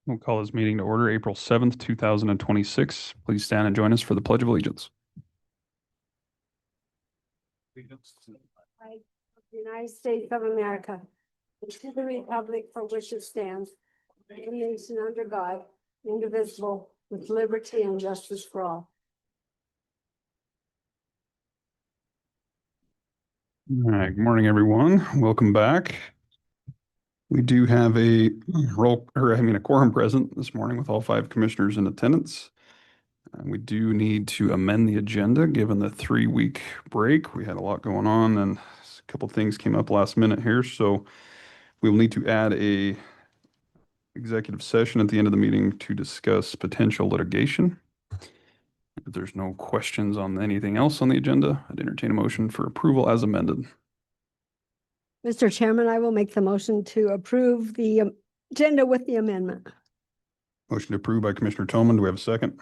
We'll call this meeting to order April 7th, 2026. Please stand and join us for the Pledge of Allegiance. Flag of the United States of America, and to the republic for which it stands, one nation under God, indivisible, with liberty and justice for all. All right, good morning, everyone. Welcome back. We do have a quorum present this morning with all 5 commissioners in attendance. We do need to amend the agenda given the 3-week break. We had a lot going on and a couple things came up last minute here, so we will need to add a executive session at the end of the meeting to discuss potential litigation. If there's no questions on anything else on the agenda, I'd entertain a motion for approval as amended. Mr. Chairman, I will make the motion to approve the agenda with the amendment. Motion approved by Commissioner Toman. Do we have a second?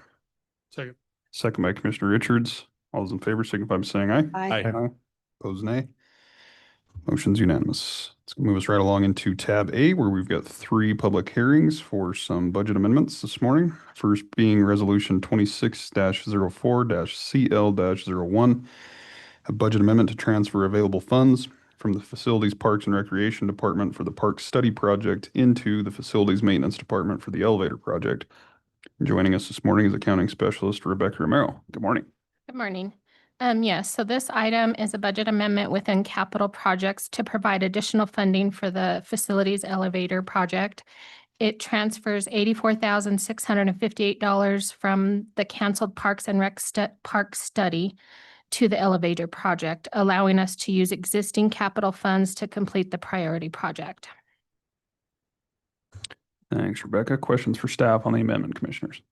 Second. Second by Commissioner Richards. All those in favor signify by saying aye. Aye. Opposed, nay. Motion's unanimous. Let's move us right along into tab A, where we've got 3 public hearings for some budget amendments this morning. First being resolution 26-04-CL-01, a budget amendment to transfer available funds from the Facilities, Parks, and Recreation Department for the Parks Study Project into the Facilities Maintenance Department for the Elevator Project. Joining us this morning is Accounting Specialist Rebecca Romero. Good morning. Good morning. Yes, so this item is a budget amendment within capital projects to provide additional funding for the Facilities Elevator Project. It transfers $84,658 from the canceled Parks and Rec Park Study to the elevator project, allowing us to use existing capital funds to complete the priority project. Thanks, Rebecca. Questions for staff on the amendment, commissioners?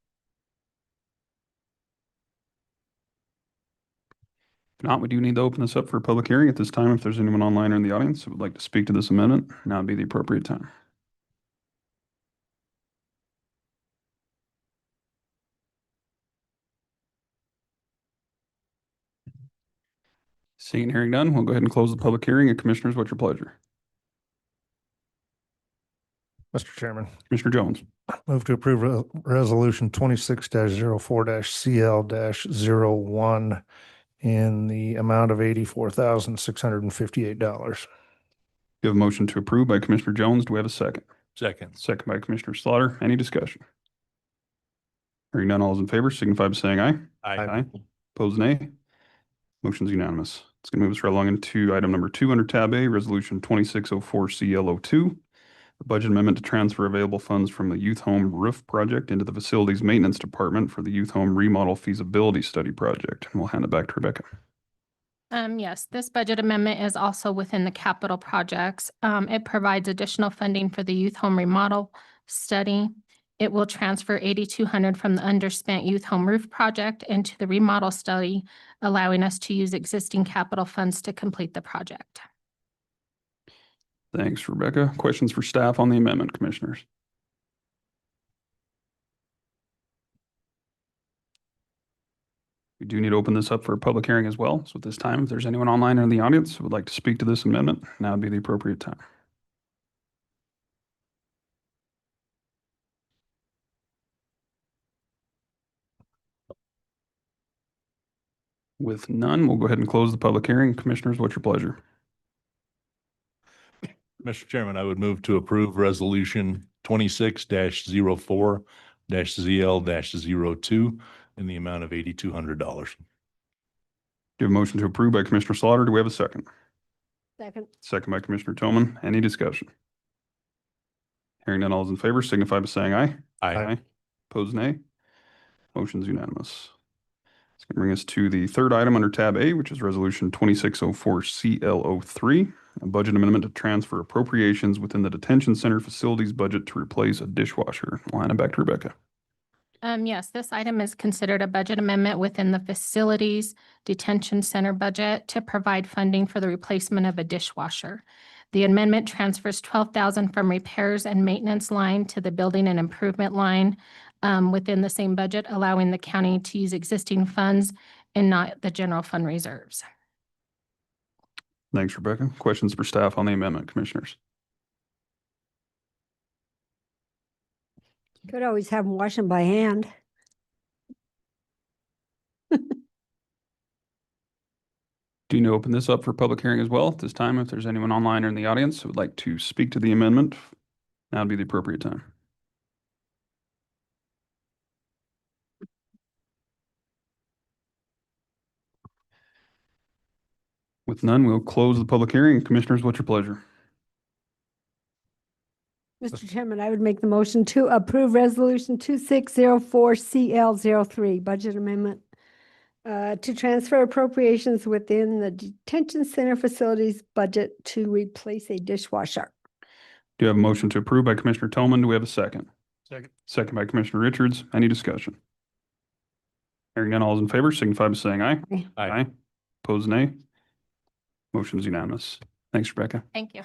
If not, we do need to open this up for a public hearing at this time. If there's anyone online or in the audience who would like to speak to this amendment, now would be the appropriate time. Seeing and hearing none, we'll go ahead and close the public hearing. And commissioners, what's your pleasure? Mr. Chairman, Commissioner Jones. move to approve resolution 26-04-CL-01 in the amount of $84,658. You have a motion to approve by Commissioner Jones. Do we have a second? Second. Second by Commissioner Slaughter. Any discussion? Hearing none, all those in favor signify by saying aye. Aye. Opposed, nay. Motion's unanimous. It's going to move us right along into item number 2 under tab A, resolution 26-04-CL-02. A budget amendment to transfer available funds from the Youth Home Roof Project into the Facilities Maintenance Department for the Youth Home Remodel Feasibility Study Project. And we'll hand it back to Rebecca. Yes, this budget amendment is also within the capital projects. It provides additional funding for the youth home remodel study. It will transfer $8,200 from the underspent youth home roof project into the remodel study, allowing us to use existing capital funds to complete the project. Thanks, Rebecca. Questions for staff on the amendment, commissioners? We do need to open this up for a public hearing as well. So at this time, if there's anyone online or in the audience who would like to speak to this amendment, now would be the appropriate time. With none, we'll go ahead and close the public hearing. Commissioners, what's your pleasure? Mr. Chairman, I would move to approve resolution 26-04-ZL-02 in the amount of $8,200. Do you have a motion to approve by Commissioner Slaughter? Do we have a second? Second. Second by Commissioner Toman. Any discussion? Hearing none, all those in favor signify by saying aye. Aye. Opposed, nay. Motion's unanimous. It's going to bring us to the third item under tab A, which is resolution 26-04-CL-03, a budget amendment to transfer appropriations within the detention center facilities budget to replace a dishwasher. I'll hand it back to Rebecca. Yes, this item is considered a budget amendment within the facilities detention center budget to provide funding for the replacement of a dishwasher. The amendment transfers $12,000 from repairs and maintenance line to the building and improvement line within the same budget, allowing the county to use existing funds and not the general fund reserves. Thanks, Rebecca. Questions for staff on the amendment, commissioners? Could always have them wash them by hand. Do you need to open this up for public hearing as well at this time? If there's anyone online or in the audience who would like to speak to the amendment, now would be the appropriate time. With none, we'll close the public hearing. Commissioners, what's your pleasure? Mr. Chairman, I would make the motion to approve Resolution 2604CL03, budget amendment to transfer appropriations within the detention center facilities budget to replace a dishwasher. Do you have a motion to approve by Commissioner Tillman? Do we have a second? Second. Second by Commissioner Richards. Any discussion? Hearing none, all those in favor signify by saying aye. Aye. Opposed, nay. Motion is unanimous. Thanks, Rebecca. Thank you.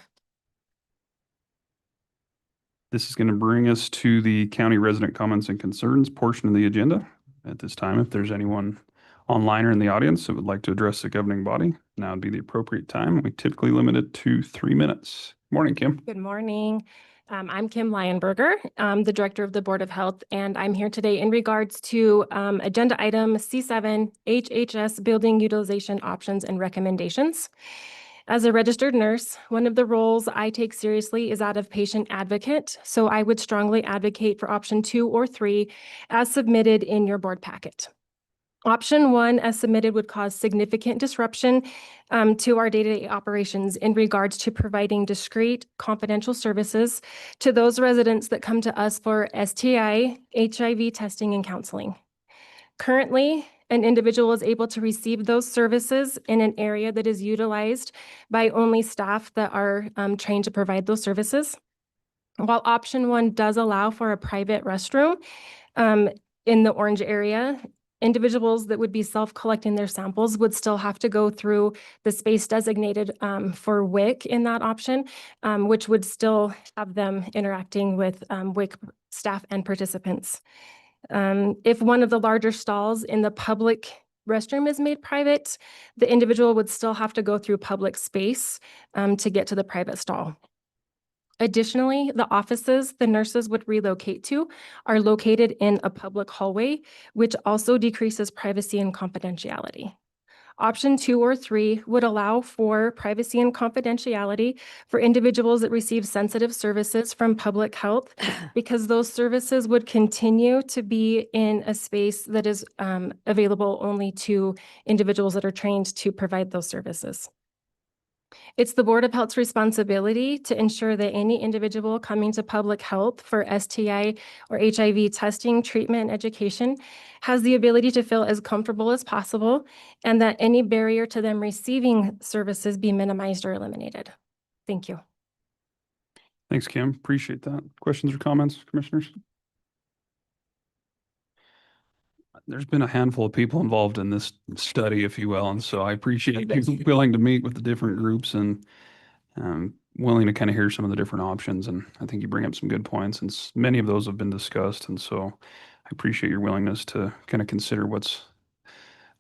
This is going to bring us to the county resident comments and concerns portion of the agenda. At this time, if there's anyone online or in the audience that would like to address the governing body, now would be the appropriate time. We typically limit it to 3 minutes. Morning, Kim. Good morning. I'm Kim Lionberger, the Director of the Board of Health, and I'm here today in regards to Agenda Item C7, HHS Building Utilization Options and Recommendations. As a registered nurse, one of the roles I take seriously is that of patient advocate, so I would strongly advocate for option 2 or 3 as submitted in your board packet. Option 1, as submitted, would cause significant disruption to our day-to-day operations in regards to providing discrete, confidential services to those residents that come to us for STI, HIV testing, and counseling. Currently, an individual is able to receive those services in an area that is utilized by only staff that are trained to provide those services. While option 1 does allow for a private restroom in the orange area, individuals that would be self-collecting their samples would still have to go through the space designated for WIC in that option, which would still have them interacting with WIC staff and participants. If one of the larger stalls in the public restroom is made private, the individual would still have to go through public space to get to the private stall. Additionally, the offices the nurses would relocate to are located in a public hallway, which also decreases privacy and confidentiality. Option 2 or 3 would allow for privacy and confidentiality for individuals that receive sensitive services from public health, because those services would continue to be in a space that is available only to individuals that are trained to provide those services. It's the Board of Health's responsibility to ensure that any individual coming to public health for STI or HIV testing, treatment, and education has the ability to feel as comfortable as possible, and that any barrier to them receiving services be minimized or eliminated. Thank you. Thanks, Kim. Appreciate that. Questions or comments, commissioners? There's been a handful of people involved in this study, if you will, and so I appreciate you willing to meet with the different groups and willing to kind of hear some of the different options. And I think you bring up some good points, and many of those have been discussed. And so I appreciate your willingness to kind of consider what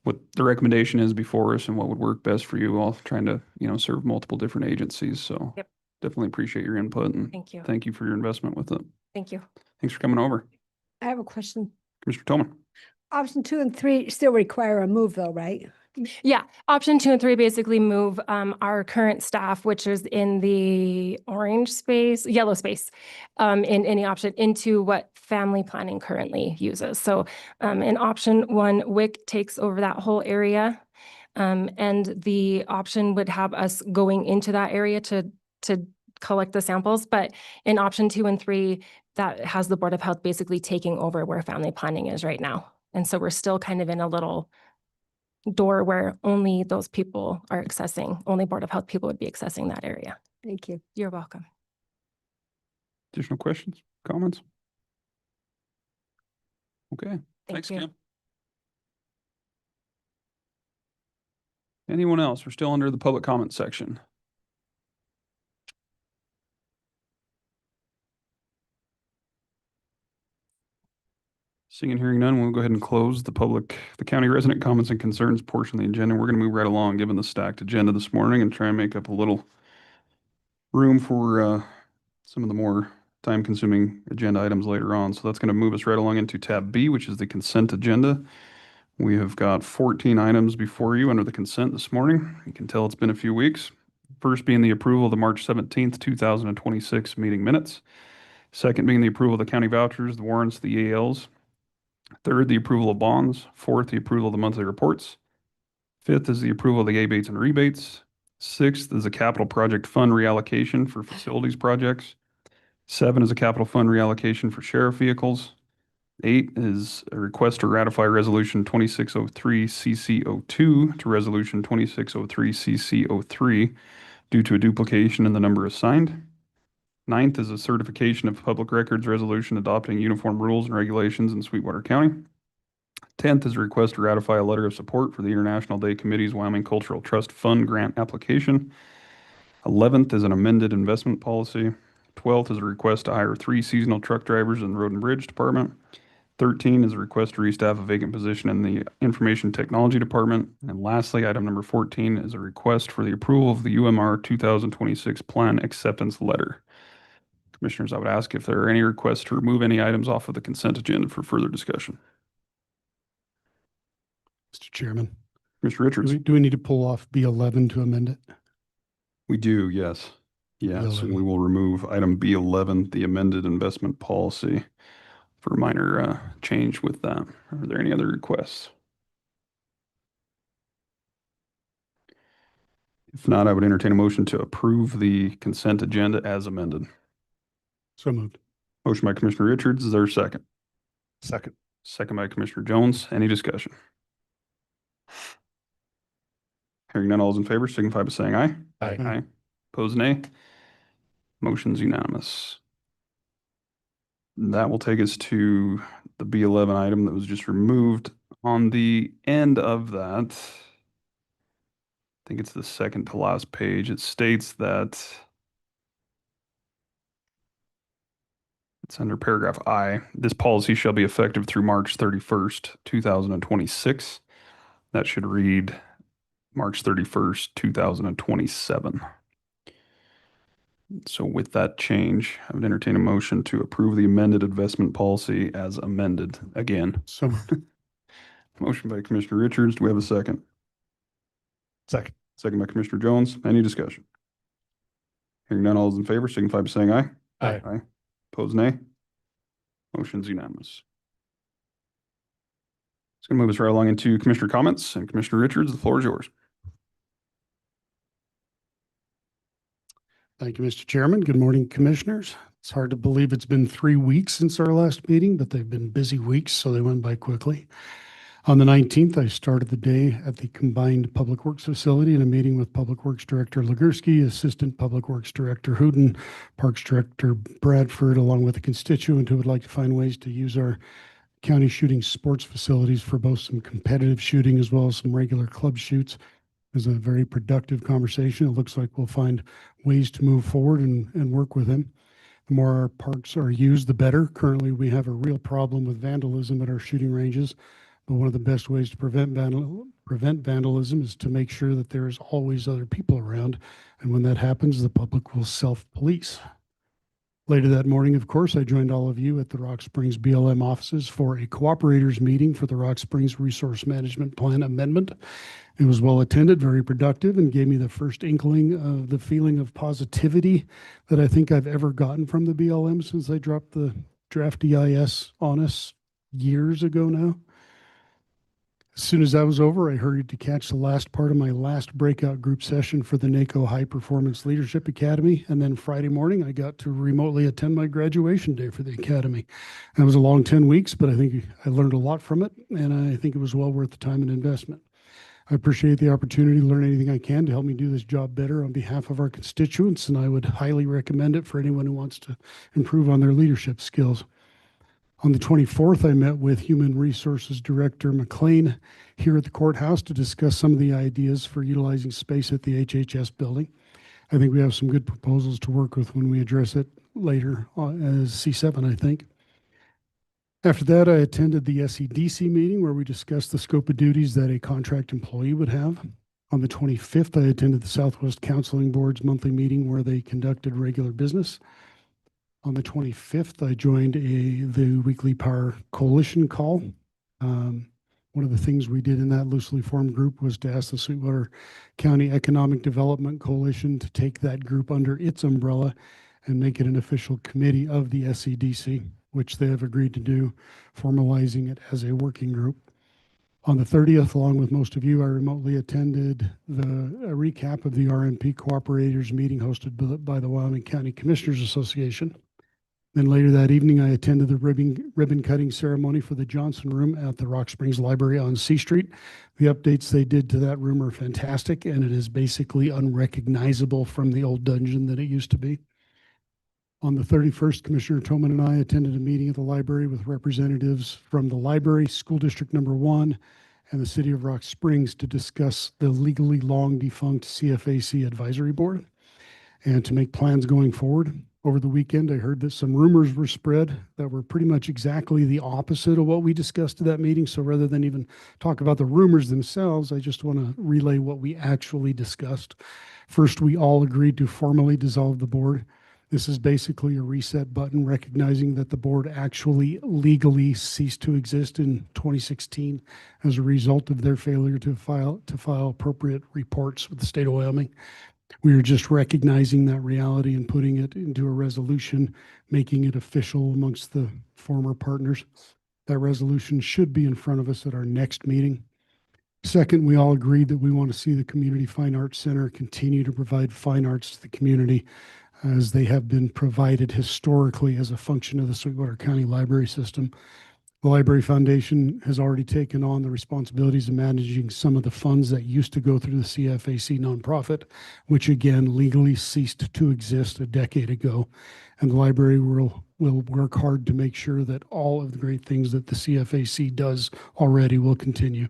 the recommendation is before us and what would work best for you, while trying to, serve multiple different agencies. So Yep. Definitely appreciate your input, and Thank you. thank you for your investment with it. Thank you. Thanks for coming over. I have a question. Commissioner Tillman. Option 2 and 3 still require a move though, right? Yeah, option 2 and 3 basically move our current staff, which is in the orange space, yellow space, in any option, into what family planning currently uses. So in option 1, WIC takes over that whole area. And the option would have us going into that area to collect the samples. But in option 2 and 3, that has the Board of Health basically taking over where family planning is right now. And so we're still kind of in a little door where only those people are accessing, only Board of Health people would be accessing that area. Thank you. You're welcome. Additional questions, comments? Okay. Thanks, you. Kim. Anyone else? We're still under the public comment section. Seeing and hearing none, we'll go ahead and close the county resident comments and concerns portion of the agenda. We're going to move right along, given the stacked agenda this morning, and try and make up a little room for some of the more time-consuming agenda items later on. So that's going to move us right along into tab B, which is the consent agenda. We have got 14 items before you under the consent this morning. You can tell it's been a few weeks. First being the approval of the March 17th, 2026 meeting minutes. Second being the approval of the county vouchers, the warrants, the EALs. Third, the approval of bonds. Fourth, the approval of the monthly reports. Fifth is the approval of the abates and rebates. Sixth is a capital project fund reallocation for facilities projects. 7 is a capital fund reallocation for sheriff vehicles. 8 is a request to ratify Resolution 2603 CC02 to Resolution 2603 CC03 due to a duplication in the number assigned. 9th is a certification of public records resolution adopting uniform rules and regulations in Sweetwater County. 10th is a request to ratify a letter of support for the International Day Committee's Wyoming Cultural Trust Fund grant application. 11th is an amended investment policy. 12th is a request to hire 3 seasonal truck drivers in the Road and Bridge Department. 13 is a request to restaff a vacant position in the Information Technology Department. And lastly, item number 14 is a request for the approval of the UMR 2026 Plan Acceptance Letter. Commissioners, I would ask if there are any requests to remove any items off of the consent agenda for further discussion. Mr. Chairman, Mr. Richards? do we need to pull off B11 to amend it? We do, yes. Yes, and we will remove item B11, the amended investment policy, for a minor change with that. Are there any other requests? If not, I would entertain a motion to approve the consent agenda as amended. So moved. Motion by Commissioner Richards. Is there a second? Second. Second by Commissioner Jones. Any discussion? Hearing none, all those in favor signify by saying aye. Aye. Aye. Opposed, nay. Motion's unanimous. That will take us to the B11 item that was just removed. On the end of that, I think it's the second to last page, it states that it's under paragraph I. This policy shall be effective through March 31st, 2026. That should read March 31st, 2027. So with that change, I would entertain a motion to approve the amended investment policy as amended again. So moved. Motion by Commissioner Richards. Do we have a second? Second. Second by Commissioner Jones. Any discussion? Hearing none, all those in favor signify by saying aye. Aye. Aye. Opposed, nay. Motion's unanimous. It's going to move us right along into Commissioner comments. And Commissioner Richards, the floor is yours. Thank you, Mr. Chairman. Good morning, Commissioners. It's hard to believe it's been 3 weeks since our last meeting, but they've been busy weeks, so they went by quickly. On the 19th, I started the day at the Combined Public Works Facility in a meeting with Public Works Director Legursky, Assistant Public Works Director Hooten, Parks Director Bradford, along with a constituent who would like to find ways to use our county shooting sports facilities for both some competitive shooting as well as some regular club shoots. It was a very productive conversation. It looks like we'll find ways to move forward and work with him. The more our parks are used, the better. Currently, we have a real problem with vandalism at our shooting ranges. But one of the best ways to prevent vandalism is to make sure that there's always other people around. And when that happens, the public will self-police. Later that morning, of course, I joined all of you at the Rock Springs BLM offices for a cooperators meeting for the Rock Springs Resource Management Plan Amendment. It was well attended, very productive, and gave me the first inkling of the feeling of positivity that I think I've ever gotten from the BLM since they dropped the draft EIS on us years ago now. As soon as that was over, I hurried to catch the last part of my last breakout group session for the NACO High Performance Leadership Academy. And then Friday morning, I got to remotely attend my graduation day for the Academy. That was a long 10 weeks, but I think I learned a lot from it. And I think it was well worth the time and investment. I appreciate the opportunity to learn anything I can to help me do this job better on behalf of our constituents. And I would highly recommend it for anyone who wants to improve on their leadership skills. On the 24th, I met with Human Resources Director McLean here at the courthouse to discuss some of the ideas for utilizing space at the HHS building. I think we have some good proposals to work with when we address it later as C7, I think. After that, I attended the SEDC meeting where we discussed the scope of duties that a contract employee would have. On the 25th, I attended the Southwest Counseling Board's monthly meeting where they conducted regular business. On the 25th, I joined the weekly power coalition call. One of the things we did in that loosely formed group was to ask the Sweetwater County Economic Development Coalition to take that group under its umbrella and make it an official committee of the SEDC, which they have agreed to do, formalizing it as a working group. On the 30th, along with most of you, I remotely attended a recap of the RMP Cooperators meeting hosted by the Wyoming County Commissioners Association. Then later that evening, I attended the ribbon cutting ceremony for the Johnson Room at the Rock Springs Library on C Street. The updates they did to that room are fantastic, and it is basically unrecognizable from the old dungeon that it used to be. On the 31st, Commissioner Toman and I attended a meeting at the library with representatives from the library, School District Number 1, and the City of Rock Springs to discuss the legally long defunct CFAC Advisory Board and to make plans going forward. Over the weekend, I heard that some rumors were spread that were pretty much exactly the opposite of what we discussed at that meeting. So rather than even talk about the rumors themselves, I just want to relay what we actually discussed. First, we all agreed to formally dissolve the board. This is basically a reset button, recognizing that the board actually legally ceased to exist in 2016 as a result of their failure to file appropriate reports with the state of Wyoming. We are just recognizing that reality and putting it into a resolution, making it official amongst the former partners. That resolution should be in front of us at our next meeting. Second, we all agreed that we want to see the Community Fine Arts Center continue to provide fine arts to the community as they have been provided historically as a function of the Sweetwater County Library System. The Library Foundation has already taken on the responsibilities of managing some of the funds that used to go through the CFAC nonprofit, which again legally ceased to exist a decade ago. And the library will work hard to make sure that all of the great things that the CFAC does already will continue.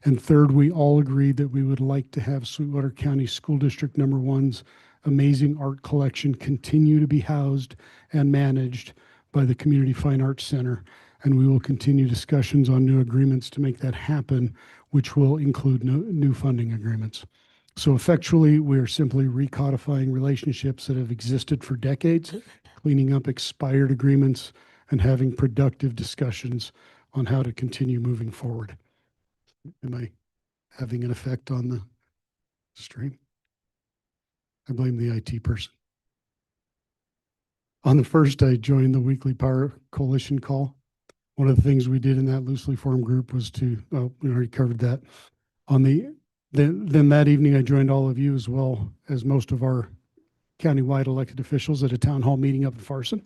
And third, we all agreed that we would like to have Sweetwater County School District Number 1's amazing art collection continue to be housed and managed by the Community Fine Arts Center. And we will continue discussions on new agreements to make that happen, which will include new funding agreements. So effectually, we are simply recodifying relationships that have existed for decades, cleaning up expired agreements, and having productive discussions on how to continue moving forward. Am I having an effect on the stream? I blame the IT person. On the first, I joined the weekly power coalition call. One of the things we did in that loosely formed group was to, we already covered that. Then that evening, I joined all of you as well as most of our countywide elected officials at a town hall meeting up in Farson.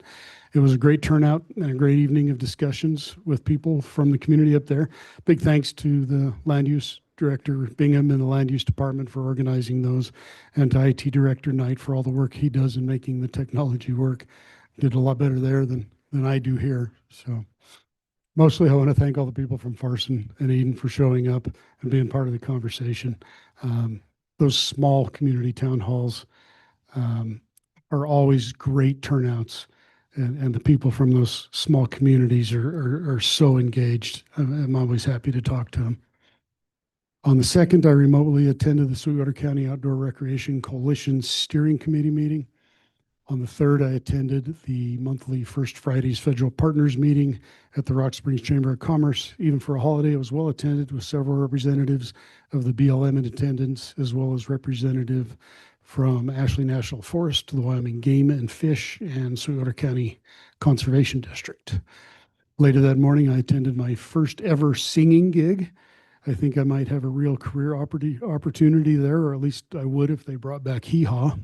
It was a great turnout and a great evening of discussions with people from the community up there. Big thanks to the land use director Bingham and the land use department for organizing those, and to IT director Knight for all the work he does in making the technology work. Did a lot better there than I do here. So mostly I want to thank all the people from Farson and Eden for showing up and being part of the conversation. Those small community town halls are always great turnouts, and the people from those small communities are so engaged. I'm always happy to talk to them. On the second, I remotely attended the Sweetwater County Outdoor Recreation Coalition Steering Committee meeting. On the third, I attended the monthly First Fridays Federal Partners meeting at the Rock Springs Chamber of Commerce. Even for a holiday, it was well attended with several representatives of the BLM in attendance, as well as representative from Ashley National Forest, the Wyoming Game and Fish, and Sweetwater County Conservation District. Later that morning, I attended my first ever singing gig. I think I might have a real career opportunity there, or at least I would if they brought back Hee Haw.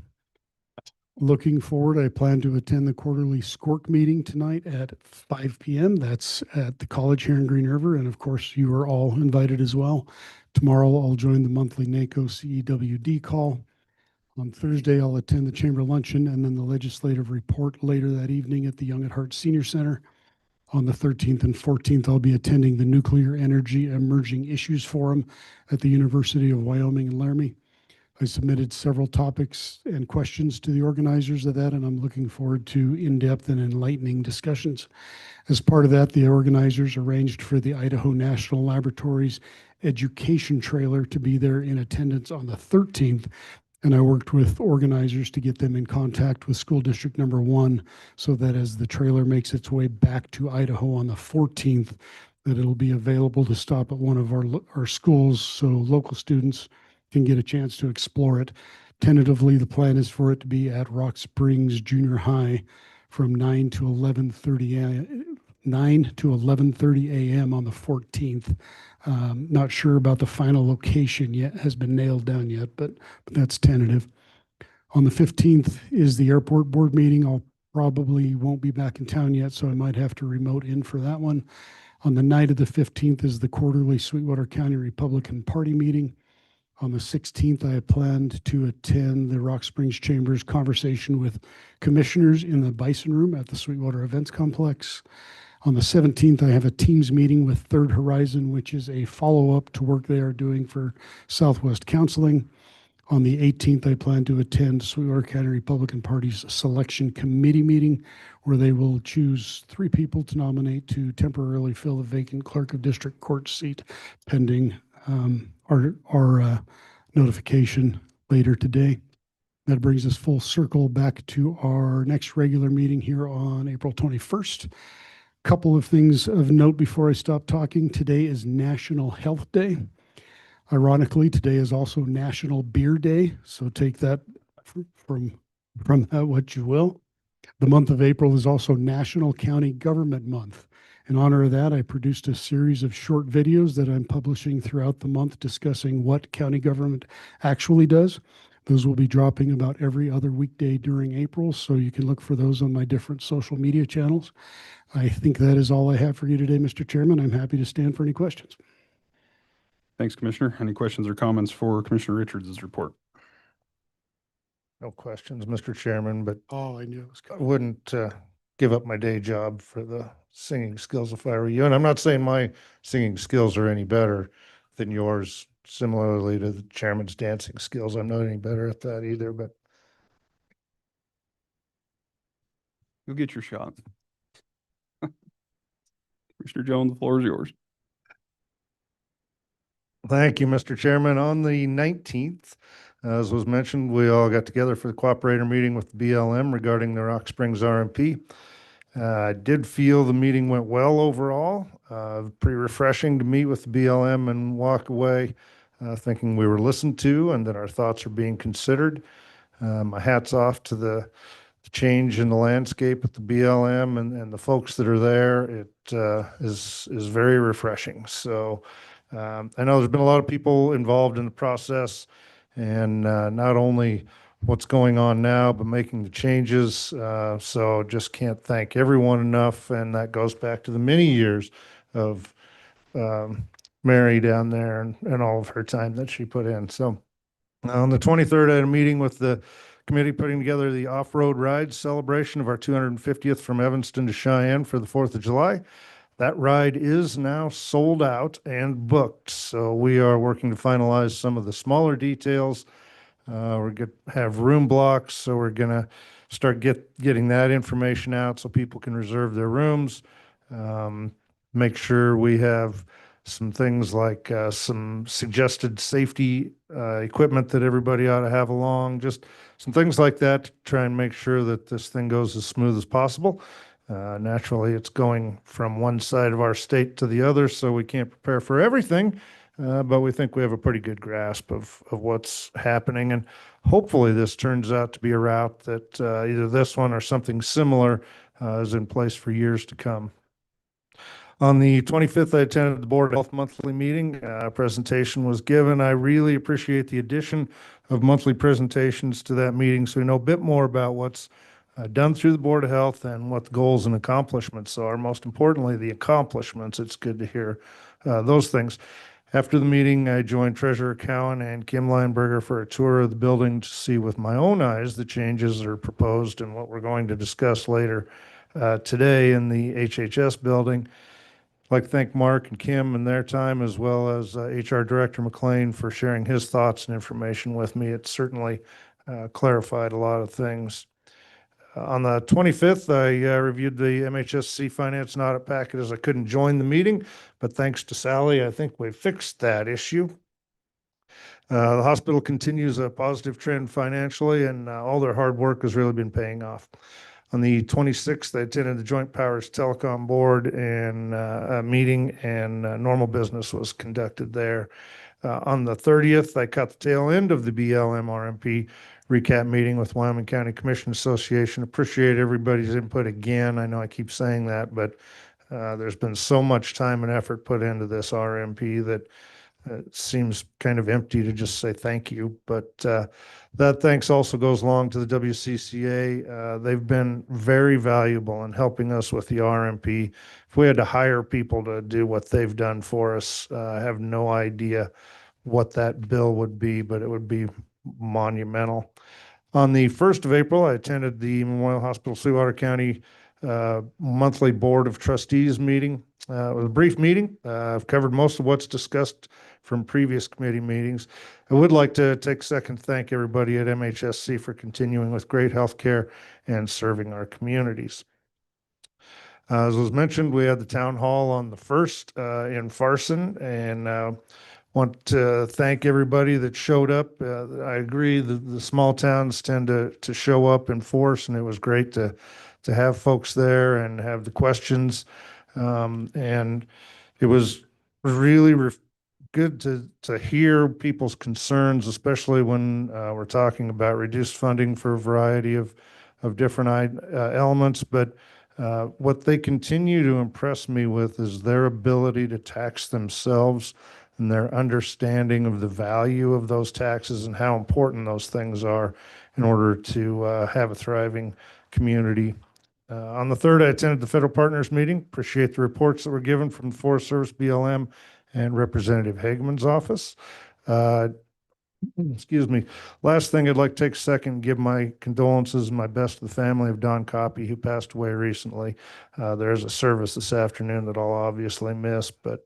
Looking forward, I plan to attend the quarterly SCORC meeting tonight at 5 p.m. That's at the college here in Green River. And of course, you are all invited as well. Tomorrow, I'll join the monthly NACO CEWD call. On Thursday, I'll attend the chamber luncheon and then the legislative report later that evening at the Young at Heart Senior Center. On the 13th and 14th, I'll be attending the Nuclear Energy Emerging Issues Forum at the University of Wyoming in Laramie. I submitted several topics and questions to the organizers of that, and I'm looking forward to in-depth and enlightening discussions. As part of that, the organizers arranged for the Idaho National Laboratories education trailer to be there in attendance on the 13th And I worked with organizers to get them in contact with school district number 1 so that as the trailer makes its way back to Idaho on the 14th, that it'll be available to stop at one of our schools so local students can get a chance to explore it. Tentatively, the plan is for it to be at Rock Springs Junior High from 9 to 11:30 a.m. on the 14th. Not sure about the final location yet, has been nailed down yet, but that's tentative. On the 15th is the airport board meeting. I'll probably won't be back in town yet, so I might have to remote in for that one. On the night of the 15th is the quarterly Sweetwater County Republican Party meeting. On the 16th, I have planned to attend the Rock Springs Chambers conversation with commissioners in the Bison Room at the Sweetwater Events Complex. On the 17th, I have a Teams meeting with Third Horizon, which is a follow-up to work they are doing for Southwest Counseling. On the 18th, I plan to attend Sweetwater County Republican Party's selection committee meeting, where they will choose 3 people to nominate to temporarily fill the vacant clerk of district court seat pending our notification later today. That brings us full circle back to our next regular meeting here on April 21st. Couple of things of note before I stop talking. Today is National Health Day. Ironically, today is also National Beer Day, so take that from that what you will. The month of April is also National County Government Month. In honor of that, I produced a series of short videos that I'm publishing throughout the month discussing what county government actually does. Those will be dropping about every other weekday during April, so you can look for those on my different social media channels. I think that is all I have for you today, Mr. Chairman. I'm happy to stand for any questions. Thanks, Commissioner. Any questions or comments for Commissioner Richards' report? No questions, Mr. Chairman, but Oh, I knew it was I coming. wouldn't give up my day job for the singing skills if I were you. And I'm not saying my singing skills are any better than yours, similarly to the chairman's dancing skills. I'm not any better at that either, but You'll get your shot. Commissioner Jones, the floor is yours. thank you, Mr. Chairman. On the 19th, as was mentioned, we all got together for the cooperator meeting with the BLM regarding the Rock Springs RMP. I did feel the meeting went well overall. Pretty refreshing to meet with the BLM and walk away thinking we were listened to and that our thoughts are being considered. My hat's off to the change in the landscape at the BLM and the folks that are there. It is very refreshing. So I know there's been a lot of people involved in the process, and not only what's going on now, but making the changes. So just can't thank everyone enough. And that goes back to the many years of Mary down there and all of her time that she put in. So on the 23rd, I had a meeting with the committee putting together the off-road ride celebration of our 250th from Evanston to Cheyenne for the 4th of July. That ride is now sold out and booked. So we are working to finalize some of the smaller details. We're going to have room blocks, so we're going to start getting that information out so people can reserve their rooms. Make sure we have some things like some suggested safety equipment that everybody ought to have along, just some things like that to try and make sure that this thing goes as smooth as possible. Naturally, it's going from one side of our state to the other, so we can't prepare for everything, but we think we have a pretty good grasp of what's happening. And hopefully this turns out to be a route that either this one or something similar is in place for years to come. On the 25th, I attended the Board of Health monthly meeting. A presentation was given. I really appreciate the addition of monthly presentations to that meeting so we know a bit more about what's done through the Board of Health and what the goals and accomplishments are. Most importantly, the accomplishments. It's good to hear those things. After the meeting, I joined Treasurer Cowan and Kim Lineberger for a tour of the building to see with my own eyes the changes that are proposed and what we're going to discuss later today in the HHS building. I'd like to thank Mark and Kim and their time, as well as HR Director McLean for sharing his thoughts and information with me. It certainly clarified a lot of things. On the 25th, I reviewed the MHSC finance and audit packet as I couldn't join the meeting, but thanks to Sally, I think we fixed that issue. The hospital continues a positive trend financially, and all their hard work has really been paying off. On the 26th, I attended the Joint Powers Telecom Board and a meeting, and normal business was conducted there. On the 30th, I caught the tail end of the BLM RMP recap meeting with Wyoming County Commission Association. Appreciate everybody's input again. I know I keep saying that, but there's been so much time and effort put into this RMP that it seems kind of empty to just say thank you, but that thanks also goes along to the WCCA. They've been very valuable in helping us with the RMP. If we had to hire people to do what they've done for us, I have no idea what that bill would be, but it would be monumental. On the 1st of April, I attended the Memorial Hospital Sweetwater County monthly Board of Trustees meeting. It was a brief meeting. I've covered most of what's discussed from previous committee meetings. I would like to take a second to thank everybody at MHSC for continuing with great healthcare and serving our communities. As was mentioned, we had the town hall on the 1st in Farson, and want to thank everybody that showed up. I agree that the small towns tend to show up in force, and it was great to have folks there and have the questions. And it was really good to hear people's concerns, especially when we're talking about reduced funding for a variety of different elements. But what they continue to impress me with is their ability to tax themselves and their understanding of the value of those taxes and how important those things are in order to have a thriving community. On the 3rd, I attended the Federal Partners meeting. Appreciate the reports that were given from the Forest Service, BLM, and Representative Hageman's office. Excuse me. Last thing, I'd like to take a second and give my condolences and my best to the family of Don Coppy, who passed away recently. There's a service this afternoon that I'll obviously miss, but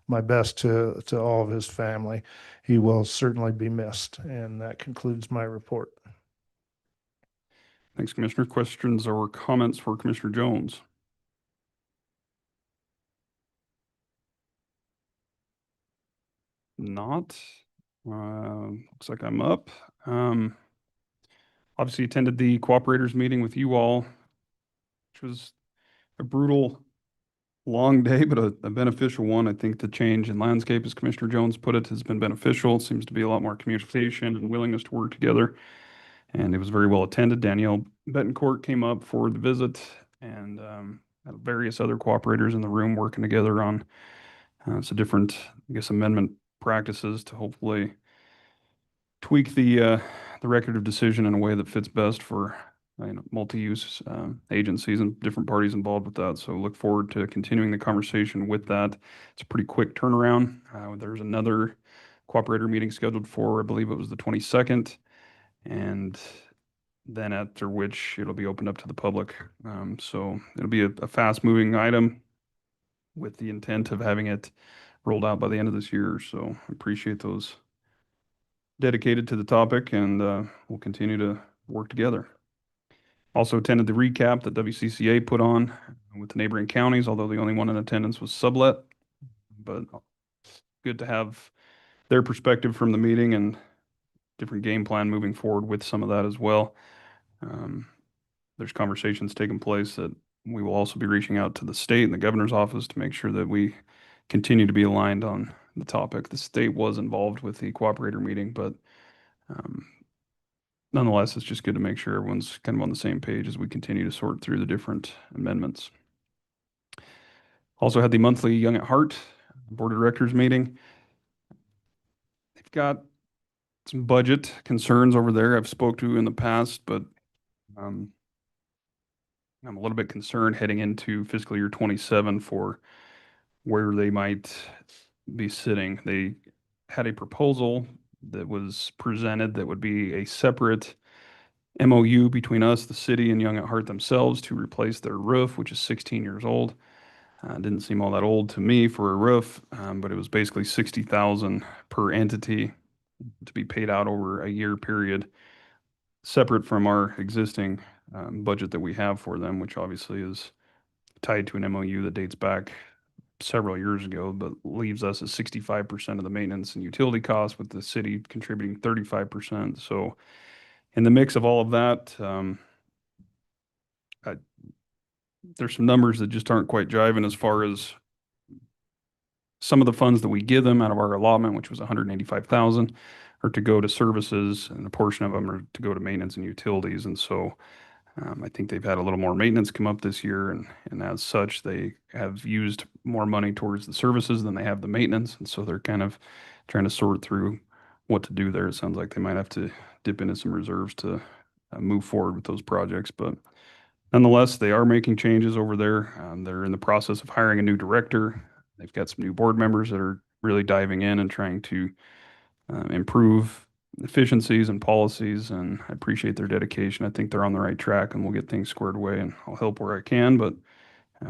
my best to all of his family. He will certainly be missed. And that concludes my report. Thanks, Commissioner. Questions or comments for Commissioner Jones? Not. Looks like I'm up. Obviously attended the cooperators meeting with you all, which was a brutal, long day, but a beneficial one. I think the change in landscape, as Commissioner Jones put it, has been beneficial. It seems to be a lot more communication and willingness to work together. And it was very well attended. Danielle Betancourt came up for the visit, and various other cooperators in the room working together on some different, I guess, amendment practices to hopefully tweak the record of decision in a way that fits best for multi-use agencies and different parties involved with that. So look forward to continuing the conversation with that. It's a pretty quick turnaround. There's another cooperator meeting scheduled for, I believe it was the 22nd, and then after which it'll be opened up to the public. So it'll be a fast-moving item with the intent of having it rolled out by the end of this year. So I appreciate those dedicated to the topic, and we'll continue to work together. Also attended the recap that WCCA put on with the neighboring counties, although the only one in attendance was Sublet. But good to have their perspective from the meeting and different game plan moving forward with some of that as well. There's conversations taking place that we will also be reaching out to the state and the governor's office to make sure that we continue to be aligned on the topic. The state was involved with the cooperator meeting, but nonetheless, it's just good to make sure everyone's kind of on the same page as we continue to sort through the different amendments. Also had the monthly Young at Heart Board of Directors meeting. They've got some budget concerns over there I've spoke to in the past, but I'm a little bit concerned heading into fiscal year 27 for where they might be sitting. They had a proposal that was presented that would be a separate MOU between us, the city, and Young at Heart themselves to replace their roof, which is 16 years old. Didn't seem all that old to me for a roof, but it was basically $60,000 per entity to be paid out over a year period, separate from our existing budget that we have for them, which obviously is tied to an MOU that dates back several years ago, but leaves us at 65% of the maintenance and utility costs, with the city contributing 35%. So in the mix of all of that, there's some numbers that just aren't quite jiving as far as some of the funds that we give them out of our allotment, which was 185,000, are to go to services, and a portion of them are to go to maintenance and utilities. And so I think they've had a little more maintenance come up this year, and as such, they have used more money towards the services than they have the maintenance. And so they're kind of trying to sort through what to do there. It sounds like they might have to dip into some reserves to move forward with those projects. But nonetheless, they are making changes over there. They're in the process of hiring a new director. They've got some new board members that are really diving in and trying to improve efficiencies and policies, and I appreciate their dedication. I think they're on the right track, and we'll get things squared away, and I'll help where I can, but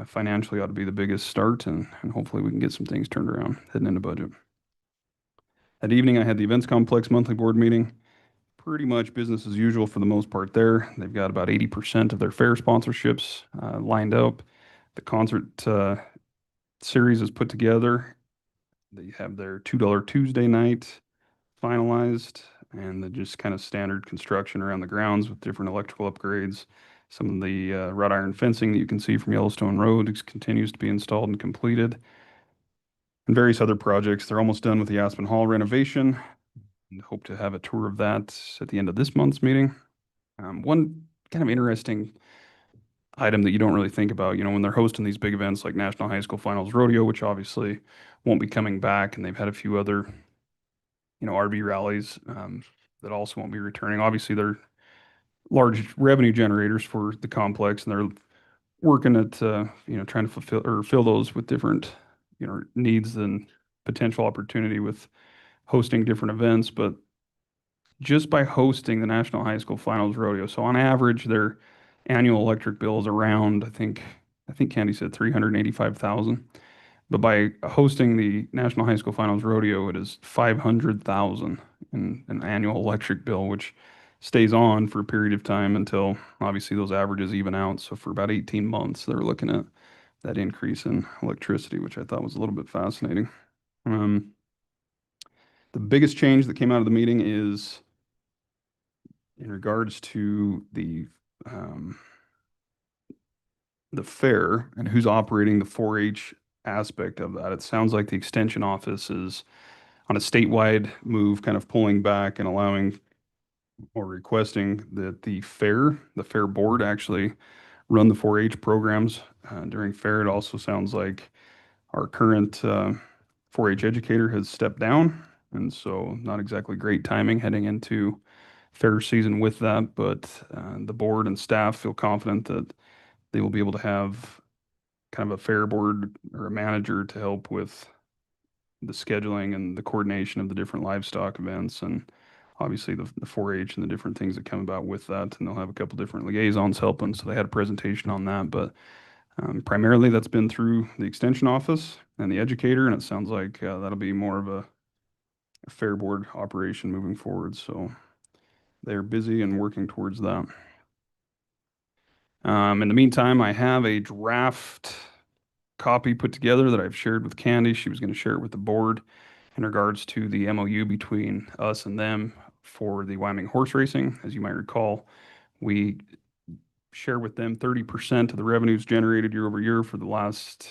financially ought to be the biggest start, and hopefully we can get some things turned around heading into budget. That evening, I had the Events Complex monthly board meeting. Pretty much business as usual for the most part there. They've got about 80% of their fair sponsorships lined up. The concert series is put together. They have their $2 Tuesday night finalized, and the just kind of standard construction around the grounds with different electrical upgrades. Some of the wrought iron fencing that you can see from Yellowstone Road continues to be installed and completed. And various other projects. They're almost done with the Aspen Hall renovation, and hope to have a tour of that at the end of this month's meeting. One kind of interesting item that you don't really think about, when they're hosting these big events like National High School Finals Rodeo, which obviously won't be coming back, and they've had a few other RV rallies that also won't be returning. Obviously, they're large revenue generators for the complex, and they're working at trying to fulfill or fill those with different needs and potential opportunity with hosting different events. But just by hosting the National High School Finals Rodeo, so on average, their annual electric bill is around, I think Candy said 385,000. But by hosting the National High School Finals Rodeo, it is 500,000 in an annual electric bill, which stays on for a period of time until obviously those averages even out. So for about 18 months, they're looking at that increase in electricity, which I thought was a little bit fascinating. The biggest change that came out of the meeting is in regards to the fair and who's operating the 4-H aspect of that. It sounds like the extension office is on a statewide move, kind of pulling back and allowing or requesting that the fair board actually run the 4-H programs during fair. It also sounds like our current 4-H educator has stepped down, and so not exactly great timing heading into fair season with that, but the board and staff feel confident that they will be able to have kind of a fair board or a manager to help with the scheduling and the coordination of the different livestock events, and obviously the 4-H and the different things that come about with that. And they'll have a couple different liaisons helping. So they had a presentation on that, but primarily that's been through the extension office and the educator. And it sounds like that'll be more of a fair board operation moving forward. So they're busy and working towards that. In the meantime, I have a draft copy put together that I've shared with Candy. She was going to share it with the board in regards to the MOU between us and them for the Wyoming horse racing. As you might recall, we share with them 30% of the revenues generated year over year for the last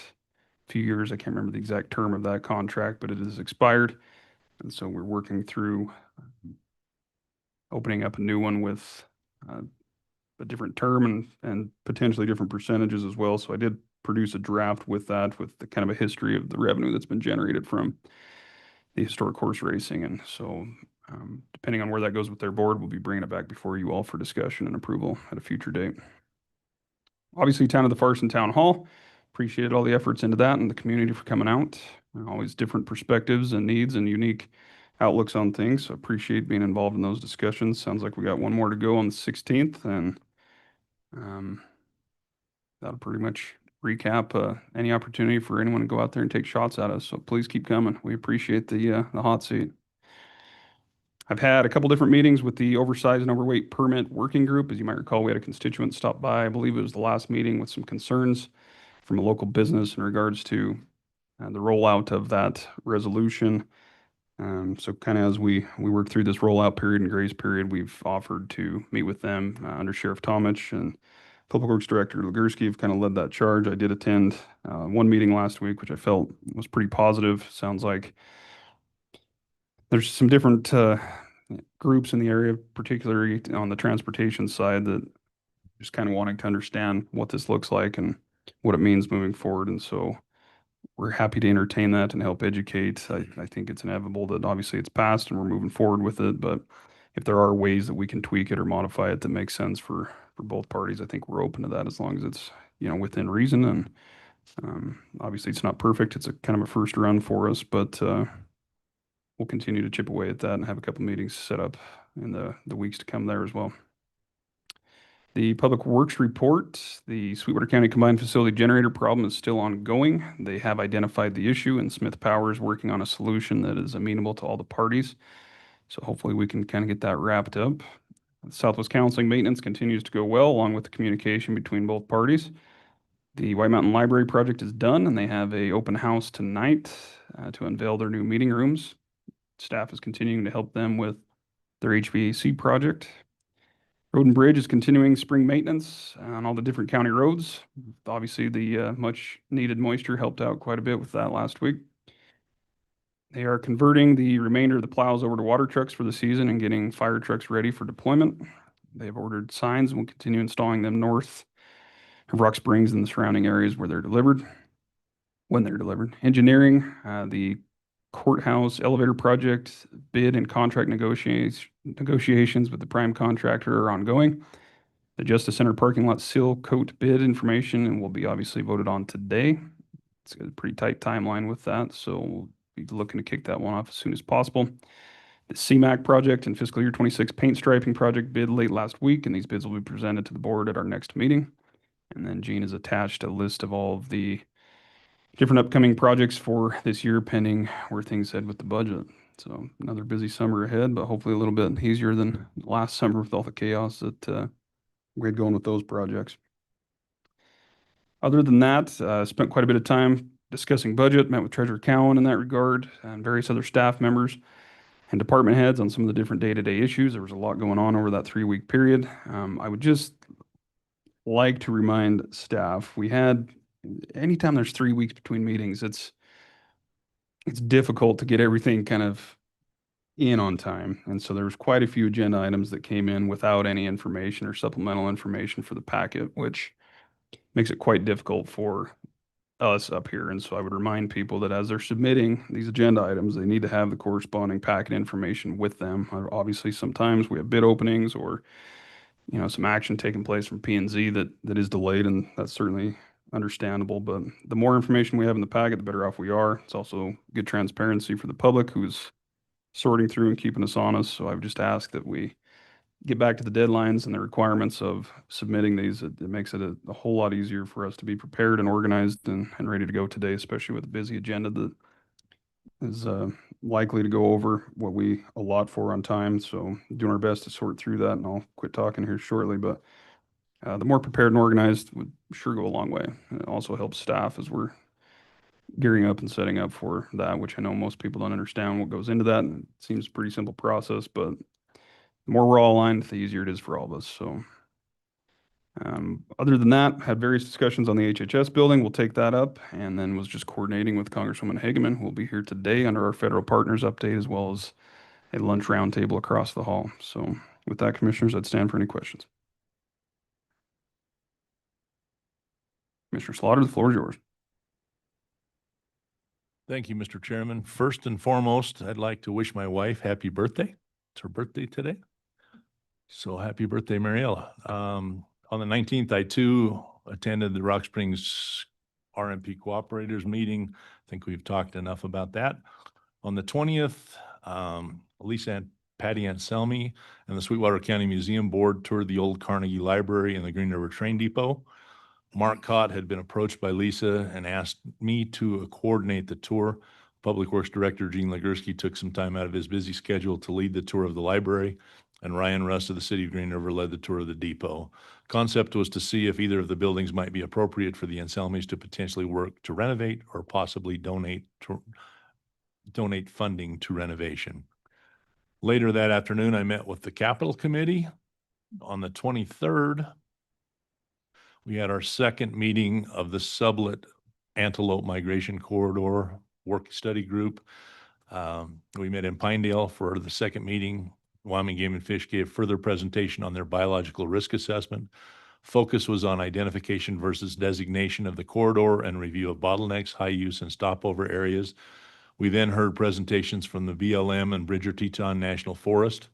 few years. I can't remember the exact term of that contract, but it has expired. And so we're working through opening up a new one with a different term and potentially different percentages as well. So I did produce a draft with that, with the kind of a history of the revenue that's been generated from the historic horse racing. And so depending on where that goes with their board, we'll be bringing it back before you all for discussion and approval at a future date. Obviously, Town of the Farson Town Hall, appreciated all the efforts into that and the community for coming out. Always different perspectives and needs and unique outlooks on things. So appreciate being involved in those discussions. Sounds like we got one more to go on the 16th, and that'll pretty much recap any opportunity for anyone to go out there and take shots at us. So please keep coming. We appreciate the hot seat. I've had a couple different meetings with the oversized and overweight permit working group. As you might recall, we had a constituent stop by. I believe it was the last meeting with some concerns from a local business in regards to the rollout of that resolution. So kind of as we work through this rollout period and grace period, we've offered to meet with them under Sheriff Tomich and Public Works Director Legursky have kind of led that charge. I did attend one meeting last week, which I felt was pretty positive. Sounds like there's some different groups in the area, particularly on the transportation side, that just kind of wanting to understand what this looks like and what it means moving forward. And so we're happy to entertain that and help educate. I think it's inevitable that obviously it's passed and we're moving forward with it, but if there are ways that we can tweak it or modify it that makes sense for both parties, I think we're open to that as long as it's, within reason. And obviously it's not perfect. It's a kind of a first run for us, but we'll continue to chip away at that and have a couple meetings set up in the weeks to come there as well. The Public Works report, the Sweetwater County Combined Facility Generator problem is still ongoing. They have identified the issue and Smith Power is working on a solution that is amenable to all the parties. So hopefully we can kind of get that wrapped up. Southwest Counseling maintenance continues to go well along with the communication between both parties. The White Mountain Library project is done and they have a open house tonight to unveil their new meeting rooms. Staff is continuing to help them with their HVAC project. Road and Bridge is continuing spring maintenance on all the different county roads. Obviously, the much needed moisture helped out quite a bit with that last week. They are converting the remainder of the plows over to water trucks for the season and getting fire trucks ready for deployment. They have ordered signs and will continue installing them north of Rock Springs and the surrounding areas where they're delivered, when they're delivered. Engineering, the courthouse elevator project bid and contract negotiations with the prime contractor are ongoing. The Justice Center parking lot seal coat bid information and will be obviously voted on today. It's a pretty tight timeline with that, so we'll be looking to kick that one off as soon as possible. The CMAC project and fiscal year 26 paint striping project bid late last week, and these bids will be presented to the board at our next meeting. And then Gene has attached a list of all of the different upcoming projects for this year pending where things head with the budget. So another busy summer ahead, but hopefully a little bit easier than last summer with all the chaos that we had going with those projects. Other than that, spent quite a bit of time discussing budget, met with Treasurer Cowan in that regard and various other staff members and department heads on some of the different day-to-day issues. There was a lot going on over that 3-week period. I would just like to remind staff, anytime there's 3 weeks between meetings, it's difficult to get everything kind of in on time. And so there was quite a few agenda items that came in without any information or supplemental information for the packet, which makes it quite difficult for us up here. And so I would remind people that as they're submitting these agenda items, they need to have the corresponding packet information with them. Obviously, sometimes we have bid openings or some action taking place from P&Z that is delayed, and that's certainly understandable. But the more information we have in the packet, the better off we are. It's also good transparency for the public who's sorting through and keeping us honest. So I would just ask that we get back to the deadlines and the requirements of submitting these. It makes it a whole lot easier for us to be prepared and organized and ready to go today, especially with a busy agenda that is likely to go over what we allot for on time. So doing our best to sort through that, and I'll quit talking here shortly. But the more prepared and organized would sure go a long way. And it also helps staff as we're gearing up and setting up for that, which I know most people don't understand what goes into that. And it seems a pretty simple process, but the more we're all aligned, the easier it is for all of us. So other than that, had various discussions on the HHS building. We'll take that up, and then was just coordinating with Congresswoman Hageman, who will be here today under our federal partners update, as well as a lunch roundtable across the hall. So with that, commissioners, I'd stand for any questions. Commissioner Slaughter, the floor is yours. Thank you, Mr. Chairman. First and foremost, I'd like to wish my wife happy birthday. It's her birthday today. So happy birthday, Mariella. On the 19th, I too attended the Rock Springs RMP Cooperators meeting. I think we've talked enough about that. On the 20th, Lisa and Patty Anselmi and the Sweetwater County Museum Board toured the old Carnegie Library and the Green River Train Depot. Mark Cott had been approached by Lisa and asked me to coordinate the tour. Public Works Director Gene Legursky took some time out of his busy schedule to lead the tour of the library. and Ryan Rust of the City of Green River led the tour of the depot. Concept was to see if either of the buildings might be appropriate for the Anselmis to potentially work to renovate or possibly donate funding to renovation. Later that afternoon, I met with the Capital Committee. On the 23rd, we had our second meeting of the Sublet Antelope Migration Corridor Work Study Group. We met in Pinedale for the second meeting. Wyoming Game and Fish gave further presentation on their biological risk assessment. Focus was on identification versus designation of the corridor and review of bottlenecks, high use, and stopover areas. We then heard presentations from the BLM and Bridger-Teton National Forest.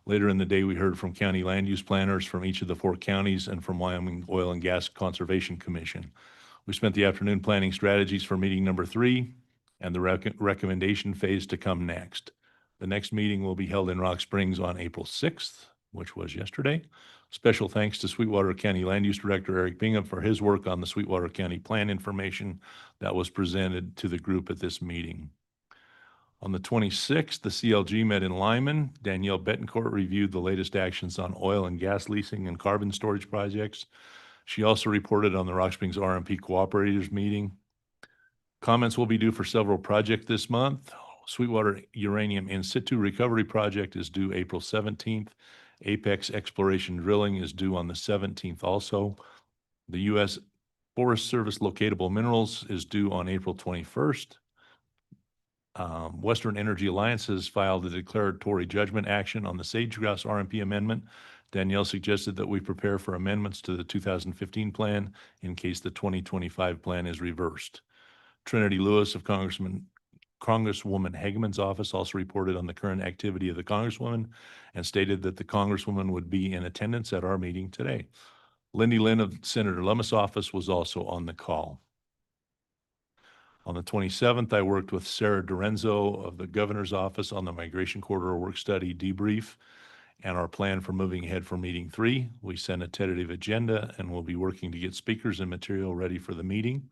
Later in the day, we heard from county land use planners from each of the 4 counties and from Wyoming Oil and Gas Conservation Commission. We spent the afternoon planning strategies for meeting number 3 and the recommendation phase to come next. The next meeting will be held in Rock Springs on April 6th, which was yesterday. Special thanks to Sweetwater County Land Use Director Eric Bingham for his work on the Sweetwater County plan information that was presented to the group at this meeting. On the 26th, the CLG met in Lyman. Danielle Betancourt reviewed the latest actions on oil and gas leasing and carbon storage projects. She also reported on the Rock Springs RMP Cooperators meeting. Comments will be due for several projects this month. Sweetwater Uranium In Situ Recovery Project is due April 17th. Apex Exploration Drilling is due on the 17th also. The U.S. Forest Service Locatable Minerals is due on April 21st. Western Energy Alliance has filed a declaratory judgment action on the Sage-Grouse RMP amendment. Danielle suggested that we prepare for amendments to the 2015 plan in case the 2025 plan is reversed. Trinity Lewis of Congresswoman Hageman's office also reported on the current activity of the Congresswoman and stated that the Congresswoman would be in attendance at our meeting today. Lindy Lynn of Senator Lummis' office was also on the call. On the 27th, I worked with Sarah Dorenzo of the governor's office on the Migration Corridor Work Study debrief and our plan for moving ahead for meeting 3. We sent a tentative agenda and we'll be working to get speakers and material ready for the meeting.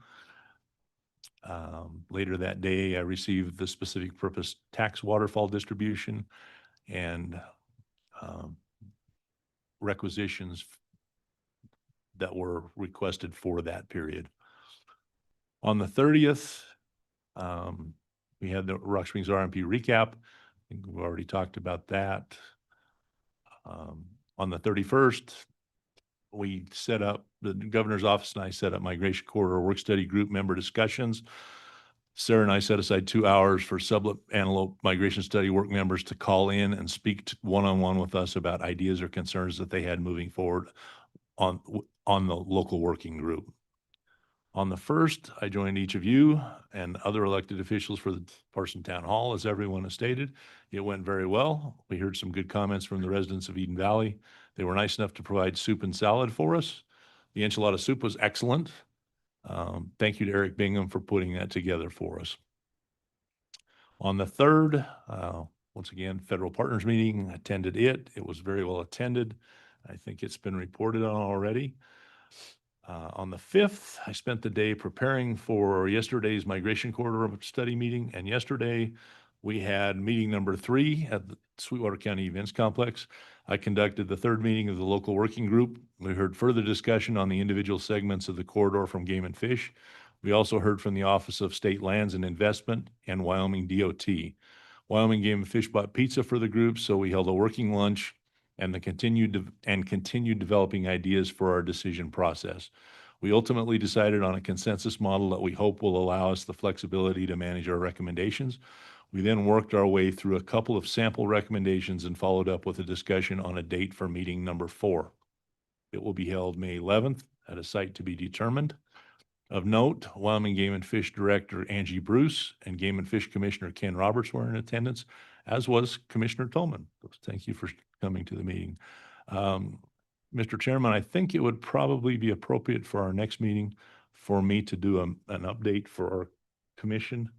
Later that day, I received the specific purpose tax waterfall distribution and requisitions that were requested for that period. On the 30th, we had the Rock Springs RMP recap. I think we've already talked about that. On the 31st, we set up, the governor's office and I set up Migration Corridor Work Study Group member discussions. Sarah and I set aside 2 hours for Sublet Antelope Migration Study work members to call in and speak one-on-one with us about ideas or concerns that they had moving forward on the local working group. On the 1st, I joined each of you and other elected officials for the Parson Town Hall, as everyone has stated. It went very well. We heard some good comments from the residents of Eden Valley. They were nice enough to provide soup and salad for us. The enchilada soup was excellent. Thank you to Eric Bingham for putting that together for us. On the 3rd, once again, Federal Partners meeting, attended it. It was very well attended. I think it's been reported on already. On the 5th, I spent the day preparing for yesterday's Migration Corridor Study meeting, and yesterday we had meeting number 3 at the Sweetwater County Events Complex. I conducted the 3rd meeting of the local working group. We heard further discussion on the individual segments of the corridor from Game and Fish. We also heard from the Office of State Lands and Investment and Wyoming DOT. Wyoming Game and Fish bought pizza for the group, so we held a working lunch and continued developing ideas for our decision process. We ultimately decided on a consensus model that we hope will allow us the flexibility to manage our recommendations. We then worked our way through a couple of sample recommendations and followed up with a discussion on a date for meeting number 4. It will be held May 11th at a site to be determined. Of note, Wyoming Game and Fish Director Angie Bruce and Game and Fish Commissioner Ken Roberts were in attendance, as was Commissioner Tolman. Thank you for coming to the meeting. Mr. Chairman, I think it would probably be appropriate for our next meeting for me to do an update for our commission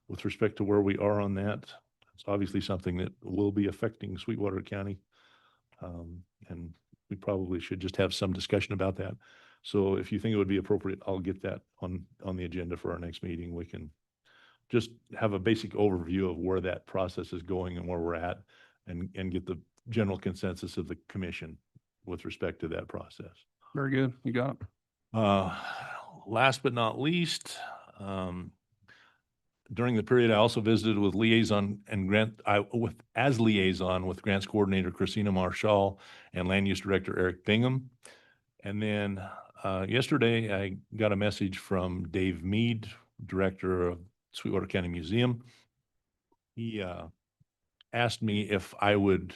with respect to where we are on that. It's obviously something that will be affecting Sweetwater County. And we probably should just have some discussion about that. So if you think it would be appropriate, I'll get that on the agenda for our next meeting. We can just have a basic overview of where that process is going and where we're at and get the general consensus of the commission with respect to that process. Very good. You got it. Last but not least, during the period, I also visited with liaison and as liaison with grants coordinator Christina Marshall and land use director Eric Bingham. And then yesterday, I got a message from Dave Mead, director of Sweetwater County Museum. He asked me if I would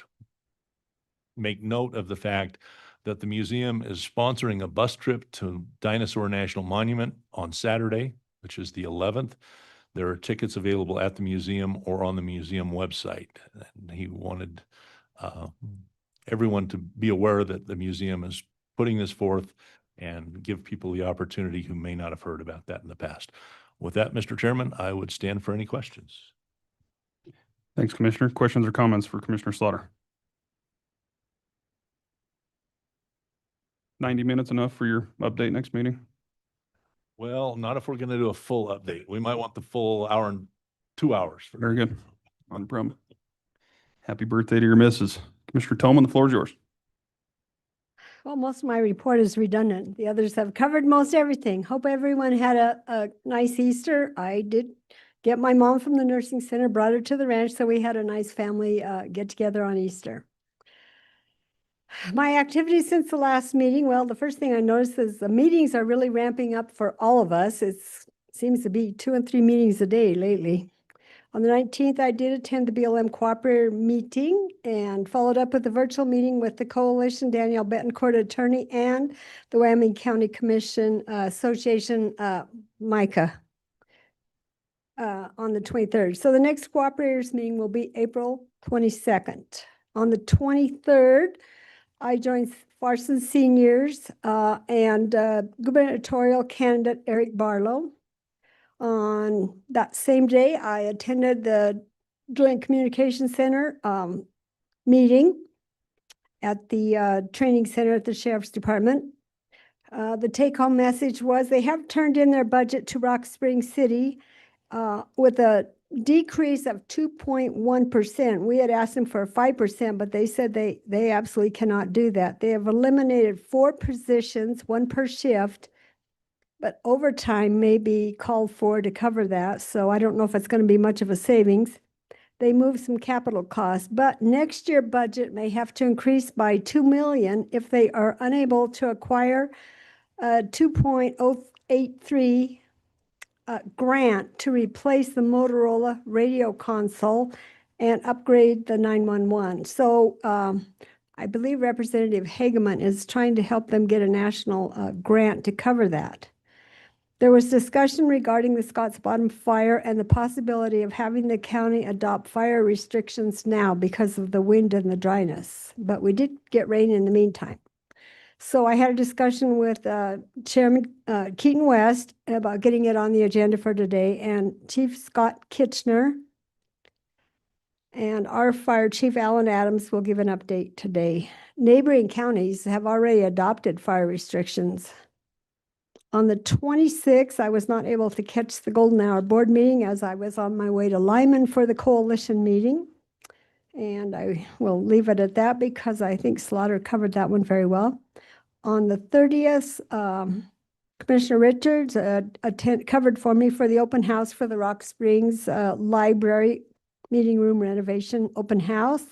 make note of the fact that the museum is sponsoring a bus trip to Dinosaur National Monument on Saturday, which is the 11th. There are tickets available at the museum or on the museum website. And he wanted everyone to be aware that the museum is putting this forth and give people the opportunity who may not have heard about that in the past. With that, Mr. Chairman, I would stand for any questions. Thanks, Commissioner. Questions or comments for Commissioner Slaughter? 90 minutes enough for your update next meeting? Well, not if we're going to do a full update. We might want the full hour and 2 hours. Very good. Not a problem. Happy birthday to your missus. Commissioner Tolman, the floor is yours. Well, most of my report is redundant. The others have covered most everything. Hope everyone had a nice Easter. I did get my mom from the nursing center, brought her to the ranch, so we had a nice family get together on Easter. My activities since the last meeting, well, the first thing I noticed is the meetings are really ramping up for all of us. It seems to be 2 and 3 meetings a day lately. On the 19th, I did attend the BLM cooperator meeting and followed up with a virtual meeting with the coalition, Danielle Betancourt, attorney, and the Wyoming County Commission Association, Micah, on the 23rd. So the next cooperators meeting will be April 22nd. On the 23rd, I joined Farson Seniors and gubernatorial candidate Eric Barlow. On that same day, I attended the Joint Communication Center meeting at the training center at the Sheriff's Department. The take-home message was they have turned in their budget to Rock Springs City with a decrease of 2.1%. We had asked them for 5%, but they said they absolutely cannot do that. They have eliminated 4 positions, 1 per shift, but overtime may be called for to cover that. So I don't know if it's going to be much of a savings. They moved some capital costs, but next year budget may have to increase by $2 million if they are unable to acquire a 2.083 grant to replace the Motorola radio console and upgrade the 911. So I believe Representative Hageman is trying to help them get a national grant to cover that. There was discussion regarding the Scotts Bottom fire and the possibility of having the county adopt fire restrictions now because of the wind and the dryness, but we did get rain in the meantime. So I had a discussion with Chairman Keaton West about getting it on the agenda for today, and Chief Scott Kitchener and our fire chief Alan Adams will give an update today. Neighboring counties have already adopted fire restrictions. On the 26th, I was not able to catch the Golden Hour board meeting as I was on my way to Lyman for the coalition meeting. And I will leave it at that because I think Slaughter covered that one very well. On the 30th, Commissioner Richards covered for me for the open house for the Rock Springs Library meeting room renovation open house.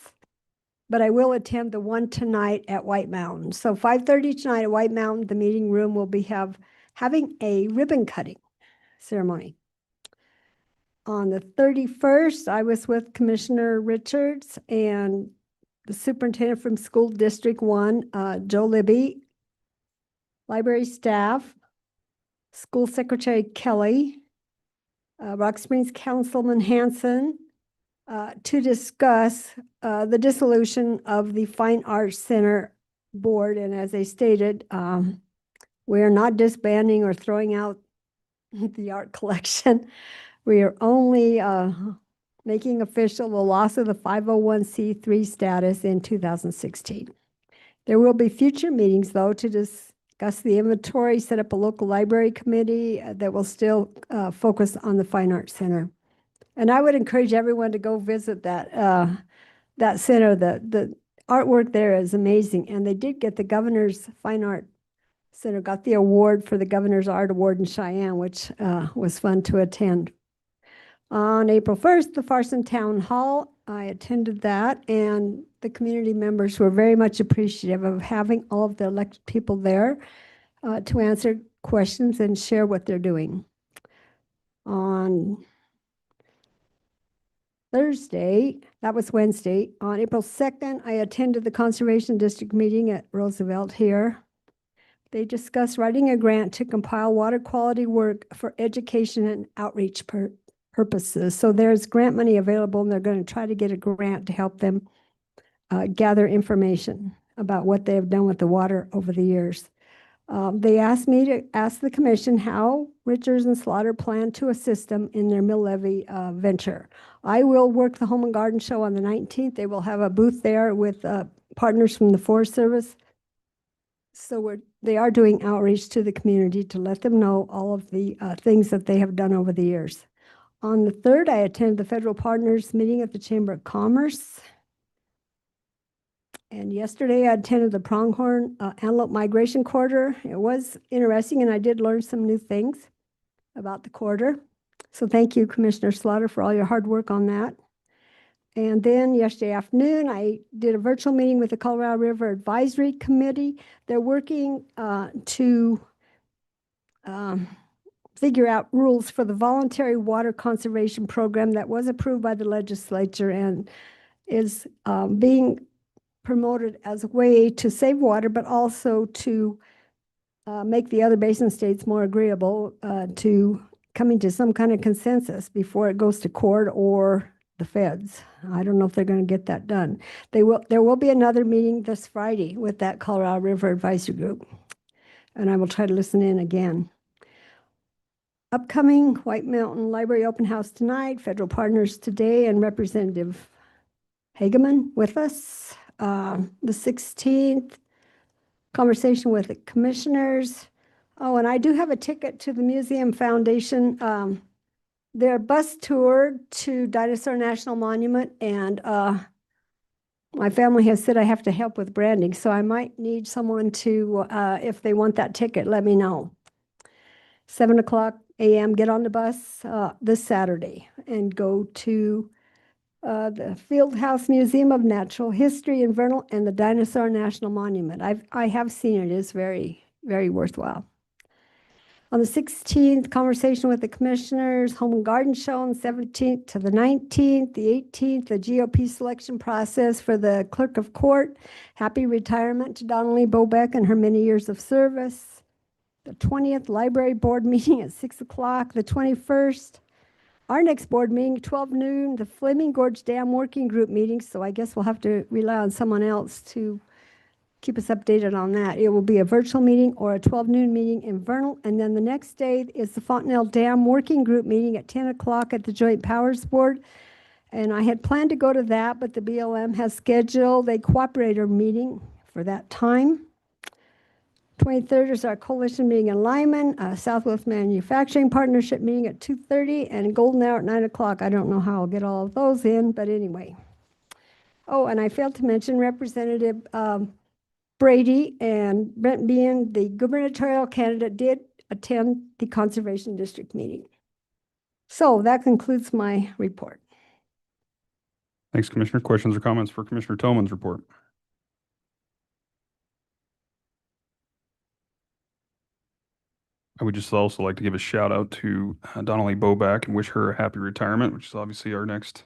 But I will attend the one tonight at White Mountain. So 5:30 tonight at White Mountain, the meeting room will be having a ribbon cutting ceremony. On the 31st, I was with Commissioner Richards and the superintendent from School District 1, Joe Libby, library staff, School Secretary Kelly, Rock Springs Councilman Hanson, to discuss the dissolution of the Fine Arts Center board. And as I stated, we are not disbanding or throwing out the art collection. We are only making official the loss of the 501c3 status in 2016. There will be future meetings, though, to discuss the inventory, set up a local library committee that will still focus on the Fine Arts Center. And I would encourage everyone to go visit that that center. The artwork there is amazing, and they did get the Governor's Fine Art Center, got the award for the Governor's Art Award in Cheyenne, which was fun to attend. On April 1st, the Farson Town Hall, I attended that, and the community members were very much appreciative of having all of the elected people there to answer questions and share what they're doing. On Thursday, that was Wednesday, on April 2nd, I attended the Conservation District meeting at Roosevelt here. They discussed writing a grant to compile water quality work for education and outreach purposes. So there's grant money available, and they're going to try to get a grant to help them gather information about what they have done with the water over the years. They asked me to ask the commission how Richards and Slaughter plan to assist them in their mill levy venture. I will work the Home and Garden Show on the 19th. They will have a booth there with partners from the Forest Service. So they are doing outreach to the community to let them know all of the things that they have done over the years. On the 3rd, I attended the federal partners meeting at the Chamber of Commerce. And yesterday I attended the Pronghorn Antelope Migration Corridor. It was interesting, and I did learn some new things about the corridor. So thank you, Commissioner Slaughter, for all your hard work on that. And then yesterday afternoon, I did a virtual meeting with the Colorado River Advisory Committee. They're working to figure out rules for the voluntary water conservation program that was approved by the legislature and is being promoted as a way to save water, but also to make the other basin states more agreeable to coming to some kind of consensus before it goes to court or the feds. I don't know if they're going to get that done. There will be another meeting this Friday with that Colorado River Advisory Group, and I will try to listen in again. Upcoming White Mountain Library Open House tonight, federal partners today, and Representative Hageman with us. The 16th, conversation with the commissioners. Oh, and I do have a ticket to the Museum Foundation, their bus tour to Dinosaur National Monument, and my family has said I have to help with branding, so I might need someone to, if they want that ticket, let me know. 7:00 a.m., get on the bus this Saturday and go to the Fieldhouse Museum of Natural History in Vernal and the Dinosaur National Monument. I have seen it. It's very, very worthwhile. On the 16th, conversation with the commissioners, Home and Garden Show on the 17th to the 19th, the 18th, the GOP selection process for the clerk of court. Happy retirement to Donnelly Bobeck and her many years of service. The 20th, library board meeting at 6:00. The 21st, our next board meeting, 12 noon, the Flaming Gorge Dam Working Group meeting. So I guess we'll have to rely on someone else to keep us updated on that. It will be a virtual meeting or a 12 noon meeting in Vernal. And then the next day is the Fontenelle Dam Working Group meeting at 10:00 at the Joint Powers Board. And I had planned to go to that, but the BLM has scheduled a cooperator meeting for that time. 23rd is our coalition meeting in Lyman, Southwest Manufacturing Partnership meeting at 2:30, and Golden Hour at 9:00. I don't know how I'll get all of those in, but anyway. Oh, and I failed to mention Representative Brady and Brent Bean, the gubernatorial candidate, did attend the Conservation District meeting. So that concludes my report. Thanks, Commissioner. Questions or comments for Commissioner Tomlin's report? I would just also like to give a shout out to Donnelly Boback and wish her a happy retirement, which is obviously our next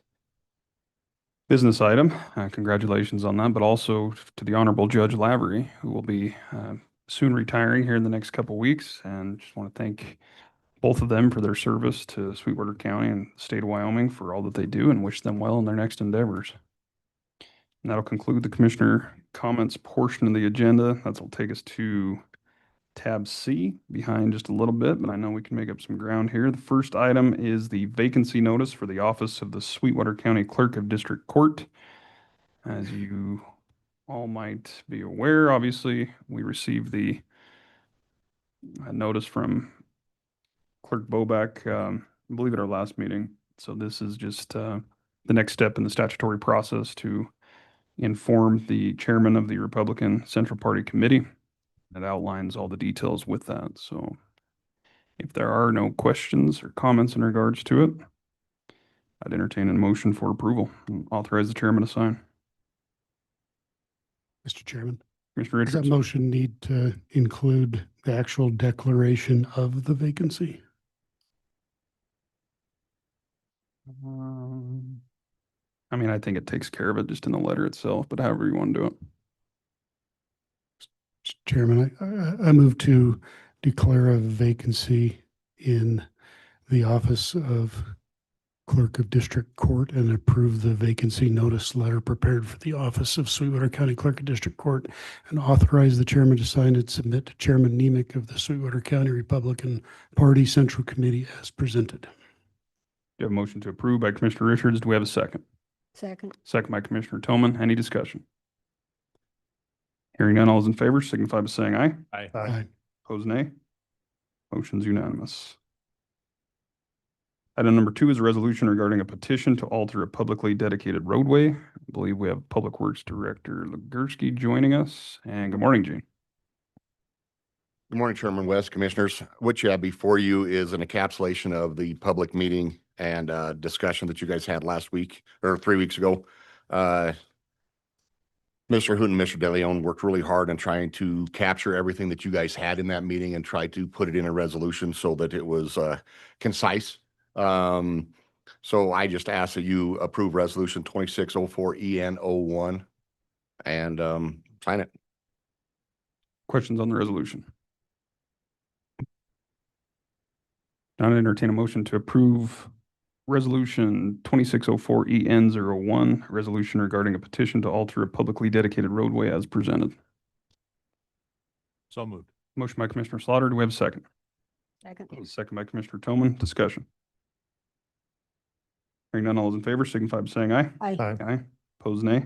business item. Congratulations on that, but also to the Honorable Judge Lavery, who will be soon retiring here in the next couple weeks. And just want to thank both of them for their service to Sweetwater County and the state of Wyoming for all that they do, and wish them well in their next endeavors. And that'll conclude the commissioner comments portion of the agenda. That'll take us to tab C, behind just a little bit, but I know we can make up some ground here. The first item is the vacancy notice for the office of the Sweetwater County Clerk of District Court. As you all might be aware, obviously, we received the notice from Clerk Boback, I believe at our last meeting. So this is just the next step in the statutory process to inform the chairman of the Republican Central Party Committee. It outlines all the details with that. So if there are no questions or comments in regards to it, I'd entertain a motion for approval and authorize the chairman to sign. Mr. Chairman, Commissioner does that Richards. motion need to include the actual declaration of the vacancy? I mean, I think it takes care of it just in the letter itself, but however you want to do it. Mr. Chairman, I move to declare a vacancy in the office of Clerk of District Court and approve the vacancy notice letter prepared for the office of Sweetwater County Clerk of District Court and authorize the chairman to sign and submit to Chairman Nemec of the Sweetwater County Republican Party Central Committee as presented. You have a motion to approve by Commissioner Richards. Do we have a second? Second. Second by Commissioner Toman. Any discussion? Hearing none, all those in favor signify by saying aye. Aye. Aye. Opposed, nay. Motion's unanimous. Item number 2 is a resolution regarding a petition to alter a publicly dedicated roadway. I believe we have Public Works Director Legursky joining us. And good morning, Gene. Good morning, Chairman West, Commissioners. What you have before you is an encapsulation of the public meeting and discussion that you guys had last week or 3 weeks ago. Mr. Hoot and Mr. DeLeon worked really hard on trying to capture everything that you guys had in that meeting and try to put it in a resolution so that it was concise. So I just ask that you approve resolution 2604 EN01 and sign it. Questions on the resolution? I'd entertain a motion to approve resolution 2604 EN01, resolution regarding a petition to alter a publicly dedicated roadway as presented. So moved. Motion by Commissioner Slaughter. Do we have a second? Second. Second by Commissioner Toman. Discussion. Hearing none, all those in favor signify by saying aye. Aye. Aye. Aye. Opposed, nay.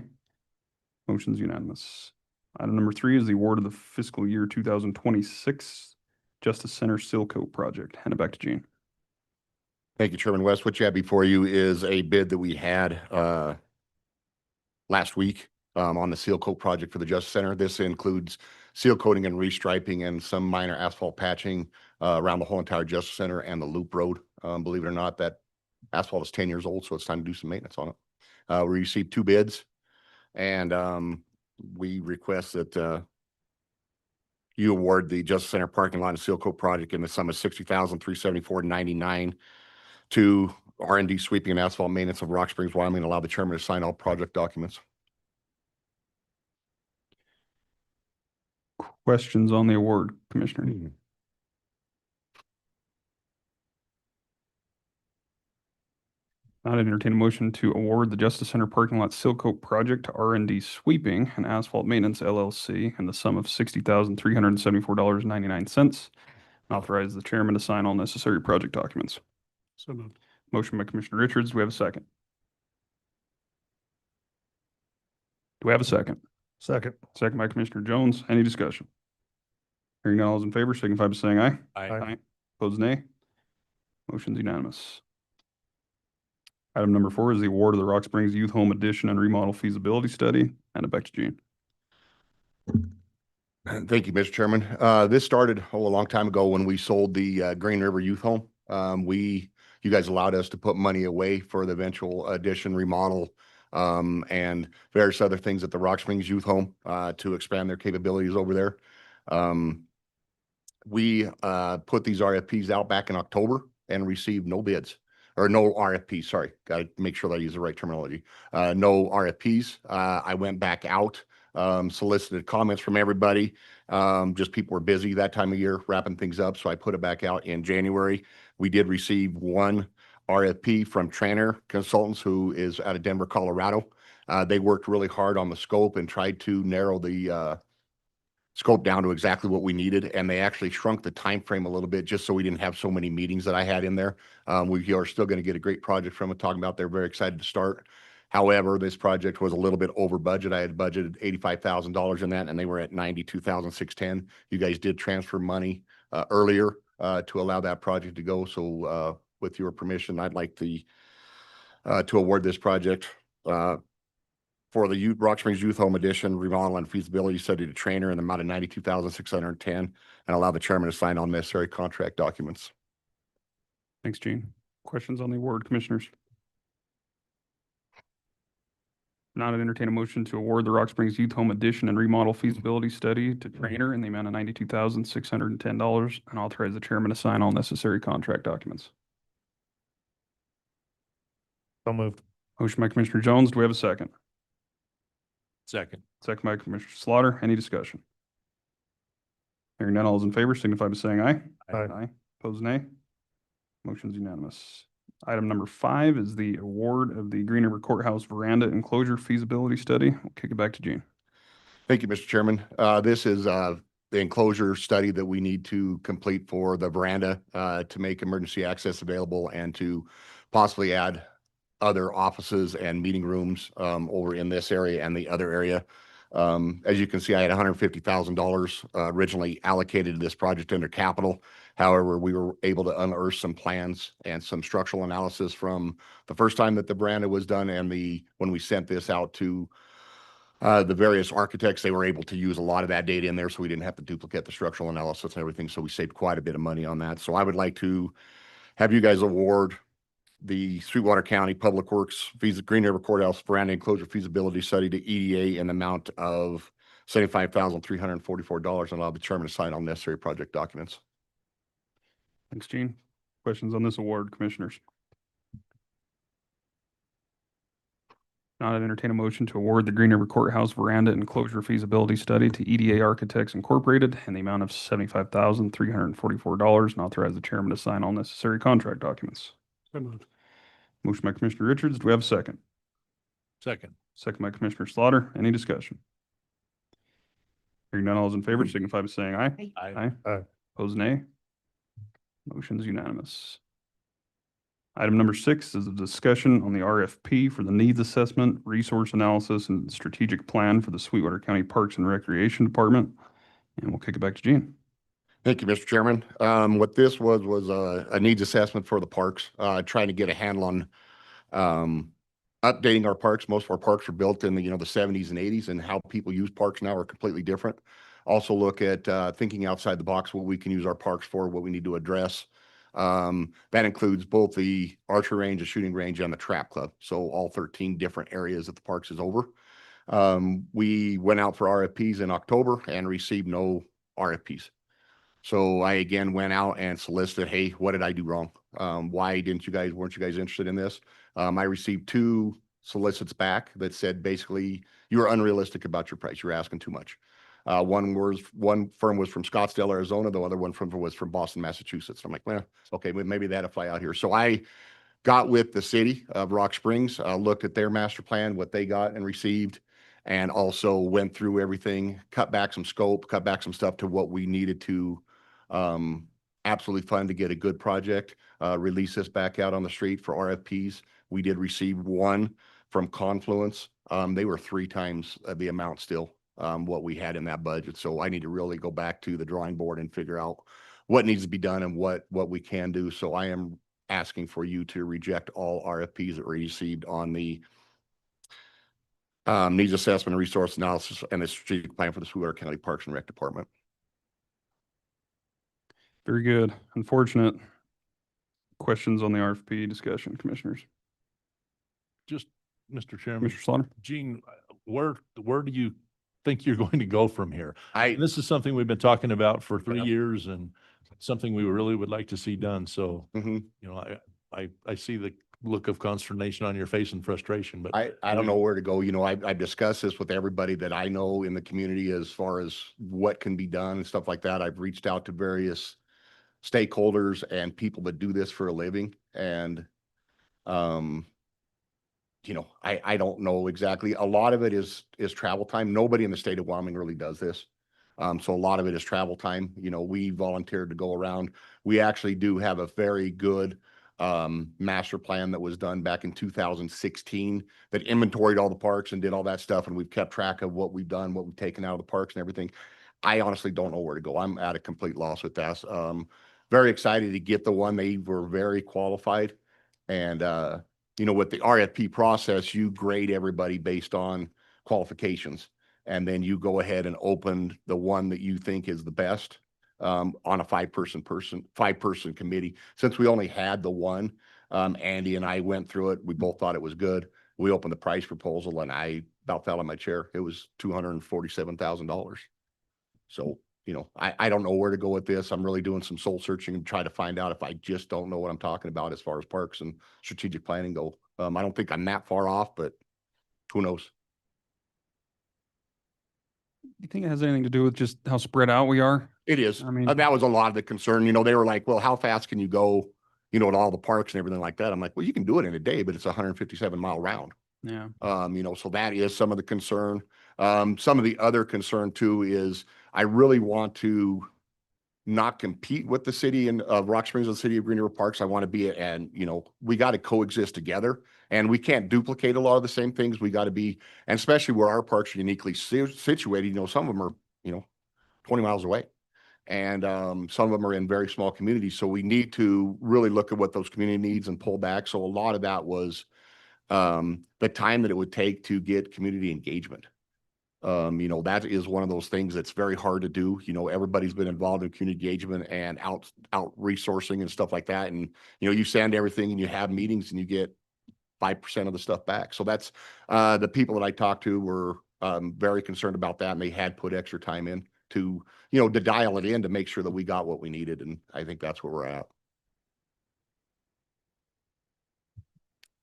Motion's unanimous. Item number 3 is the award of the fiscal year 2026 Justice Center Seal Coat Project. Hand it back to Gene. Thank you, Chairman West. What you have before you is a bid that we had last week on the seal coat project for the Justice Center. This includes seal coating and restriping and some minor asphalt patching around the whole entire Justice Center and the Loop Road. Believe it or not, that asphalt is 10 years old, so it's time to do some maintenance on it. We received 2 bids, and we request that you award the Justice Center parking lot and seal coat project in the sum of $60,374.99 to R&D Sweeping and Asphalt Maintenance of Rock Springs, Wyoming, and allow the chairman to sign all project documents. Questions on the award, Commissioner? I'd entertain a motion to award the Justice Center parking lot seal coat project to R&D Sweeping and Asphalt Maintenance LLC in the sum of $60,374.99. Authorize the chairman to sign all necessary project documents. So moved. Motion by Commissioner Richards. Do we have a second? Do we have a second? Second. Second by Commissioner Jones. Any discussion? Hearing none, all those in favor signify by saying aye. Aye. Opposed, nay. Motion's unanimous. Item number 4 is the award of the Rock Springs Youth Home Addition and Remodel Feasibility Study. Hand it back to Gene. Thank you, Mr. Chairman. This started a long time ago when we sold the Green River Youth Home. You guys allowed us to put money away for the eventual addition, remodel, and various other things at the Rock Springs Youth Home to expand their capabilities over there. We put these RFPs out back in October and received no bids. Or no RFPs, sorry. Got to make sure that I use the right terminology. No RFPs. I went back out, solicited comments from everybody. Just people were busy that time of year wrapping things up. So I put it back out in January. We did receive 1 RFP from Tranner Consultants, who is out of Denver, Colorado. They worked really hard on the scope and tried to narrow the scope down to exactly what we needed, and they actually shrunk the time frame a little bit just so we didn't have so many meetings that I had in there. We are still going to get a great project from it. Talking about, they're very excited to start. However, this project was a little bit over budget. I had budgeted $85,000 in that, and they were at $92,610. You guys did transfer money earlier to allow that project to go. So with your permission, I'd like to award this project for the Rock Springs Youth Home Edition remodel and feasibility study to Trainer in the amount of $92,610 and allow the chairman to sign all necessary contract documents. Thanks, Gene. Questions on the award, commissioners? Not entertain a motion to award the Rock Springs Youth Home Addition and Remodel Feasibility Study to Trainer in the amount of $92,610 and authorize the chairman to sign all necessary contract documents. So moved. Motion by Commissioner Jones. Do we have a second? Second. Second by Commissioner Slaughter. Any discussion? Hearing none, all those in favor signify by saying aye. Aye. Opposed, nay. Motion's unanimous. Item number 5 is the award of the Green River Courthouse Veranda Enclosure Feasibility Study. We'll kick it back to Gene. Thank you, Mr. Chairman. This is the enclosure study that we need to complete for the veranda to make emergency access available and to possibly add other offices and meeting rooms over in this area and the other area. As you can see, I had $150,000 originally allocated to this project under capital. However, we were able to unearth some plans and some structural analysis from the first time that the veranda was done and when we sent this out to the various architects. They were able to use a lot of that data in there, so we didn't have to duplicate the structural analysis and everything. So we saved quite a bit of money on that. So I would like to have you guys award the Sweetwater County Public Works Green River Courthouse Veranda Enclosure Feasibility Study to EDA in the amount of $75,344 and allow the chairman to sign all necessary project documents. Thanks, Gene. Questions on this award, commissioners? Not entertain a motion to award the Green River Courthouse Veranda Enclosure Feasibility Study to EDA Architects Incorporated in the amount of $75,344 and authorize the chairman to sign all necessary contract documents. So moved. Motion by Commissioner Richards. Do we have a second? Second. Second by Commissioner Slaughter. Any discussion? Hearing none, all those in favor signify by saying aye. Aye. Aye. Opposed, nay. Motion's unanimous. Item number 6 is a discussion on the RFP for the needs assessment, resource analysis, and strategic plan for the Sweetwater County Parks and Recreation Department. And we'll kick it back to Gene. Thank you, Mr. Chairman. What this was a needs assessment for the parks, trying to get a handle on updating our parks. Most of our parks were built in the 70s and 80s, and how people use parks now are completely different. Also look at thinking outside the box, what we can use our parks for, what we need to address. That includes both the archery range, the shooting range, and the trap club. So all 13 different areas that the parks is over. We went out for RFPs in October and received no RFPs. So I again went out and solicited, hey, what did I do wrong? Why weren't you guys interested in this? I received 2 solicits back that said basically you were unrealistic about your price. You were asking too much. One firm was from Scottsdale, Arizona. The other one was from Boston, Massachusetts. I'm like, well, okay, maybe that'll fly out here. So I got with the city of Rock Springs, looked at their master plan, what they got and received, and also went through everything, cut back some scope, cut back some stuff to what we needed to absolutely fund to get a good project, release this back out on the street for RFPs. We did receive 1 from Confluence. They were 3 times the amount still, what we had in that budget. So I need to really go back to the drawing board and figure out what needs to be done and what we can do. So I am asking for you to reject all RFPs that were received on the needs assessment and resource analysis and the strategic plan for the Sweetwater County Parks and Rec Department. Very good. Unfortunate. Questions on the RFP discussion, commissioners? Just, Mr. Chairman, Commissioner Slaughter? Gene, where do you think you're going to go from here? I This is something we've been talking about for 3 Yeah. years and something we really would like to see done. So, Mhm. I see the look of consternation on your face and frustration, but I don't know where to go. I've discussed this with everybody that I know in the community as far as what can be done and stuff like that. I've reached out to various stakeholders and people that do this for a living. And, I don't know exactly. A lot of it is travel time. Nobody in the state of Wyoming really does this. So a lot of it is travel time. We volunteered to go around. We actually do have a very good master plan that was done back in 2016 that inventoried all the parks and did all that stuff. And we've kept track of what we've done, what we've taken out of the parks and everything. I honestly don't know where to go. I'm at a complete loss with that. Very excited to get the one. They were very qualified. And, with the RFP process, you grade everybody based on qualifications. And then you go ahead and open the one that you think is the best on a five-person committee. Since we only had the one, Andy and I went through it. We both thought it was good. We opened the price proposal and I about fell on my chair. It was $247,000. So, you know, I don't know where to go with this. I'm really doing some soul searching and try to find out if I just don't know what I'm talking about as far as parks and strategic planning go. I don't think I'm that far off, but who knows? Do you think it has anything to do with just how spread out we are? It is. I mean- That was a lot of the concern. You know, they were like, well, how fast can you go, you know, to all the parks and everything like that? I'm like, well, you can do it in a day, but it's a 157-mile round. Yeah. You know, so that is some of the concern. Some of the other concern too is I really want to not compete with the city of Rock Springs and the city of Green River Parks. I want to be, and you know, we got to coexist together, and we can't duplicate a lot of the same things. We got to be, and especially where our parks are uniquely situated. You know, some of them are, you know, 20 miles away, and some of them are in very small communities. So we need to really look at what those community needs and pull back. So a lot of that was the time that it would take to get community engagement. You know, that is one of those things that's very hard to do. You know, everybody's been involved in community engagement and out resourcing and stuff like that. And, you know, you send everything and you have meetings and you get 5% of the stuff back. So that's the people that I talked to were very concerned about that. And they had put extra time in to, you know, to dial it in to make sure that we got what we needed. And I think that's where we're at.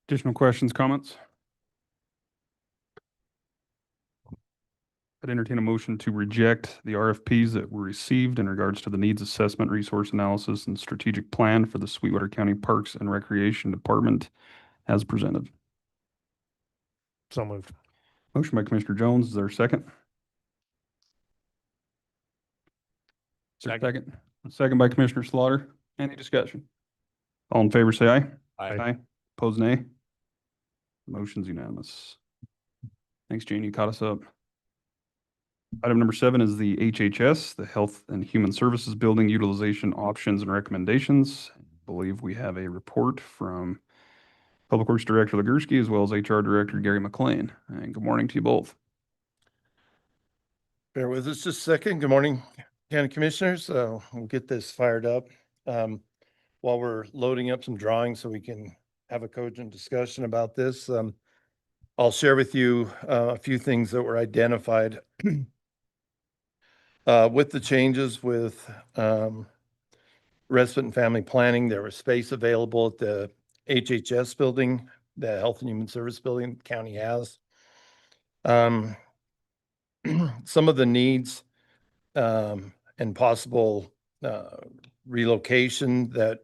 Additional questions, comments? I'd entertain a motion to reject the RFPs that were received in regards to the needs assessment, resource analysis, and strategic plan for the Sweetwater County Parks and Recreation Department as presented. So moved. Motion by Commissioner Jones. Is there a second? Second. Second by Commissioner Slaughter. Any discussion? All in favor, say aye. Aye. Opposed, nay. Motion's unanimous. Thanks, Jane. You caught us up. Item number 7 is the HHS, the Health and Human Services Building Utilization Options and Recommendations. I believe we have a report from Public Works Director Legursky as well as HR Director Gary McLean. And good morning to you both. Bear with us just a second. Good morning, County Commissioners. We'll get this fired up. While we're loading up some drawings so we can have a cogent discussion about this, I'll share with you a few things that were identified with the changes with respite and family planning. There was space available at the HHS building, the Health and Human Service building the county has. Some of the needs and possible relocation that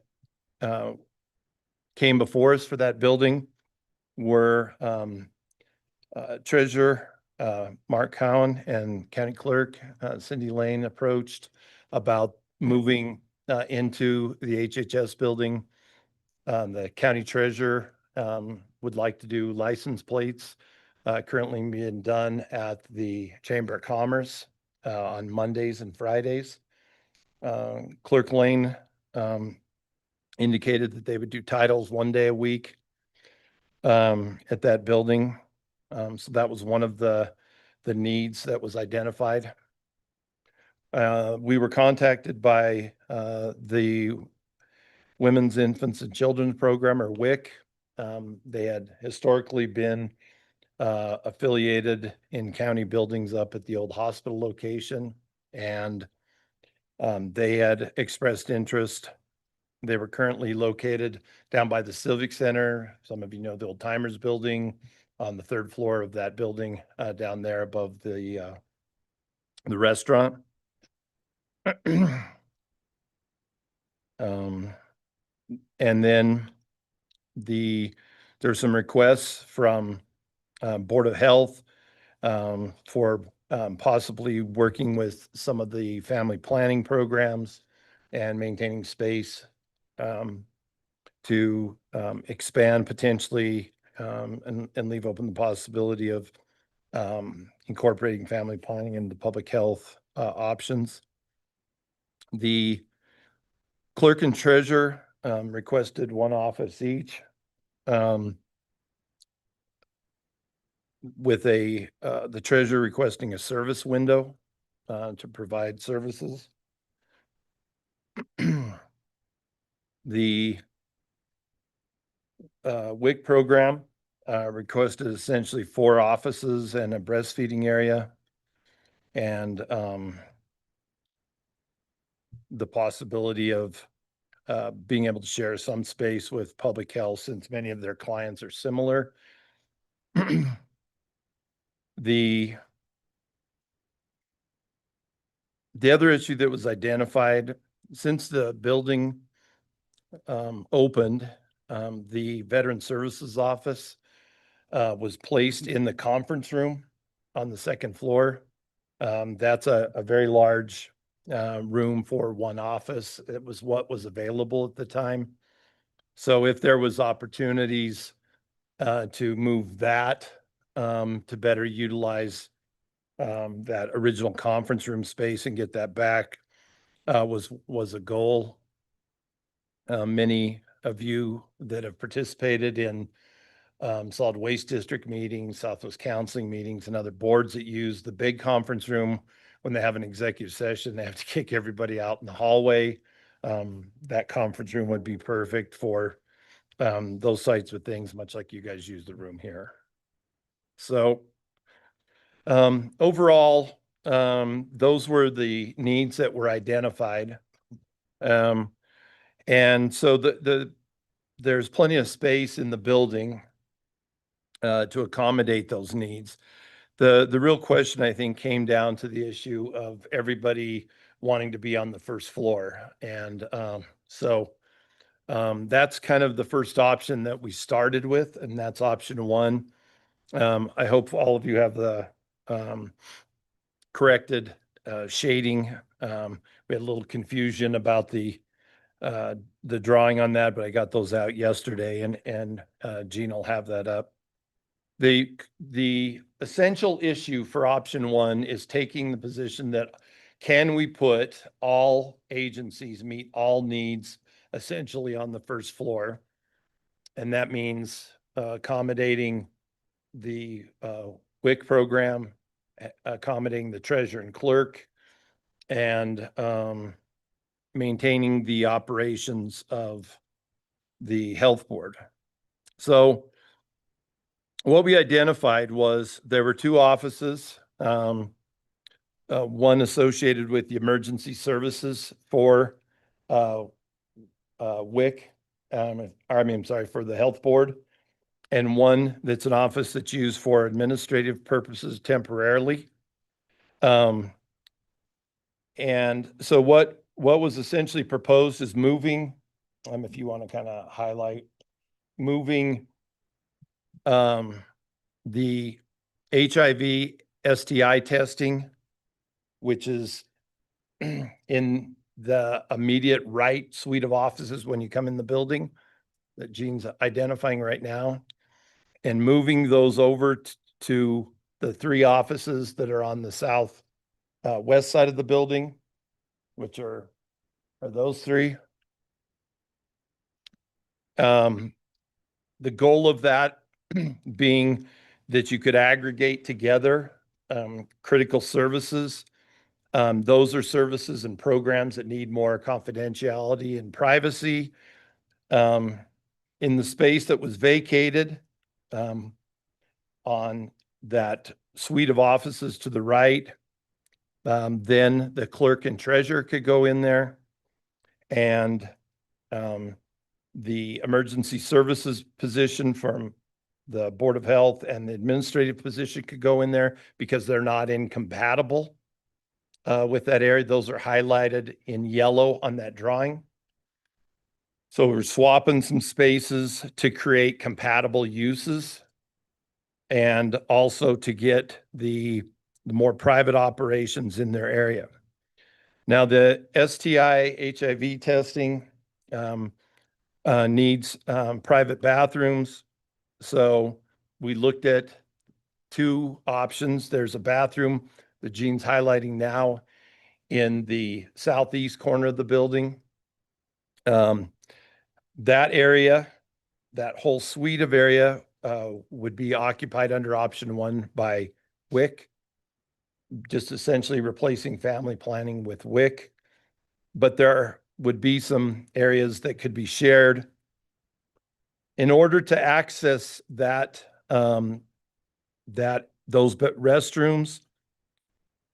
came before us for that building were Treasurer Mark Cowan and County Clerk Cindy Lane approached about moving into the HHS building. The County Treasurer would like to do license plates currently being done at the Chamber of Commerce on Mondays and Fridays. Clerk Lane indicated that they would do titles 1 day a week at that building. So that was one of the needs that was identified. We were contacted by the Women's, Infants, and Children's Program, or WIC. They had historically been affiliated in county buildings up at the old hospital location, and they had expressed interest. They were currently located down by the Civic Center. Some of you know the Old Timers building on the 3rd floor of that building down there above the restaurant. And then there's some requests from Board of Health for possibly working with some of the family planning programs and maintaining space to expand potentially and leave open the possibility of incorporating family planning into public health options. The clerk and treasurer requested one office each. with the treasurer requesting a service window to provide services. The WIC program requested essentially 4 offices and a breastfeeding area, and the possibility of being able to share some space with public health, since many of their clients are similar. The other issue that was identified, since the building opened, the Veteran Services Office was placed in the conference room on the second floor. That's a very large room for one office. It was what was available at the time. So if there was opportunities to move that to better utilize that original conference room space and get that back, was a goal. Many of you that have participated in solid waste district meetings, Southwest counseling meetings, and other boards that use the big conference room when they have an executive session, they have to kick everybody out in the hallway. That conference room would be perfect for those sites with things, much like you guys use the room here. So overall, those were the needs that were identified. And so there's plenty of space in the building to accommodate those needs. The real question, I think, came down to the issue of everybody wanting to be on the first floor. And so that's kind of the first option that we started with, and that's option 1. I hope all of you have the corrected shading. We had a little confusion about the drawing on that, but I got those out yesterday, and Gene will have that up. The essential issue for option 1 is taking the position that, can we put all agencies, meet all needs essentially on the first floor? And that means accommodating the WIC program, accommodating the treasurer and clerk, and maintaining the operations of the health board. So what we identified was there were 2 offices, one associated with the emergency services for WIC, for the health board, and one that's an office that's used for administrative purposes temporarily. And so what was essentially proposed is moving, if you want to kind of highlight, moving the HIV STI testing, which is in the immediate right suite of offices when you come in the building that Gene's identifying right now, and moving those over to the 3 offices that are on the south west side of the building, which are those 3. The goal of that being that you could aggregate together critical services. Those are services and programs that need more confidentiality and privacy. In the space that was vacated on that suite of offices to the right, then the clerk and treasurer could go in there, and the emergency services position from the Board of Health and the administrative position could go in there because they're not incompatible with that area. Those are highlighted in yellow on that drawing. So we're swapping some spaces to create compatible uses, and also to get the more private operations in their area. Now, the STI HIV testing needs private bathrooms. So we looked at 2 options. There's a bathroom that Gene's highlighting now in the southeast corner of the building. That area, that whole suite of area would be occupied under option one by WIC, just essentially replacing family planning with WIC. But there would be some areas that could be shared. In order to access that, those restrooms,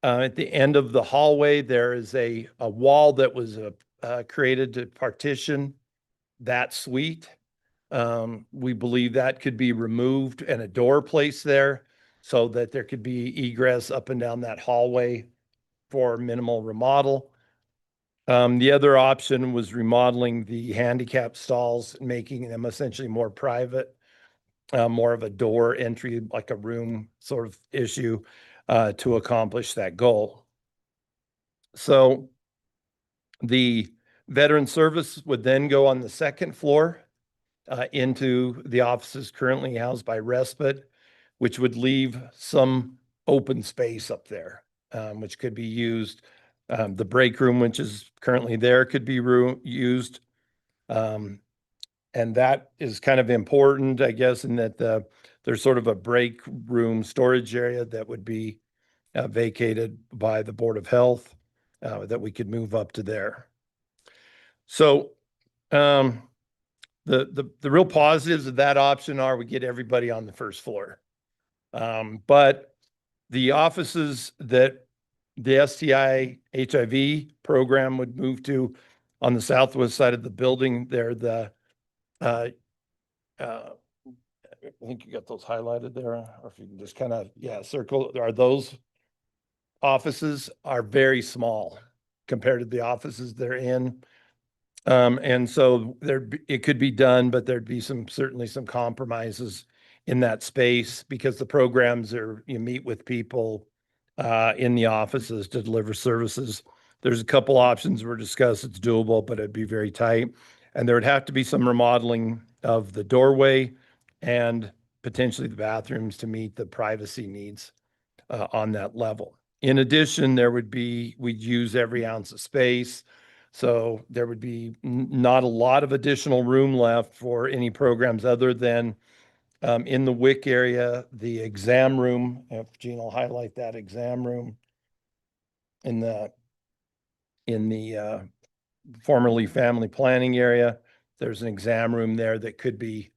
at the end of the hallway, there is a wall that was created to partition that suite. We believe that could be removed and a door placed there so that there could be egress up and down that hallway for minimal remodel. The other option was remodeling the handicap stalls, making them essentially more private, more of a door entry, like a room sort of issue, to accomplish that goal. So the veteran service would then go on the second floor into the offices currently housed by respite, which would leave some open space up there, which could be used. The break room, which is currently there, could be used. And that is kind of important, I guess, in that there's sort of a break room storage area that would be vacated by the Board of Health, that we could move up to there. So the real positives of that option are we get everybody on the first floor. But the offices that the STI HIV program would move to on the southwest side of the building, they're I think you got those highlighted there, or if you can just kind of, circle, those offices are very small compared to the offices they're in. And so it could be done, but there'd be certainly some compromises in that space because the programs you meet with people in the offices to deliver services. There's a couple options were discussed. It's doable, but it'd be very tight. And there would have to be some remodeling of the doorway and potentially the bathrooms to meet the privacy needs on that level. In addition, we'd use every ounce of space. So there would be not a lot of additional room left for any programs other than in the WIC area, the exam room. If Gene will highlight that exam room in the formerly family planning area. There's an exam room there that could be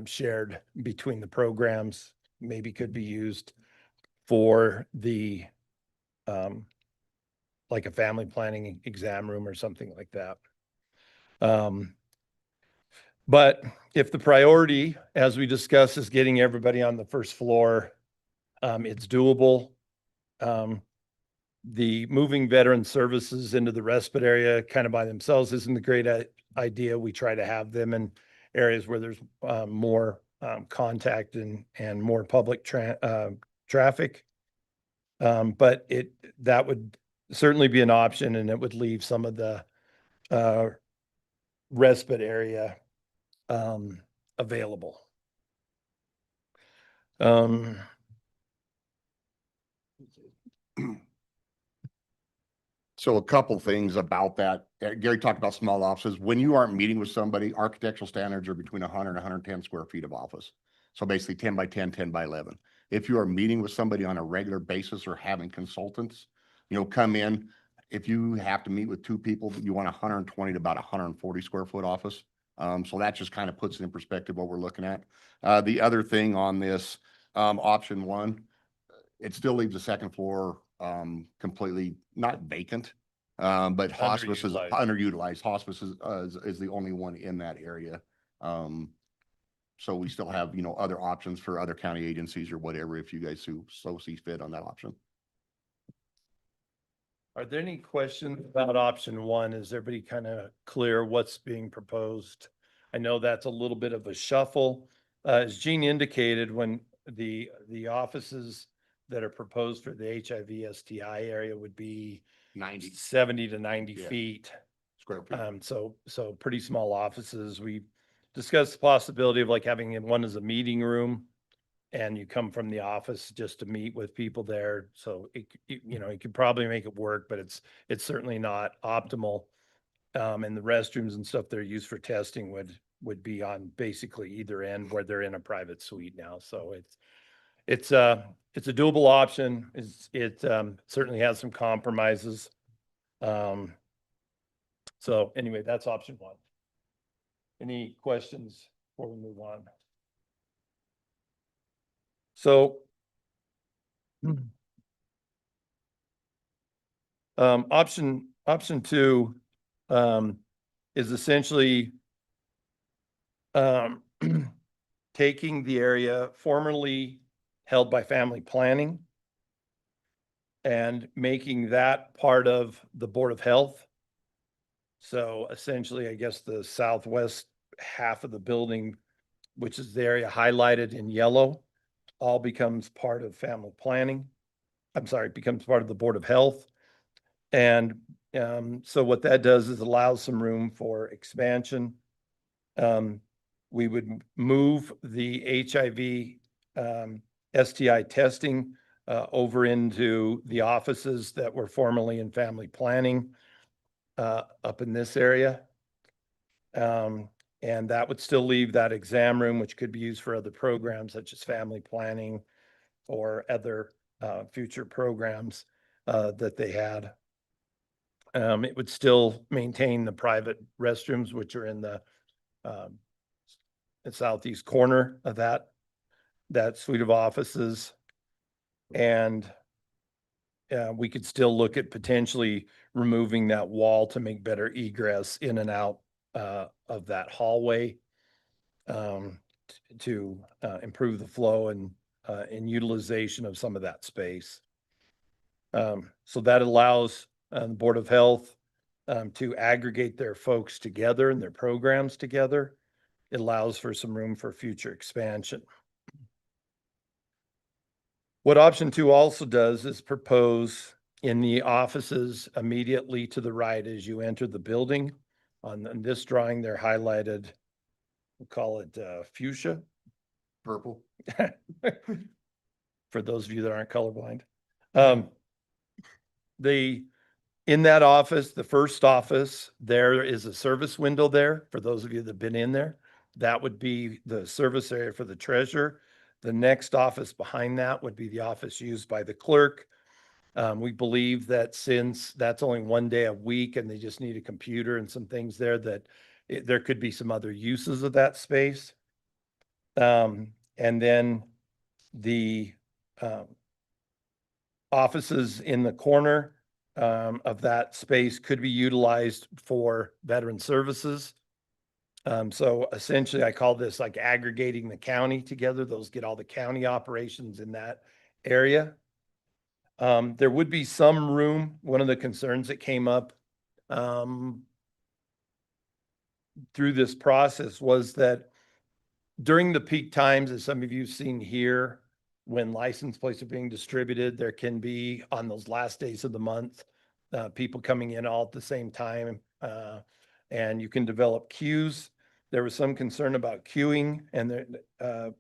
shared between the programs, maybe could be used for the like a family planning exam room or something like that. But if the priority, as we discussed, is getting everybody on the first floor, it's doable. The moving veteran services into the respite area kind of by themselves isn't a great idea. We try to have them in areas where there's more contact and more public traffic. But that would certainly be an option, and it would leave some of the respite area available. So a couple things about that. Gary talked about small offices. When you aren't meeting with somebody, architectural standards are between 100 and 110 square feet of office. So basically 10 by 10, 10 by 11. If you are meeting with somebody on a regular basis or having consultants, come in, if you have to meet with two people, you want 120 to about 140 square foot office. So that just kind of puts it in perspective what we're looking at. The other thing on this option one, it still leaves the second floor completely not vacant, but hospice is underutilized. Hospice is the only one in that area. So we still have, other options for other county agencies or whatever, if you guys so see fit on that option. Are there any questions about option one? Is everybody kind of clear what's being proposed? I know that's a little bit of a shuffle. As Gene indicated, when the offices that are proposed for the HIV STI area would be 70 to 90 feet. Square feet. So pretty small offices. We discussed the possibility of like having one as a meeting room, and you come from the office just to meet with people there. So you could probably make it work, but it's certainly not optimal. And the restrooms and stuff they're used for testing would be on basically either end where they're in a private suite now. So it's a doable option. It certainly has some compromises. So anyway, that's option one. Any questions before we move on? So option two is essentially taking the area formerly held by family planning and making that part of the Board of Health. So essentially, I guess the southwest half of the building, which is the area highlighted in yellow, all becomes part of family planning. I'm sorry, becomes part of the Board of Health. And so what that does is allows some room for expansion. We would move the HIV STI testing over into the offices that were formerly in family planning up in this area. And that would still leave that exam room, which could be used for other programs such as family planning or other future programs that they had. It would still maintain the private restrooms, which are in the southeast corner of that suite of offices. And we could still look at potentially removing that wall to make better egress in and out of that hallway to improve the flow and utilization of some of that space. So that allows the Board of Health to aggregate their folks together and their programs together. It allows for some room for future expansion. What option two also does is propose in the offices immediately to the right as you enter the building. On this drawing, they're highlighted, we'll call it fuchsia. Purple. For those of you that aren't colorblind. In that office, the first office, there is a service window there. For those of you that have been in there, that would be the service area for the treasurer. The next office behind that would be the office used by the clerk. We believe that since that's only one day a week and they just need a computer and some things there, that there could be some other uses of that space. And then the offices in the corner of that space could be utilized for veteran services. So essentially I call this like aggregating the county together. Those get all the county operations in that area. There would be some room. One of the concerns that came up through this process was that during the peak times, as some of you have seen here, when license plates are being distributed, there can be on those last days of the month, people coming in all at the same time, and you can develop queues. There was some concern about queuing and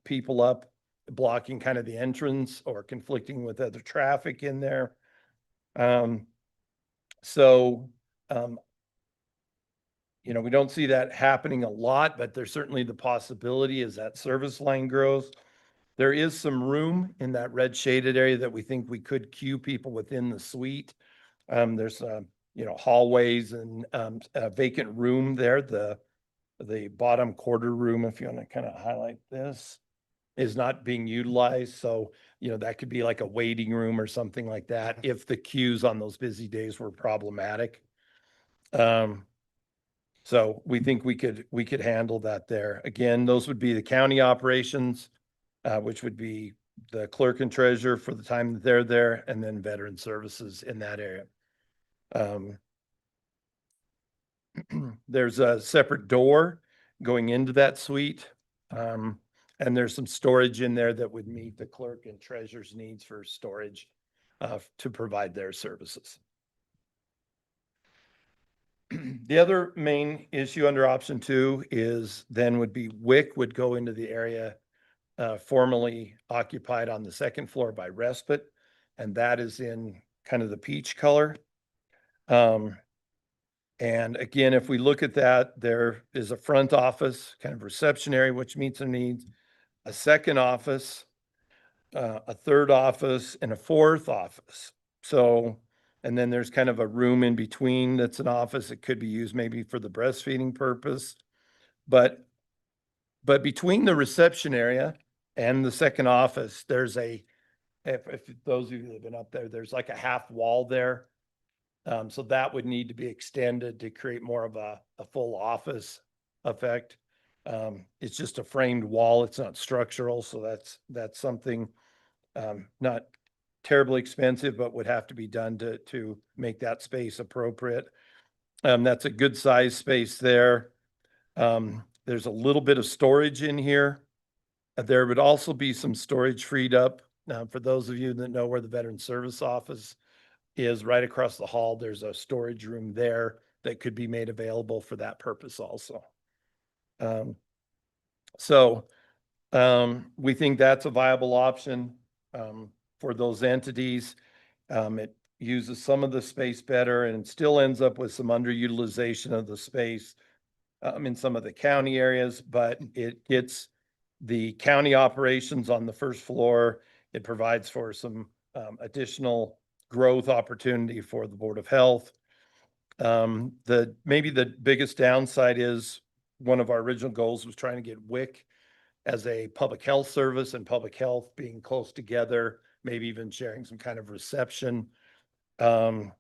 people up blocking kind of the entrance or conflicting with other traffic in there. We don't see that happening a lot, but there's certainly the possibility as that service line grows. There is some room in that red shaded area that we think we could queue people within the suite. There's hallways and a vacant room there. The bottom quarter room, if you want to kind of highlight this, is not being utilized. So, that could be like a waiting room or something like that if the queues on those busy days were problematic. So we think we could handle that there. Again, those would be the county operations, which would be the clerk and treasurer for the time that they're there, and then veteran services in that area. There's a separate door going into that suite. And there's some storage in there that would meet the clerk and treasurer's needs for storage to provide their services. The other main issue under option two is then would be WIC would go into the area formerly occupied on the second floor by Respite, and that is in kind of the peach color. And again, if we look at that, there is a front office, kind of reception area, which meets their needs, a second office, a third office, and a fourth office. So, and then there's kind of a room in between that's an office. It could be used maybe for the breastfeeding purpose. But between the reception area and the second office, there's if those of you that have been up there, there's like a half wall there. So that would need to be extended to create more of a full office effect. It's just a framed wall. It's not structural. So that's something not terribly expensive, but would have to be done to make that space appropriate. That's a good size space there. There's a little bit of storage in here. There would also be some storage freed up. For those of you that know where the Veteran Service Office is, right across the hall, there's a storage room there that could be made available for that purpose also. We think that's a viable option for those entities. It uses some of the space better and still ends up with some underutilization of the space in some of the county areas, but it gets the county operations on the first floor. It provides for some additional growth opportunity for the Board of Health. Maybe the biggest downside is one of our original goals was trying to get WIC as a public health service, and public health being close together, maybe even sharing some kind of reception. So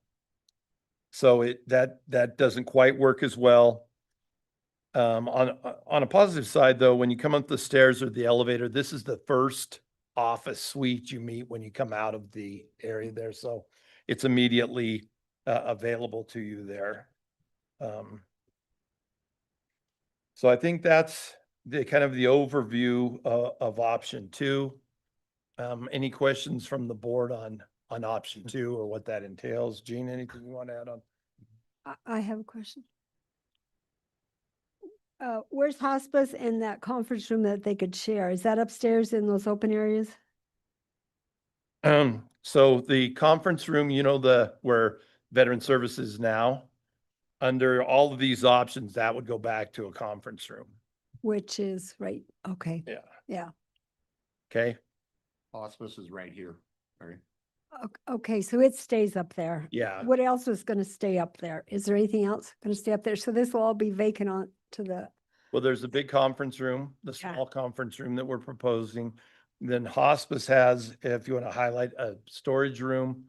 that doesn't quite work as well. On a positive side though, when you come up the stairs or the elevator, this is the first office suite you meet when you come out of the area there. So it's immediately available to you there. So I think that's the kind of the overview of option 2. Any questions from the board on option 2 or what that entails? Gene, anything you want to add on? I have a question. Where's hospice and that conference room that they could share? Is that upstairs in those open areas? So the conference room, where Veteran Services now, under all of these options, that would go back to a conference room. Which is right. Okay. Yeah. Yeah. Okay. Hospice is right here. Right. Okay. So it stays up there. Yeah. What else is going to stay up there? Is there anything else going to stay up there? So this will all be vacant on to the. Well, there's a big conference room, the Yeah. small conference room that we're proposing. Then hospice has, if you want to highlight, a storage room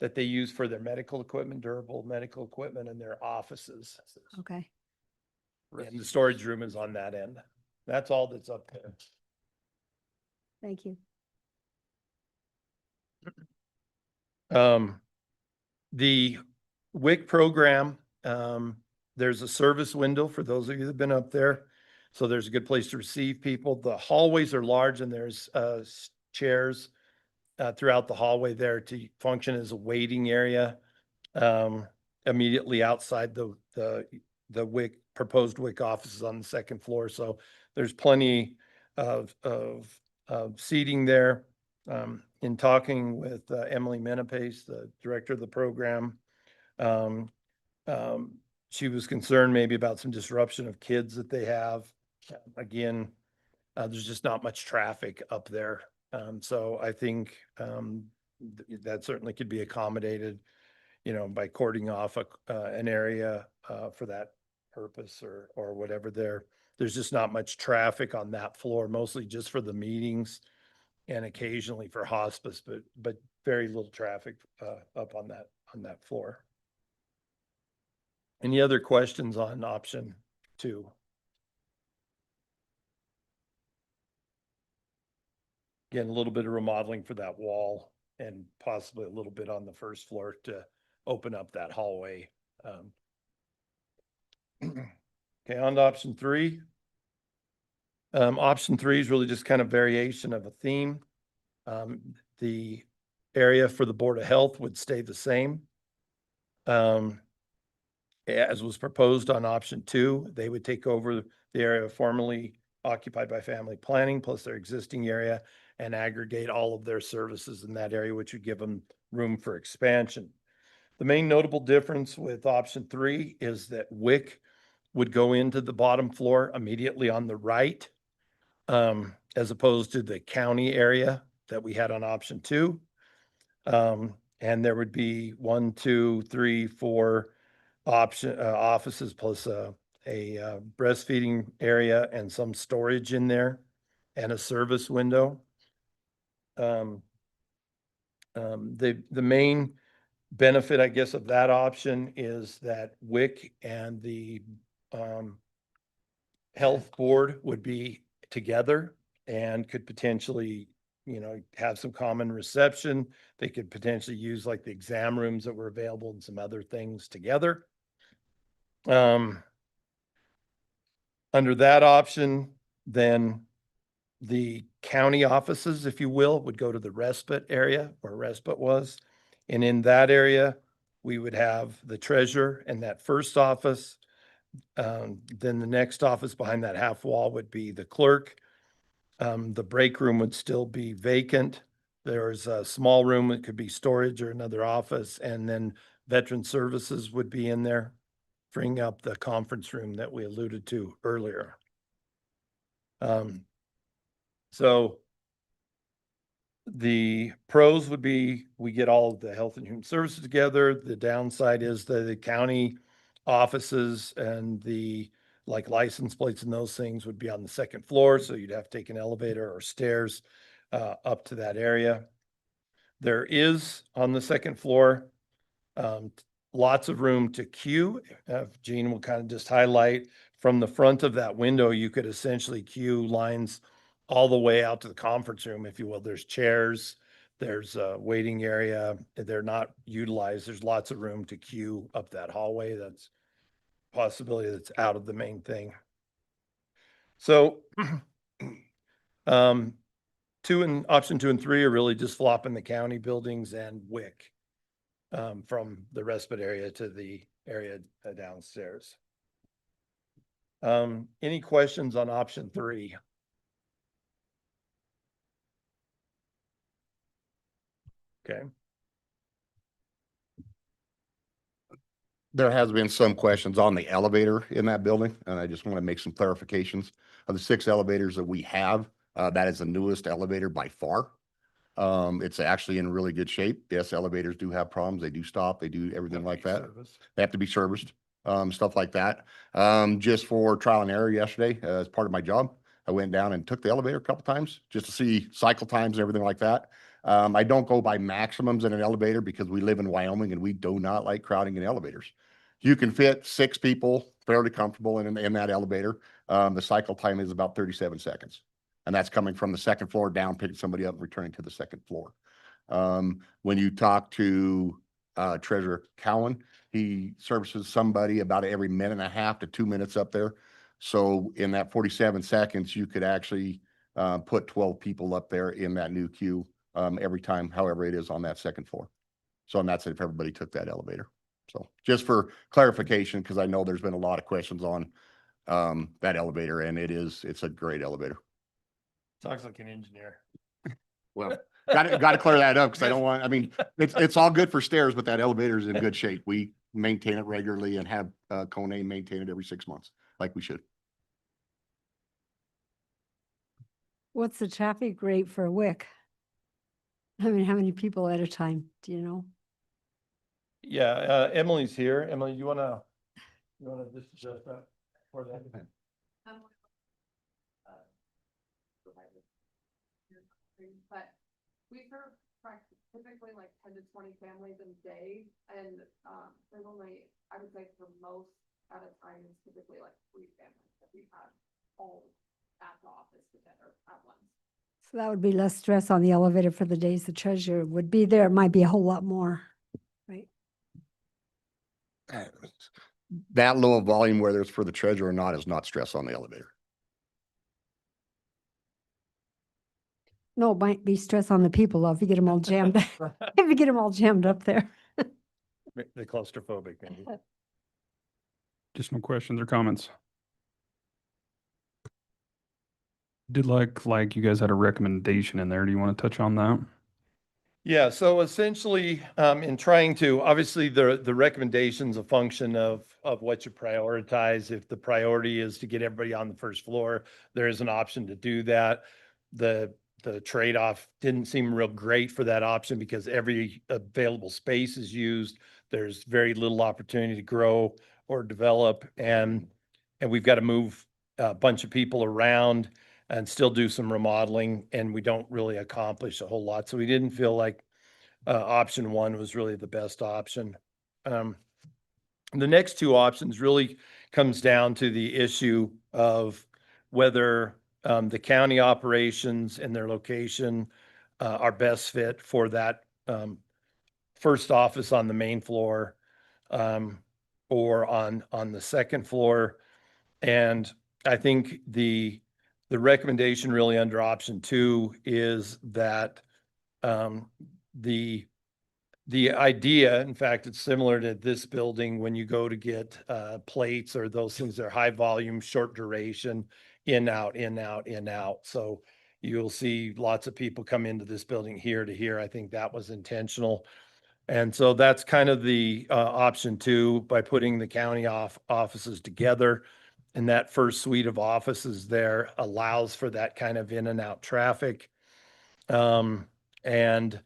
that they use for their medical equipment, durable medical equipment, and their offices. Okay. And the storage room is on that end. That's all that's up there. Thank you. The WIC program, there's a service window for those of you that have been up there. So there's a good place to receive people. The hallways are large and there's chairs throughout the hallway there to function as a waiting area immediately outside the WIC, proposed WIC offices on the second floor. So there's plenty of seating there. In talking with Emily Menapace, the director of the program, she was concerned maybe about some disruption of kids that they have. Again, there's just not much traffic up there. So I think that certainly could be accommodated, by cording off an area for that purpose or whatever there. There's just not much traffic on that floor, mostly just for the meetings and occasionally for hospice, but very little traffic up on that floor. Any other questions on option 2? Again, a little bit of remodeling for that wall and possibly a little bit on the first floor to open up that hallway. Okay, on to option 3. Option 3 is really just kind of variation of a theme. The area for the Board of Health would stay the same. As was proposed on option 2, they would take over the area formerly occupied by family planning plus their existing area and aggregate all of their services in that area, which would give them room for expansion. The main notable difference with option 3 is that WIC would go into the bottom floor immediately on the right, as opposed to the county area that we had on option 2. And there would be 1, 2, 3, 4 offices plus a breastfeeding area and some storage in there and a service window. The main benefit, I guess, of that option is that WIC and the health board would be together and could potentially, have some common reception. They could potentially use like the exam rooms that were available and some other things together. Under that option, then the county offices, if you will, would go to the respite area where respite was. And in that area, we would have the treasurer and that first office. Then the next office behind that half wall would be the clerk. The break room would still be vacant. There's a small room that could be storage or another office, and then veteran services would be in there, freeing up the conference room that we alluded to earlier. So the pros would be we get all of the health and human services together. The downside is the county offices and the like license plates and those things would be on the second floor. So you'd have to take an elevator or stairs up to that area. There is on the second floor lots of room to queue. Gene will kind of just highlight from the front of that window, you could essentially queue lines all the way out to the conference room, if you will. There's chairs, there's a waiting area. They're not utilized. There's lots of room to queue up that hallway. That's a possibility that's out of the main thing. So option 2 and 3 are really just flopping the county buildings and WIC from the respite area to the area downstairs. Any questions on option 3? Okay. There has been some questions on the elevator in that building, and I just want to make some clarifications. Of the 6 elevators that we have, that is the newest elevator by far. It's actually in really good shape. Yes, elevators do have problems. They do stop. They do everything like that. They have to be serviced, stuff like that. Just for trial and error yesterday, as part of my job, I went down and took the elevator a couple times just to see cycle times and everything like that. I don't go by maximums in an elevator because we live in Wyoming and we do not like crowding in elevators. You can fit 6 people fairly comfortable in that elevator. The cycle time is about 37 seconds. And that's coming from the second floor down, picking somebody up and returning to the second floor. When you talk to Treasurer Cowan, he services somebody about every minute and a half to 2 minutes up there. So in that 47 seconds, you could actually put 12 people up there in that new queue every time, however it is on that second floor. So, and that's if everybody took that elevator. So just for clarification, because I know there's been a lot of questions on that elevator, and it's a great elevator. Talks like an engineer. Well, got to clear that up because I don't want, I mean, it's all good for stairs, but that elevator is in good shape. We maintain it regularly and have Kone maintain it every 6 months like we should. What's the traffic rate for WIC? I mean, how many people at a time? Do you know? Yeah, Emily's here. Emily, you wanna just adjust that for that? But we serve typically like 10 to 20 families in a day, and there's only, I would say for most at a time, it's typically like 3 families that we have all at the office together at once. So that would be less stress on the elevator for the days the treasurer would be there. It might be a whole lot more, right? That low of volume, whether it's for the treasurer or not, is not stress on the elevator. No, it might be stress on the people though, if you get them all jammed, if you get them all jammed up there. The claustrophobic maybe. Just no questions or comments. Did like you guys had a recommendation in there. Do you want to touch on that? Yeah, so essentially, in trying to, obviously, the recommendation's a function of what you prioritize. If the priority is to get everybody on the first floor, there is an option to do that. The trade-off didn't seem real great for that option because every available space is used. There's very little opportunity to grow or develop, and we've got to move a bunch of people around and still do some remodeling, and we don't really accomplish a whole lot. So we didn't feel like option one was really the best option. The next two options really comes down to the issue of whether the county operations and their location are best fit for that first office on the main floor or on the second floor. And I think the recommendation really under option two is that the idea, in fact, it's similar to this building when you go to get plates or those things that are high volume, short duration, in, out, in, out, in, out. So you'll see lots of people come into this building here to here. I think that was intentional. And so that's kind of the option two, by putting the county offices together. And that first suite of offices there allows for that kind of in and out traffic. And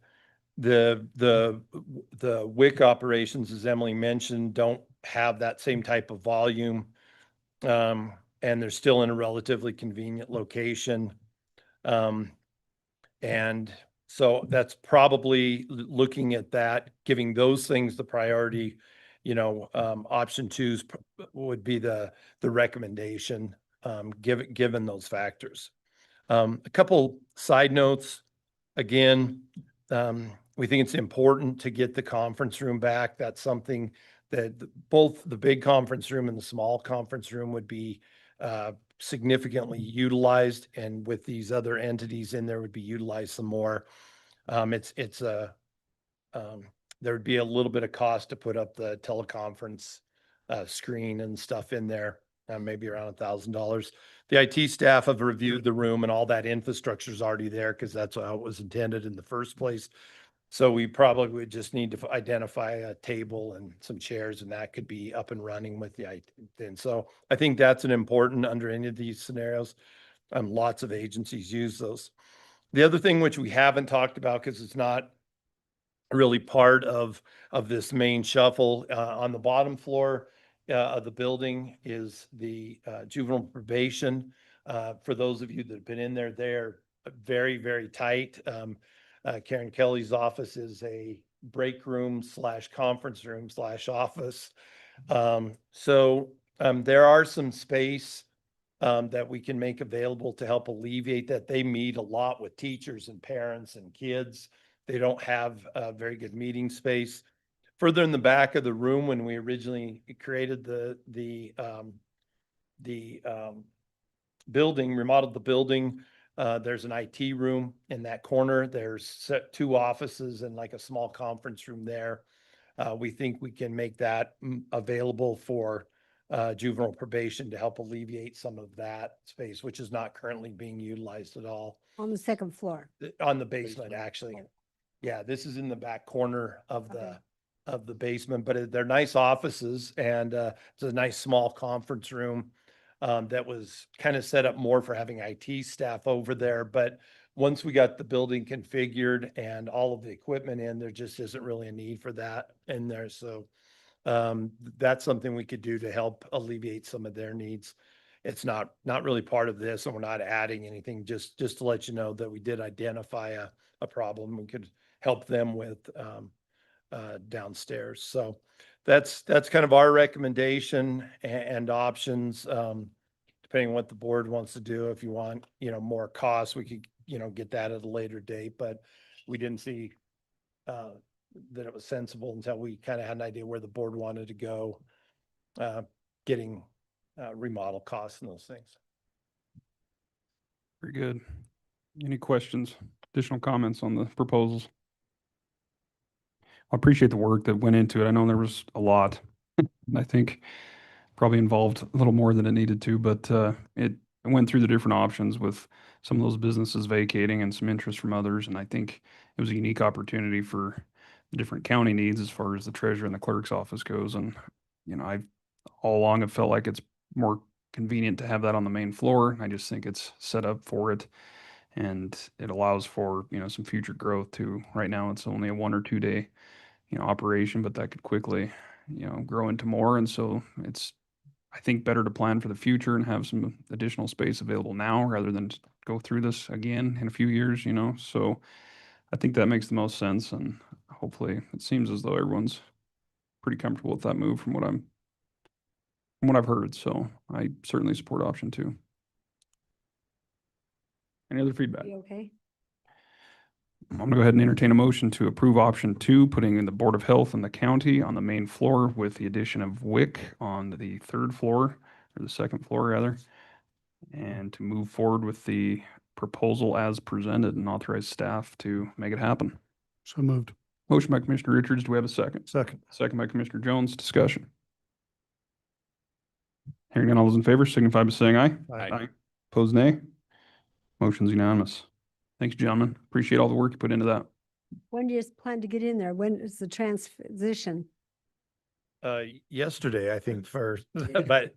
the WIC operations, as Emily mentioned, don't have that same type of volume. And they're still in a relatively convenient location. And so that's probably looking at that, giving those things the priority. Option twos would be the recommendation, given those factors. A couple side notes. Again, we think it's important to get the conference room back. That's something that both the big conference room and the small conference room would be significantly utilized, and with these other entities in there would be utilized some more. There would be a little bit of cost to put up the teleconference screen and stuff in there, maybe around $1,000. The IT staff have reviewed the room, and all that infrastructure is already there because that's how it was intended in the first place. So we probably would just need to identify a table and some chairs, and that could be up and running with the IT. And so I think that's an important under any of these scenarios. Lots of agencies use those. The other thing which we haven't talked about, because it's not really part of this main shuffle, on the bottom floor of the building is the juvenile probation. For those of you that have been in there, they're very, very tight. Karen Kelly's office is a break room / conference / office. So there are some space that we can make available to help alleviate that. They meet a lot with teachers and parents and kids. They don't have a very good meeting space. Further in the back of the room, when we originally created the building, remodeled the building, there's an IT room in that corner. There's two offices and like a small conference room there. We think we can make that available for juvenile probation to help alleviate some of that space, which is not currently being utilized at all. On the second floor. On the basement, actually. Oh. Yeah, this is in the back corner of Okay. the basement, but they're nice offices, and it's a nice small conference room that was kind of set up more for having IT staff over there. But once we got the building configured and all of the equipment in, there just isn't really a need for that in there. So that's something we could do to help alleviate some of their needs. It's not really part of this, and we're not adding anything, just to let you know that we did identify a problem we could help them with downstairs. So that's kind of our recommendation and options, depending on what the board wants to do. If you want, more costs, we could, get that at a later date, but we didn't see that it was sensible until we kind of had an idea where the board wanted to go, getting remodel costs and those things. Very good. Any questions, additional comments on the proposals? I appreciate the work that went into it. I know there was a lot. I think probably involved a little more than it needed to, but I went through the different options with some of those businesses vacating and some interest from others. And I think it was a unique opportunity for the different county needs as far as the treasurer and the clerk's office goes. And, I've all along have felt like it's more convenient to have that on the main floor. I just think it's set up for it. And it allows for, some future growth too. Right now, it's only a 1 or 2 day, operation, but that could quickly, grow into more. And so it's, I think, better to plan for the future and have some additional space available now rather than just go through this again in a few years, So I think that makes the most sense. And hopefully it seems as though everyone's pretty comfortable with that move from what I've heard. So I certainly support option 2. Any other feedback? You okay? I'm gonna go ahead and entertain a motion to approve option 2, putting in the Board of Health in the county on the main floor with the addition of WIC on the 3rd floor, or the 2nd floor rather, and to move forward with the proposal as presented and authorize staff to make it happen. So moved. Motion by Commissioner Richards. Do we have a second? Second. Second by Commissioner Jones. Discussion. Hearing none, all those in favor signify by saying aye. Aye. Opposed, nay. Motion's unanimous. Thanks, gentlemen. Appreciate all the work you put into that. When do you plan to get in there? When is the transition? Yesterday, I think first, but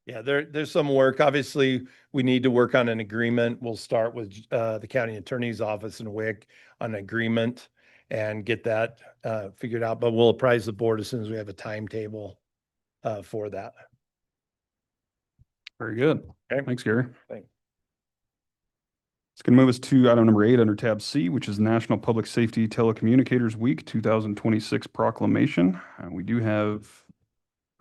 yeah, there's some work. Obviously, we need to work on an agreement. We'll start with the county attorney's office in WIC on an agreement and get that figured out, but we'll apprise the board as soon as we have a timetable for that. Very good. Okay. Thanks, Gary. Thanks. It's going to move us to item number 8 under tab C, which is National Public Safety Telecommunicators Week 2026 proclamation. We do have,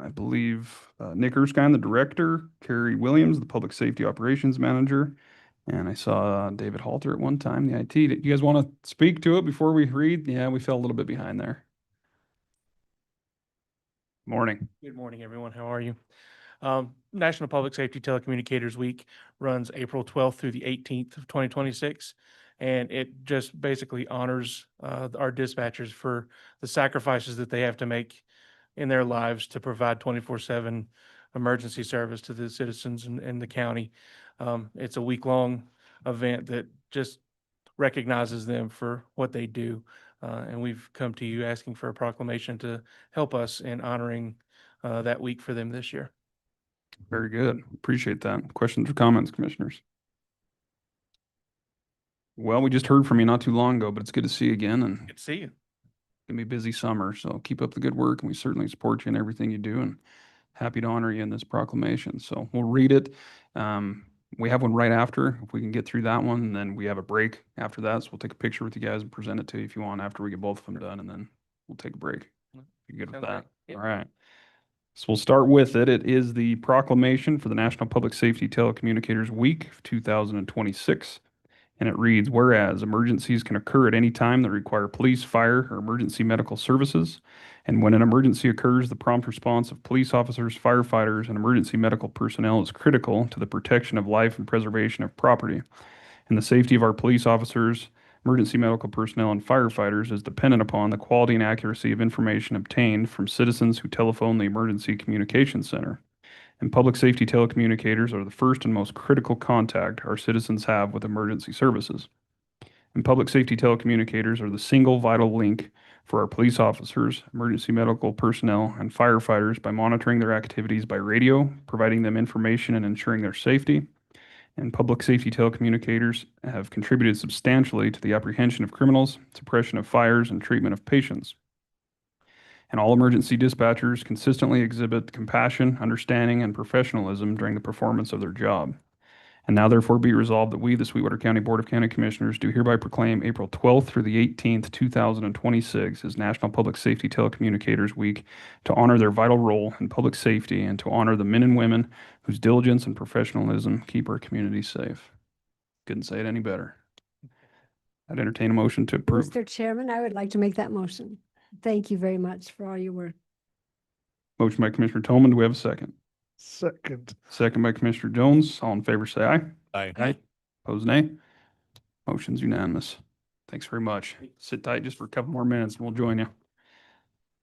I believe, Nick Erskine, the director, Carrie Williams, the public safety operations manager, and I saw David Halter at one time, the IT. Do you guys want to speak to it before we read? Yeah, we fell a little bit behind there. Morning. Good morning, everyone. How are you? National Public Safety Telecommunicators Week runs April 12th through the 18th of 2026. And it just basically honors our dispatchers for the sacrifices that they have to make in their lives to provide 24/7 emergency service to the citizens in the county. It's a week-long event that just recognizes them for what they do. And we've come to you asking for a proclamation to help us in honoring that week for them this year. Very good. Appreciate that. Questions or comments, commissioners? Well, we just heard from you not too long ago, but it's good to see you again, and Good to see you. gonna be a busy summer, so keep up the good work, and we certainly support you in everything you do, and happy to honor you in this proclamation. So we'll read it. We have one right after, if we can get through that one, and then we have a break after that, so we'll take a picture with you guys and present it to you if you want after we get both of them done, and then we'll take a break. You good with Sounds that? great. Yep. All right. So we'll start with it. It is the proclamation for the National Public Safety Telecommunicators Week of 2026. And it reads, whereas emergencies can occur at any time that require police, fire, or emergency medical services. And when an emergency occurs, the prompt response of police officers, firefighters, and emergency medical personnel is critical to the protection of life and preservation of property. And the safety of our police officers, emergency medical personnel, and firefighters is dependent upon the quality and accuracy of information obtained from citizens who telephone the Emergency Communications Center. And public safety telecommunicators are the first and most critical contact our citizens have with emergency services. And public safety telecommunicators are the single vital link for our police officers, emergency medical personnel, and firefighters by monitoring their activities by radio, providing them information and ensuring their safety. And public safety telecommunicators have contributed substantially to the apprehension of criminals, suppression of fires, and treatment of patients. And all emergency dispatchers consistently exhibit compassion, understanding, and professionalism during the performance of their job. And now therefore be resolved that we, the Sweetwater County Board of County Commissioners, do hereby proclaim April 12th through the 18th, 2026 as National Public Safety Telecommunicators Week to honor their vital role in public safety and to honor the men and women whose diligence and professionalism keep our community safe. Couldn't say it any better. I'd entertain a motion to approve. Mr. Chairman, I would like to make that motion. Thank you very much for all your work. Motion by Commissioner Toman. Do we have a second? Second. Second by Commissioner Jones. All in favor, say aye. Aye. Opposed, nay. Motion's unanimous. Thanks very much. Sit tight just for a couple more minutes and we'll join you.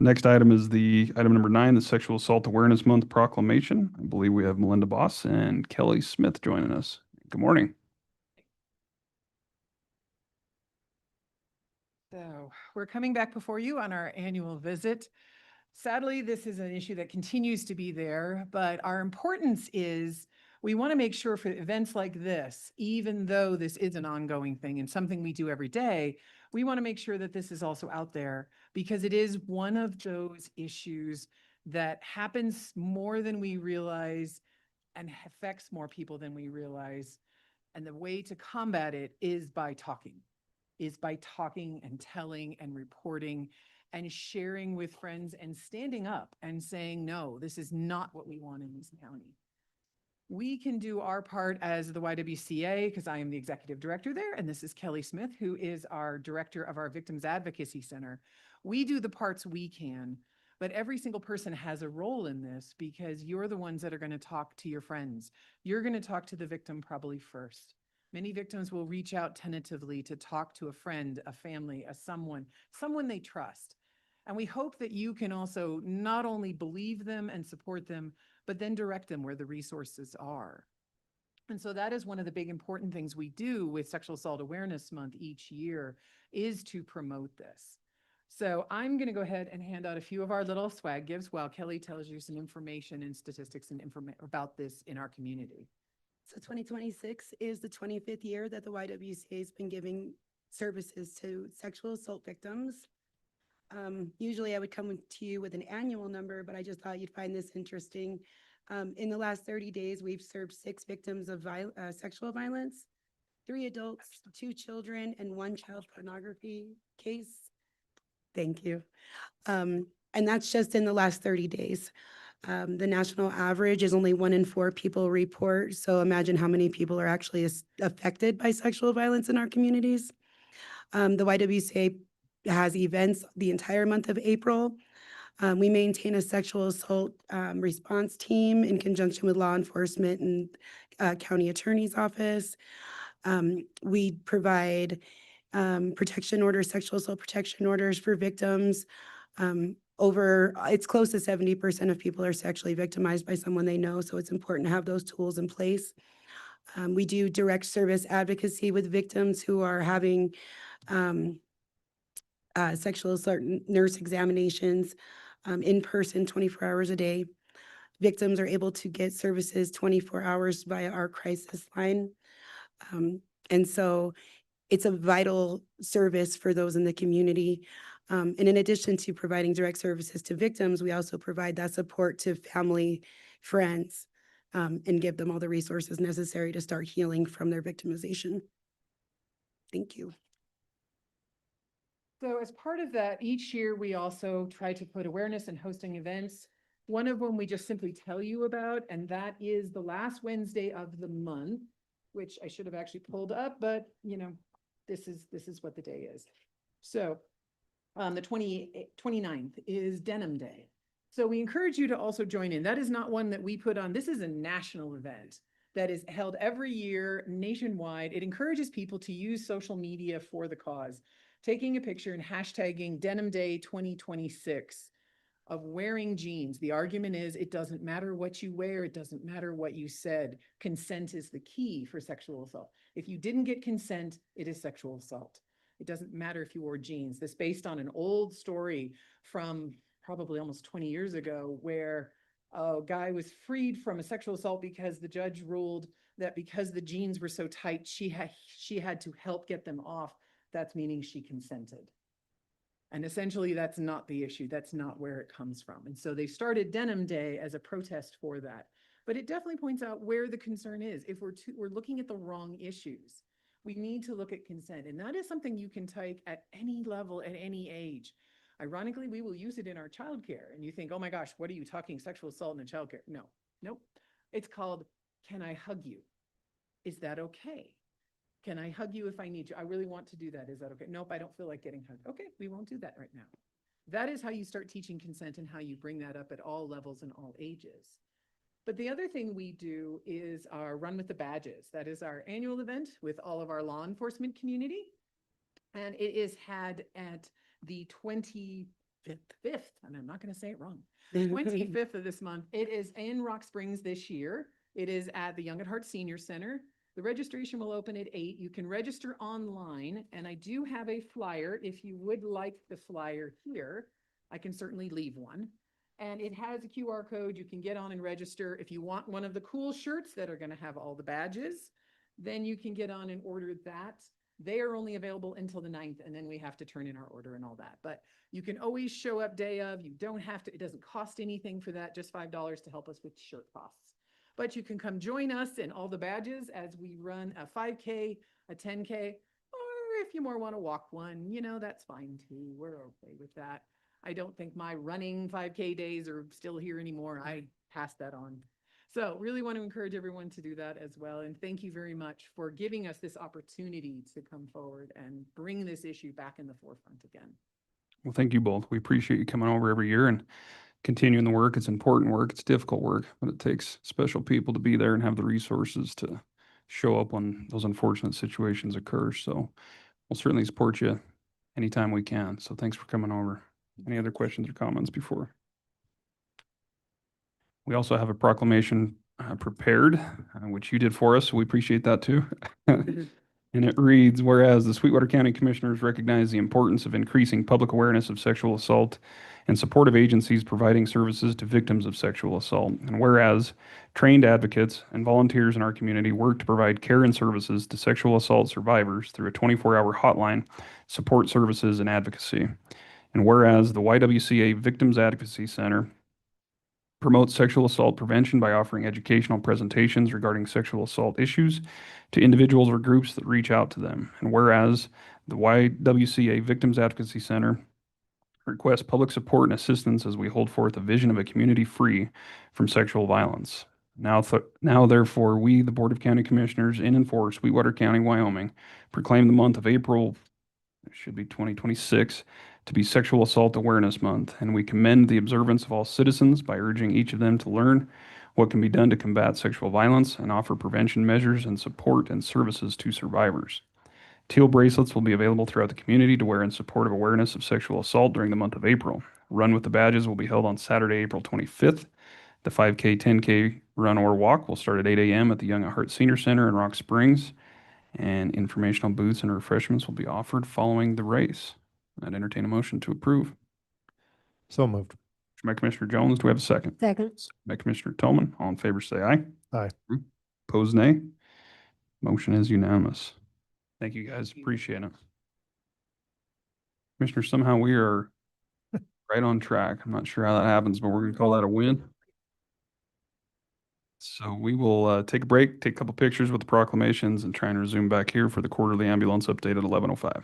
Next item is the item number 9, the Sexual Assault Awareness Month proclamation. I believe we have Melinda Boss and Kelly Smith joining us. Good morning. So we're coming back before you on our annual visit. Sadly, this is an issue that continues to be there, but our importance is we want to make sure for events like this, even though this is an ongoing thing and something we do every day, we want to make sure that this is also out there because it is one of those issues that happens more than we realize and affects more people than we realize. And the way to combat it is by talking and telling and reporting and sharing with friends and standing up and saying, no, this is not what we want in this county. We can do our part as the YWCA because I am the executive director there, and this is Kelly Smith, who is our director of our Victims Advocacy Center. We do the parts we can, but every single person has a role in this because you're the ones that are going to talk to your friends. You're going to talk to the victim probably first. Many victims will reach out tentatively to talk to a friend, a family, someone they trust. And we hope that you can also not only believe them and support them, but then direct them where the resources are. And so that is one of the big important things we do with Sexual Assault Awareness Month each year is to promote this. So I'm going to go ahead and hand out a few of our little swag gifts while Kelly tells you some information and statistics and about this in our community. So 2026 is the 25th year that the YWCA has been giving services to sexual assault victims. Usually I would come to you with an annual number, but I just thought you'd find this interesting. In the last 30 days, we've served 6 victims of sexual violence, 3 adults, 2 children, and 1 child pornography case. Thank you. And that's just in the last 30 days. The national average is only 1 in 4 people report. So imagine how many people are actually affected by sexual violence in our communities. The YWCA has events the entire month of April. We maintain a sexual assault response team in conjunction with law enforcement and county attorney's office. We provide protection orders, sexual assault protection orders for victims. It's close to 70% of people are sexually victimized by someone they know, so it's important to have those tools in place. We do direct service advocacy with victims who are having sexual assault nurse examinations in person 24 hours a day. Victims are able to get services 24 hours via our crisis line. And so it's a vital service for those in the community. And in addition to providing direct services to victims, we also provide that support to family, friends, and give them all the resources necessary to start healing from their victimization. Thank you. So as part of that, each year we also try to put awareness and hosting events. One of them we just simply tell you about, and that is the last Wednesday of the month, which I should have actually pulled up, but you know, this is what the day is. So the 29th is Denim Day. So we encourage you to also join in. That is not one that we put on. This is a national event that is held every year nationwide. It encourages people to use social media for the cause, taking a picture and hashtagging Denim Day 2026 of wearing jeans. The argument is it doesn't matter what you wear. It doesn't matter what you said. Consent is the key for sexual assault. If you didn't get consent, it is sexual assault. It doesn't matter if you wore jeans. This based on an old story from probably almost 20 years ago where a guy was freed from a sexual assault because the judge ruled that because the jeans were so tight, she had to help get them off. That's meaning she consented. And essentially that's not the issue. That's not where it comes from. And so they started Denim Day as a protest for that. But it definitely points out where the concern is. If we're looking at the wrong issues, we need to look at consent. And that is something you can take at any level, at any age. Ironically, we will use it in our childcare. And you think, oh my gosh, what are you talking sexual assault in a childcare? No, nope. It's called, can I hug you? Is that okay? Can I hug you if I need you? I really want to do that. Is that okay? Nope, I don't feel like getting hugged. Okay, we won't do that right now. That is how you start teaching consent and how you bring that up at all levels and all ages. But the other thing we do is our Run with the Badges. That is our annual event with all of our law enforcement community. And it is had at the 5th, and I'm not going to say it wrong. 25th of this month. It is in Rock Springs this year. It is at the Young at Heart Senior Center. The registration will open at 8. You can register online, and I do have a flyer. If you would like the flyer here, I can certainly leave one. And it has a QR code. You can get on and register. If you want one of the cool shirts that are going to have all the badges, then you can get on and order that. They are only available until the 9th, and then we have to turn in our order and all that. But you can always show up day of. You don't have to, it doesn't cost anything for that, just $5 to help us with shirt costs. But you can come join us in all the badges as we run a 5K, a 10K, or if you more want to walk one, you know, that's fine too. We're okay with that. I don't think my running 5K days are still here anymore. I passed that on. So really want to encourage everyone to do that as well. And thank you very much for giving us this opportunity to come forward and bring this issue back in the forefront again. Well, thank you both. We appreciate you coming over every year and continuing the work. It's important work. It's difficult work, but it takes special people to be there and have the resources to show up when those unfortunate situations occur. So we'll certainly support you anytime we can. So thanks for coming over. Any other questions or comments before? We also have a proclamation prepared, which you did for us. So we appreciate that too. And it reads, whereas the Sweetwater County Commissioners recognize the importance of increasing public awareness of sexual assault and supportive agencies providing services to victims of sexual assault. And whereas trained advocates and volunteers in our community work to provide care and services to sexual assault survivors through a 24-hour hotline, support services, and advocacy. And whereas the YWCA Victims Advocacy Center promotes sexual assault prevention by offering educational presentations regarding sexual assault issues to individuals or groups that reach out to them. And whereas the YWCA Victims Advocacy Center requests public support and assistance as we hold forth a vision of a community free from sexual violence. Now, therefore, we, the Board of County Commissioners in and for Sweetwater County, Wyoming, proclaim the month of April, it should be 2026, to be Sexual Assault Awareness Month, and we commend the observance of all citizens by urging each of them to learn what can be done to combat sexual violence and offer prevention measures and support and services to survivors. Teal bracelets will be available throughout the community to wear in support of awareness of sexual assault during the month of April. Run with the badges will be held on Saturday, April 25th. The 5K, 10K run or walk will start at 8 a.m. at the Young at Heart Senior Center in Rock Springs, and informational booths and refreshments will be offered following the race. I'd entertain a motion to approve. So moved. Motion by Commissioner Jones, do we have a second? Second. By Commissioner Tillman, all in favor say aye. Aye. Opposed, nay. Motion is unanimous. Thank you, guys. Appreciate it. Commissioner, somehow we are right on track. I'm not sure how that happens, but we're going to call that a win. So we will take a break, take a couple pictures with the proclamations, and try and resume back here for the quarterly ambulance update at 11:05.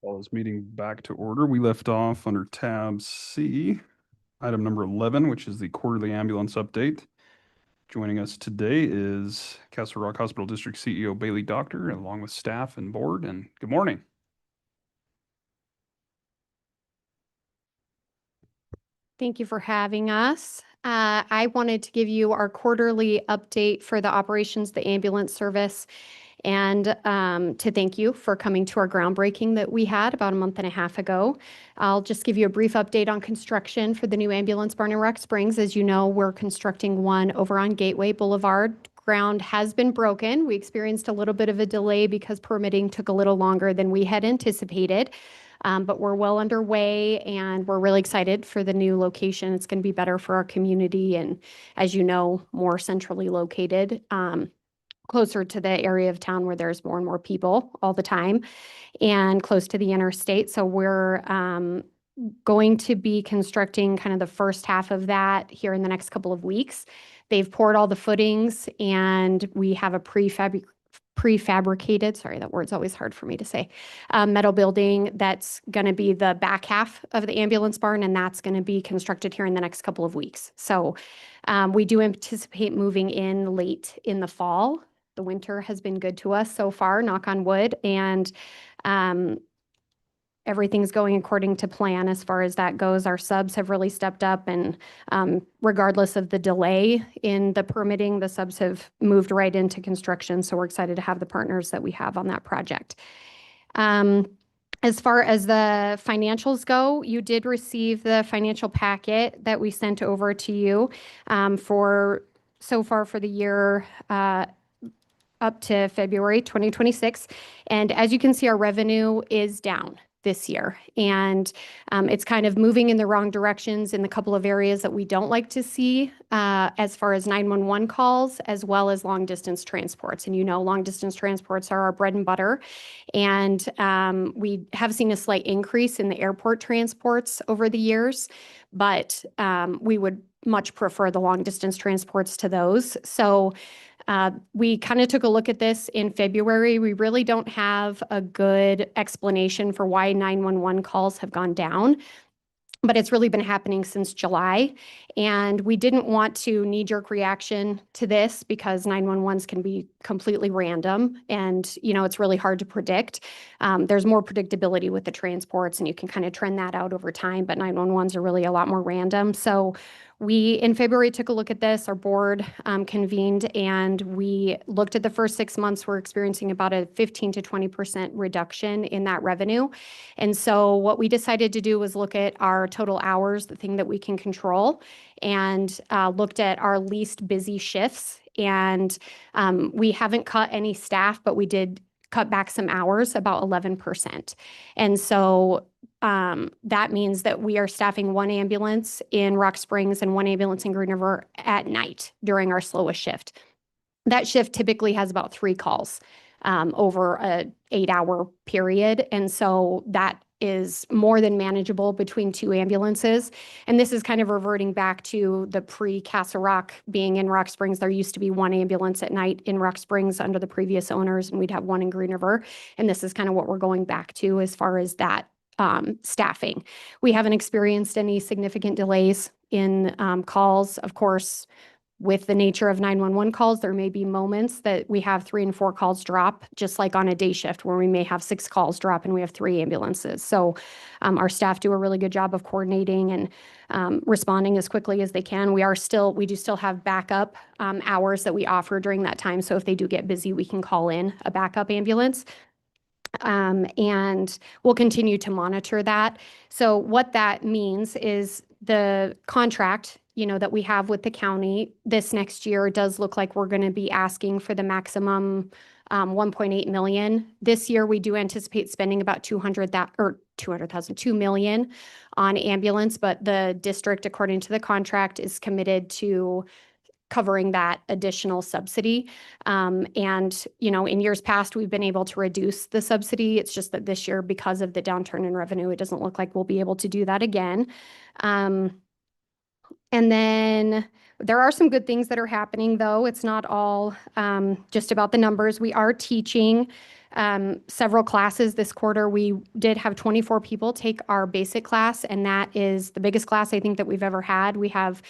Call this meeting back to order. We left off under tab C, item number 11, which is the quarterly ambulance update. Joining us today is Castle Rock Hospital District CEO Bailey Doctor, along with staff and board, and good morning. Thank you for having us. I wanted to give you our quarterly update for the operations, the ambulance service, and to thank you for coming to our groundbreaking that we had about a month and a half ago. I'll just give you a brief update on construction for the new ambulance barn in Rock Springs. As you know, we're constructing one over on Gateway Boulevard. Ground has been broken. We experienced a little bit of a delay because permitting took a little longer than we had anticipated. But we're well underway and we're really excited for the new location. It's going to be better for our community and, as you know, more centrally located, closer to the area of town where there's more and more people all the time and close to the interstate. So we're going to be constructing kind of the first half of that here in the next couple of weeks. They've poured all the footings and we have a prefabricated, sorry, that word's always hard for me to say, metal building that's going to be the back half of the ambulance barn, and that's going to be constructed here in the next couple of weeks. So we do anticipate moving in late in the fall. The winter has been good to us so far, knock on wood, and everything's going according to plan as far as that goes. Our subs have really stepped up, and regardless of the delay in the permitting, the subs have moved right into construction. So we're excited to have the partners that we have on that project. As far as the financials go, you did receive the financial packet that we sent over to you for so far for the year up to February 2026. And as you can see, our revenue is down this year. And it's kind of moving in the wrong directions in the couple of areas that we don't like to see as far as 911 calls, as well as long distance transports. And you know, long distance transports are our bread and butter. And we have seen a slight increase in the airport transports over the years, but we would much prefer the long distance transports to those. So we kind of took a look at this in February. We really don't have a good explanation for why 911 calls have gone down, but it's really been happening since July. And we didn't want to knee-jerk reaction to this because 911s can be completely random and, you know, it's really hard to predict. There's more predictability with the transports and you can kind of trend that out over time, but 911s are really a lot more random. So we, in February, took a look at this. Our board convened and we looked at the first 6 months. We're experiencing about a 15 to 20% reduction in that revenue. And so what we decided to do was look at our total hours, the thing that we can control, and looked at our least busy shifts. And we haven't cut any staff, but we did cut back some hours, about 11%. And so that means that we are staffing one ambulance in Rock Springs and one ambulance in Green River at night during our slowest shift. That shift typically has about 3 calls over a 8-hour period. And so that is more than manageable between 2 ambulances. And this is kind of reverting back to the pre-Castle Rock being in Rock Springs. There used to be 1 ambulance at night in Rock Springs under the previous owners, and we'd have 1 in Green River. And this is kind of what we're going back to as far as that staffing. We haven't experienced any significant delays in calls. Of course, with the nature of 911 calls, there may be moments that we have 3 and 4 calls drop, just like on a day shift where we may have 6 calls drop and we have 3 ambulances. So our staff do a really good job of coordinating and responding as quickly as they can. We do still have backup hours that we offer during that time. So if they do get busy, we can call in a backup ambulance. And we'll continue to monitor that. So what that means is the contract, you know, that we have with the county this next year does look like we're going to be asking for the maximum 1.8 million. This year, we do anticipate spending about 2 million on ambulance, but the district, according to the contract, is committed to covering that additional subsidy. And, you know, in years past, we've been able to reduce the subsidy. It's just that this year, because of the downturn in revenue, it doesn't look like we'll be able to do that again. And then there are some good things that are happening, though. It's not all just about the numbers. We are teaching several classes this quarter. We did have 24 people take our basic class, and that is the biggest class I think that we've ever had. We have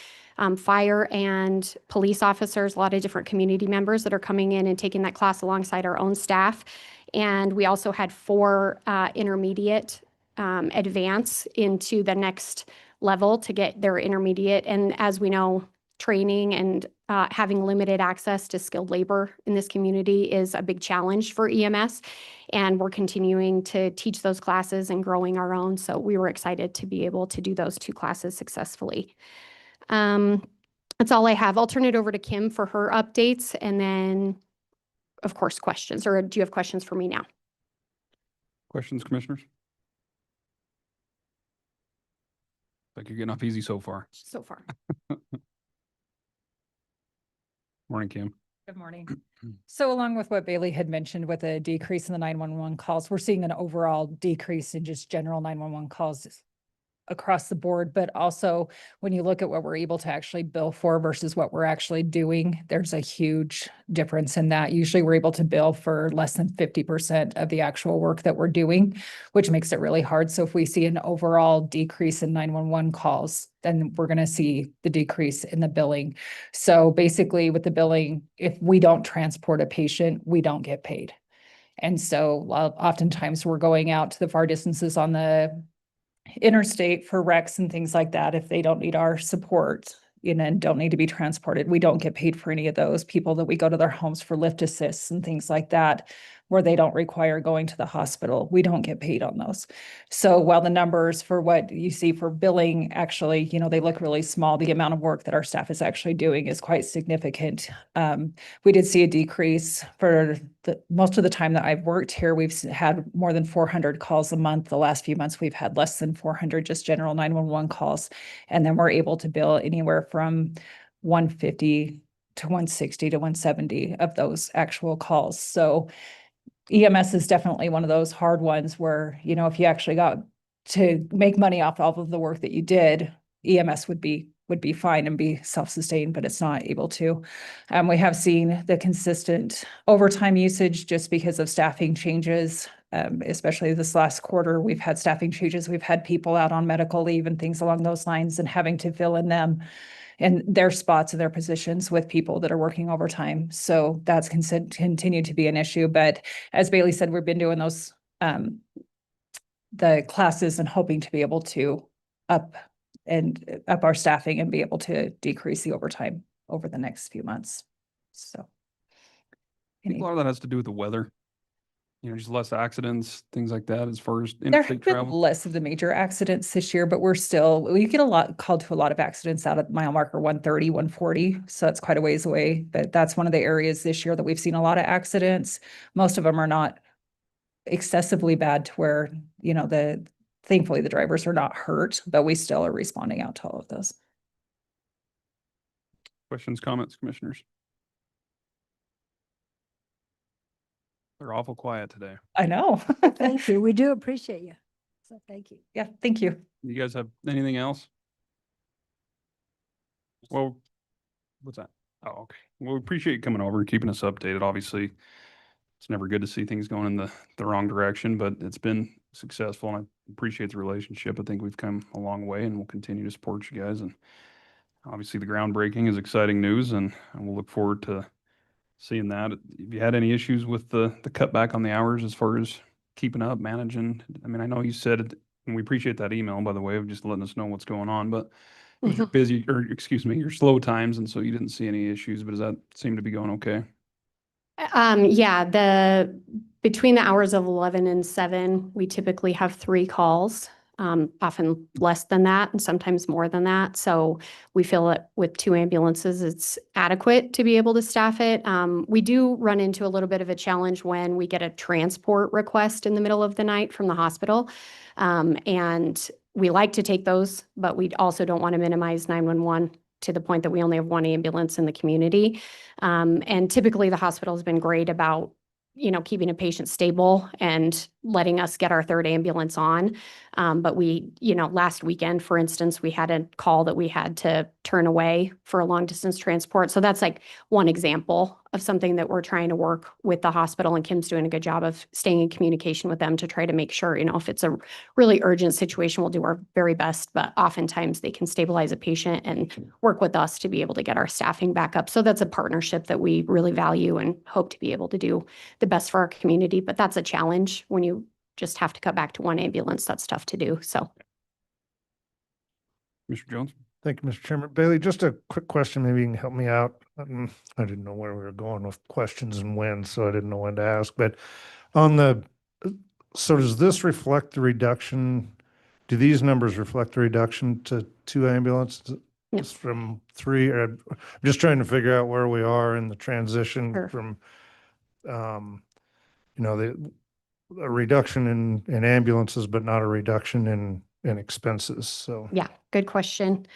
fire and police officers, a lot of different community members that are coming in and taking that class alongside our own staff. And we also had 4 intermediate advance into the next level to get their intermediate. And as we know, training and having limited access to skilled labor in this community is a big challenge for EMS. And we're continuing to teach those classes and growing our own. So we were excited to be able to do those 2 classes successfully. That's all I have. I'll turn it over to Kim for her updates and then, of course, questions. Or do you have questions for me now? Questions, commissioners? Like you're getting off easy so far. So far. Morning, Kim. Good morning. So along with what Bailey had mentioned with a decrease in the 911 calls, we're seeing an overall decrease in just general 911 calls across the board, but also when you look at what we're able to actually bill for versus what we're actually doing, there's a huge difference in that. Usually we're able to bill for less than 50% of the actual work that we're doing, which makes it really hard. So if we see an overall decrease in 911 calls, then we're going to see the decrease in the billing. So basically with the billing, if we don't transport a patient, we don't get paid. And so oftentimes we're going out to the far distances on the interstate for wrecks and things like that. If they don't need our support, and don't need to be transported, we don't get paid for any of those. People that we go to their homes for lift assists and things like that, where they don't require going to the hospital, we don't get paid on those. So while the numbers for what you see for billing, actually, they look really small, the amount of work that our staff is actually doing is quite significant. We did see a decrease for most of the time that I've worked here. We've had more than 400 calls a month. The last few months, we've had less than 400 just general 911 calls. And then we're able to bill anywhere from 150 to 160 to 170 of those actual calls. So EMS is definitely one of those hard ones where, if you actually got to make money off all of the work that you did, EMS would be fine and be self-sustained, but it's not able to. We have seen the consistent overtime usage just because of staffing changes, especially this last quarter. We've had staffing changes. We've had people out on medical leave and things along those lines and having to fill in them in their spots and their positions with people that are working overtime. So that's continued to be an issue. But as Bailey said, we've been doing those, the classes and hoping to be able to up our staffing and be able to decrease the overtime over the next few months. So. A lot of that has to do with the weather. Just less accidents, things like that, as far as There interstate have been travel. less of the major accidents this year, but we get called to a lot of accidents out at mile marker 130, 140. So that's quite a ways away, but that's one of the areas this year that we've seen a lot of accidents. Most of them are not excessively bad to where, thankfully the drivers are not hurt, but we still are responding out to all of those. Questions, comments, commissioners? They're awful quiet today. I know. Thank you. We do appreciate you. So thank you. Yeah, thank you. You guys have anything else? Well, what's that? Oh, okay. Well, we appreciate you coming over and keeping us updated. Obviously, it's never good to see things going in the wrong direction, but it's been successful and I appreciate the relationship. I think we've come a long way and we'll continue to support you guys. And obviously the groundbreaking is exciting news and we'll look forward to seeing that. Have you had any issues with the cutback on the hours as far as keeping up, managing? I mean, I know you said it, and we appreciate that email, by the way, of just letting us know what's going on, but it was your busy, or excuse me, your slow times, and so you didn't see any issues, but does that seem to be going okay? Yeah, between the hours of 11 and 7, we typically have 3 calls, often less than that and sometimes more than that. So we feel that with 2 ambulances, it's adequate to be able to staff it. We do run into a little bit of a challenge when we get a transport request in the middle of the night from the hospital. And we like to take those, but we also don't want to minimize 911 to the point that we only have 1 ambulance in the community. And typically the hospital has been great about, keeping a patient stable and letting us get our third ambulance on. But we, last weekend, for instance, we had a call that we had to turn away for a long distance transport. So that's like one example of something that we're trying to work with the hospital, and Kim's doing a good job of staying in communication with them to try to make sure, if it's a really urgent situation, we'll do our very best, but oftentimes they can stabilize a patient and work with us to be able to get our staffing back up. So that's a partnership that we really value and hope to be able to do the best for our community. But that's a challenge when you just have to cut back to one ambulance. That's tough to do. So. Mr. Jones? Thank you, Mr. Chairman. Bailey, just a quick question, maybe you can help me out. I didn't know where we were going with questions and when, so I didn't know when to ask, but so does this reflect the reduction? Do these numbers reflect the reduction to 2 ambulances? No. From 3, or I'm just trying to figure out where we are in the transition Sure. from, a reduction in ambulances, but not a reduction in expenses. So. Yeah, good question.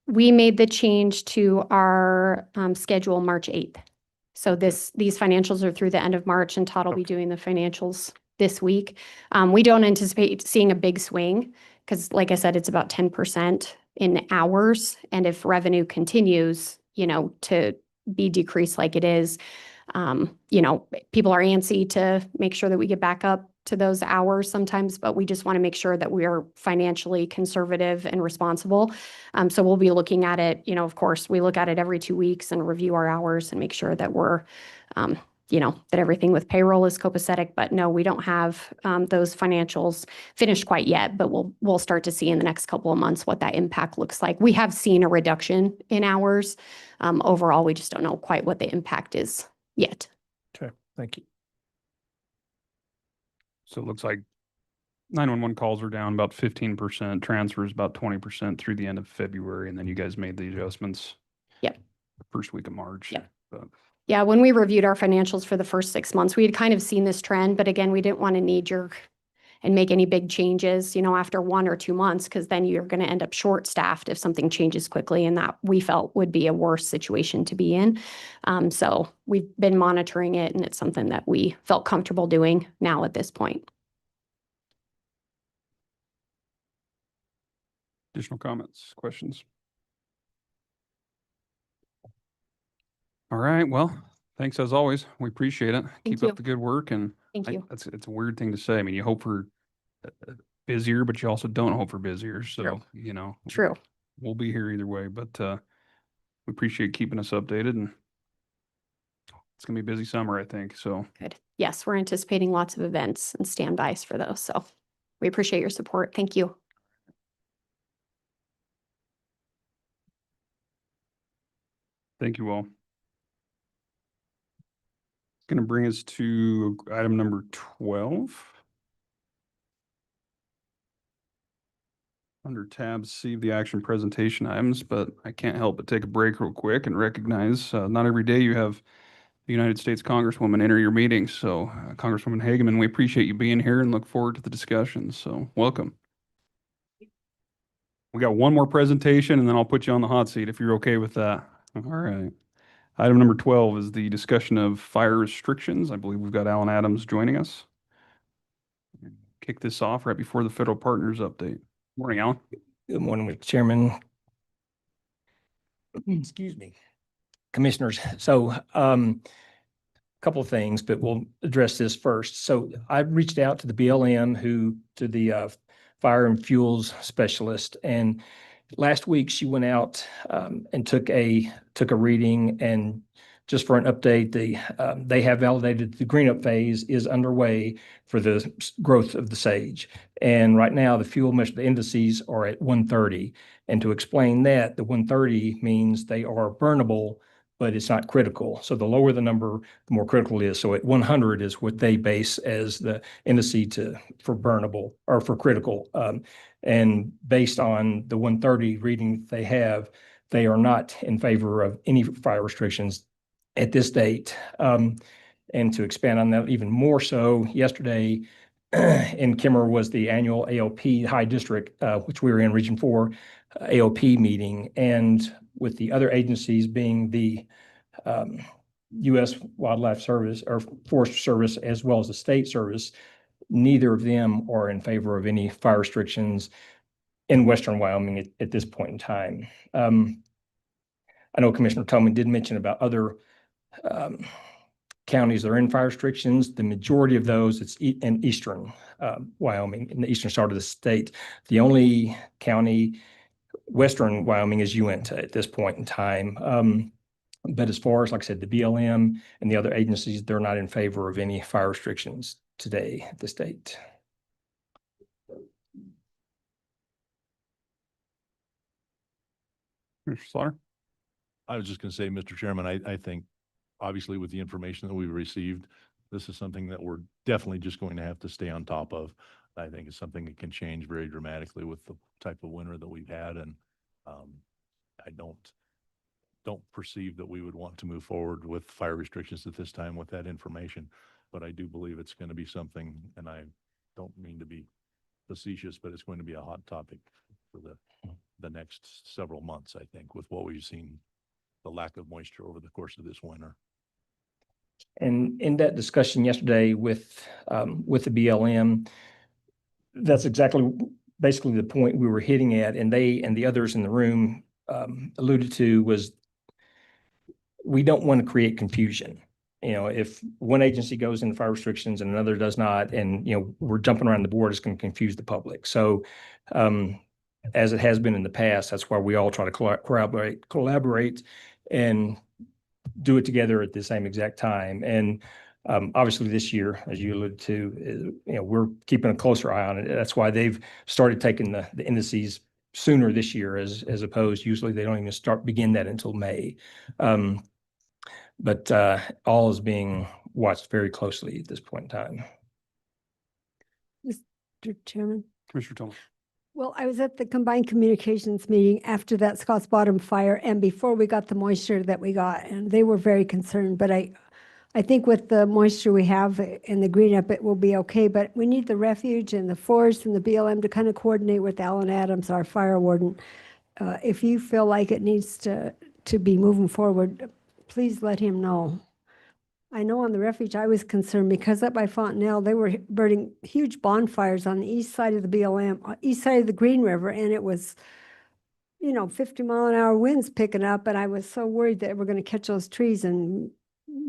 We made the change to our schedule March 8th. So these financials are through the end of March, and Todd will be doing the financials this week. We don't anticipate seeing a big swing because, like I said, it's about 10% in hours. And if revenue continues, to be decreased like it is, people are antsy to make sure that we get back up to those hours sometimes, but we just want to make sure that we are financially conservative and responsible. So we'll be looking at it, of course, we look at it every 2 weeks and review our hours and make sure that we're, that everything with payroll is copacetic. But no, we don't have those financials finished quite yet, but we'll start to see in the next couple of months what that impact looks like. We have seen a reduction in hours. Overall, we just don't know quite what the impact is yet. Okay, thank you. So it looks like 911 calls are down about 15%, transfers about 20% through the end of February, and then you guys made the adjustments. Yep. The first week of March. Yep. But Yeah, when we reviewed our financials for the first 6 months, we had kind of seen this trend, but again, we didn't want to knee jerk and make any big changes, after 1 or 2 months, because then you're going to end up short staffed if something changes quickly, and that we felt would be a worse situation to be in. So we've been monitoring it, and it's something that we felt comfortable doing now at this point. additional comments, questions? All right, well, thanks as always. We appreciate it. Keep you. up the good work, and Thank you. it's a weird thing to say. I mean, you hope for busier, but you also don't hope for busier. So, True. we'll be here either way, but we appreciate keeping us updated, and it's gonna be a busy summer, I think. So Good. Yes, we're anticipating lots of events and standbys for those. So we appreciate your support. Thank you. thank you all. Going to bring us to item number 12. Under tab C of the action presentation items, but I can't help but take a break real quick and recognize not every day you have the United States Congresswoman enter your meeting. So Congresswoman Hageman, we appreciate you being here and look forward to the discussion. So welcome. We got one more presentation and then I'll put you on the hot seat if you're okay with that. All right. Item number 12 is the discussion of fire restrictions. I believe we've got Alan Adams joining us. Kick this off right before the federal partners update. Morning, Alan. Good morning, Mr. Chairman. Excuse me. Commissioners. So, couple of things, but we'll address this first. So I reached out to the BLM, to the fire and fuels specialist, and last week she went out and took a reading, and just for an update, they have validated the green up phase is underway for the growth of the sage. And right now the fuel measure, the indices are at 130. And to explain that, the 130 means they are burnable, but it's not critical. So the lower the number, the more critical it is. So at 100 is what they base as the indice for burnable or for critical. And based on the 130 reading they have, they are not in favor of any fire restrictions at this date. And to expand on that even more so, yesterday in Kimmer was the annual AOP High District, which we were in Region 4 AOP meeting. And with the other agencies being the U.S. Wildlife Service or Forest Service, as well as the State Service, neither of them are in favor of any fire restrictions in Western Wyoming at this point in time. I know Commissioner Tolman did mention about other counties that are in fire restrictions. The majority of those, it's in eastern Wyoming, in the eastern part of the state. The only county, western Wyoming, is Uinta at this point in time. But as far as, like I said, the BLM and the other agencies, they're not in favor of any fire restrictions today at the state. Commissioner Slaughter? I was just going to say, Mr. Chairman, I think obviously with the information that we've received, this is something that we're definitely just going to have to stay on top of. I think it's something that can change very dramatically with the type of winter that we've had. And I don't perceive that we would want to move forward with fire restrictions at this time with that information. But I do believe it's going to be something, and I don't mean to be facetious, but it's going to be a hot topic for the next several months, I think, with what we've seen, the lack of moisture over the course of this winter. And in that discussion yesterday with the BLM, that's exactly basically the point we were hitting at, and they and the others in the room alluded to was we don't want to create confusion. You know, if one agency goes into fire restrictions and another does not, and, you know, we're jumping around the board, it's going to confuse the public. So as it has been in the past, that's why we all try to collaborate and do it together at the same exact time. And obviously this year, as you alluded to, you know, we're keeping a closer eye on it. That's why they've started taking the indices sooner this year as opposed, usually they don't even begin that until May. But all is being watched very closely at this point in time. Mr. Chairman. Commissioner Tolman? Well, I was at the combined communications meeting after that Scotts Bottom fire and before we got the moisture that we got, and they were very concerned. But I think with the moisture we have in the green up, it will be okay. But we need the refuge and the forest and the BLM to kind of coordinate with Alan Adams, our fire warden. If you feel like it needs to be moving forward, please let him know. I know on the refuge, I was concerned because up by Fontenelle, they were burning huge bonfires on the east side of the BLM, east side of the Green River, and it was, 50-mile-an-hour winds picking up, and I was so worried that we're going to catch those trees and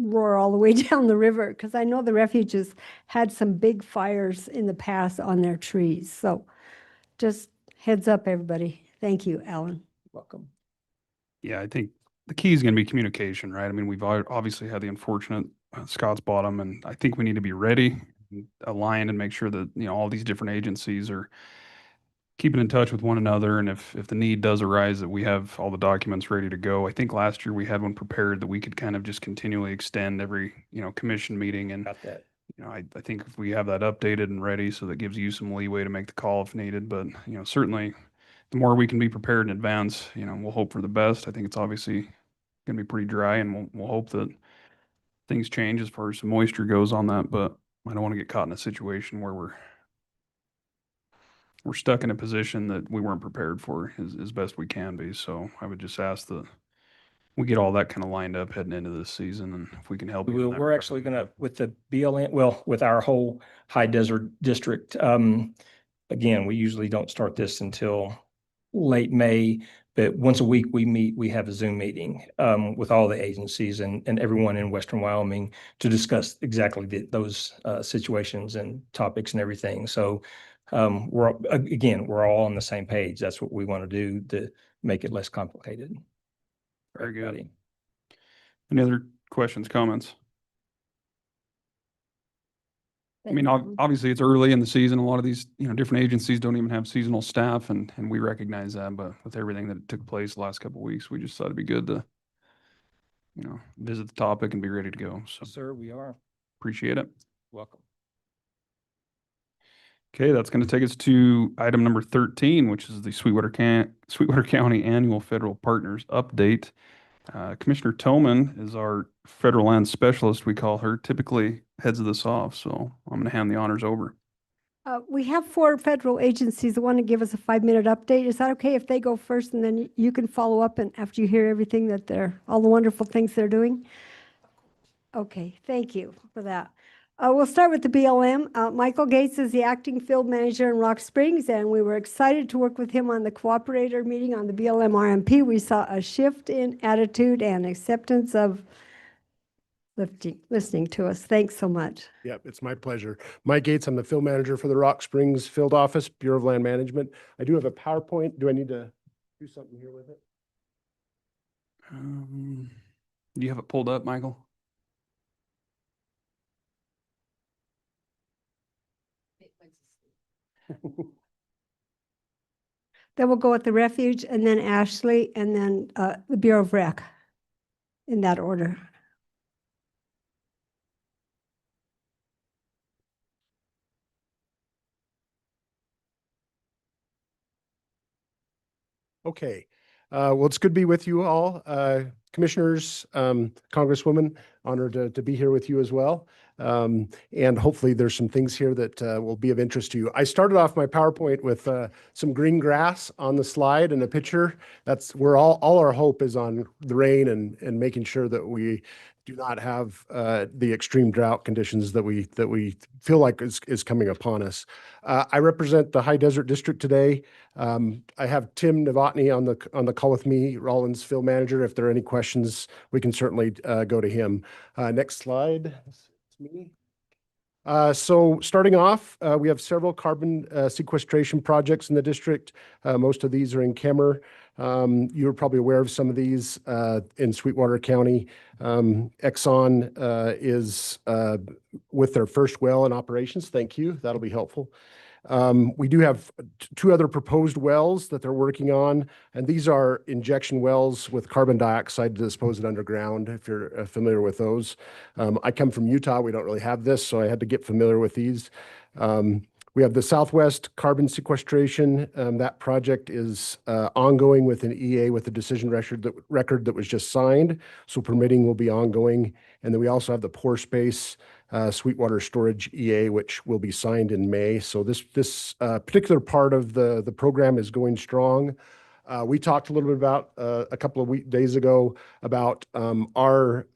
roar all the way down the river, because I know the refuges had some big fires in the past on their trees. So just heads up, everybody. Thank you, Alan. Welcome. Yeah, I think the key is going to be communication, right? I mean, we've obviously had the unfortunate Scotts Bottom, and I think we need to be ready, aligned, and make sure that, all these different agencies are keeping in touch with one another. And if the need does arise, that we have all the documents ready to go. I think last year we had one prepared that we could kind of just continually extend every, commission meeting. And, Got that. I think if we have that updated and ready, so that gives you some leeway to make the call if needed. But, certainly the more we can be prepared in advance, we'll hope for the best. I think it's obviously going to be pretty dry, and we'll hope that things change as far as some moisture goes on that. But I don't want to get caught in a situation where we're stuck in a position that we weren't prepared for as best we can be. So I would just ask that we get all that kind of lined up heading into this season, and if we can help you. We're actually going to, with the BLM, well, with our whole high desert district, again, we usually don't start this until late May, but once a week we have a Zoom meeting with all the agencies and everyone in Western Wyoming to discuss exactly those situations and topics and everything. So we're all on the same page. That's what we want to do to make it less complicated. Very good. Any other questions, comments? I mean, obviously it's early in the season. A lot of these, different agencies don't even have seasonal staff, and we recognize that. But with everything that took place the last couple of weeks, we just thought it'd be good to, visit the topic and be ready to go. So, sir, we are. Appreciate it. Welcome. Okay, that's going to take us to item number 13, which is the Sweetwater County Annual Federal Partners Update. Commissioner Tolman is our federal land specialist, we call her, typically heads this off. So I'm going to hand the honors over. We have 4 federal agencies that want to give us a 5-minute update. Is that okay if they go first, and then you can follow up and after you hear everything all the wonderful things they're doing? Okay, thank you for that. We'll start with the BLM. Michael Gates is the acting field manager in Rock Springs, and we were excited to work with him on the cooperator meeting on the BLM RMP. We saw a shift in attitude and acceptance of listening to us. Thanks so much. Yep, it's my pleasure. Mike Gates, I'm the field manager for the Rock Springs Field Office, Bureau of Land Management. I do have a PowerPoint. Do I need to do something here with it? Do you have it pulled up, Michael? Then we'll go with the refuge, and then Ashley, and then the Bureau of Rec, in that order. Okay. Well, it's good to be with you all. Commissioners, Congresswoman, honored to be here with you as well. And hopefully there's some things here that will be of interest to you. I started off my PowerPoint with some green grass on the slide and a picture. That's where all our hope is on the rain and making sure that we do not have the extreme drought conditions that we feel like is coming upon us. I represent the High Desert District today. I have Tim Novotny on the call with me, Rollins Field Manager. If there are any questions, we can certainly go to him. Next slide. It's me. So starting off, we have several carbon sequestration projects in the district. Most of these are in Kemmer. You're probably aware of some of these in Sweetwater County. Exxon is with their first well in operations. Thank you. That'll be helpful. We do have two other proposed wells that they're working on, and these are injection wells with carbon dioxide to dispose it underground, if you're familiar with those. I come from Utah. We don't really have this, so I had to get familiar with these. We have the Southwest Carbon Sequestration. That project is ongoing with an EA with a decision record that was just signed, so permitting will be ongoing. And then we also have the pore space Sweetwater Storage EA, which will be signed in May. So this particular part of the program is going strong. We talked a little bit about a couple of days ago about our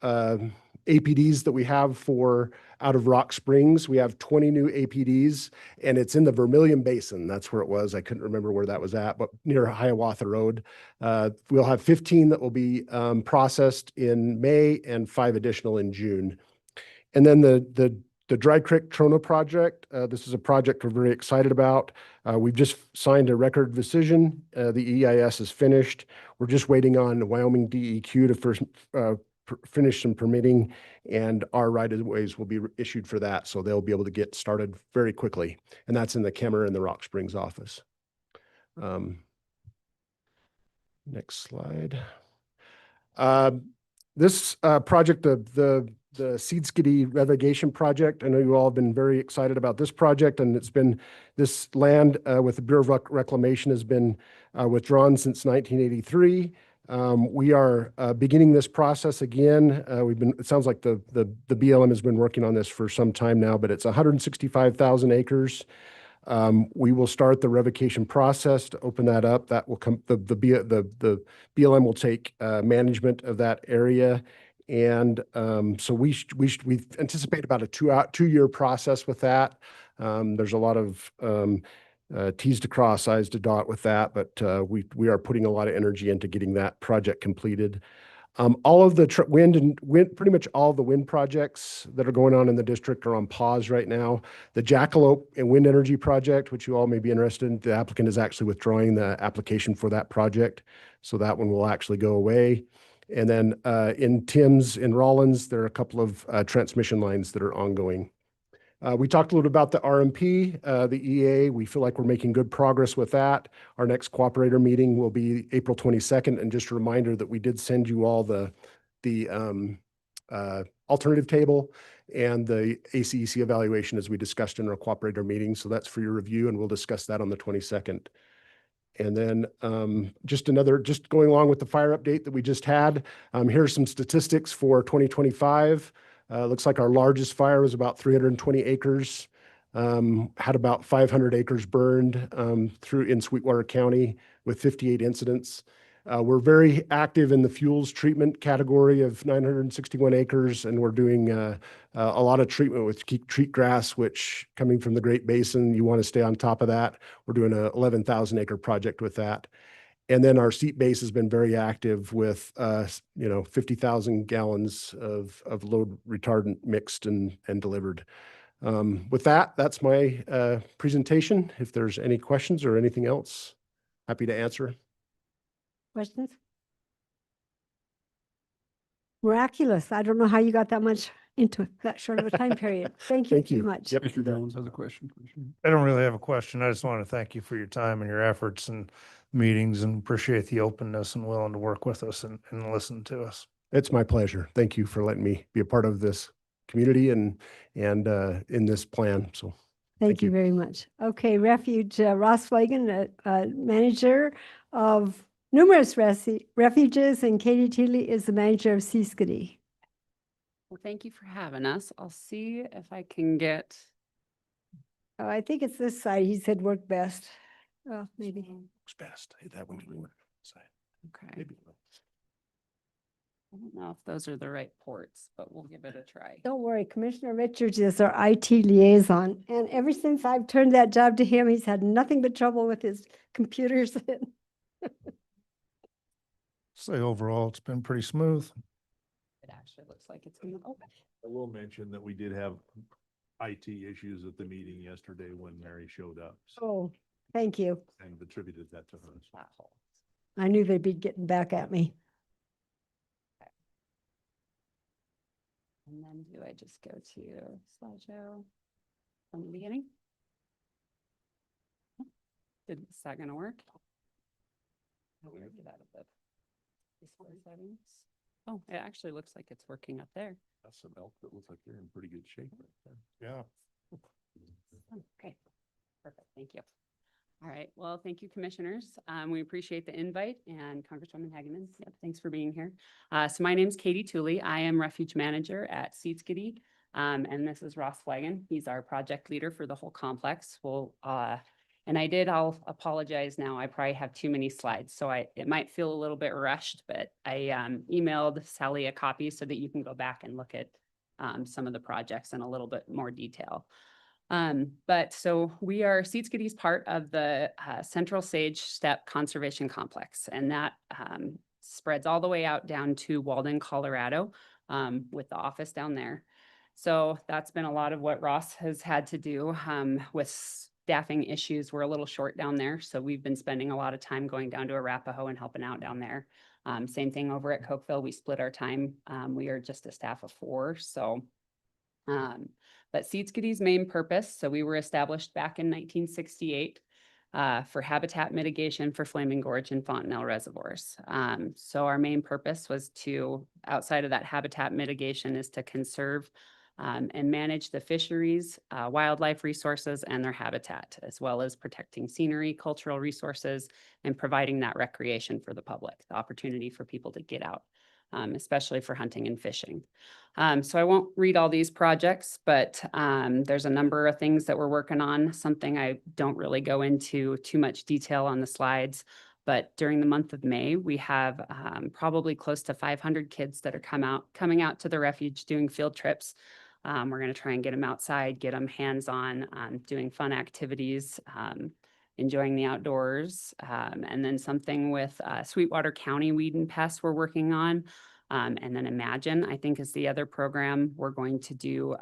APDs that we have for out of Rock Springs. We have 20 new APDs, and it's in the Vermilion Basin. That's where it was. I couldn't remember where that was at, but near Hiawatha Road. We'll have 15 that will be processed in May and 5 additional in June. And then the Dry Creek Trona project, this is a project we're very excited about. We've just signed a record decision. The EIS is finished. We're just waiting on Wyoming DEQ to first finish some permitting, and our right-of-ways will be issued for that. So they'll be able to get started very quickly. And that's in the Kemmer and the Rock Springs office. Next slide. This project, the Seed Skiddy Revocation Project. I know you all have been very excited about this project, and it's been this land with the Bureau of Reclamation has been withdrawn since 1983. We are beginning this process again. It sounds like the BLM has been working on this for some time now, but it's 165,000 acres. We will start the revocation process to open that up. That will come, the BLM will take management of that area. And so we anticipate about a two-year process with that. There's a lot of T's to cross, I's to dot with that, but we are putting a lot of energy into getting that project completed. All of the pretty much all of the wind projects that are going on in the district are on pause right now. The Jackalope and Wind Energy Project, which you all may be interested in, the applicant is actually withdrawing the application for that project. So that one will actually go away. And then in Timms in Rollins, there are a couple of transmission lines that are ongoing. We talked a little bit about the RMP, the EA. We feel like we're making good progress with that. Our next cooperator meeting will be April 22nd. And just a reminder that we did send you all the alternative table and the ACEC evaluation as we discussed in our cooperator meeting. So that's for your review, and we'll discuss that on the 22nd. And then just going along with the fire update that we just had, here are some statistics for 2025. Looks like our largest fire was about 320 acres, had about 500 acres burned in Sweetwater County with 58 incidents. We're very active in the fuels treatment category of 961 acres, and we're doing a lot of treatment with treat grass, which coming from the Great Basin, you want to stay on top of that. We're doing a 11,000 acre project with that. And then our seat base has been very active with, 50,000 gallons of load retardant mixed and delivered. With that, that's my presentation. If there's any questions or anything else, happy to answer. Questions? Miraculous. I don't know how you got that much into that short of a time period. Thank you Thank very you. much. Yep. Mr. Jones has a question. Commissioner. I don't really have a question. I just want to thank you for your time and your efforts and meetings, and appreciate the openness and willing to work with us and listen to us. It's my pleasure. Thank you for letting me be a part of this community and in this plan. So Thank you very much. Okay, Refuge, Ross Flagan, manager of numerous refuges, and Katie Teeley is the manager of Seaskiddy. Well, thank you for having us. I'll see if I can get. Oh, I think it's this side. He said work best. Oh, maybe. Looks best. That one can work. Okay. Maybe. I don't know if those are the right ports, but we'll give it a try. Don't worry, Commissioner Richards is our IT liaison. And ever since I've turned that job to him, he's had nothing but trouble with his computers. Say overall, it's been pretty smooth. It actually looks like it's gonna open. I will mention that we did have IT issues at the meeting yesterday when Mary showed up. Oh, thank you. And attributed that to her. That hole. I knew they'd be getting back at me. And then do I just go to slideshow from the beginning? Is that gonna work? How do I get out of the display settings? Oh, it actually looks like it's working up there. That's some elk that looks like they're in pretty good shape right there. Yeah. Okay, perfect. Thank you. All right. Well, thank you, commissioners. We appreciate the invite, and Congresswoman Hageman. Yep, thanks for being here. So my name's Katie Tooley. I am refuge manager at Seatskiddy. And this is Ross Flagan. He's our project leader for the whole complex. I'll apologize now. I probably have too many slides, so it might feel a little bit rushed, but I emailed Sally a copy so that you can go back and look at some of the projects in a little bit more detail. But so we are Seatskiddy's part of the Central Sage Steppe Conservation Complex, and that spreads all the way out down to Walden, Colorado, with the office down there. So that's been a lot of what Ross has had to do with staffing issues. We're a little short down there, so we've been spending a lot of time going down to Arapahoe and helping out down there. Same thing over at Cokeville. We split our time. We are just a staff of 4, so. But Seatskiddy's main purpose, so we were established back in 1968 for habitat mitigation for Flaming Gorge and Fontenelle reservoirs. So our main purpose was to, outside of that habitat mitigation, is to conserve and manage the fisheries, wildlife resources, and their habitat, as well as protecting scenery, cultural resources, and providing that recreation for the public, the opportunity for people to get out, especially for hunting and fishing. So I won't read all these projects, but there's a number of things that we're working on, something I don't really go into too much detail on the slides. But during the month of May, we have probably close to 500 kids that are coming out to the refuge doing field trips. We're going to try and get them outside, get them hands-on, doing fun activities, enjoying the outdoors. And then something with Sweetwater County Weed and Pest we're working on. And then Imagine, I think, is the other program. We're going to do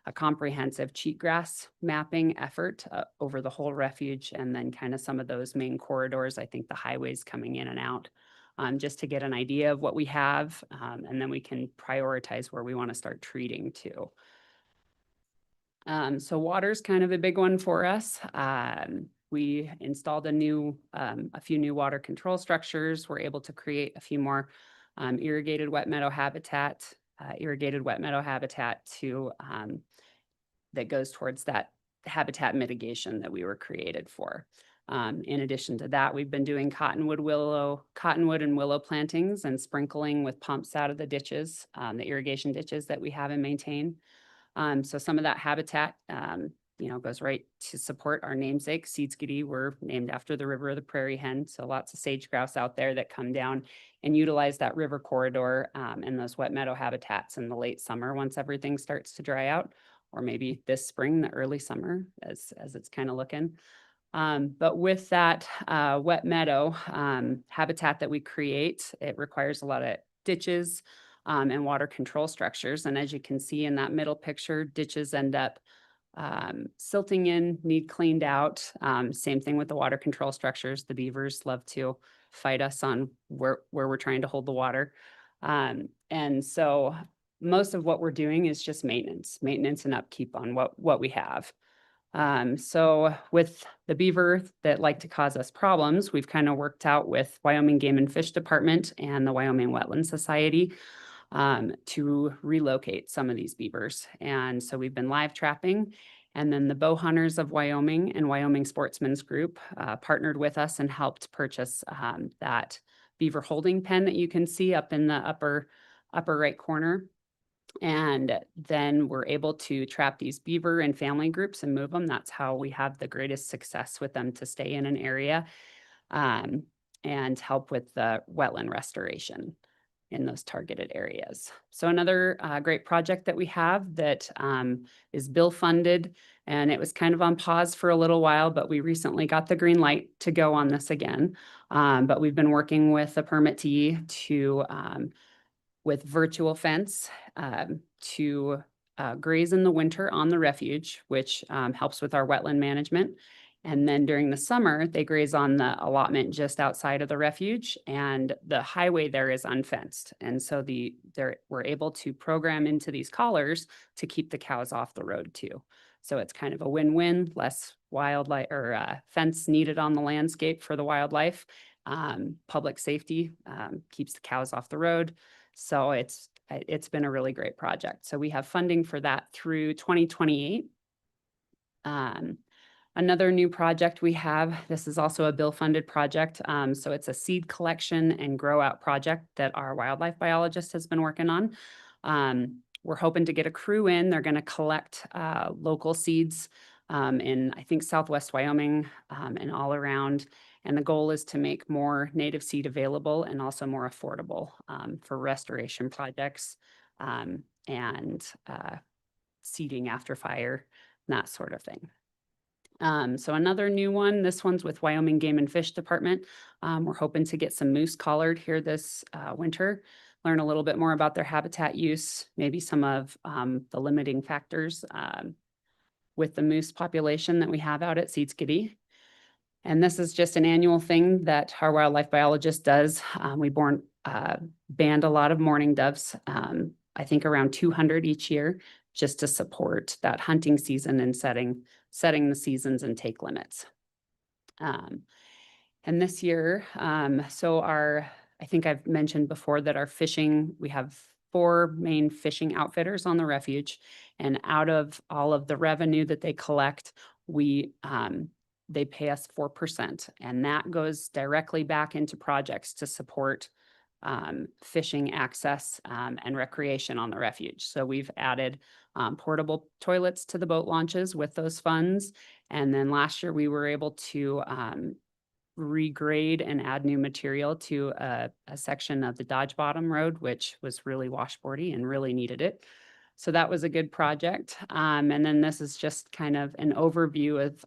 a comprehensive cheatgrass mapping effort over the whole refuge, and then kind of some of those main corridors, I think the highways coming in and out, just to get an idea of what we have, and then we can prioritize where we want to start treating too. So water's kind of a big one for us. We installed a few new water control structures. We're able to create a few more irrigated wet meadow habitat to that goes towards that habitat mitigation that we were created for. In addition to that, we've been doing cottonwood and willow plantings and sprinkling with pumps out of the ditches, the irrigation ditches that we have and maintain. So some of that habitat goes right to support our namesake, Seed Skiddy. We're named after the river of the prairie hen. So lots of sage grouse out there that come down and utilize that river corridor and those wet meadow habitats in the late summer once everything starts to dry out, or maybe this spring, the early summer, as it's kind of looking. But with that wet meadow habitat that we create, it requires a lot of ditches and water control structures. And as you can see in that middle picture, ditches end up silting in, need cleaned out. Same thing with the water control structures. The beavers love to fight us on where we're trying to hold the water. And so most of what we're doing is just maintenance and upkeep on what we have. So with the beaver that like to cause us problems, we've kind of worked out with Wyoming Game and Fish Department and the Wyoming Wetland Society to relocate some of these beavers. And so we've been live trapping, and then the Bow Hunters of Wyoming and Wyoming Sportsman's Group partnered with us and helped purchase that beaver holding pen that you can see up in the upper right corner. And then we're able to trap these beaver in family groups and move them. That's how we have the greatest success with them to stay in an area and help with the wetland restoration in those targeted areas. So another great project that we have that is bill funded, and it was kind of on pause for a little while, but we recently got the green light to go on this again. But we've been working with a permittee to with virtual fence to graze in the winter on the refuge, which helps with our wetland management. And then during the summer, they graze on the allotment just outside of the refuge, and the highway there is unfenced. And so we're able to program into these collars to keep the cows off the road too. So it's kind of a win-win, less wildlife or fence needed on the landscape for the wildlife. Public safety keeps the cows off the road. So it's been a really great project. So we have funding for that through 2028. Another new project we have, this is also a bill-funded project. So it's a seed collection and grow out project that our wildlife biologist has been working on. We're hoping to get a crew in. They're going to collect local seeds in, I think, Southwest Wyoming and all around. And the goal is to make more native seed available and also more affordable for restoration projects and seeding after fire, that sort of thing. So another new one, this one's with Wyoming Game and Fish Department. We're hoping to get some moose collared here this winter, learn a little bit more about their habitat use, maybe some of the limiting factors with the moose population that we have out at Seed Skiddy. And this is just an annual thing that our wildlife biologist does. We band a lot of mourning doves, I think around 200 each year, just to support that hunting season and setting the seasons and take limits. And this year, I think I've mentioned before that our fishing, we have 4 main fishing outfitters on the refuge, and out of all of the revenue that they collect, they pay us 4%, and that goes directly back into projects to support fishing access and recreation on the refuge. So we've added portable toilets to the boat launches with those funds. And then last year we were able to regrade and add new material to a section of the Dodge Bottom Road, which was really washboardy and really needed it. So that was a good project. And then this is just kind of an overview of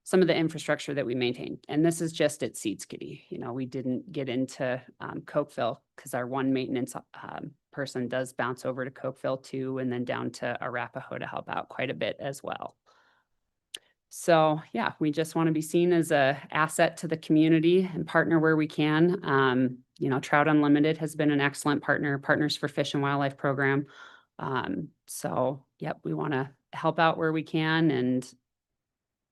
some of the infrastructure that we maintain. And this is just at Seed Skiddy. We didn't get into Cokeville because our one maintenance person does bounce over to Cokeville too, and then down to Arapahoe to help out quite a bit as well. So yeah, we just want to be seen as an asset to the community and partner where we can. Trout Unlimited has been an excellent partner, Partners for Fish and Wildlife program. So yep, we want to help out where we can and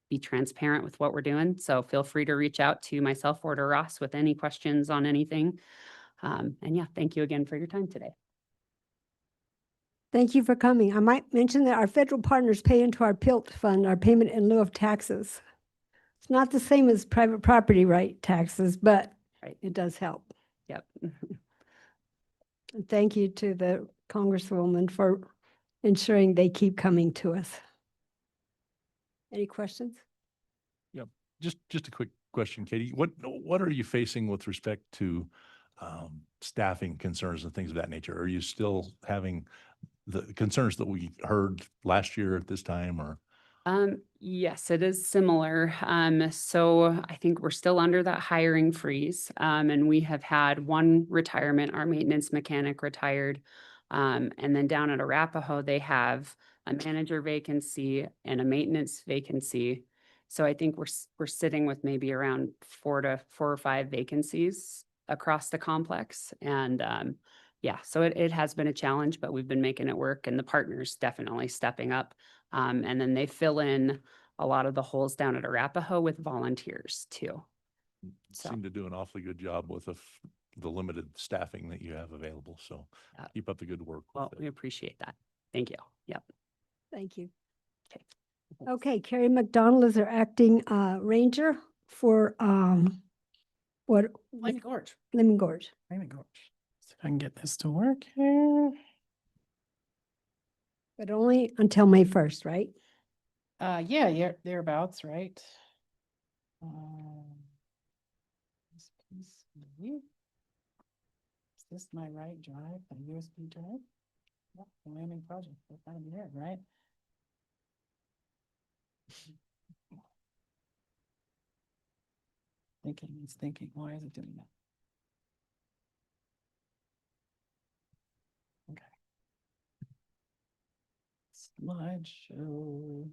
be transparent with what we're doing. So feel free to reach out to myself or to Ross with any questions on anything. And yeah, thank you again for your time today. Thank you for coming. I might mention that our federal partners pay into our PILT fund, our payment in lieu of taxes. It's not the same as private property right taxes, but it does help. Yep. And thank you to the Congresswoman for ensuring they keep coming to us. Any questions? Just a quick question, Katie. What are you facing with respect to staffing concerns and things of that nature? Are you still having the concerns that we heard last year at this time, or? Yes, it is similar. So I think we're still under that hiring freeze. And we have had one retirement, our maintenance mechanic retired. And then down at Arapahoe, they have a manager vacancy and a maintenance vacancy. So I think we're sitting with maybe around 4 or 5 vacancies across the complex. And yeah, so it has been a challenge, but we've been making it work, and the partners definitely stepping up. And then they fill in a lot of the holes down at Arapahoe with volunteers too. So Seem to do an awfully good job with the limited staffing that you have available. So keep up the good work. well, we appreciate that. Thank you. Yep. Thank you. Okay. Okay, Carrie McDonald is our acting ranger for what? Lemon Gorge. Lemon Gorge. Lemon Gorge. See if I can get this to work here. But only until May 1st, right? Yeah, thereabouts, right? This PC. Is this my right drive, a USB drive? Yep, the Lemon project, that's gotta be it, right? It's thinking, why is it doing that? Okay. Slideshow.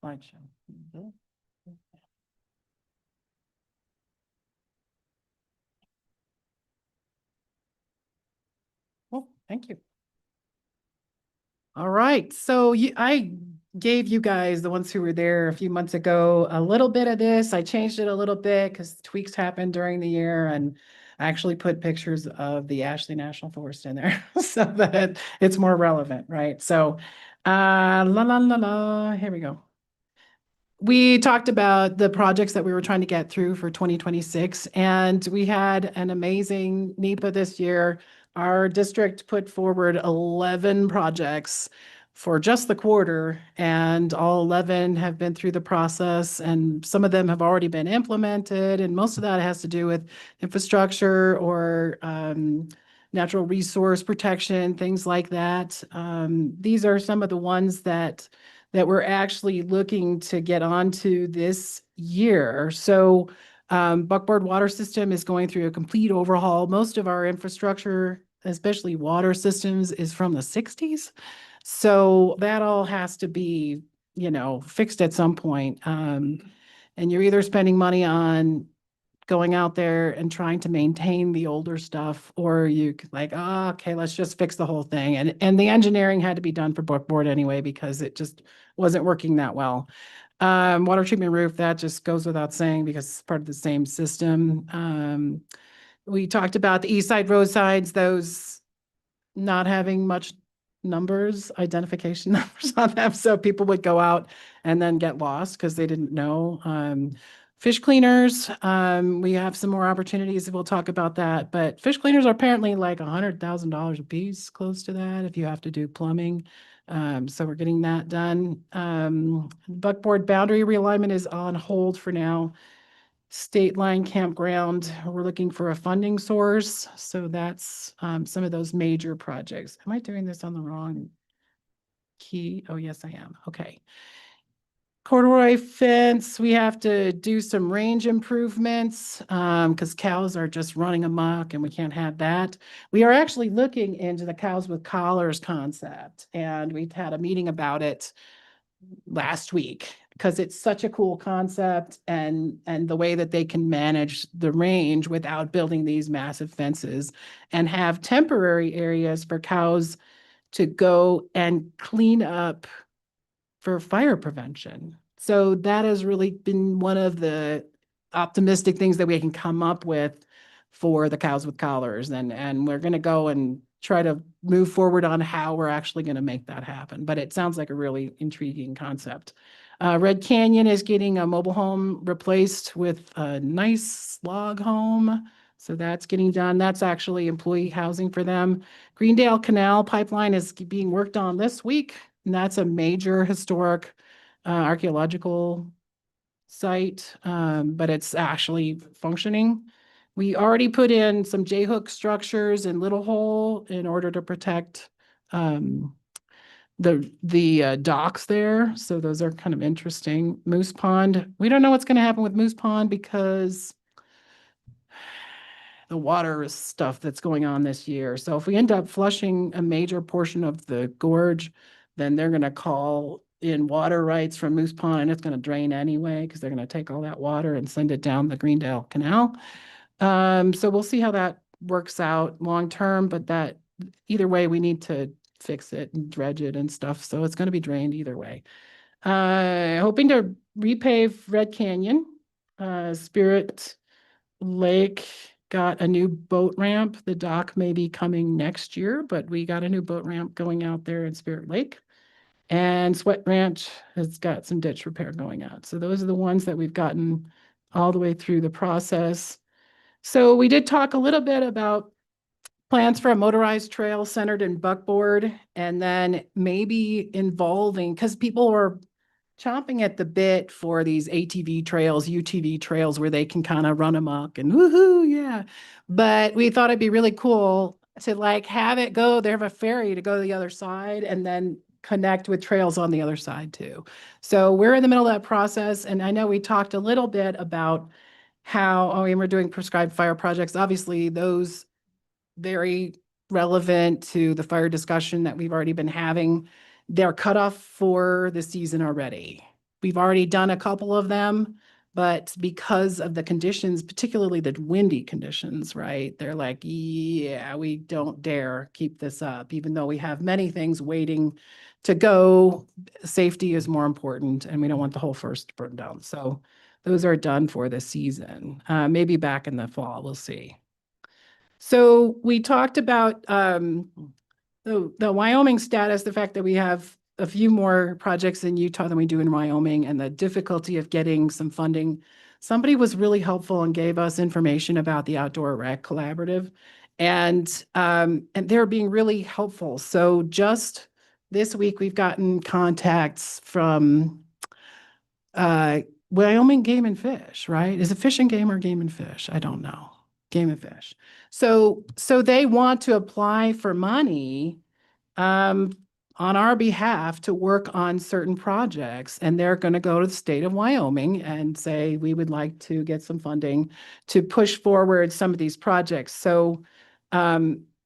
Slideshow. Mhm. Oh, thank you. All right, so I gave you guys, the ones who were there a few months ago, a little bit of this. I changed it a little bit because tweaks happened during the year, and I actually put pictures of the Ashley National Forest in there so that it's more relevant, right? So, here we go. We talked about the projects that we were trying to get through for 2026, and we had an amazing NEPA this year. Our district put forward 11 projects for just the quarter, and all 11 have been through the process, and some of them have already been implemented, and most of that has to do with infrastructure or natural resource protection, things like that. These are some of the ones that we're actually looking to get onto this year. So Buckboard Water System is going through a complete overhaul. Most of our infrastructure, especially water systems, is from the 60s. So that all has to be, fixed at some point. And you're either spending money on going out there and trying to maintain the older stuff, or you like, oh, okay, let's just fix the whole thing. And the engineering had to be done for Buckboard anyway, because it just wasn't working that well. Water treatment roof, that just goes without saying because it's part of the same system. We talked about the east side roadsides, those not having much identification numbers on them. So people would go out and then get lost because they didn't know. Fish cleaners, we have some more opportunities. We'll talk about that. But fish cleaners are apparently like $100,000 a piece, close to that, if you have to do plumbing. So we're getting that done. Buckboard boundary realignment is on hold for now. State Line Campground, we're looking for a funding source. So that's some of those major projects. Am I doing this on the wrong key? Oh, yes, I am. Okay. Corduroy fence, we have to do some range improvements because cows are just running amok and we can't have that. We are actually looking into the cows with collars concept, and we've had a meeting about it last week because it's such a cool concept, and the way that they can manage the range without building these massive fences and have temporary areas for cows to go and clean up for fire prevention. So that has really been one of the optimistic things that we can come up with for the cows with collars. And we're going to go and try to move forward on how we're actually going to make that happen. But it sounds like a really intriguing concept. Red Canyon is getting a mobile home replaced with a nice log home. So that's getting done. That's actually employee housing for them. Greendale Canal Pipeline is being worked on this week, and that's a major historic archaeological site, but it's actually functioning. We already put in some J-hook structures in Little Hole in order to protect the docks there. So those are kind of interesting. Moose Pond, we don't know what's going to happen with Moose Pond because the water stuff that's going on this year. So if we end up flushing a major portion of the gorge, then they're going to call in water rights from Moose Pond, and it's going to drain anyway because they're going to take all that water and send it down the Greendale Canal. So we'll see how that works out long term, but that either way, we need to fix it and dredge it and stuff. So it's going to be drained either way. Hoping to repave Red Canyon. Spirit Lake got a new boat ramp. The dock may be coming next year, but we got a new boat ramp going out there in Spirit Lake. And Sweat Ranch has got some ditch repair going on. So those are the ones that we've gotten all the way through the process. So we did talk a little bit about plans for a motorized trail centered in buckboard, and then maybe involving, because people were chomping at the bit for these ATV trails, UTV trails where they can kind of run amok and woohoo, yeah. But we thought it'd be really cool to like have it go, they have a ferry to go to the other side and then connect with trails on the other side too. So we're in the middle of that process. And I know we talked a little bit about how, and we're doing prescribed fire projects. Obviously, those very relevant to the fire discussion that we've already been having. They're cut off for the season already. We've already done a couple of them, but because of the conditions, particularly the windy conditions, right? They're like, yeah, we don't dare keep this up, even though we have many things waiting to go. Safety is more important, and we don't want the whole forest to burn down. So those are done for the season. Maybe back in the fall, we'll see. So we talked about the Wyoming status, the fact that we have a few more projects in Utah than we do in Wyoming, and the difficulty of getting some funding. Somebody was really helpful and gave us information about the Outdoor Rec Collaborative, and they're being really helpful. So just this week, we've gotten contacts from Wyoming Game and Fish, right? Is it Fish and Game or Game and Fish? I don't know. Game and Fish. So they want to apply for money on our behalf to work on certain projects, and they're going to go to the state of Wyoming and say, we would like to get some funding to push forward some of these projects. So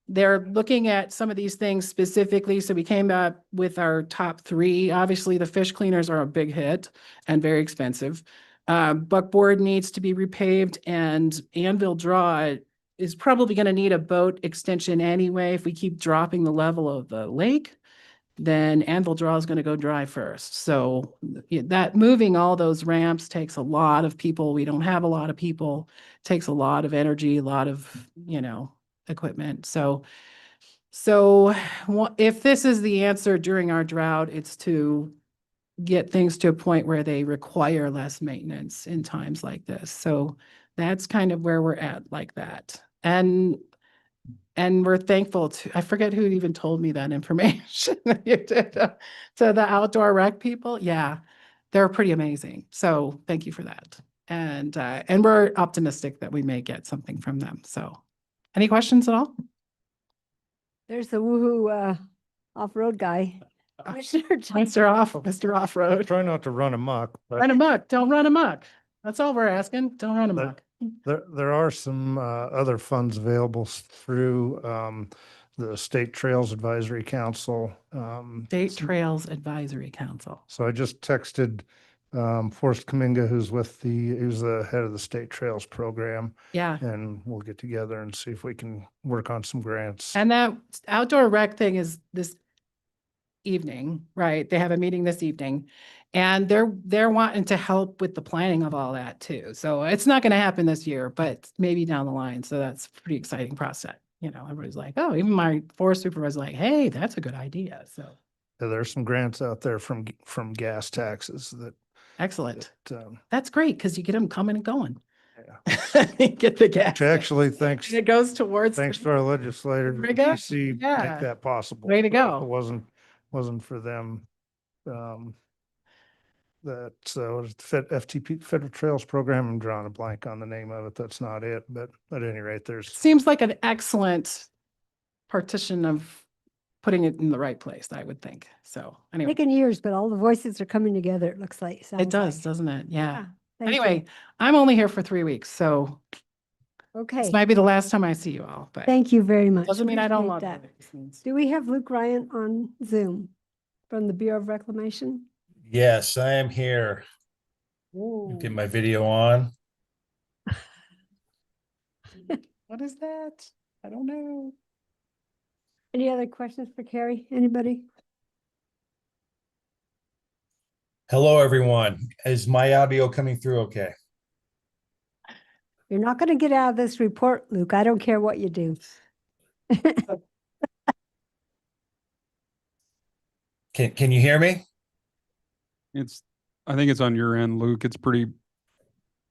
they're looking at some of these things specifically. So we came up with our top three. Obviously, the fish cleaners are a big hit and very expensive. Buckboard needs to be repaved, and Anvil Draw is probably going to need a boat extension anyway. If we keep dropping the level of the lake, then Anvil Draw is going to go dry first. So that moving all those ramps takes a lot of people. We don't have a lot of people. It takes a lot of energy, a lot of, equipment. So if this is the answer during our drought, it's to get things to a point where they require less maintenance in times like this. So that's kind of where we're at like that. And we're thankful to, I forget who even told me that information. To the outdoor rec people. Yeah, they're pretty amazing. So thank you for that. And we're optimistic that we may get something from them. So any questions at all? There's the woohoo off-road guy. Mr. Off-Road. Try not to run amok, but Run amok. Don't run amok. That's all we're asking. Don't run amok. there are some other funds available through the State Trails Advisory Council. State Trails Advisory Council. So I just texted Forrest Kaminga, who's the head of the State Trails Program. Yeah. And we'll get together and see if we can work on some grants. And that outdoor rec thing is this evening, right? They have a meeting this evening, and they're wanting to help with the planning of all that too. So it's not going to happen this year, but maybe down the line. So that's a pretty exciting process. Everybody's like, oh, even my forest supervisor's like, hey, that's a good idea. So Yeah, there's some grants out there from gas taxes that. Excellent. That's great because you get them coming and going. Get the gas. Which actually, thanks, And it goes towards. thanks to our legislators, There you go. DC, make Yeah. that possible. Way to So go. if it wasn't for them. That FTP, Federal Trails Program, I'm drawing a blank on the name of it. That's not it, but at any rate, there's, Seems like an excellent partition of putting it in the right place, I would think. So anyway, Taken years, but all the voices are coming together, it looks like. it sounds does, like. doesn't it? Yeah. Thank you. Anyway, I'm only here for 3 weeks, so Okay. this might be the last time I see you all, but Thank you very much. doesn't mean I don't Appreciate love that. you. Do we have Luke Ryan on Zoom from the Bureau of Reclamation? Yes, I am here. Get my video on. What is that? I don't know. Any other questions for Carrie? Anybody? Hello, everyone. Is my audio coming through okay? You're not going to get out of this report, Luke. I don't care what you do. Can you hear me? I think it's on your end, Luke. It's pretty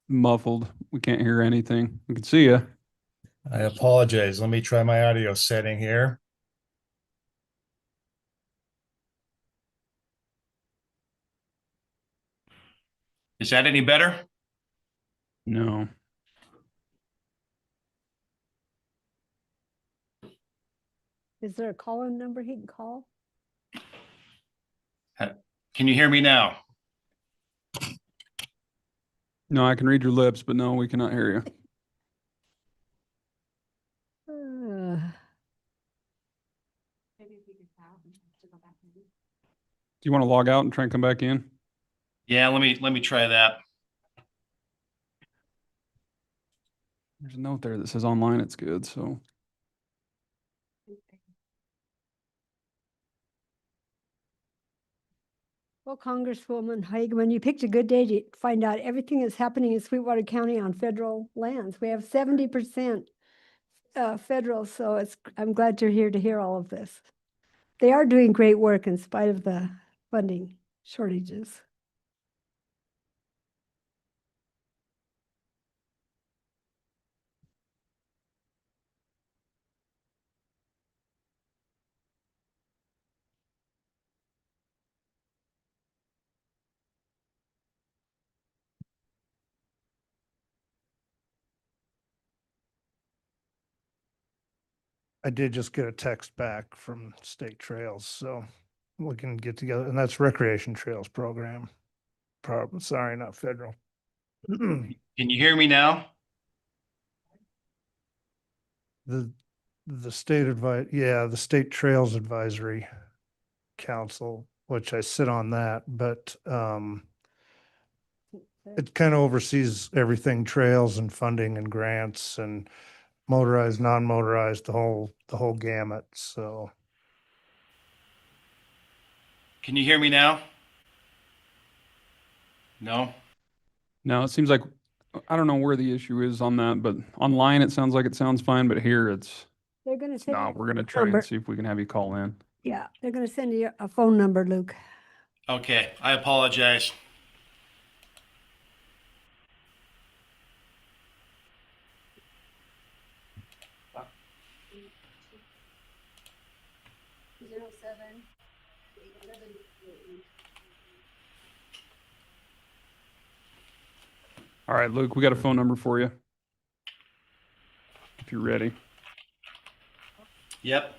muffled. We can't hear anything. We can see you. I apologize. Let me try my audio setting here. Is that any better? No. Is there a call-in number he can call? Can you hear me now? No, I can read your lips, but no, we cannot hear you. Do you want to log out and try and come back in? Yeah, let me try that. There's a note there that says online it's good, so. Well, Congresswoman Hageman, you picked a good day to find out everything that's happening in Sweetwater County on federal lands. We have 70% federal, so I'm glad you're here to hear all of this. They are doing great work in spite of the funding shortages. I did just get a text back from State Trails, so we can get together, and that's Recreation Trails Program. Sorry, not federal. Can you hear me now? The the State Trails Advisory Council, which I sit on that, but it kind of oversees everything trails and funding and grants and motorized, non-motorized, the whole gamut. So Can you hear me now? No? No, it seems like, I don't know where the issue is on that, but online it sounds like it sounds fine, but here They're going to send no, you we're going to a try number. and see if we can have you call in. Yeah, they're going to send you a phone number, Luke. Okay, I apologize. All right, Luke, we got a phone number for you. If you're ready. Yep.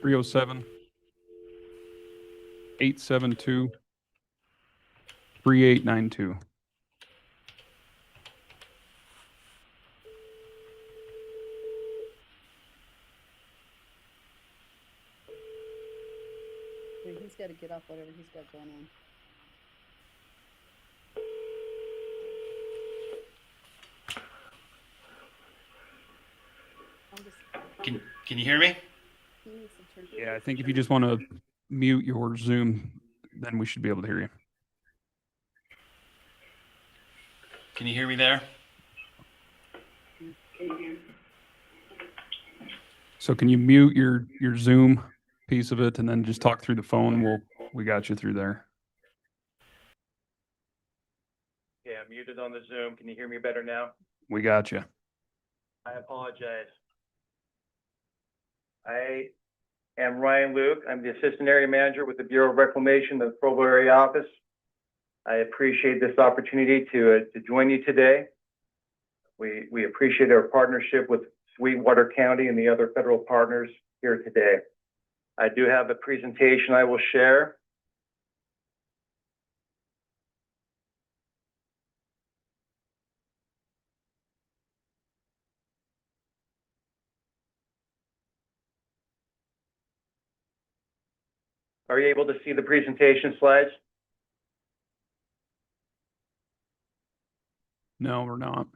307 872 3892. He's got to get off whatever he's got going on. Can you hear me? Yeah, I think if you just want to mute your Zoom, then we should be able to hear you. Can you hear me there? So can you mute your Zoom piece of it and then just talk through the phone? We got you through there. I'm muted on the Zoom. Can you hear me better now? We got you. I apologize. I am Ryan Luke. I'm the Assistant Area Manager with the Bureau of Reclamation, the Provo Area Office. I appreciate this opportunity to join you today. We appreciate our partnership with Sweetwater County and the other federal partners here today. I do have a presentation I will share. Are you able to see the presentation slides? No, we're not.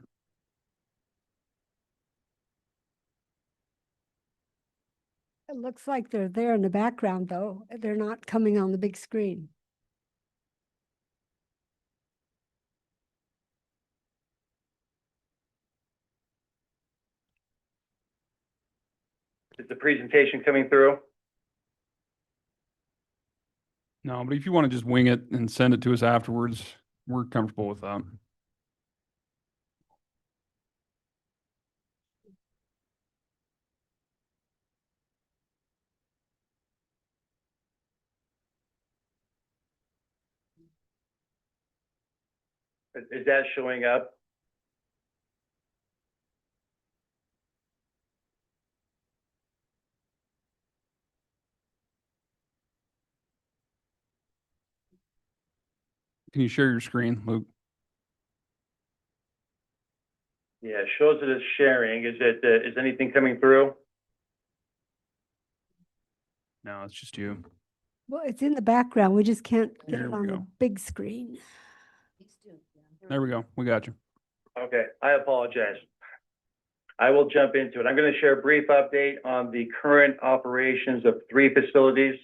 It looks like they're there in the background, though. They're not coming on the big screen. Is the presentation coming through? No, but if you want to just wing it and send it to us afterwards, we're comfortable with that. Is that showing up? Can you share your screen, Luke? Yeah, it shows it as sharing. Is anything coming through? No, it's just you. Well, it's in the background. We just can't get There it we on the go. big screen. There we go. We got you. Okay, I apologize. I will jump into it. I'm going to share a brief update on the current operations of 3 facilities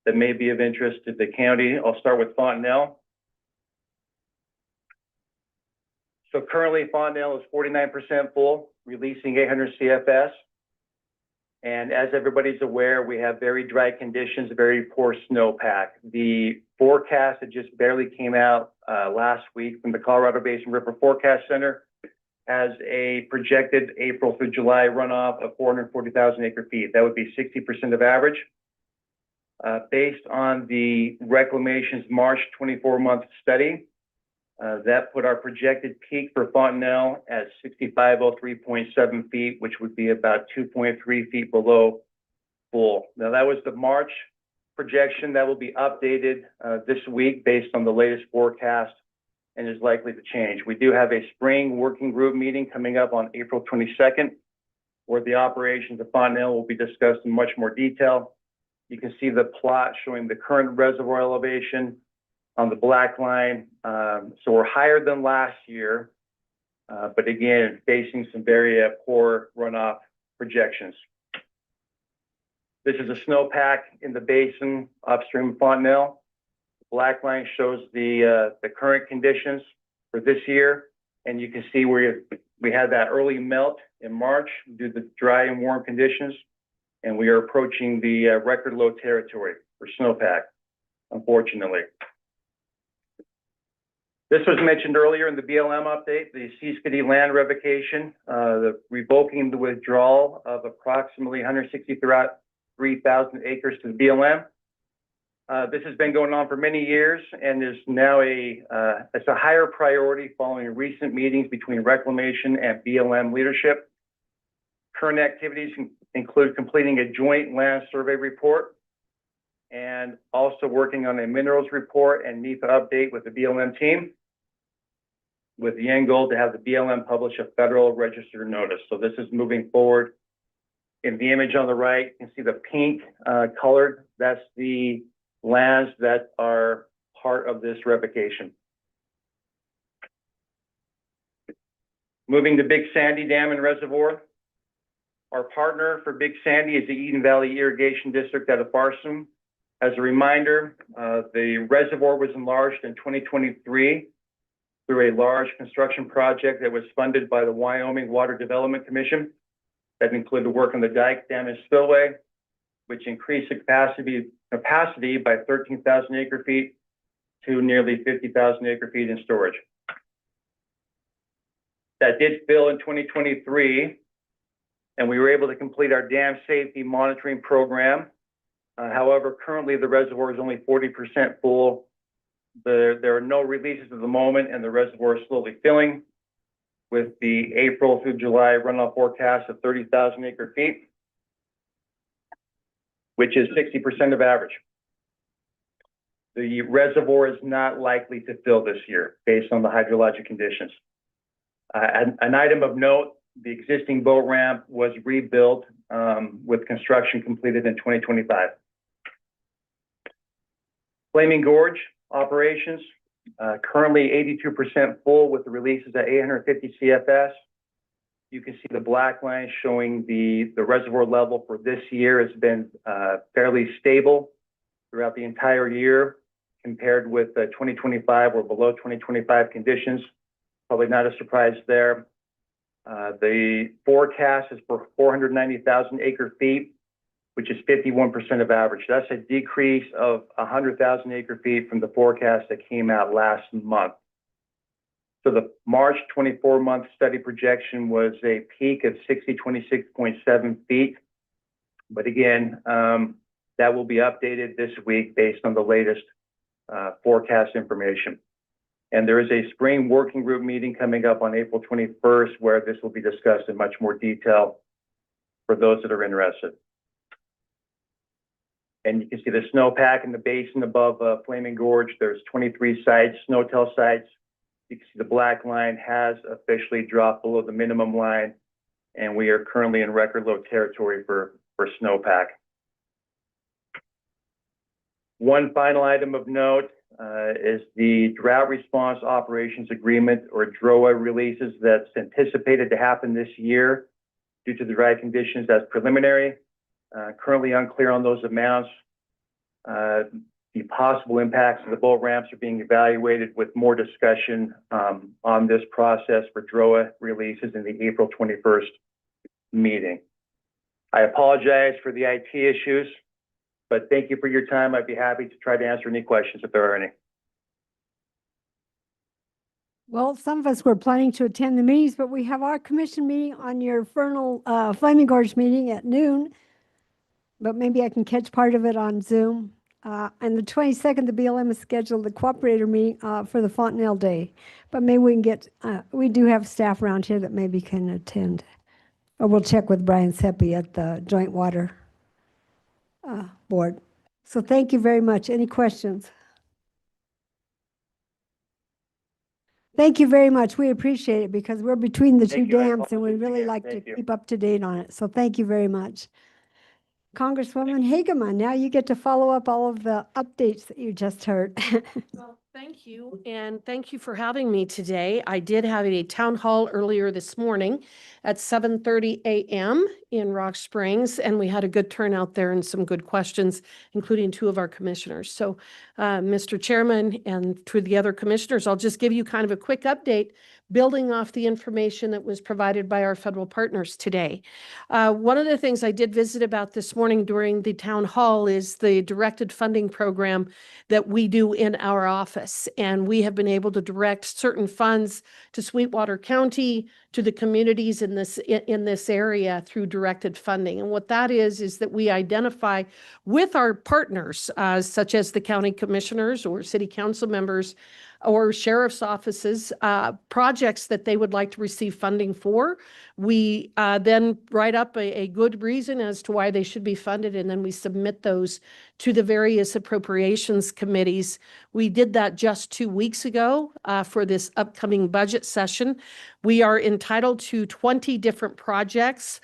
that may be of interest to the county. I'll start with Fontenelle. So currently Fontenelle is 49% full, releasing 800 CFS. And as everybody's aware, we have very dry conditions, very poor snowpack. The forecast that just barely came out last week from the Colorado Basin River Forecast Center has a projected April through July runoff of 440,000 acre feet. That would be 60% of average. Based on the Reclamation's March 24-month study, that put our projected peak for Fontenelle at 6,503.7 feet, which would be about 2.3 feet below full. Now, that was the March projection. That will be updated this week based on the latest forecast and is likely to change. We do have a spring working group meeting coming up on April 22nd, where the operations of Fontenelle will be discussed in much more detail. You can see the plot showing the current reservoir elevation on the black line. So we're higher than last year, but again, facing some very poor runoff projections. This is a snowpack in the basin upstream of Fontenelle. The black line shows the current conditions for this year. And you can see where we had that early melt in March due to the dry and warm conditions. And we are approaching the record low territory for snowpack, unfortunately. This was mentioned earlier in the BLM update, the Seaskiddy land revocation, the revoking the withdrawal of approximately 163,000 acres to the BLM. This has been going on for many years and is now it's a higher priority following recent meetings between Reclamation and BLM leadership. Current activities include completing a joint land survey report and also working on a minerals report and NEPA update with the BLM team, with the end goal to have the BLM publish a federal register notice. So this is moving forward. In the image on the right, you can see the pink colored. That's the lands that are part of this revocation. Moving to Big Sandy Dam and Reservoir. Our partner for Big Sandy is the Eden Valley Irrigation District out of Barsom. As a reminder, the reservoir was enlarged in 2023 through a large construction project that was funded by the Wyoming Water Development Commission. That included work on the dike, dam, and spillway, which increased the capacity by 13,000 acre feet to nearly 50,000 acre feet in storage. that did fill in 2023, and we were able to complete our dam safety monitoring program. However, currently the reservoir is only 40% full. There are no releases at the moment, and the reservoir is slowly filling with the April through July runoff forecast of 30,000 acre feet, which is 60% of average. The reservoir is not likely to fill this year based on the hydrologic conditions. An item of note, the existing boat ramp was rebuilt with construction completed in 2025. Flaming Gorge operations, currently 82% full with the releases at 850 CFS. You can see the black line showing the reservoir level for this year has been fairly stable throughout the entire year compared with 2025 or below 2025 conditions. Probably not a surprise there. The forecast is for 490,000 acre feet, which is 51% of average. That's a decrease of 100,000 acre feet from the forecast that came out last month. So the March 24-month study projection was a peak of 26.7 feet. But again, that will be updated this week based on the latest forecast information. And there is a spring working group meeting coming up on April 21st, where this will be discussed in much more detail for those that are interested. And you can see the snowpack in the basin above Flaming Gorge. There's 23 sites, snowtail sites. You can see the black line has officially dropped below the minimum line, and we are currently in record low territory for snowpack. One final item of note is the Drought Response Operations Agreement, or DROA, releases that's anticipated to happen this year due to the dry conditions. That's preliminary. Currently unclear on those amounts. The possible impacts of the boat ramps are being evaluated with more discussion on this process for DROA releases in the April 21st meeting. I apologize for the IT issues, but thank you for your time. I'd be happy to try to answer any questions if there are any. Well, some of us were planning to attend the meetings, but we have our commission meeting on your Flaming Gorge meeting at noon. But maybe I can catch part of it on Zoom. And the 22nd, the BLM has scheduled the cooperator meeting for the Fontenelle Day. But maybe we can get, we do have staff around here that maybe can attend. Or we'll check with Brian Seppi at the Joint Water Board. So thank you very much. Any questions? Thank you very much. We appreciate it because we're between the two dams and we really like to keep up to date on it. So thank you very much. Congresswoman Hageman, now you get to follow up all of the updates that you just heard. Well, thank you, and thank you for having me today. I did have a town hall earlier this morning at 7:30 a.m. in Rock Springs, and we had a good turnout there and some good questions, including two of our commissioners. So, Mr. Chairman and to the other commissioners, I'll just give you kind of a quick update building off the information that was provided by our federal partners today. One of the things I did visit about this morning during the town hall is the directed funding program that we do in our office. And we have been able to direct certain funds to Sweetwater County, to the communities in this area through directed funding. And what that is that we identify with our partners, such as the county commissioners or city council members, or sheriff's offices, projects that they would like to receive funding for. We then write up a good reason as to why they should be funded, and then we submit those to the various appropriations committees. We did that just 2 weeks ago for this upcoming budget session. We are entitled to 20 different projects.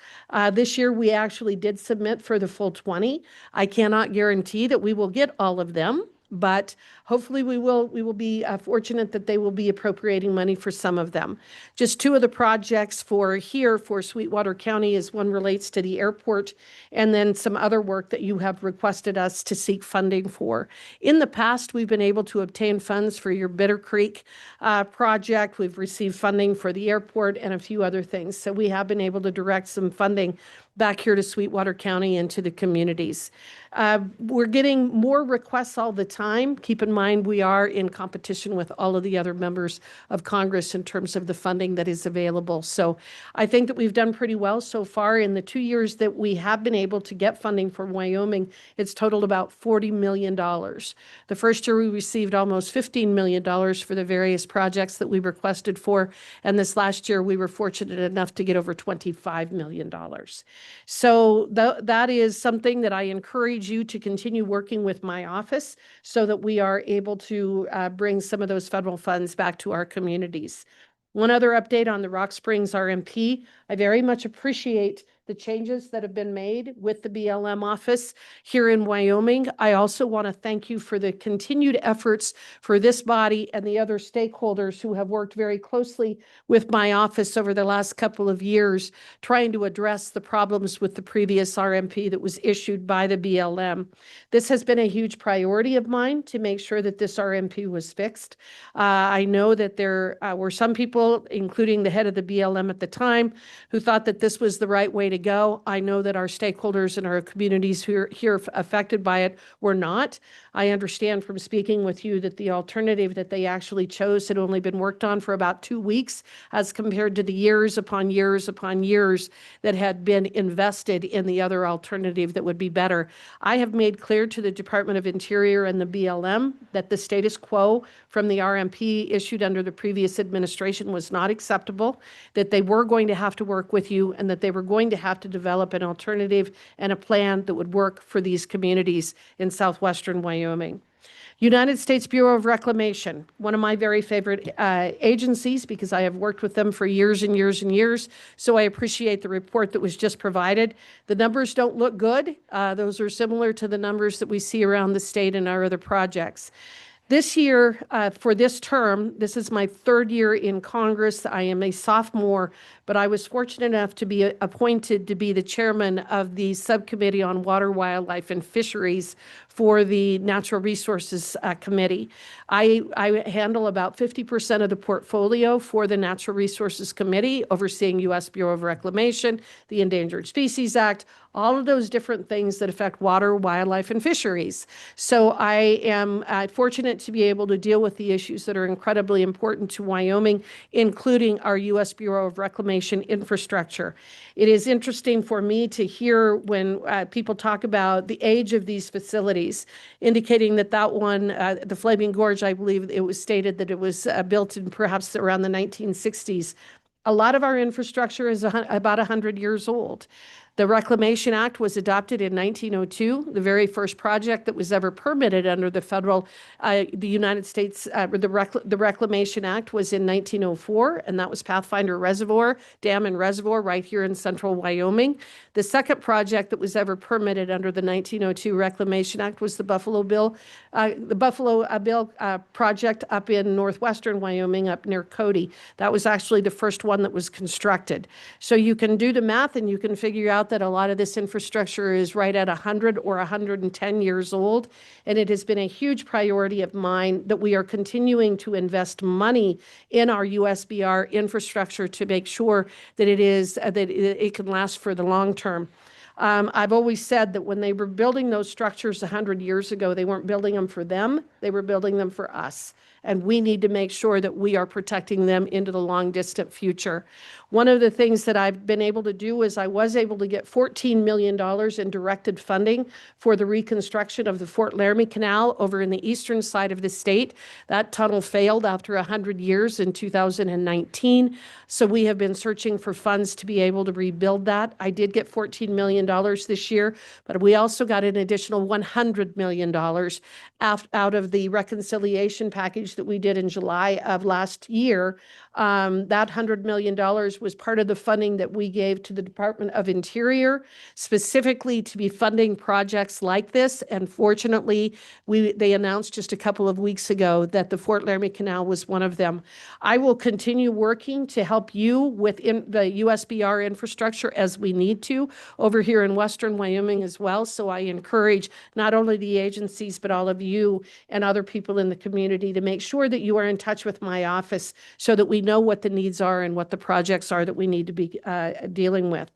This year, we actually did submit for the full 20. I cannot guarantee that we will get all of them, but hopefully we will be fortunate that they will be appropriating money for some of them. Just two of the projects for Sweetwater County is one relates to the airport, and then some other work that you have requested us to seek funding for. In the past, we've been able to obtain funds for your Bitter Creek project. We've received funding for the airport and a few other things. So we have been able to direct some funding back here to Sweetwater County and to the communities. We're getting more requests all the time. Keep in mind, we are in competition with all of the other members of Congress in terms of the funding that is available. So I think that we've done pretty well so far. In the 2 years that we have been able to get funding for Wyoming, it's totaled about $40 million. The first year we received almost $15 million for the various projects that we requested for. And this last year we were fortunate enough to get over $25 million. So that is something that I encourage you to continue working with my office so that we are able to bring some of those federal funds back to our communities. One other update on the Rock Springs RMP. I very much appreciate the changes that have been made with the BLM office here in Wyoming. I also want to thank you for the continued efforts for this body and the other stakeholders who have worked very closely with my office over the last couple of years, trying to address the problems with the previous RMP that was issued by the BLM. This has been a huge priority of mine to make sure that this RMP was fixed. I know that there were some people, including the head of the BLM at the time, who thought that this was the right way to go. I know that our stakeholders and our communities who are here affected by it were not. I understand from speaking with you that the alternative that they actually chose had only been worked on for about 2 weeks, as compared to the years upon years upon years that had been invested in the other alternative that would be better. I have made clear to the Department of Interior and the BLM that the status quo from the RMP issued under the previous administration was not acceptable, that they were going to have to work with you, and that they were going to have to develop an alternative and a plan that would work for these communities in southwestern Wyoming. United States Bureau of Reclamation, one of my very favorite agencies, because I have worked with them for years and years and years. So I appreciate the report that was just provided. The numbers don't look good. Those are similar to the numbers that we see around the state and our other projects. This year, for this term, this is my 3rd year in Congress. I am a sophomore, but I was fortunate enough to be appointed to be the chairman of the Subcommittee on Water, Wildlife, and Fisheries for the Natural Resources Committee. I handle about 50% of the portfolio for the Natural Resources Committee, overseeing U.S. Bureau of Reclamation, the Endangered Species Act, all of those different things that affect water, wildlife, and fisheries. So I am fortunate to be able to deal with the issues that are incredibly important to Wyoming, including our U.S. Bureau of Reclamation infrastructure. It is interesting for me to hear when people talk about the age of these facilities, indicating that that one, the Flaming Gorge, I believe it was stated that it was built in perhaps around the 1960s. A lot of our infrastructure is about 100 years old. The Reclamation Act was adopted in 1902. The very first project that was ever permitted under the federal, the United States, the Reclamation Act was in 1904, and that was Pathfinder Reservoir, Dam and Reservoir right here in central Wyoming. The second project that was ever permitted under the 1902 Reclamation Act was the Buffalo Bill project up in northwestern Wyoming, up near Cody. That was actually the first one that was constructed. So you can do the math and you can figure out that a lot of this infrastructure is right at 100 or 110 years old. And it has been a huge priority of mine that we are continuing to invest money in our USBR infrastructure to make sure that it can last for the long term. I've always said that when they were building those structures 100 years ago, they weren't building them for them, they were building them for us. And we need to make sure that we are protecting them into the long distant future. One of the things that I've been able to do is I was able to get $14 million in directed funding for the reconstruction of the Fort Laramie Canal over in the eastern side of the state. That tunnel failed after 100 years in 2019. So we have been searching for funds to be able to rebuild that. I did get $14 million this year, but we also got an additional $100 million out of the reconciliation package that we did in July of last year. That $100 million was part of the funding that we gave to the Department of Interior, specifically to be funding projects like this. And fortunately, they announced just a couple of weeks ago that the Fort Laramie Canal was one of them. I will continue working to help you within the USBR infrastructure as we need to over here in Western Wyoming as well. So I encourage not only the agencies, but all of you and other people in the community to make sure that you are in touch with my office so that we know what the needs are and what the projects are that we need to be dealing with.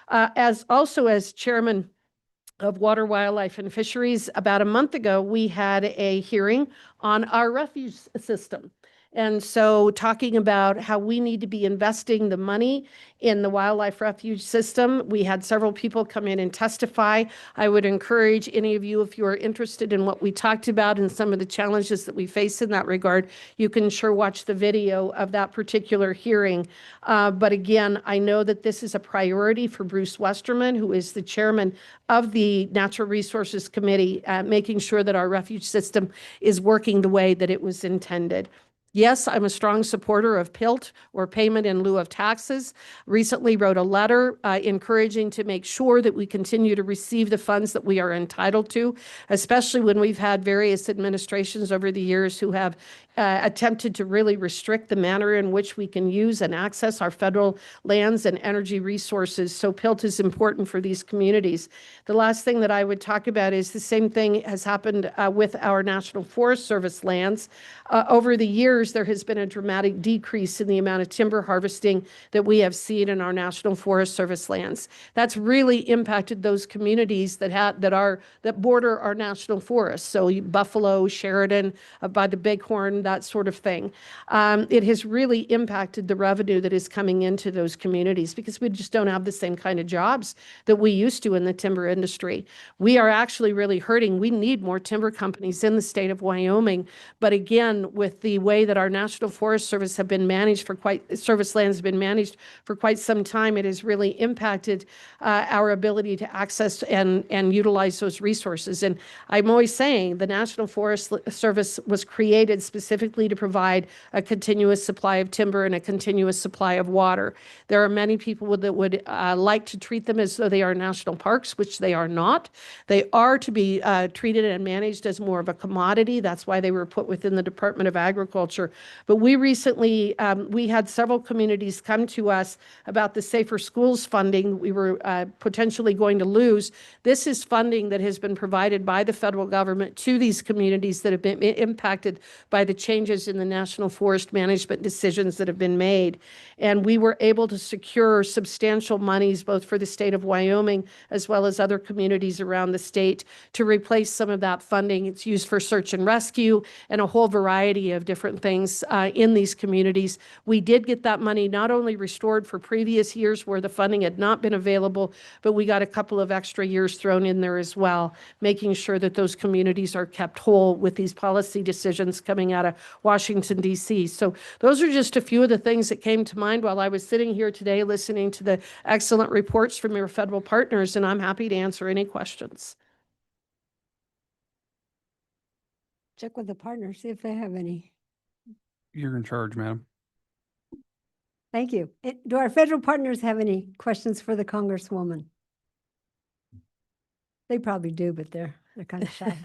As chairman of Water, Wildlife, and Fisheries, about a month ago, we had a hearing on our refuge system. And so talking about how we need to be investing the money in the wildlife refuge system. We had several people come in and testify. I would encourage any of you, if you are interested in what we talked about and some of the challenges that we face in that regard, you can sure watch the video of that particular hearing. But again, I know that this is a priority for Bruce Westerman, who is the chairman of the Natural Resources Committee, making sure that our refuge system is working the way that it was intended. Yes, I'm a strong supporter of PILT, or payment in lieu of taxes. Recently wrote a letter encouraging to make sure that we continue to receive the funds that we are entitled to, especially when we've had various administrations over the years who have attempted to really restrict the manner in which we can use and access our federal lands and energy resources. So PILT is important for these communities. The last thing that I would talk about is the same thing has happened with our National Forest Service lands. Over the years, there has been a dramatic decrease in the amount of timber harvesting that we have seen in our National Forest Service lands. That's really impacted those communities that border our national forests. So Buffalo, Sheridan, by the Bighorn, that sort of thing. It has really impacted the revenue that is coming into those communities because we just don't have the same kind of jobs that we used to in the timber industry. We are actually really hurting. We need more timber companies in the state of Wyoming. But again, with the way that our National Forest Service have been managed service lands have been managed for quite some time, it has really impacted our ability to access and utilize those resources. And I'm always saying the National Forest Service was created specifically to provide a continuous supply of timber and a continuous supply of water. There are many people that would like to treat them as though they are national parks, which they are not. They are to be treated and managed as more of a commodity. That's why they were put within the Department of Agriculture. But we recently, we had several communities come to us about the Safer Schools funding we were potentially going to lose. This is funding that has been provided by the federal government to these communities that have been impacted by the changes in the national forest management decisions that have been made. And we were able to secure substantial monies both for the state of Wyoming as well as other communities around the state to replace some of that funding. It's used for search and rescue and a whole variety of different things in these communities. We did get that money not only restored for previous years where the funding had not been available, but we got a couple of extra years thrown in there as well, making sure that those communities are kept whole with these policy decisions coming out of Washington, D.C. So those are just a few of the things that came to mind while I was sitting here today listening to the excellent reports from your federal partners, and I'm happy to answer any questions. Check with the partners, see if they have any. You're in charge, madam. Thank you. Do our federal partners have any questions for the Congresswoman? They probably do, but they're kind of shy.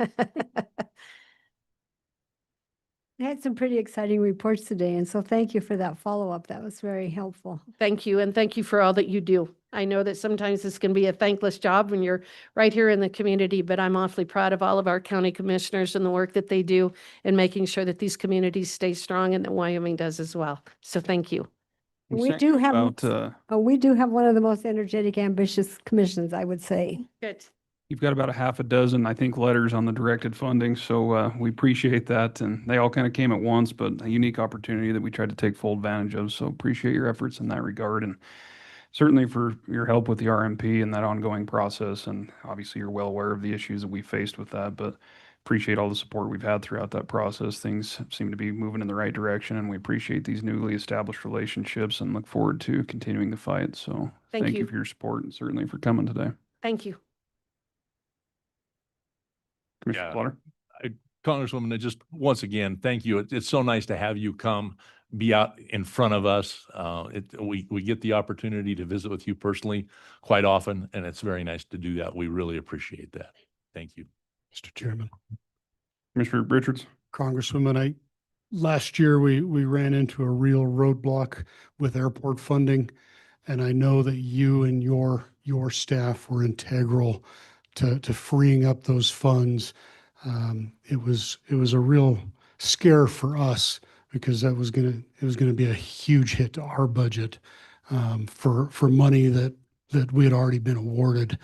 They had some pretty exciting reports today, and so thank you for that follow-up. That was very helpful. Thank you, and thank you for all that you do. I know that sometimes this can be a thankless job when you're right here in the community, but I'm awfully proud of all of our county commissioners and the work that they do in making sure that these communities stay strong and that Wyoming does as well. So thank you. We do have one of the most energetic, ambitious commissions, I would say. Good. You've got about a half a dozen, I think, letters on the directed funding, so we appreciate that. And they all kind of came at once, but a unique opportunity that we tried to take full advantage of. So appreciate your efforts in that regard, and certainly for your help with the RMP and that ongoing process. And obviously, you're well aware of the issues that we faced with that, but appreciate all the support we've had throughout that process. Things seem to be moving in the right direction, and we appreciate these newly established relationships and look forward to continuing the fight. So thank you for your support and certainly for coming today. Thank you. Commissioner Slaughter. Congresswoman, just once again, thank you. It's so nice to have you come be out in front of us. We get the opportunity to visit with you personally quite often, and it's very nice to do that. We really appreciate that. Thank you. Mr. Chairman. Commissioner Richards. Congresswoman, last year we ran into a real roadblock with airport funding, and I know that you and your staff were integral to freeing up those funds. It was a real scare for us because it was gonna be a huge hit to our budget for money that that we had already been awarded,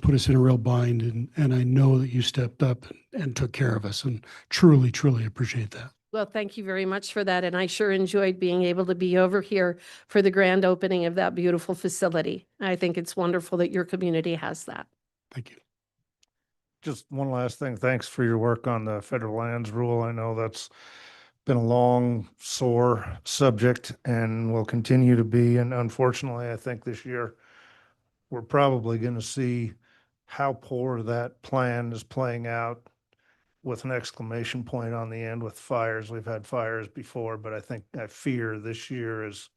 put us in a real bind. And I know that you stepped up and took care of us, and truly, truly appreciate that. Well, thank you very much for that. And I sure enjoyed being able to be over here for the grand opening of that beautiful facility. I think it's wonderful that your community has that. Thank you. Just one last thing. Thanks for your work on the federal lands rule. I know that's been a long, sore subject and will continue to be. And unfortunately, I think this year we're probably going to see how poor that plan is playing out, with an exclamation point on the end with fires. We've had fires before, but I fear this year is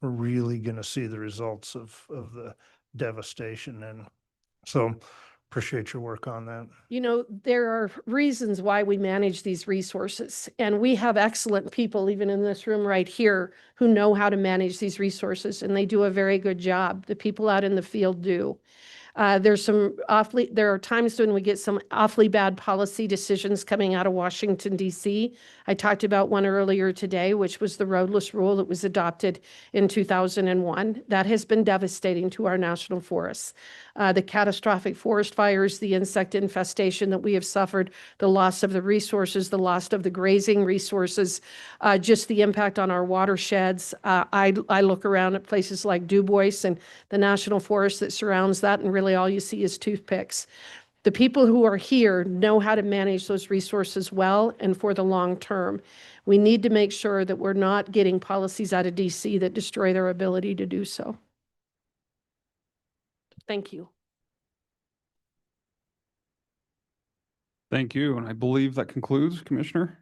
we're really going to see the results of the devastation. And so appreciate your work on that. You know, there are reasons why we manage these resources, and we have excellent people, even in this room right here, who know how to manage these resources, and they do a very good job. The people out in the field do. There are times when we get some awfully bad policy decisions coming out of Washington, D.C. I talked about one earlier today, which was the roadless rule that was adopted in 2001. That has been devastating to our national forests. The catastrophic forest fires, the insect infestation that we have suffered, the loss of the resources, the loss of the grazing resources, just the impact on our watersheds. I look around at places like Du Bois and the national forest that surrounds that, and really all you see is toothpicks. The people who are here know how to manage those resources well and for the long term. We need to make sure that we're not getting policies out of DC that destroy their ability to do so. Thank you. Thank you. And I believe that concludes, Commissioner.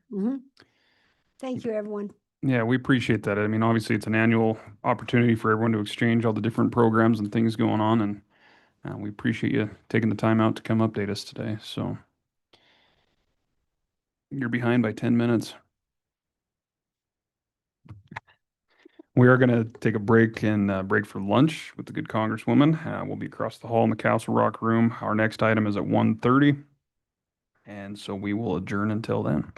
Thank you, everyone. Yeah, we appreciate that. I mean, obviously, it's an annual opportunity for everyone to exchange all the different programs and things going on, and we appreciate you taking the time out to come update us today. So you're behind by 10 minutes. We are going to take a break and break for lunch with the good Congresswoman. We'll be across the hall in the Castle Rock room. Our next item is at 1:30, and so we will adjourn until then.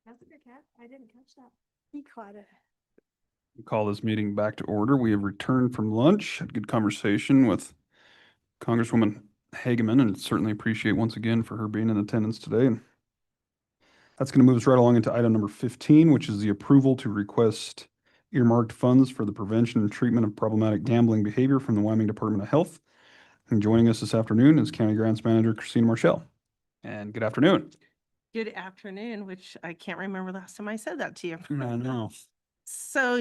That's good, Kat. I didn't catch that. He caught it. Call this meeting back to order. We have returned from lunch, had good conversation with Congresswoman Hageman, and certainly appreciate once again for her being in attendance today. And that's going to move us right along into item number 15, which is the approval to request earmarked funds for the prevention and treatment of problematic gambling behavior from the Wyoming Department of Health. And joining us this afternoon is County Grants Manager Christina Marshall. And good afternoon. Good afternoon, which I can't remember last time I said that to you. I know. So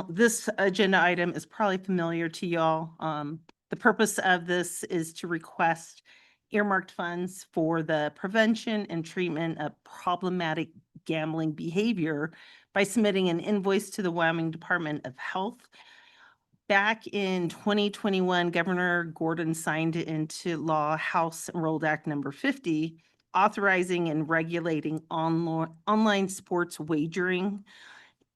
this agenda item is probably familiar to y'all. The purpose of this is to request earmarked funds for the prevention and treatment of problematic gambling behavior by submitting an invoice to the Wyoming Department of Health. Back in 2021, Governor Gordon signed into law House Enrolled Act number 50, authorizing and regulating online sports wagering.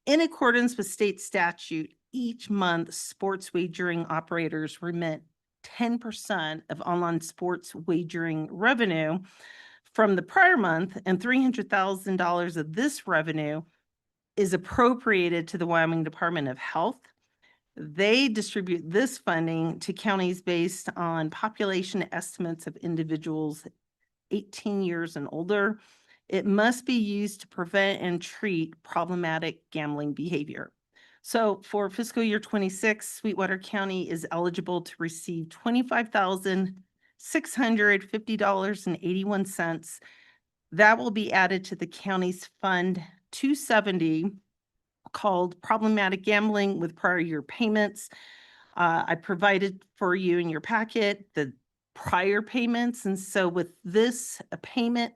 In accordance with state statute, each month sports wagering operators remit 10% of online sports wagering revenue from the prior month, and $300,000 of this revenue is appropriated to the Wyoming Department of Health. They distribute this funding to counties based on population estimates of individuals 18 years and older. It must be used to prevent and treat problematic gambling behavior. So for fiscal year 26, Sweetwater County is eligible to receive $25,650.81. That will be added to the county's Fund 270 called Problematic Gambling with Prior Year Payments. I provided for you in your packet the prior payments. And so with this payment,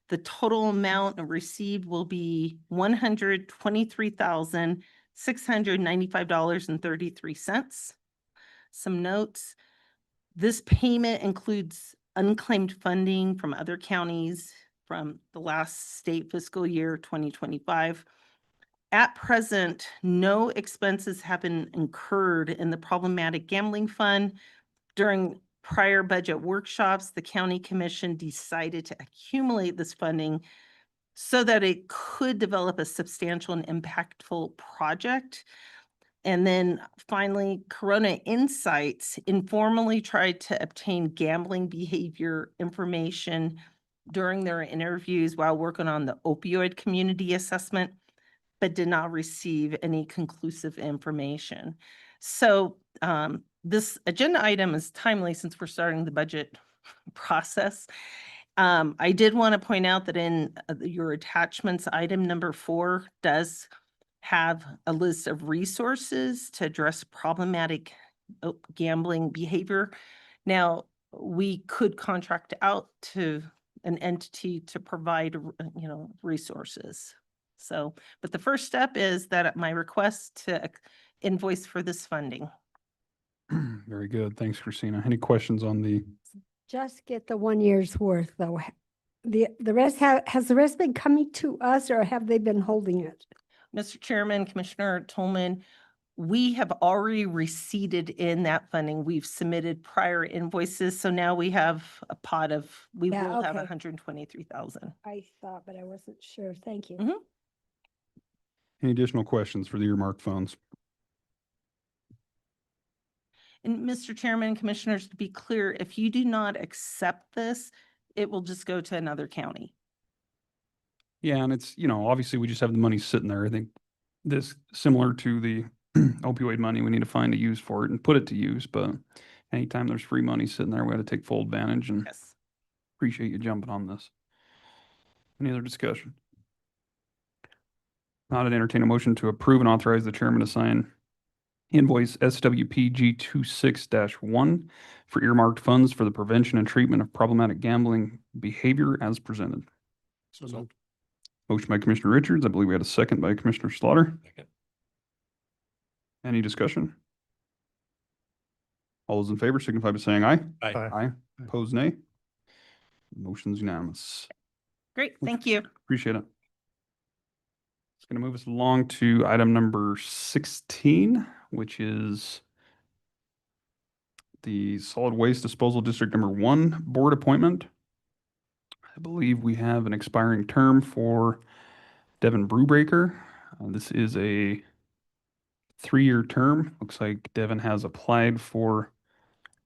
the total amount received will be $123,695.33. Some notes. This payment includes unclaimed funding from other counties from the last state fiscal year 2025. At present, no expenses have been incurred in the problematic gambling fund. During prior budget workshops, the county commission decided to accumulate this funding so that it could develop a substantial and impactful project. And then finally, Corona Insights informally tried to obtain gambling behavior information during their interviews while working on the opioid community assessment, but did not receive any conclusive information. So this agenda item is timely since we're starting the budget process. I did want to point out that in your attachments, item number 4 does have a list of resources to address problematic gambling behavior. Now, we could contract out to an entity to provide, resources. So, but the first step is that my request to invoice for this funding. Very good. Thanks, Christina. Any questions on the, Just get the 1 year's worth though. The rest has the rest been coming to us or have they been holding it? Mr. Chairman, Commissioner Tolman, we have already receipted in that funding. We've submitted prior invoices. So now we have a pot of, we will have okay. 123,000. I thought, but I wasn't sure. Thank you. any additional questions for the earmarked funds? And Mr. Chairman, Commissioners, to be clear, if you do not accept this, it will just go to another county. Yeah, and it's, obviously we just have the money sitting there. I think this, similar to the opioid money, we need to find a use for it and put it to use. But anytime there's free money sitting there, we got to take full advantage, and Yes. appreciate you jumping on this. Any other discussion? Not, I'd entertain a motion to approve and authorize the chairman to sign invoice SWPG 26-1 for earmarked funds for the prevention and treatment of problematic gambling behavior as presented. So moved. Motion by Commissioner Richards. I believe we had a second by Commissioner Slaughter. Second. Any discussion? All those in favor signify by saying aye. Aye. Aye. Opposed, nay. Motion's unanimous. Great, thank you. Appreciate it. It's going to move us along to item number 16, which is the Solid Waste Disposal District number 1 board appointment. I believe we have an expiring term for Devin Brubaker. This is a 3-year term. Looks like Devin has applied for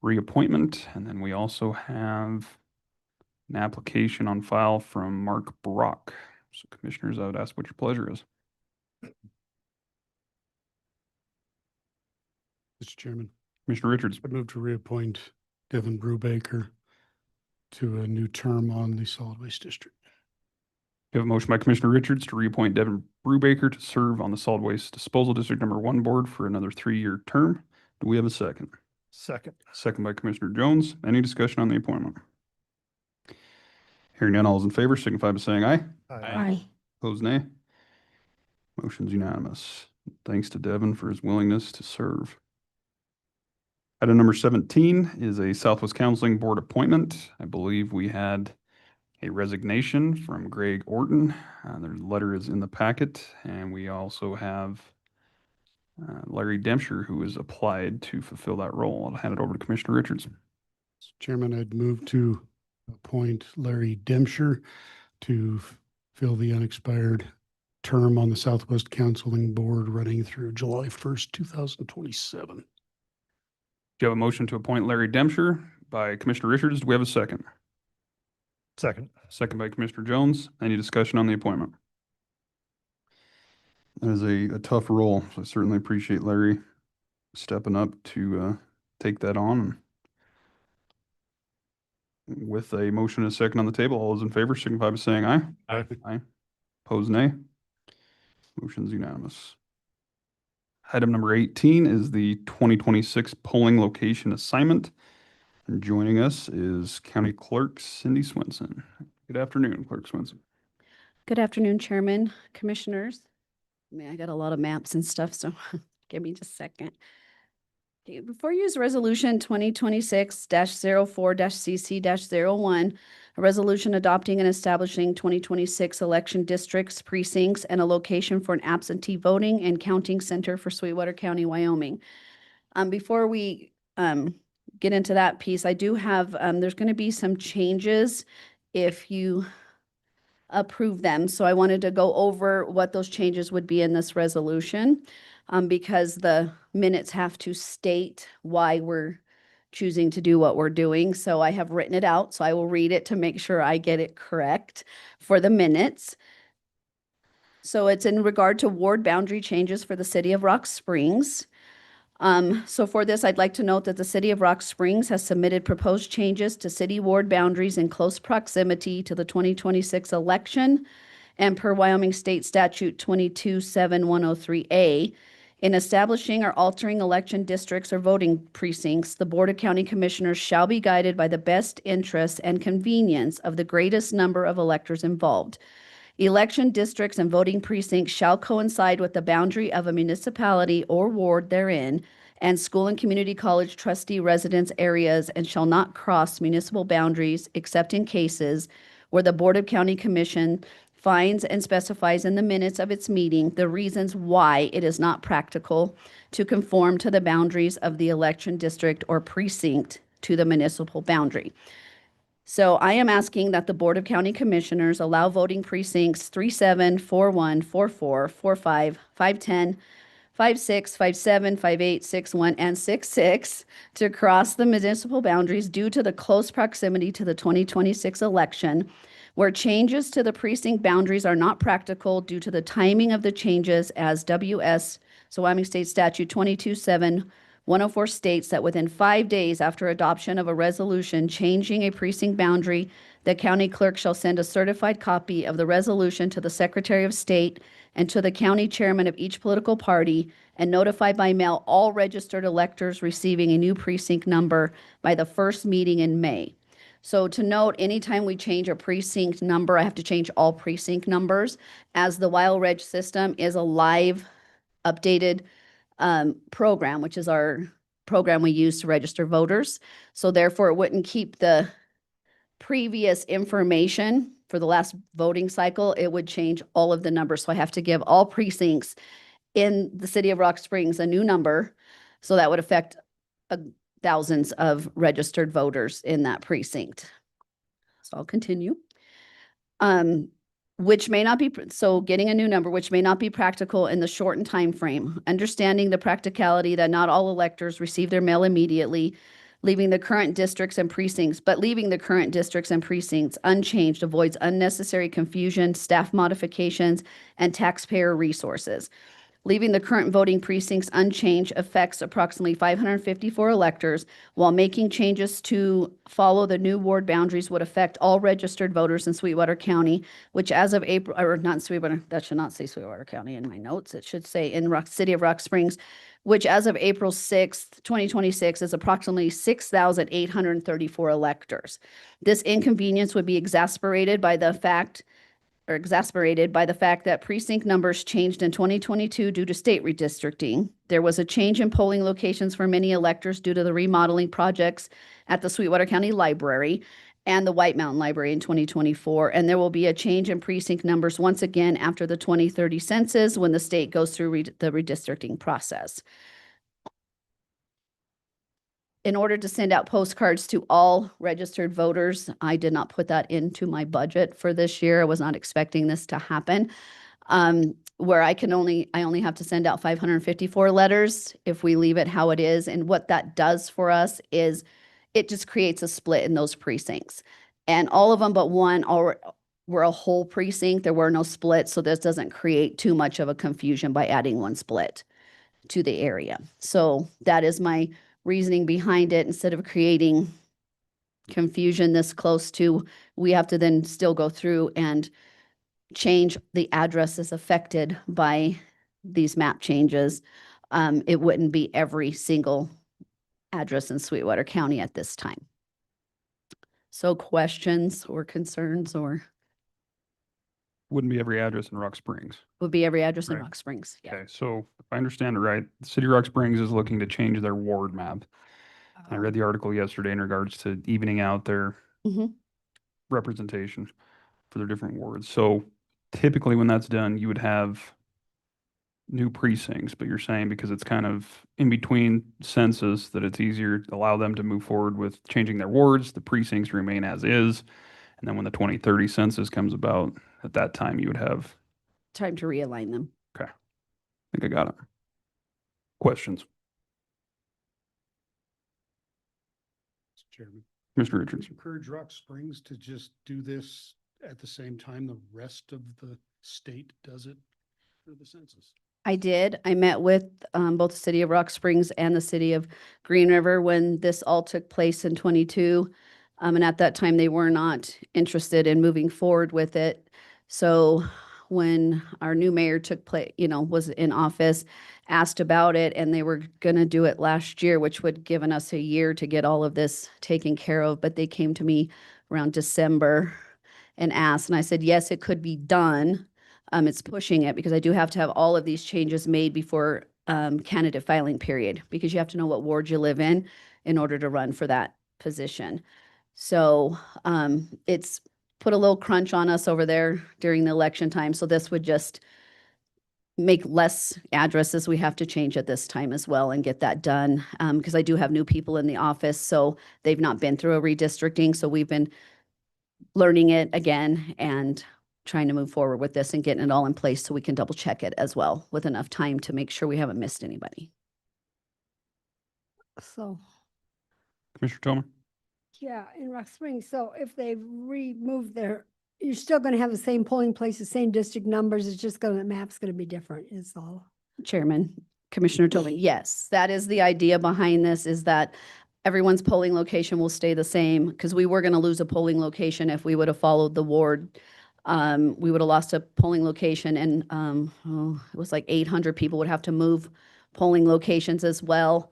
reappointment. And then we also have an application on file from Mark Brock. So commissioners, I would ask what your pleasure is. Mr. Chairman, Commissioner Richards, I move to reappoint Devin Brubaker to a new term on the Solid Waste District. we have a motion by Commissioner Richards to reappoint Devin Brubaker to serve on the Solid Waste Disposal District Number 1 board for another 3-year term. Do we have a second? Second. Second by Commissioner Jones. Any discussion on the appointment? Hearing none, all those in favor signify by saying aye. Aye. Opposed, nay. Motion's unanimous. Thanks to Devin for his willingness to serve. Item number 17 is a Southwest Counseling Board appointment. I believe we had a resignation from Greg Orton. Their letter is in the packet, and we also have Larry Dempscher, who has applied to fulfill that role. I'll hand it over to Commissioner Richards. Mr. Chairman, I'd move to appoint Larry Dempscher to fill the unexpired term on the Southwest Counseling Board running through July 1st, 2027. Do you have a motion to appoint Larry Dempscher by Commissioner Richards? Do we have a second? Second. Second by Commissioner Jones. Any discussion on the appointment? That is a tough role, so I certainly appreciate Larry stepping up to take that on. With a motion and a second on the table, all those in favor signify by saying aye. Aye. Aye. Opposed, nay. Motion's unanimous. Item number 18 is the 2026 polling location assignment. And joining us is County Clerk Cindy Swenson. Good afternoon, Clerk Swenson. Good afternoon, Chairman, Commissioners. I got a lot of maps and stuff, so give me just a second. Okay, before you use Resolution 2026-04-CC-01, a resolution adopting and establishing 2026 election districts, precincts, and a location for an absentee voting and counting center for Sweetwater County, Wyoming. Before we get into that piece, I do have, there's going to be some changes if you approve them. So I wanted to go over what those changes would be in this resolution, because the minutes have to state why we're choosing to do what we're doing. So I have written it out, so I will read it to make sure I get it correct for the minutes. So it's in regard to ward boundary changes for the city of Rock Springs. So for this, I'd like to note that the city of Rock Springs has submitted proposed changes to city ward boundaries in close proximity to the 2026 election and per Wyoming State Statute 227103A. In establishing or altering election districts or voting precincts, the Board of County Commissioners shall be guided by the best interests and convenience of the greatest number of electors involved. Election districts and voting precincts shall coincide with the boundary of a municipality or ward therein and school and community college trustee residence areas and shall not cross municipal boundaries except in cases where the Board of County Commission finds and specifies in the minutes of its meeting the reasons why it is not practical to conform to the boundaries of the election district or precinct to the municipal boundary. So I am asking that the Board of County Commissioners allow voting precincts 37, 41, 44, 45, 510, 56, 57, 58, 61, and 66 to cross the municipal boundaries due to the close proximity to the 2026 election, where changes to the precinct boundaries are not practical due to the timing of the changes as WS, so Wyoming State Statute 227-104 states that within 5 days after adoption of a resolution changing a precinct boundary, the county clerk shall send a certified copy of the resolution to the Secretary of State and to the county chairman of each political party and notify by mail all registered electors receiving a new precinct number by the first meeting in May. So to note, anytime we change a precinct number, I have to change all precinct numbers, as the Wild Reg system is a live updated program, which is our program we use to register voters. So therefore, it wouldn't keep the previous information for the last voting cycle. It would change all of the numbers. So I have to give all precincts in the city of Rock Springs a new number. So that would affect thousands of registered voters in that precinct. So I'll continue. which may not be, so getting a new number, which may not be practical in the shortened time frame. Understanding the practicality that not all electors receive their mail immediately, leaving the current districts and precincts, but leaving the current districts and precincts unchanged avoids unnecessary confusion, staff modifications, and taxpayer resources. Leaving the current voting precincts unchanged affects approximately 554 electors, while making changes to follow the new ward boundaries would affect all registered voters in Sweetwater County, which as of April, or not Sweetwater, that should not say Sweetwater County in my notes. It should say in City of Rock Springs, which as of April 6th, 2026 is approximately 6,834 electors. This inconvenience would be exasperated by the fact that precinct numbers changed in 2022 due to state redistricting. There was a change in polling locations for many electors due to the remodeling projects at the Sweetwater County Library and the White Mountain Library in 2024. And there will be a change in precinct numbers once again after the 2030 census when the state goes through the redistricting process. In order to send out postcards to all registered voters, I did not put that into my budget for this year. I was not expecting this to happen. Where I only have to send out 554 letters if we leave it how it is. And what that does for us is it just creates a split in those precincts. And all of them but one were a whole precinct. There were no splits, so this doesn't create too much of a confusion by adding one split to the area. So that is my reasoning behind it. Instead of creating confusion this close to, we have to then still go through and change the addresses affected by these map changes. It wouldn't be every single address in Sweetwater County at this time. So questions or concerns, or Wouldn't be every address in Rock Springs. would be every address in Right. Rock Springs. Yeah. Okay, so if I understand it right, the City of Rock Springs is looking to change their ward map. I read the article yesterday in regards to evening out their Mhm. representation for their different wards. So typically when that's done, you would have new precincts, but you're saying because it's kind of in between census that it's easier to allow them to move forward with changing their wards, the precincts remain as is. And then when the 2030 census comes about, at that time you would have, Time to realign them. okay, I think I got it. Questions? Mr. Chairman. Mr. Richards. Encourage Rock Springs to just do this at the same time the rest of the state does it for the census. I did. I met with both the City of Rock Springs and the City of Green River when this all took place in 22. And at that time, they were not interested in moving forward with it. So when our new mayor took place, was in office, asked about it, and they were going to do it last year, which would given us a year to get all of this taken care of. But they came to me around December and asked, and I said, yes, it could be done. It's pushing it because I do have to have all of these changes made before candidate filing period, because you have to know what ward you live in order to run for that position. So it's put a little crunch on us over there during the election time. So this would just make less addresses we have to change at this time as well and get that done. Because I do have new people in the office, so they've not been through a redistricting. So we've been learning it again and trying to move forward with this and getting it all in place so we can double check it as well with enough time to make sure we haven't missed anybody. So, Commissioner Tillman? yeah, in Rock Springs, so if they remove you're still gonna have the same polling places, same district numbers, it's just the map's gonna be different, is all. Chairman, Commissioner Tobin, yes, that is the idea behind this, is that everyone's polling location will stay the same, because we were gonna lose a polling location if we would have followed the ward. We would have lost a polling location, and it was like 800 people would have to move polling locations as well.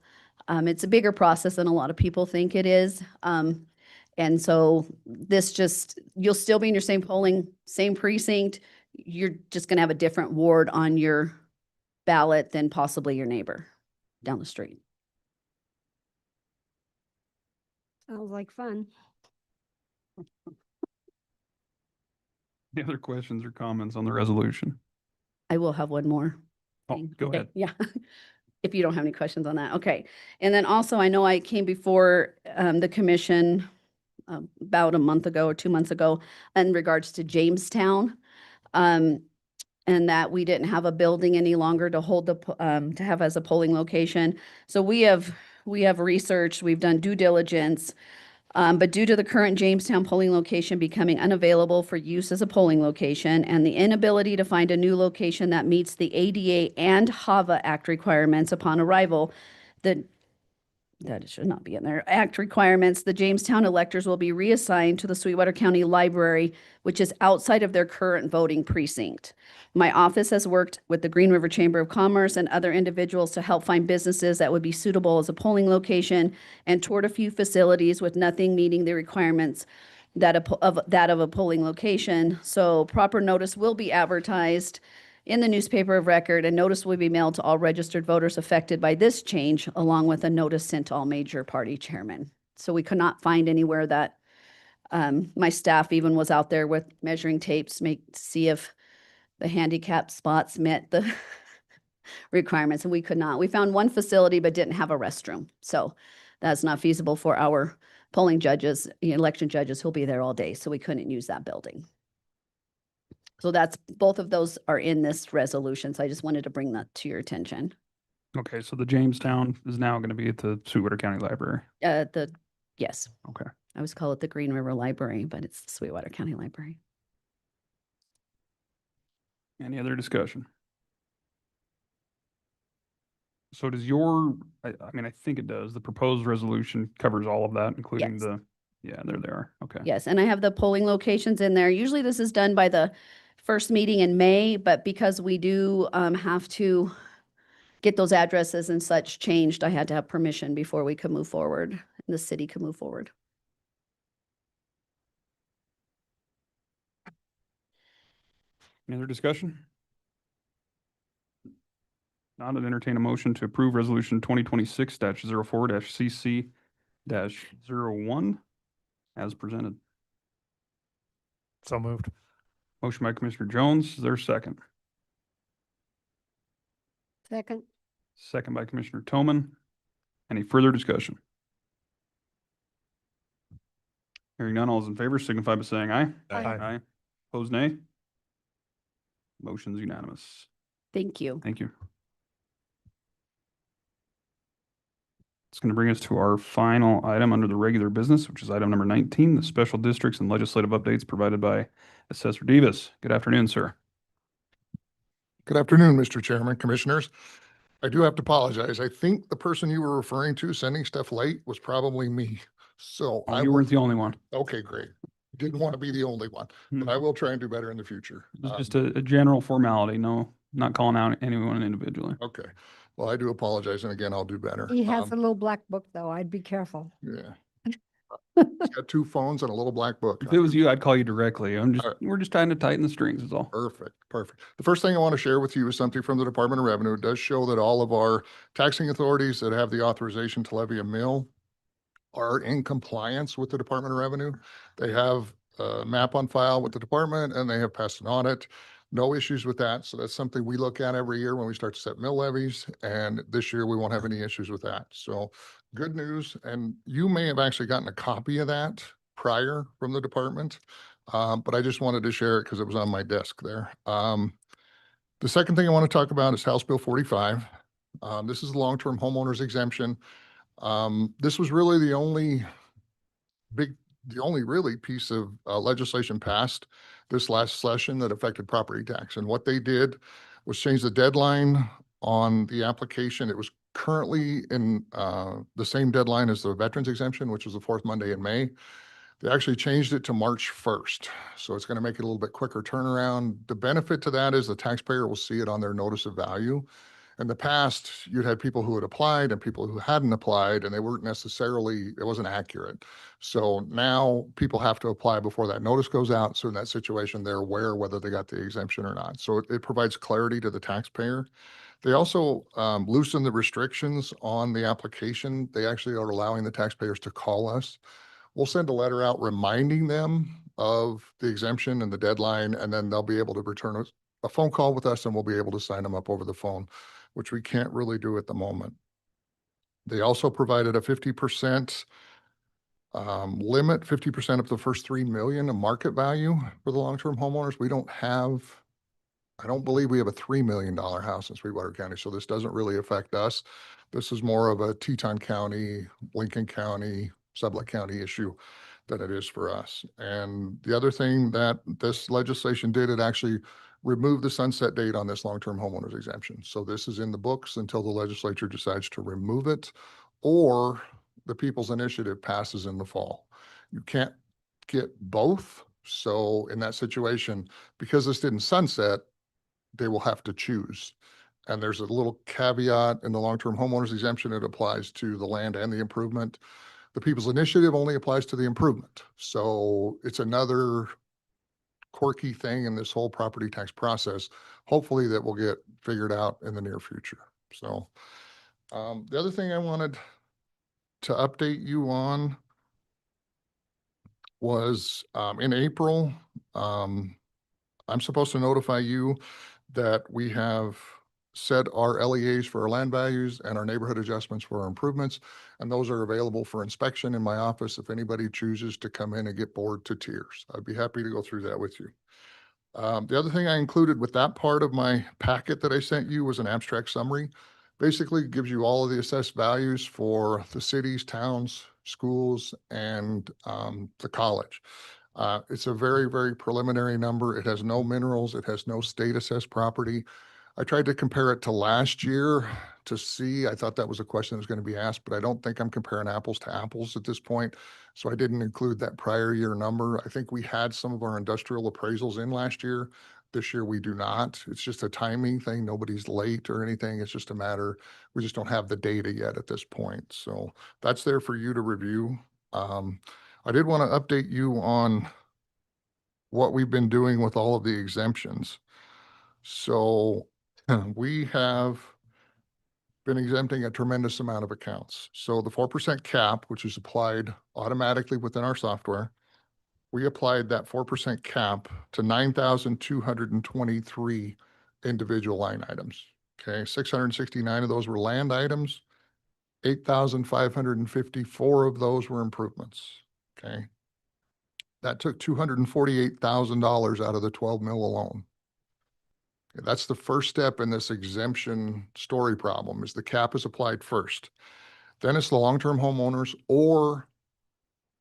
It's a bigger process than a lot of people think it is. And so you'll still be in your same precinct. You're just gonna have a different ward on your ballot than possibly your neighbor down the street. Sounds like fun. Any other questions or comments on the resolution? I will have one more. Oh, thing. go Okay, ahead. yeah. If you don't have any questions on that, okay. And then also, I know I came before the commission about a month ago or 2 months ago in regards to Jamestown. And that we didn't have a building any longer to hold to have as a polling location. So we have researched, we've done due diligence, but due to the current Jamestown polling location becoming unavailable for use as a polling location and the inability to find a new location that meets the ADA and HAVA Act requirements upon arrival, that it should not be in there. Act requirements, the Jamestown electors will be reassigned to the Sweetwater County Library, which is outside of their current voting precinct. My office has worked with the Green River Chamber of Commerce and other individuals to help find businesses that would be suitable as a polling location and toured a few facilities with nothing meeting the requirements of a polling location. So proper notice will be advertised in the newspaper of record, and notice will be mailed to all registered voters affected by this change, along with a notice sent to all major party chairmen. So we could not find anywhere that my staff even was out there with measuring tapes to see if the handicap spots met the requirements, and we could not. We found one facility but didn't have a restroom. So that's not feasible for our polling judges, election judges who'll be there all day. So we couldn't use that building. So both of those are in this resolution. So I just wanted to bring that to your attention. Okay, so the Jamestown is now going to be at the Sweetwater County Library. Yes. Okay. I always call it the Green River Library, but it's the Sweetwater County Library. Any other discussion? So does I mean, I think it does. The proposed resolution covers all of that, including Yes. yeah, there they are. Okay. Yes, and I have the polling locations in there. Usually this is done by the first meeting in May, but because we do have to get those addresses and such changed, I had to have permission before we could move forward, and the city could move forward. Any other discussion? Not to entertain a motion to approve resolution 2026-04-CC-01 as presented. So moved. Motion by Commissioner Jones. Is there a second? Second. Second by Commissioner Toman. Any further discussion? Hearing none, all those in favor signify by saying aye. Aye. Aye. Opposed, nay. Motion's unanimous. Thank you. Thank you. It's going to bring us to our final item under the regular business, which is item number 19, the special districts and legislative updates provided by Assessor Davis. Good afternoon, sir. Good afternoon, Mr. Chairman, Commissioners. I do have to apologize. I think the person you were referring to sending stuff late was probably me. So You weren't the only one. Okay, great. Didn't want to be the only one, but I will try and do better in the future. It's just a general formality. No, not calling out anyone individually. Okay. Well, I do apologize. And again, I'll do better. He has a little black book, though. I'd be careful. Yeah. He's got 2 phones and a little black book. If it was you, I'd call you directly. We're just trying to tighten the strings is all. Perfect, perfect. The first thing I want to share with you is something from the Department of Revenue. It does show that all of our taxing authorities that have the authorization to levy a mill are in compliance with the Department of Revenue. They have a map on file with the department and they have passed an audit. No issues with that. So that's something we look at every year when we start to set mill levies. And this year we won't have any issues with that. So good news. And you may have actually gotten a copy of that prior from the department. But I just wanted to share it because it was on my desk there. The second thing I want to talk about is House Bill 45. This is the long-term homeowners exemption. This was really the only really piece of legislation passed this last session that affected property tax. And what they did was change the deadline on the application. It was currently in the same deadline as the veterans exemption, which was the 4th Monday in May. They actually changed it to March 1st. So it's going to make it a little bit quicker turnaround. The benefit to that is the taxpayer will see it on their notice of value. In the past, you'd had people who had applied and people who hadn't applied, and they weren't necessarily, it wasn't accurate. So now people have to apply before that notice goes out. So in that situation, they're aware whether they got the exemption or not. So it provides clarity to the taxpayer. They also loosen the restrictions on the application. They actually are allowing the taxpayers to call us. We'll send a letter out reminding them of the exemption and the deadline, and then they'll be able to return a phone call with us and we'll be able to sign them up over the phone, which we can't really do at the moment. They also provided a 50% limit 50% of the first 3 million of market value for the long-term homeowners. I don't believe we have a $3 million house in Sweetwater County, so this doesn't really affect us. This is more of a Teton County, Lincoln County, Sublette County issue than it is for us. And the other thing that this legislation did, it actually removed the sunset date on this long-term homeowners exemption. So this is in the books until the legislature decides to remove it or the People's Initiative passes in the fall. You can't get both. So in that situation, because this didn't sunset, they will have to choose. And there's a little caveat in the long-term homeowners exemption. It applies to the land and the improvement. The People's Initiative only applies to the improvement. So it's another quirky thing in this whole property tax process, hopefully that will get figured out in the near future. So the other thing I wanted to update you on was in April, I'm supposed to notify you that we have set our LEAs for our land values and our neighborhood adjustments for our improvements. And those are available for inspection in my office if anybody chooses to come in and get bored to tears. I'd be happy to go through that with you. The other thing I included with that part of my packet that I sent you was an abstract summary. Basically gives you all of the assessed values for the cities, towns, schools, and the college. It's a very, very preliminary number. It has no minerals. It has no state assessed property. I tried to compare it to last year to see. I thought that was a question that was going to be asked, but I don't think I'm comparing apples to apples at this point. So I didn't include that prior year number. I think we had some of our industrial appraisals in last year. This year we do not. It's just a timing thing. Nobody's late or anything. It's just a matter, we just don't have the data yet at this point. So that's there for you to review. I did want to update you on what we've been doing with all of the exemptions. So we have been exempting a tremendous amount of accounts. So the 4% cap, which is applied automatically within our software, we applied that 4% cap to 9,223 individual line items. Okay, 669 of those were land items. 8,554 of those were improvements. Okay. That took $248,000 out of the 12 mil alone. That's the first step in this exemption story problem, is the cap is applied first. Then it's the long-term homeowners or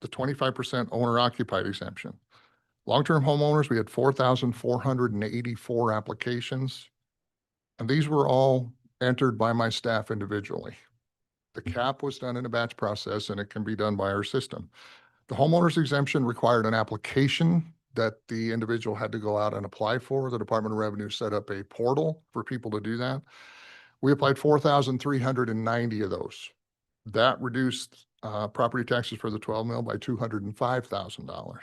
the 25% owner occupied exemption. Long-term homeowners, we had 4,484 applications, and these were all entered by my staff individually. The cap was done in a batch process, and it can be done by our system. The homeowner's exemption required an application that the individual had to go out and apply for. The Department of Revenue set up a portal for people to do that. We applied 4,390 of those. That reduced property taxes for the 12 mil by $205,000.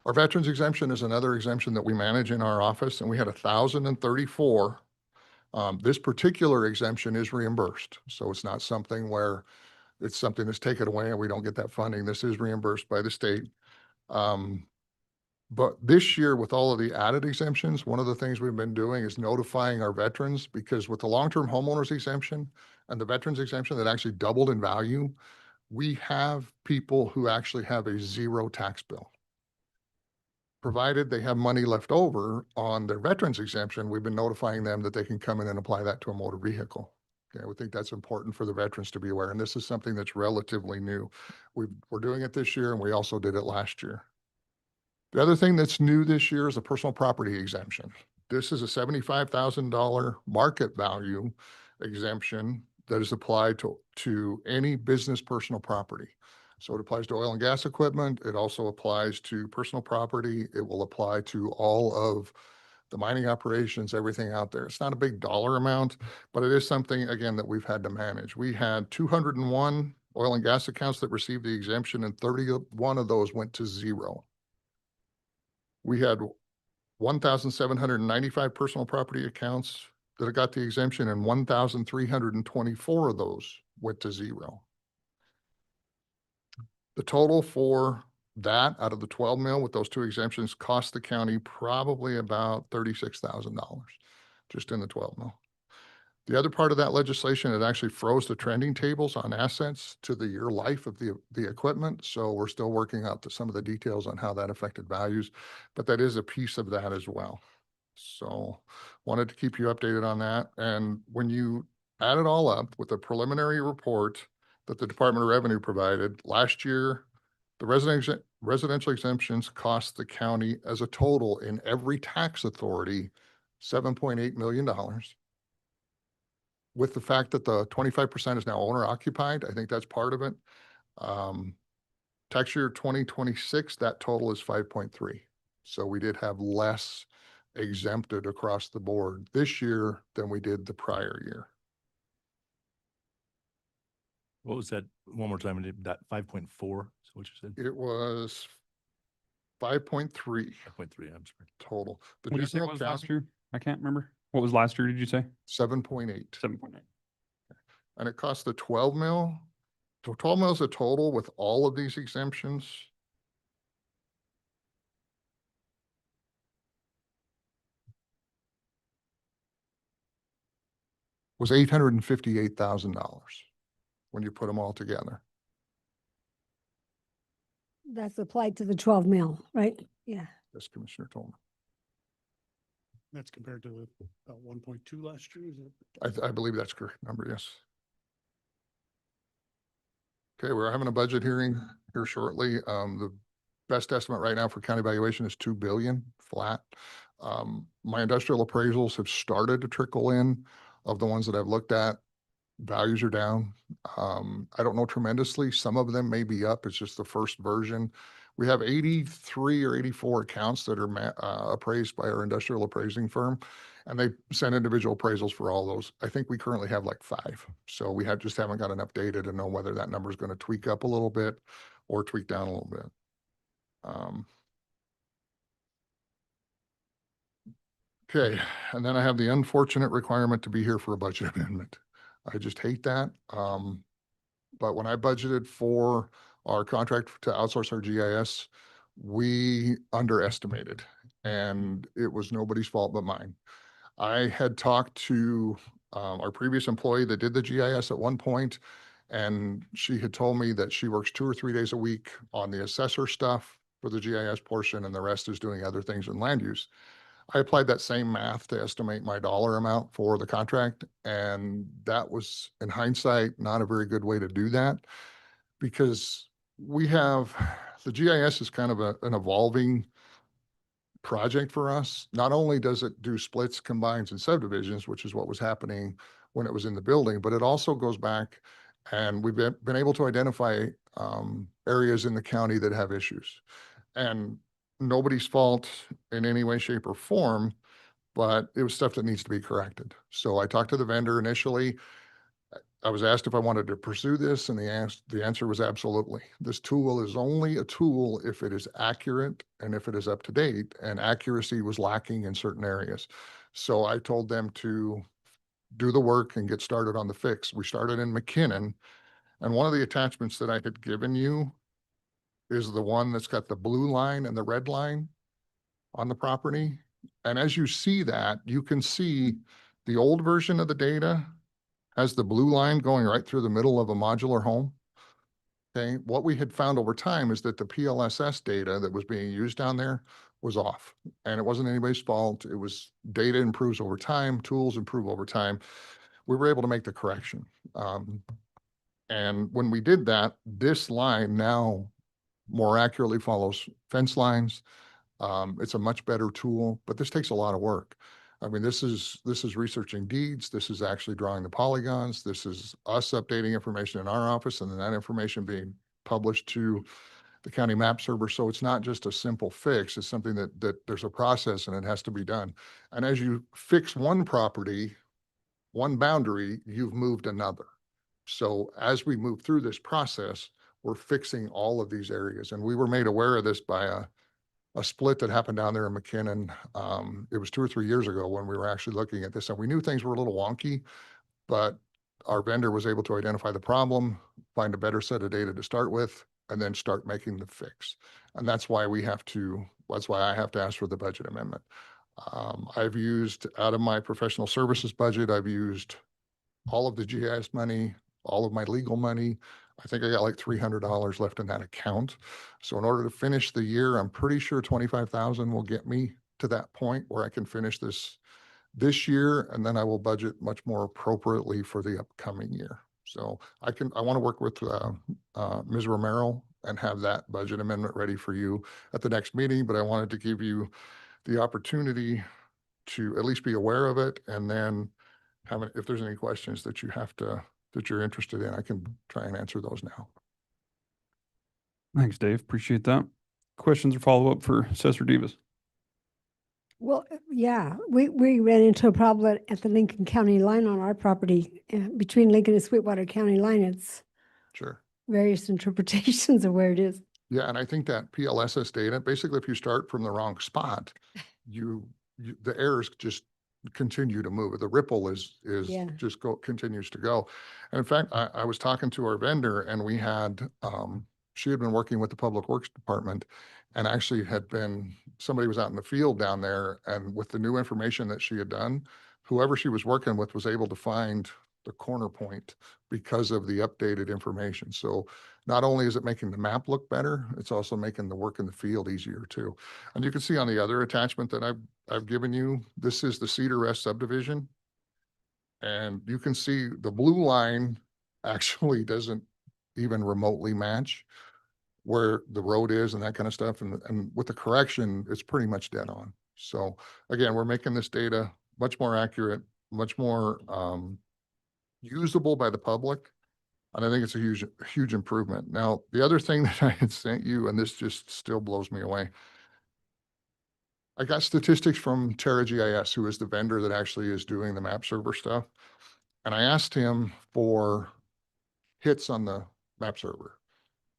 Our veterans exemption is another exemption that we manage in our office, and we had 1,034. This particular exemption is reimbursed. So it's not something where it's something that's taken away and we don't get that funding. This is reimbursed by the state. But this year, with all of the added exemptions, one of the things we've been doing is notifying our veterans, because with the long-term homeowners exemption and the veterans exemption that actually doubled in value, we have people who actually have a zero tax bill. Provided they have money left over on their veterans exemption, we've been notifying them that they can come in and apply that to a motor vehicle. Okay, we think that's important for the veterans to be aware. And this is something that's relatively new. We're doing it this year, and we also did it last year. The other thing that's new this year is a personal property exemption. This is a $75,000 market value exemption that is applied to any business personal property. So it applies to oil and gas equipment. It also applies to personal property. It will apply to all of the mining operations, everything out there. It's not a big dollar amount, but it is something, again, that we've had to manage. We had 201 oil and gas accounts that received the exemption, and 31 of those went to zero. We had 1,795 personal property accounts that got the exemption, and 1,324 of those went to zero. The total for that out of the 12 mil with those two exemptions cost the county probably about $36,000 just in the 12 mil. The other part of that legislation, it actually froze the trending tables on assets to the year life of the equipment. So we're still working out some of the details on how that affected values, but that is a piece of that as well. So wanted to keep you updated on that. And when you add it all up with the preliminary report that the Department of Revenue provided last year, the residential exemptions cost the county as a total in every tax authority $7.8 million. With the fact that the 25% is now owner occupied, I think that's part of it. Tax year 2026, that total is 5.3. So we did have less exempted across the board this year than we did the prior year. What was that? One more time, that 5.4 is what you said? It was 5.3 5.3, I'm sorry. total. The What did you say general was last county, year? I can't remember. What was last year, did you say? 7.8. 7.8. And it cost the 12 mil. So 12 mils a total with all of these exemptions. Was $858,000 when you put them all together. That's applied to the 12 mil, right? Yeah. This Commissioner told me. That's compared to about 1.2 last year, is it? I believe that's correct number, yes. Okay, we're having a budget hearing here shortly. The best estimate right now for county valuation is 2 billion flat. My industrial appraisals have started to trickle in of the ones that I've looked at. Values are down. I don't know tremendously. Some of them may be up. It's just the first version. We have 83 or 84 accounts that are appraised by our industrial appraising firm, and they send individual appraisals for all those. I think we currently have like 5. So we just haven't got enough data to know whether that number is going to tweak up a little bit or tweak down a little bit. Okay, and then I have the unfortunate requirement to be here for a budget amendment. I just hate that. But when I budgeted for our contract to outsource our GIS, we underestimated, and it was nobody's fault but mine. I had talked to our previous employee that did the GIS at one point, and she had told me that she works 2 or 3 days a week on the assessor stuff for the GIS portion, and the rest is doing other things in land use. I applied that same math to estimate my dollar amount for the contract, and that was, in hindsight, not a very good way to do that, because we have, the GIS is kind of an evolving project for us. Not only does it do splits, combines, and subdivisions, which is what was happening when it was in the building, but it also goes back, and we've been able to identify areas in the county that have issues. And nobody's fault in any way, shape, or form, but it was stuff that needs to be corrected. So I talked to the vendor initially. I was asked if I wanted to pursue this, and the answer was absolutely. This tool is only a tool if it is accurate and if it is up to date, and accuracy was lacking in certain areas. So I told them to do the work and get started on the fix. We started in McKinnon, and one of the attachments that I had given you is the one that's got the blue line and the red line on the property. And as you see that, you can see the old version of the data has the blue line going right through the middle of a modular home. Okay, what we had found over time is that the PLSS data that was being used down there was off, and it wasn't anybody's fault. It was data improves over time, tools improve over time. We were able to make the correction. And when we did that, this line now more accurately follows fence lines. It's a much better tool, but this takes a lot of work. I mean, this is researching deeds. This is actually drawing the polygons. This is us updating information in our office, and then that information being published to the county map server. So it's not just a simple fix. It's something that there's a process and it has to be done. And as you fix one property, one boundary, you've moved another. So as we move through this process, we're fixing all of these areas. And we were made aware of this by a split that happened down there in McKinnon. It was 2 or 3 years ago when we were actually looking at this, and we knew things were a little wonky, but our vendor was able to identify the problem, find a better set of data to start with, and then start making the fix. And that's why I have to ask for the budget amendment. I've used, out of my professional services budget, I've used all of the GIS money, all of my legal money. I think I got like $300 left in that account. So in order to finish the year, I'm pretty sure 25,000 will get me to that point where I can finish this year, and then I will budget much more appropriately for the upcoming year. So I want to work with Ms. Romero and have that budget amendment ready for you at the next meeting, but I wanted to give you the opportunity to at least be aware of it, and then if there's any questions that you're interested in, I can try and answer those now. Thanks, Dave. Appreciate that. Questions or follow-up for Assessor Divas? Well, yeah, we ran into a problem at the Lincoln County line on our property, between Lincoln and Sweetwater County line. It's Sure. various interpretations of where it is. Yeah, and I think that PLSS data, basically, if you start from the wrong spot, the errors just continue to move. The ripple is Yeah. just continues to go. And in fact, I was talking to our vendor, and we had she had been working with the Public Works Department, and actually somebody was out in the field down there, and with the new information that she had done, whoever she was working with was able to find the corner point because of the updated information. So not only is it making the map look better, it's also making the work in the field easier too. And you can see on the other attachment that I've given you, this is the Cedar Rest subdivision. And you can see the blue line actually doesn't even remotely match where the road is and that kind of stuff. And with the correction, it's pretty much dead on. So again, we're making this data much more accurate, much more usable by the public. And I think it's a huge improvement. Now, the other thing that I had sent you, and this just still blows me away. I got statistics from Terra GIS, who is the vendor that actually is doing the map server stuff. And I asked him for hits on the map server.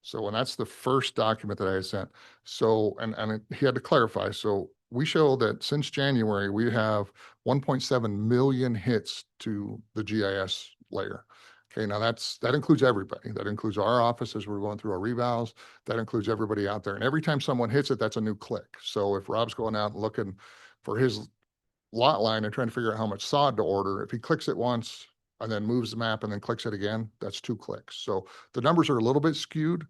So, and that's the first document that I had sent. So, he had to clarify. So we show that since January, we have 1.7 million hits to the GIS layer. Okay, now that includes everybody. That includes our office as we're going through our revals. That includes everybody out there. And every time someone hits it, that's a new click. So if Rob's going out and looking for his lot line and trying to figure out how much sod to order, if he clicks it once and then moves the map and then clicks it again, that's 2 clicks. So the numbers are a little bit skewed,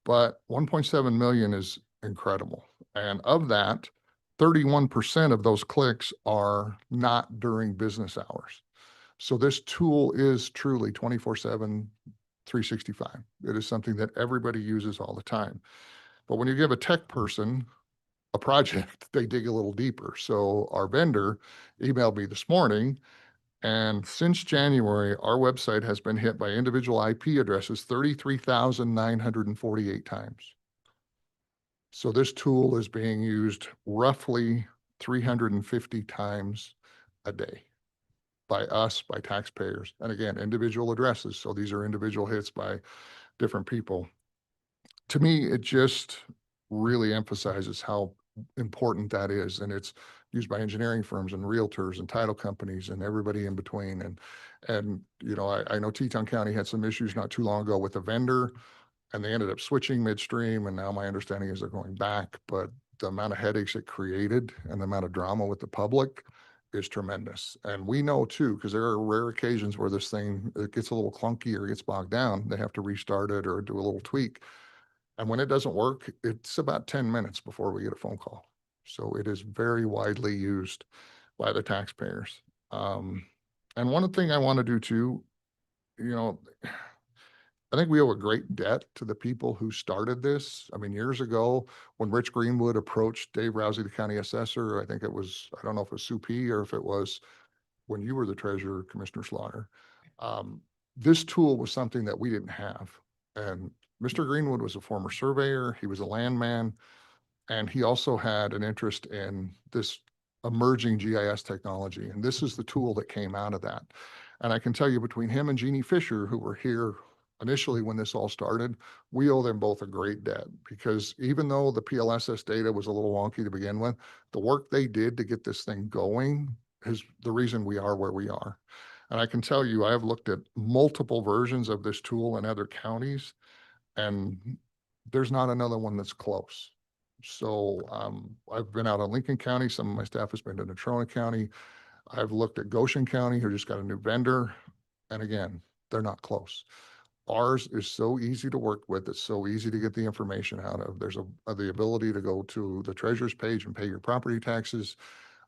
but 1.7 million is incredible. And of that, 31% of those clicks are not during business hours. So this tool is truly 24/7, 365. It is something that everybody uses all the time. But when you give a tech person a project, they dig a little deeper. So our vendor emailed me this morning, and since January, our website has been hit by individual IP addresses 33,948 times. So this tool is being used roughly 350 times a day by us, by taxpayers. And again, individual addresses. So these are individual hits by different people. To me, it just really emphasizes how important that is. And it's used by engineering firms and realtors and title companies and everybody in between. And you know, I know Teton County had some issues not too long ago with a vendor, and they ended up switching midstream. And now my understanding is they're going back, but the amount of headaches it created and the amount of drama with the public is tremendous. And we know too, because there are rare occasions where this thing, it gets a little clunky or gets bogged down. They have to restart it or do a little tweak. And when it doesn't work, it's about 10 minutes before we get a phone call. So it is very widely used by the taxpayers. And one thing I want to do too, you know, I think we owe a great debt to the people who started this. I mean, years ago, when Rich Greenwood approached Dave Rousey, the county assessor, I think it was, I don't know if it was Sue P or if it was when you were the treasurer, Commissioner Slaughter. This tool was something that we didn't have. And Mr. Greenwood was a former surveyor. He was a landman. And he also had an interest in this emerging GIS technology. And this is the tool that came out of that. And I can tell you, between him and Jeannie Fisher, who were here initially when this all started, we owe them both a great debt, because even though the PLSS data was a little wonky to begin with, the work they did to get this thing going is the reason we are where we are. And I can tell you, I have looked at multiple versions of this tool in other counties, and there's not another one that's close. So I've been out in Lincoln County. Some of my staff has been to Natrona County. I've looked at Goshen County, who just got a new vendor. And again, they're not close. Ours is so easy to work with. It's so easy to get the information out of. There's the ability to go to the treasurer's page and pay your property taxes.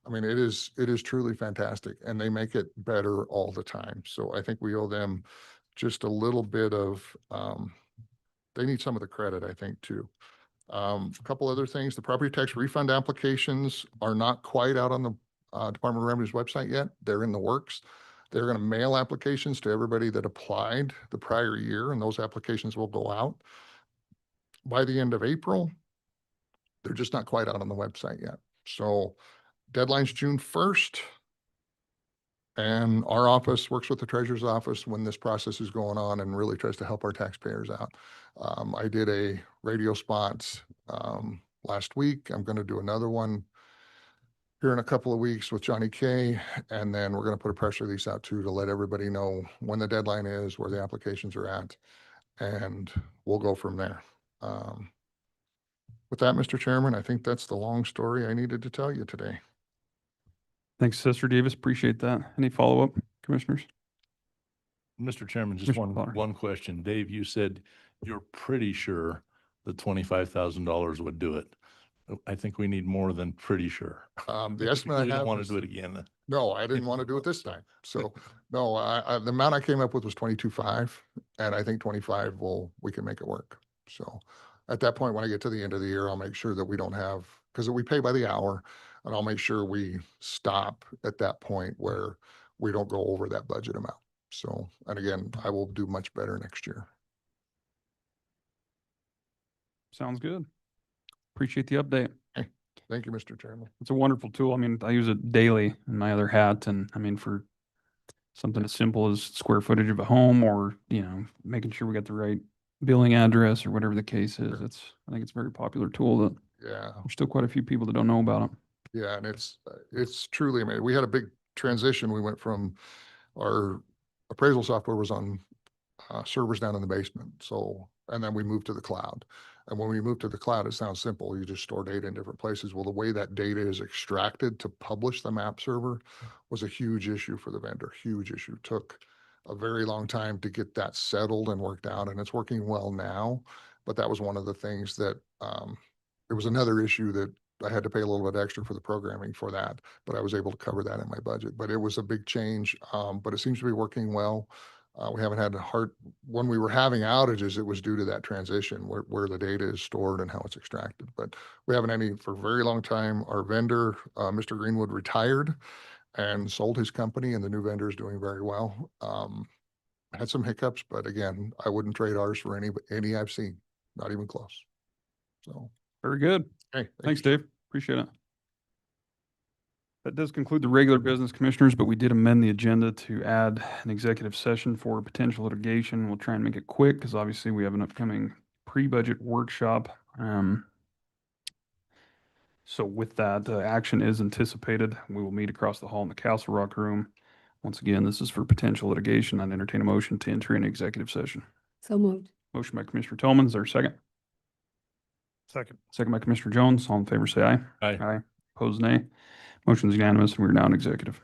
I mean, it is truly fantastic, and they make it better all the time. So I think we owe them just a little bit of, they need some of the credit, I think, too. A couple other things, the property tax refund applications are not quite out on the Department of Revenue's website yet. They're in the works. They're going to mail applications to everybody that applied the prior year, and those applications will go out by the end of April. They're just not quite out on the website yet. So deadline's June 1st. And our office works with the treasurer's office when this process is going on and really tries to help our taxpayers out. I did a radio spot last week. I'm going to do another one here in a couple of weeks with Johnny K. And then we're going to put a press release out too to let everybody know when the deadline is, where the applications are at, and we'll go from there. With that, Mr. Chairman, I think that's the long story I needed to tell you today. Thanks, Sister Davis. Appreciate that. Any follow-up, commissioners? Mr. Chairman, just Commissioner Potter. one question. Dave, you said you're pretty sure the $25,000 would do it. I think we need more than pretty sure. The estimate I You don't have want to is- do it again. No, I didn't want to do it this time. So no, the amount I came up with was 22.5, and I think 25 we can make it work. So at that point, when I get to the end of the year, I'll make sure that we don't have, because we pay by the hour, and I'll make sure we stop at that point where we don't go over that budget amount. So, and again, I will do much better next year. Sounds good. Appreciate the update. Thank you, Mr. Chairman. It's a wonderful tool. I mean, I use it daily in my other hat, and I mean, for something as simple as square footage of a home, or, you know, making sure we got the right billing address or whatever the case is. I think it's a very popular tool that Yeah. there's still quite a few people that don't know about it. Yeah, and it's truly amazing. We had a big transition. We went from our appraisal software was on servers down in the basement. So, and then we moved to the cloud. And when we moved to the cloud, it sounds simple. You just store data in different places. Well, the way that data is extracted to publish the map server was a huge issue for the vendor. Huge issue. Took a very long time to get that settled and worked out, and it's working well now. But that was one of the things that it was another issue that I had to pay a little bit extra for the programming for that, but I was able to cover that in my budget. But it was a big change, but it seems to be working well. We haven't had when we were having outages, it was due to that transition where the data is stored and how it's extracted. But we haven't any for a very long time. Our vendor, Mr. Greenwood, retired and sold his company, and the new vendor is doing very well. Had some hiccups, but again, I wouldn't trade ours for any I've seen, not even close. So. Very good. Hey, Thanks, Dave. Appreciate it. That does conclude the regular business, commissioners, but we did amend the agenda to add an executive session for potential litigation. We'll try and make it quick because obviously we have an upcoming pre-budget workshop. So with that, action is anticipated. We will meet across the hall in the Castle Rock room. Once again, this is for potential litigation. I'd entertain a motion to enter an executive session. So moved. Motion by Commissioner Tillman. Is there a second? Second. Second by Commissioner Jones. All in favor, say aye. Aye. Aye. Opposed, nay. Motion is unanimous, and we're now in executive.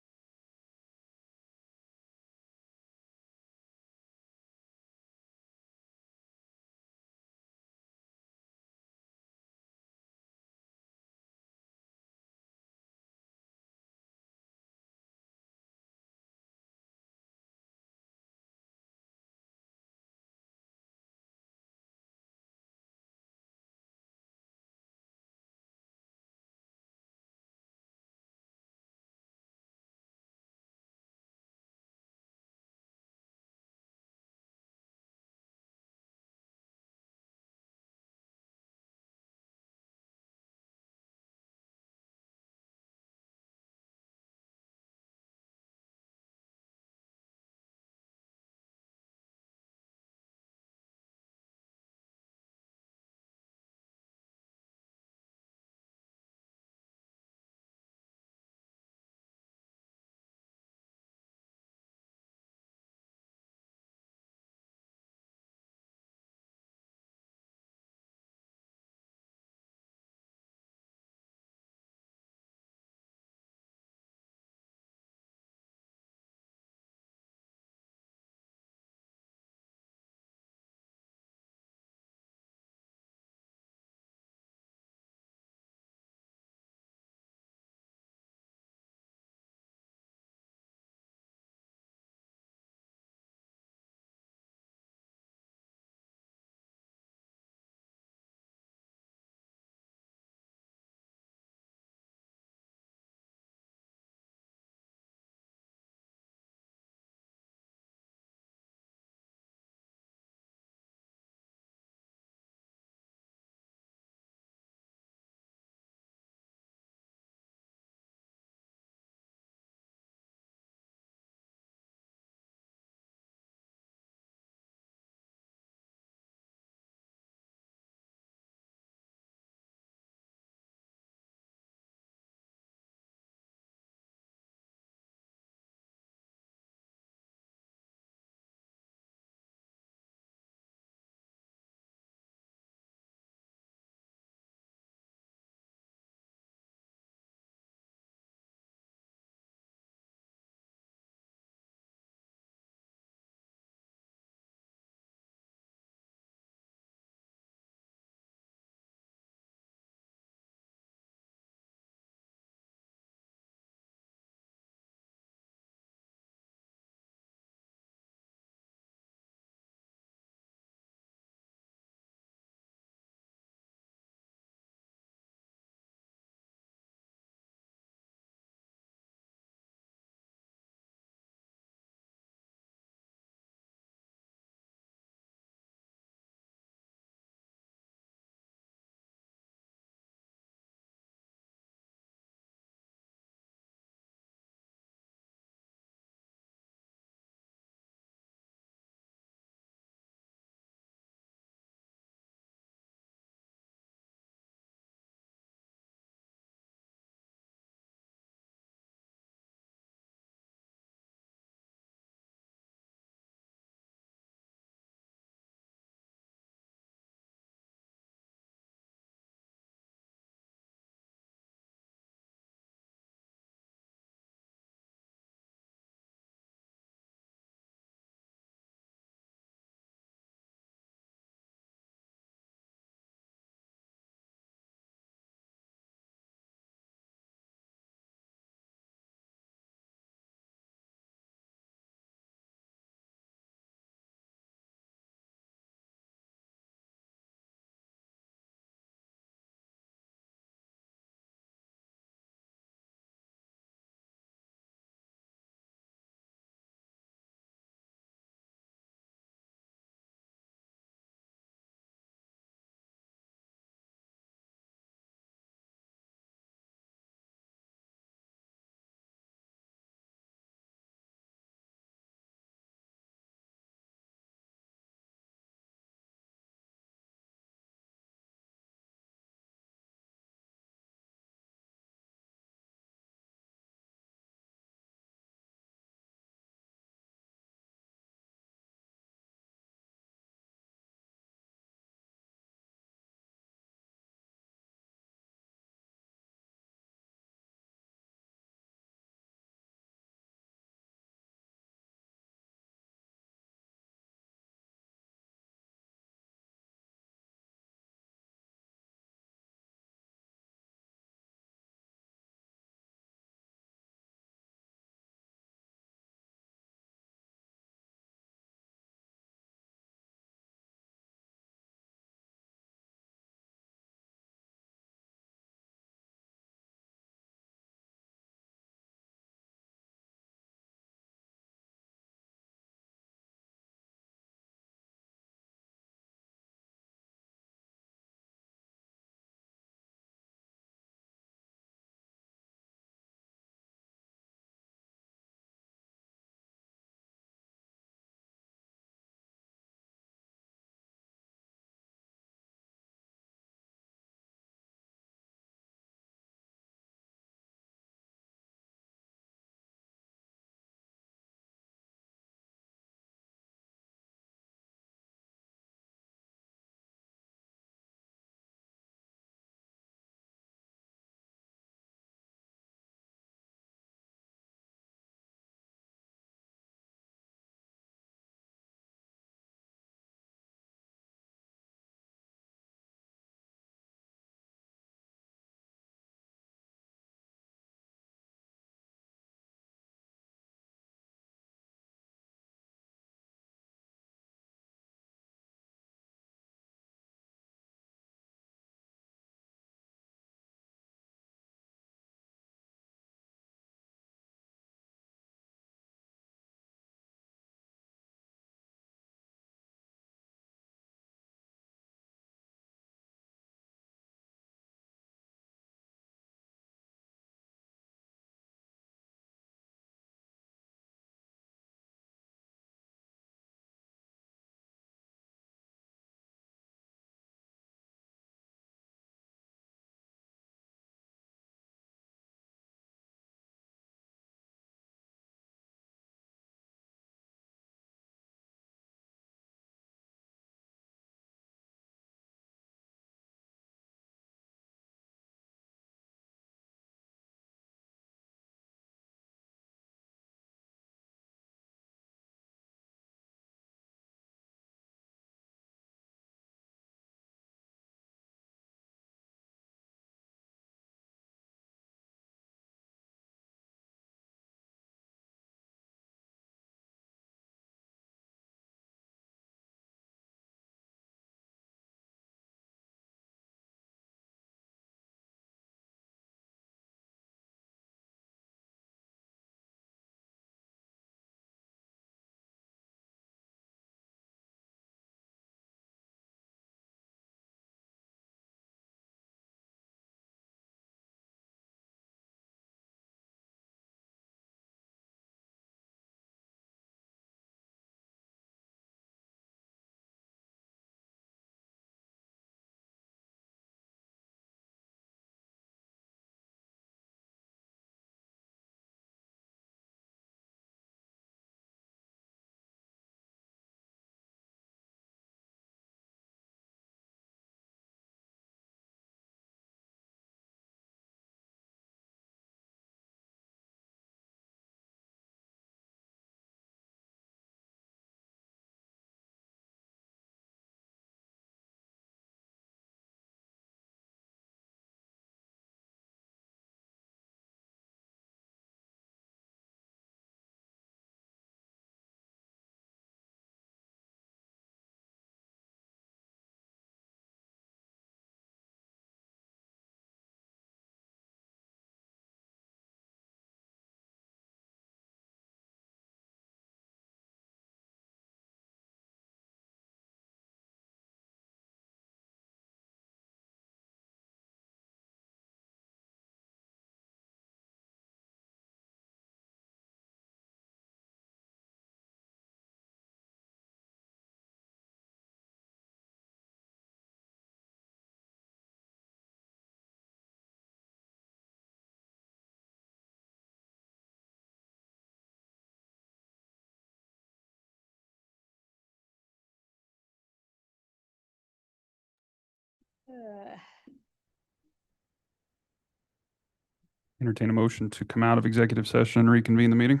Entertain a motion to come out of executive session and reconvene the meeting.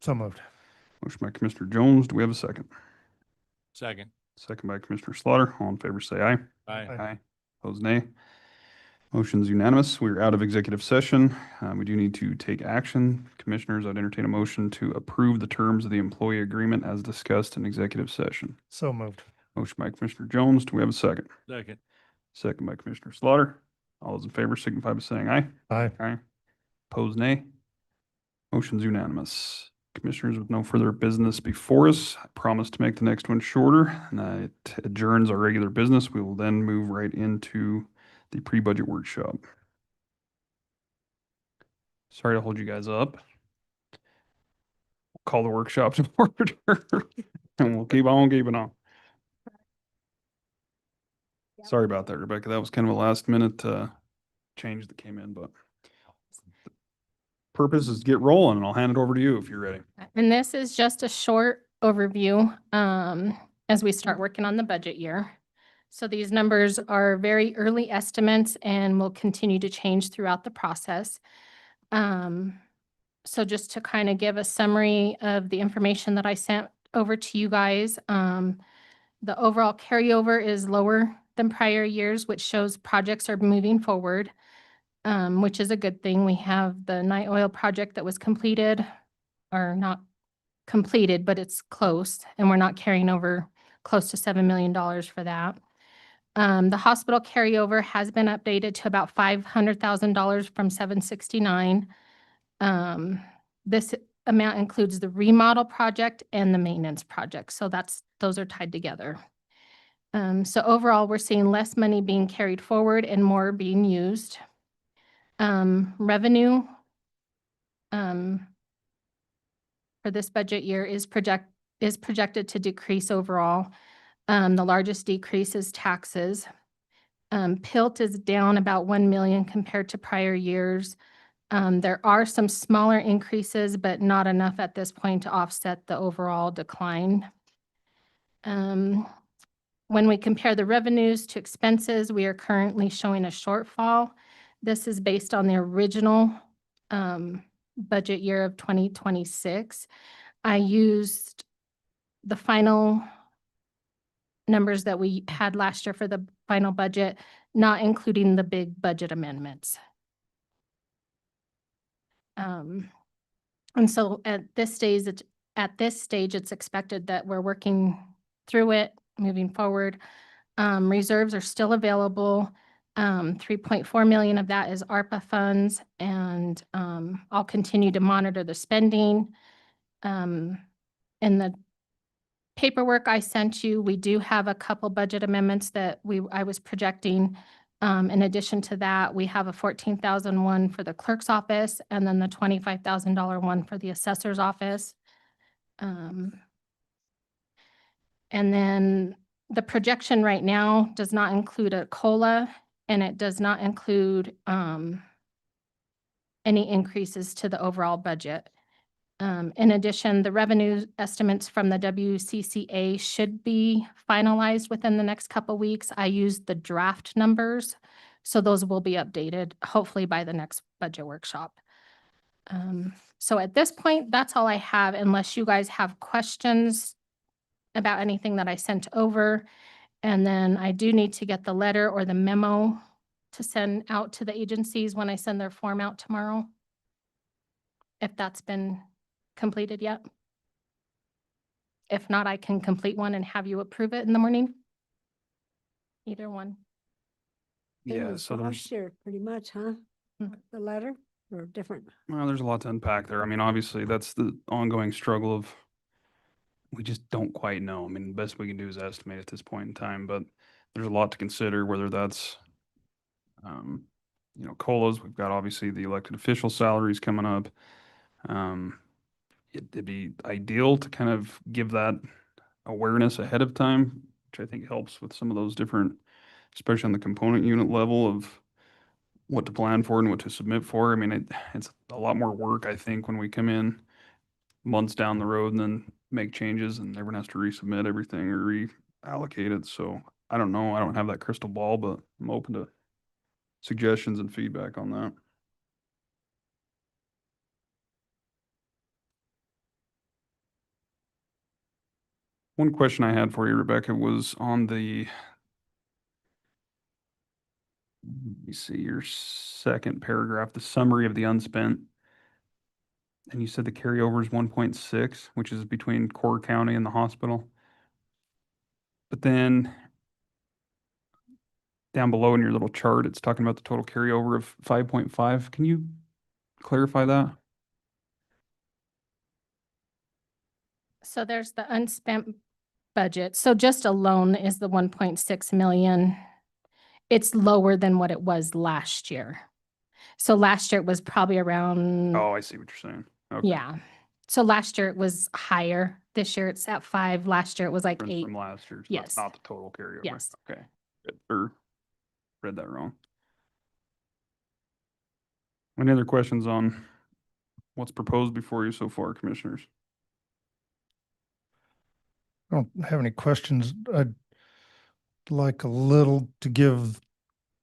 So moved. Motion by Commissioner Jones. Do we have a second? Second. Second by Commissioner Slaughter. All in favor, say aye. Aye. Aye. Opposed, nay. Motion's unanimous. We're out of executive session. We do need to take action. Commissioners, I'd entertain a motion to approve the terms of the employee agreement as discussed in executive session. So moved. Motion by Commissioner Jones. Do we have a second? Second. Second by Commissioner Slaughter. All those in favor signify by saying aye. Aye. Aye. Opposed, nay. Motion's unanimous. Commissioners, with no further business before us, I promise to make the next one shorter, and it adjourns our regular business. We will then move right into the pre-budget workshop. Sorry to hold you guys up. Call the workshop to order, and we'll keep on keeping on. Sorry about that, Rebecca. That was kind of a last minute change that came in, but purpose is to get rolling, and I'll hand it over to you if you're ready. And this is just a short overview as we start working on the budget year. So these numbers are very early estimates and will continue to change throughout the process. So just to kind of give a summary of the information that I sent over to you guys, the overall carryover is lower than prior years, which shows projects are moving forward, which is a good thing. We have the night oil project that was completed, or not completed, but it's close, and we're not carrying over close to $7 million for that. The hospital carryover has been updated to about $500,000 from 769. This amount includes the remodel project and the maintenance project, so those are tied together. So overall, we're seeing less money being carried forward and more being used. Revenue for this budget year is projected to decrease overall. The largest decrease is taxes. PILT is down about 1 million compared to prior years. There are some smaller increases, but not enough at this point to offset the overall decline. When we compare the revenues to expenses, we are currently showing a shortfall. This is based on the original budget year of 2026. I used the final numbers that we had last year for the final budget, not including the big budget amendments. And so at this stage, it's expected that we're working through it, moving forward. Reserves are still available. 3.4 million of that is ARPA funds, and I'll continue to monitor the spending. In the paperwork I sent you, we do have a couple budget amendments that I was projecting. In addition to that, we have a $14,000 one for the clerk's office, and then the $25,000 one for the assessor's office. And then the projection right now does not include a COLA, and it does not include any increases to the overall budget. In addition, the revenue estimates from the WCCA should be finalized within the next couple weeks. I used the draft numbers, so those will be updated hopefully by the next budget workshop. So at this point, that's all I have, unless you guys have questions about anything that I sent over. And then I do need to get the letter or the memo to send out to the agencies when I send their form out tomorrow, if that's been completed yet. If not, I can complete one and have you approve it in the morning. Either one. Same Yeah, as so there's, last year, pretty much, huh? Mhm. The letter or different? well, there's a lot to unpack there. I mean, obviously, that's the ongoing struggle of, we just don't quite know. I mean, the best we can do is estimate at this point in time, but there's a lot to consider, whether that's, COLAs. We've got obviously the elected official salaries coming up. It'd be ideal to kind of give that awareness ahead of time, which I think helps with some of those different, especially on the component unit level of what to plan for and what to submit for. I mean, it's a lot more work, I think, when we come in months down the road and then make changes and everyone has to resubmit everything or reallocate it. So I don't know. I don't have that crystal ball, but I'm open to suggestions and feedback on that. One question I had for you, Rebecca, was on the, let me see, your second paragraph, the summary of the unspent. And you said the carryover is 1.6, which is between Core County and the hospital. But then down below in your little chart, it's talking about the total carryover of 5.5. Can you clarify that? So there's the unspent budget. So just alone is the 1.6 million. It's lower than what it was last year. So last year it was probably around, Oh, I see what you're saying. Okay. yeah. So last year it was higher. This year it's at 5. Last year it was like Difference 8. from last year. So Yes. that's not the total carryover. Yes. Okay. Good. Or read that wrong. Any other questions on what's proposed before you so far, commissioners? I don't have any questions. I'd like a little to give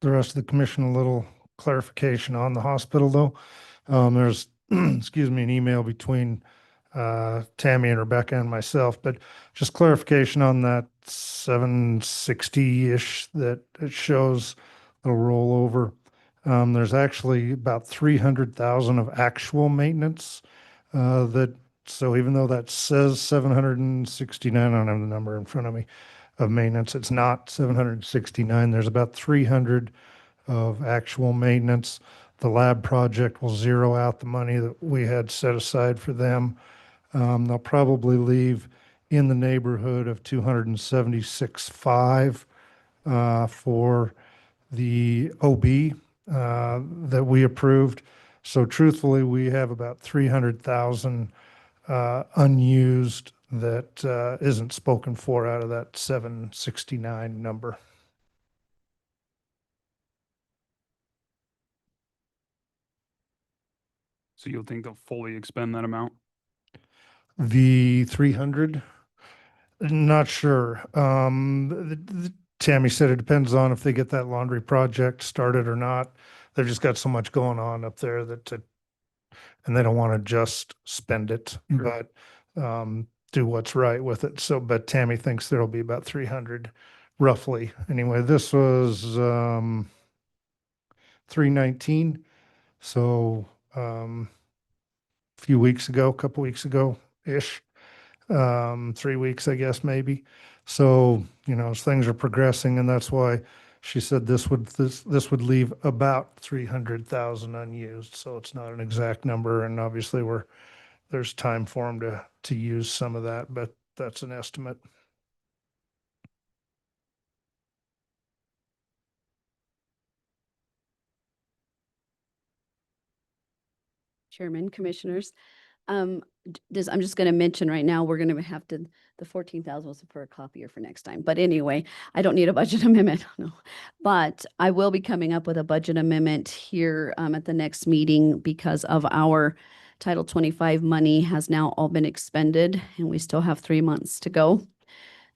the rest of the commission a little clarification on the hospital though. There's, excuse me, an email between Tammy and Rebecca and myself, but just clarification on that 760-ish that it shows the rollover. There's actually about 300,000 of actual maintenance so even though that says 769, I don't have the number in front of me, of maintenance, it's not 769. There's about 300 of actual maintenance. The lab project will zero out the money that we had set aside for them. They'll probably leave in the neighborhood of 276.5 for the OB that we approved. So truthfully, we have about 300,000 unused that isn't spoken for out of that 769 number. So you'll think they'll fully expend that amount? The 300, not sure. Tammy said it depends on if they get that laundry project started or not. They've just got so much going on up there that, and they don't want to just spend it, but do what's right with it. So, but Tammy thinks there'll be about 300 roughly. Anyway, this was 319. So, a few weeks ago, a couple weeks ago-ish, 3 weeks, I guess, maybe. So, as things are progressing, and that's why she said this would leave about 300,000 unused. So it's not an exact number, and obviously there's time for them to use some of that, but that's an estimate. Chairman, commissioners. I'm just going to mention right now, we're going to have to, the 14,000 was for a copier for next time. But anyway, I don't need a budget amendment, no. But I will be coming up with a budget amendment here at the next meeting because of our Title 25 money has now all been expended and we still have 3 months to go.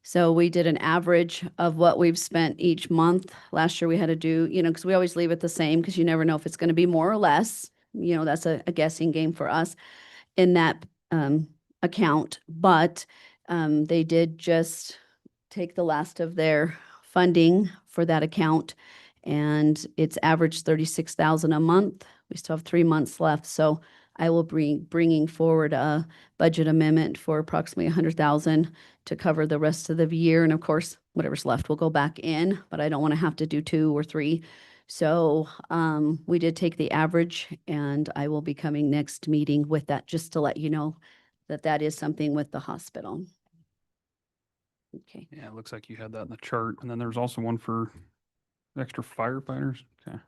So we did an average of what we've spent each month. Last year we had to do, because we always leave it the same because you never know if it's going to be more or less. That's a guessing game for us in that account, but they did just take the last of their funding for that account, and it's averaged 36,000 a month. We still have 3 months left, so I will be bringing forward a budget amendment for approximately 100,000 to cover the rest of the year, and of course, whatever's left will go back in, but I don't want to have to do 2 or 3. So we did take the average, and I will be coming next meeting with that, just to let you know that that is something with the hospital. Okay. Yeah, it looks like you had that in the chart. And then there's also one for extra firefighters. Okay.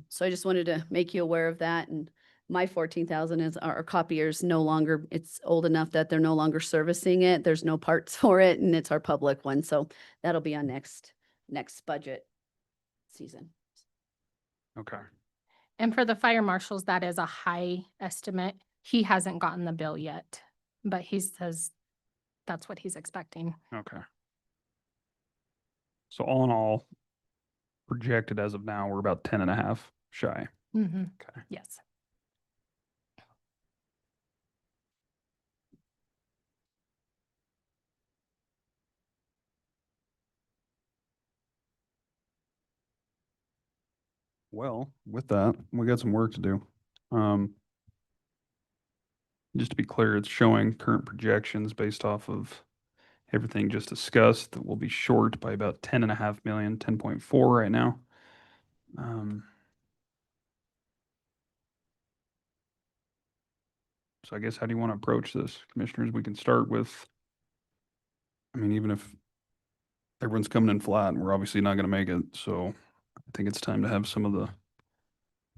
So I just wanted to make you aware of that. And my 14,000 is our copier's no longer, it's old enough that they're no longer servicing it. There's no parts for it, and it's our public one. So that'll be on next budget season. Okay. And for the fire marshals, that is a high estimate. He hasn't gotten the bill yet, but he says that's what he's expecting. Okay. So all in all, projected as of now, we're about 10 and a half shy. Mm-hmm. Okay. Yes. Well, with that, we got some work to do. Just to be clear, it's showing current projections based off of everything just discussed that we'll be short by about 10.5 million, 10.4 right now. So I guess how do you want to approach this, commissioners? We can start with, I mean, even if everyone's coming in flat, and we're obviously not going to make it. So I think it's time to have some of the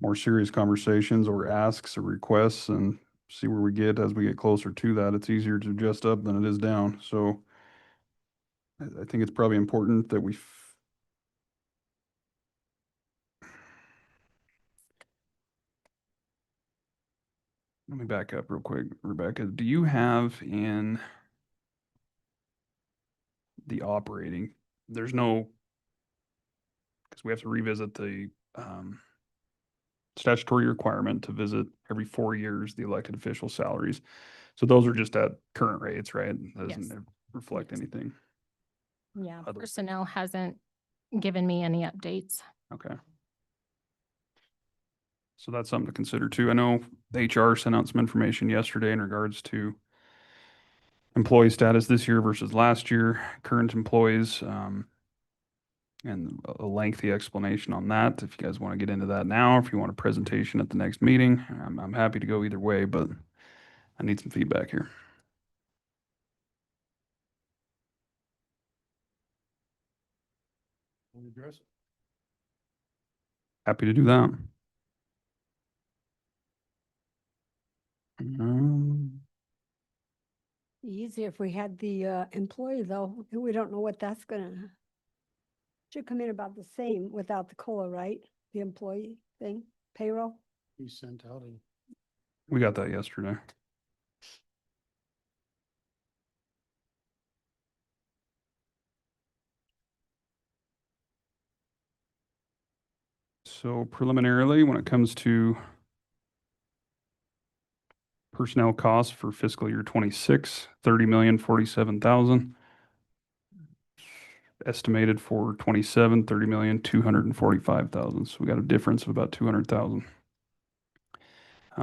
more serious conversations or asks or requests and see where we get as we get closer to that. It's easier to adjust up than it is down. So I think it's probably important that we let me back up real quick, Rebecca. Do you have in the operating, there's no, because we have to revisit the statutory requirement to visit every 4 years the elected official salaries. So those are just at current rates, right? Doesn't Yes. reflect anything. Yeah, Other- personnel hasn't given me any updates. Okay. So that's something to consider too. I know HR sent out some information yesterday in regards to employee status this year versus last year, current employees, and a lengthy explanation on that. If you guys want to get into that now, if you want a presentation at the next meeting, I'm happy to go either way, but I need some feedback here. Happy to do that. Easier if we had the employee though, and we don't know what that's gonna. Should come in about the same without the COLA, right? The employee thing, payroll. He sent out a We got that yesterday. So preliminarily, when it comes to personnel costs for fiscal year 26, 30,047,000. Estimated for 27, 30,245,000. So we got a difference of about 200,000.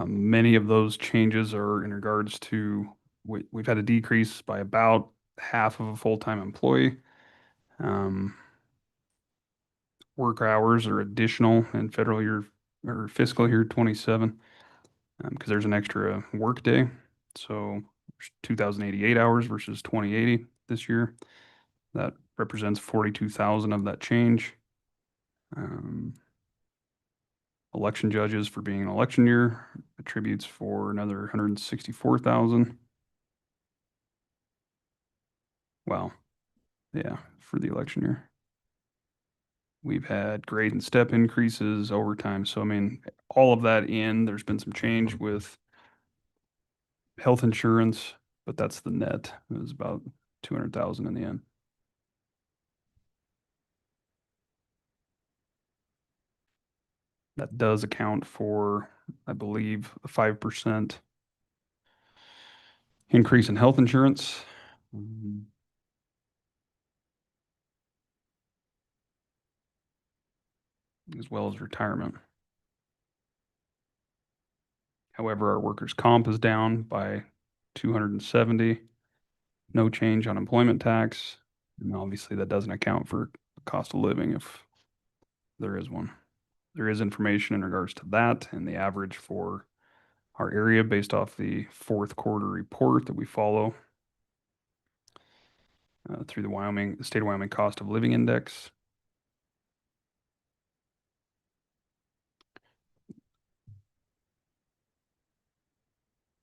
Many of those changes are in regards to, we've had a decrease by about half of a full-time employee. Work hours are additional in federal year or fiscal year 27 because there's an extra work day. So 2,088 hours versus 2,080 this year. That represents 42,000 of that change. Election judges for being an election year attributes for another 164,000. Wow. Yeah, for the election year. We've had grade and step increases over time. So, I mean, all of that in, there's been some change with health insurance, but that's the net. It was about 200,000 in the end. That does account for, I believe, a 5% increase in health insurance. As well as retirement. However, our workers' comp is down by 270. No change on employment tax. And obviously that doesn't account for the cost of living if there is one. There is information in regards to that and the average for our area based off the fourth quarter report that we follow through the state of Wyoming cost of living index.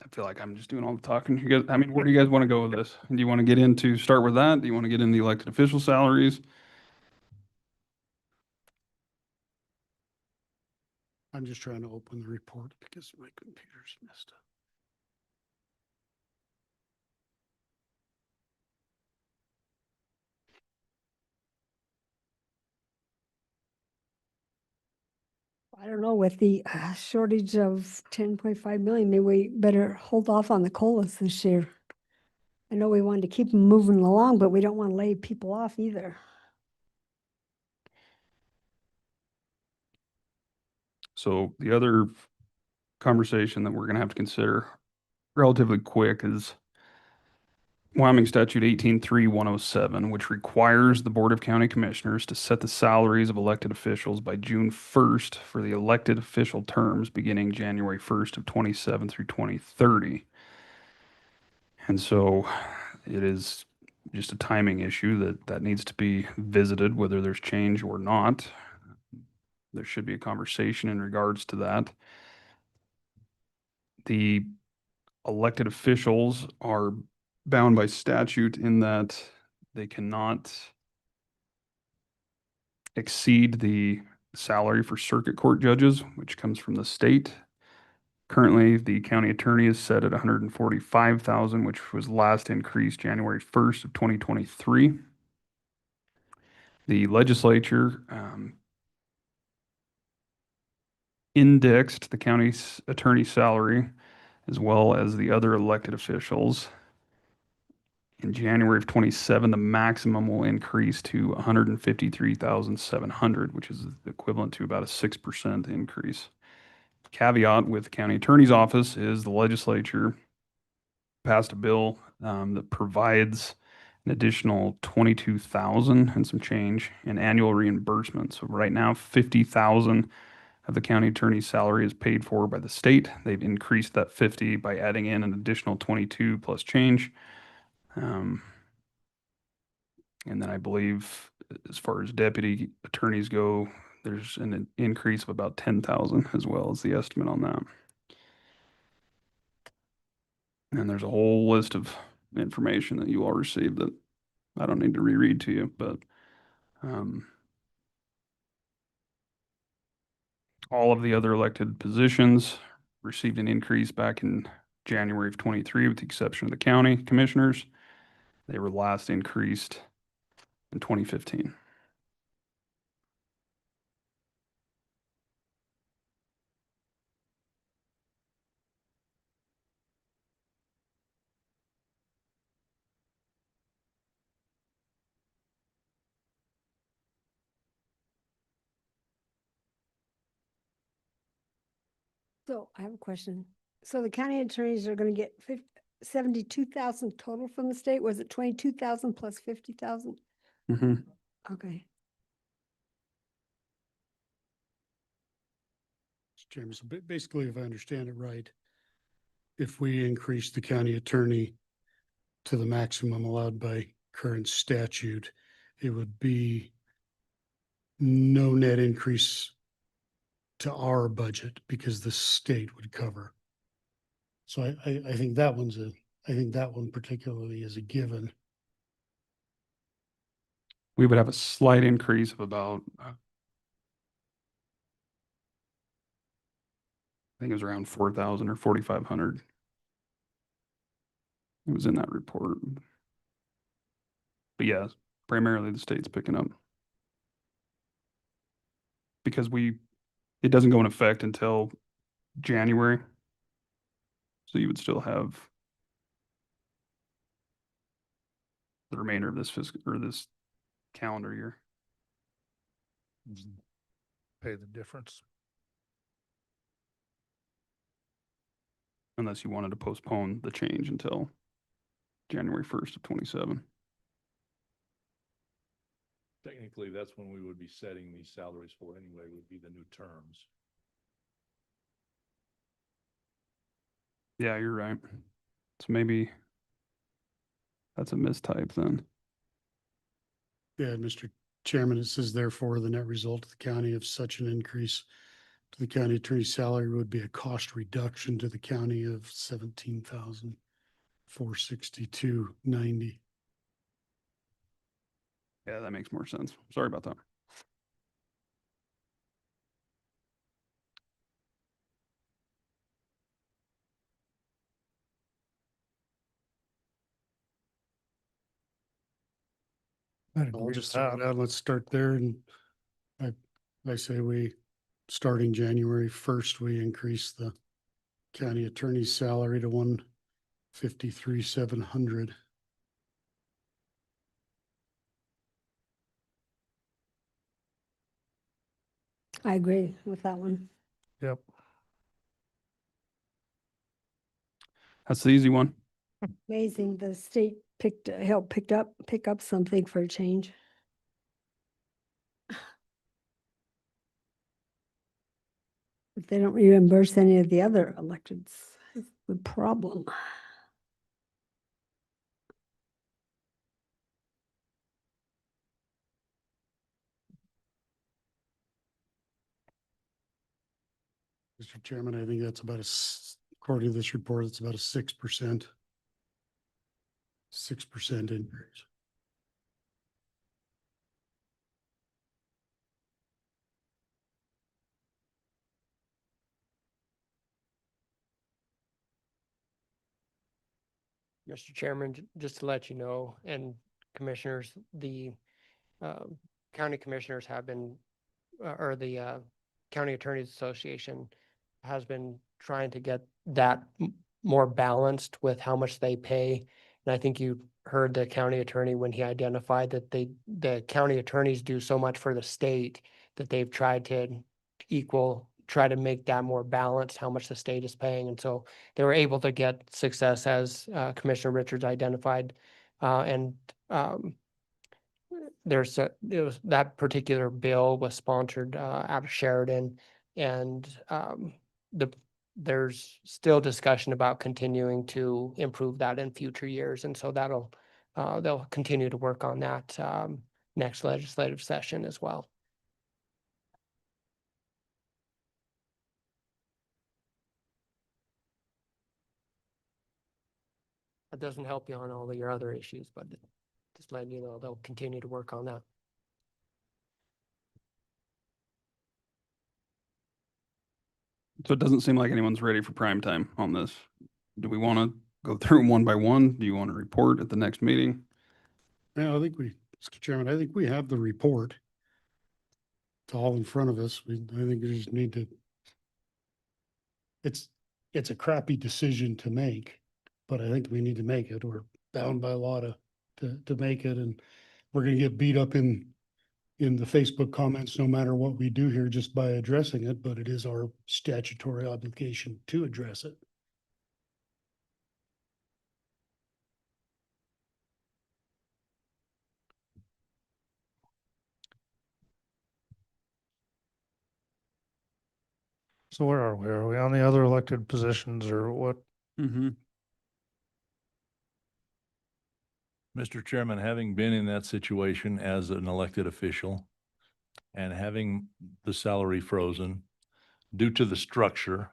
I feel like I'm just doing all the talking. You guys, I mean, where do you guys want to go with this? Do you want to get into, start with that? Do you want to get into the elected official salaries? I'm just trying to open the report because my computer's messed up. I don't know, with the shortage of 10.5 million, maybe we better hold off on the COLAs this year. I know we wanted to keep them moving along, but we don't want to lay people off either. So the other conversation that we're going to have to consider relatively quick is Wyoming Statute 183107, which requires the Board of County Commissioners to set the salaries of elected officials by June 1st for the elected official terms beginning January 1st of 27 through 2030. And so it is just a timing issue that needs to be visited, whether there's change or not. There should be a conversation in regards to that. The elected officials are bound by statute in that they cannot exceed the salary for circuit court judges, which comes from the state. Currently, the county attorney is set at 145,000, which was last increased January 1st of 2023. The legislature indexed the county's attorney's salary as well as the other elected officials. In January of 27, the maximum will increase to 153,700, which is equivalent to about a 6% increase. Caveat with the county attorney's office is the legislature passed a bill that provides an additional 22,000 and some change in annual reimbursement. So right now, 50,000 of the county attorney's salary is paid for by the state. They've increased that 50 by adding in an additional 22 plus change. And then I believe as far as deputy attorneys go, there's an increase of about 10,000 as well as the estimate on that. And there's a whole list of information that you all received that I don't need to reread to you, but all of the other elected positions received an increase back in January of 23, with the exception of the county commissioners. They were last increased in 2015. So I have a question. So the county attorneys are going to get 72,000 total from the state? Was it 22,000 plus 50,000? Mm-hmm. Okay. Mr. Chairman, so basically, if I understand it right, if we increase the county attorney to the maximum allowed by current statute, it would be no net increase to our budget because the state would cover. So I think that I think that one particularly is a given. We would have a slight increase of about, I think it was around 4,000 or 4,500. It was in that report. But yeah, primarily the state's picking up. Because it doesn't go in effect until January. So you would still have the remainder of this fiscal or this calendar year. Pay the difference. Unless you wanted to postpone the change until January 1st of 27. Technically, that's when we would be setting these salaries for anyway, would be the new terms. Yeah, you're right. So maybe that's a mistype then. Yeah, Mr. Chairman, it says therefore the net result of the county of such an increase to the county attorney's salary would be a cost reduction to the county of 17,462.90. Yeah, that makes more sense. Sorry about that. I'll just throw it out. Let's start there, and I say we starting January 1st, we increased the county attorney's salary to 153,700. I agree with that one. Yep. That's the easy one. Amazing, the state helped pick up something for a change. If they don't reimburse any of the other electeds, it's the problem. Mr. Chairman, I think that's about according to this report, it's about a 6% increase. Mr. Chairman, just to let you know, and commissioners, the county commissioners have been, or the County Attorneys Association has been trying to get that more balanced with how much they pay. And I think you heard the county attorney when he identified that the county attorneys do so much for the state that they've tried to try to make that more balanced, how much the state is paying. And so they were able to get success, as Commissioner Richards identified. That particular bill was sponsored out of Sheridan, and there's still discussion about continuing to improve that in future years. And so they'll continue to work on that next legislative session as well. That doesn't help you on all of your other issues, but just letting you know, they'll continue to work on that. So it doesn't seem like anyone's ready for prime time on this. Do we want to go through them one by one? Do you want to report at the next meeting? Yeah, Mr. Chairman, I think we have the report. It's all in front of us. I think we just need to. It's a crappy decision to make, but I think we need to make it. We're bound by law to make it, and we're gonna get beat up in the Facebook comments, no matter what we do here, just by addressing it, but it is our statutory obligation to address it. So where are we? Are we on the other elected positions or what? Mm-hmm. Mr. Chairman, having been in that situation as an elected official and having the salary frozen due to the structure,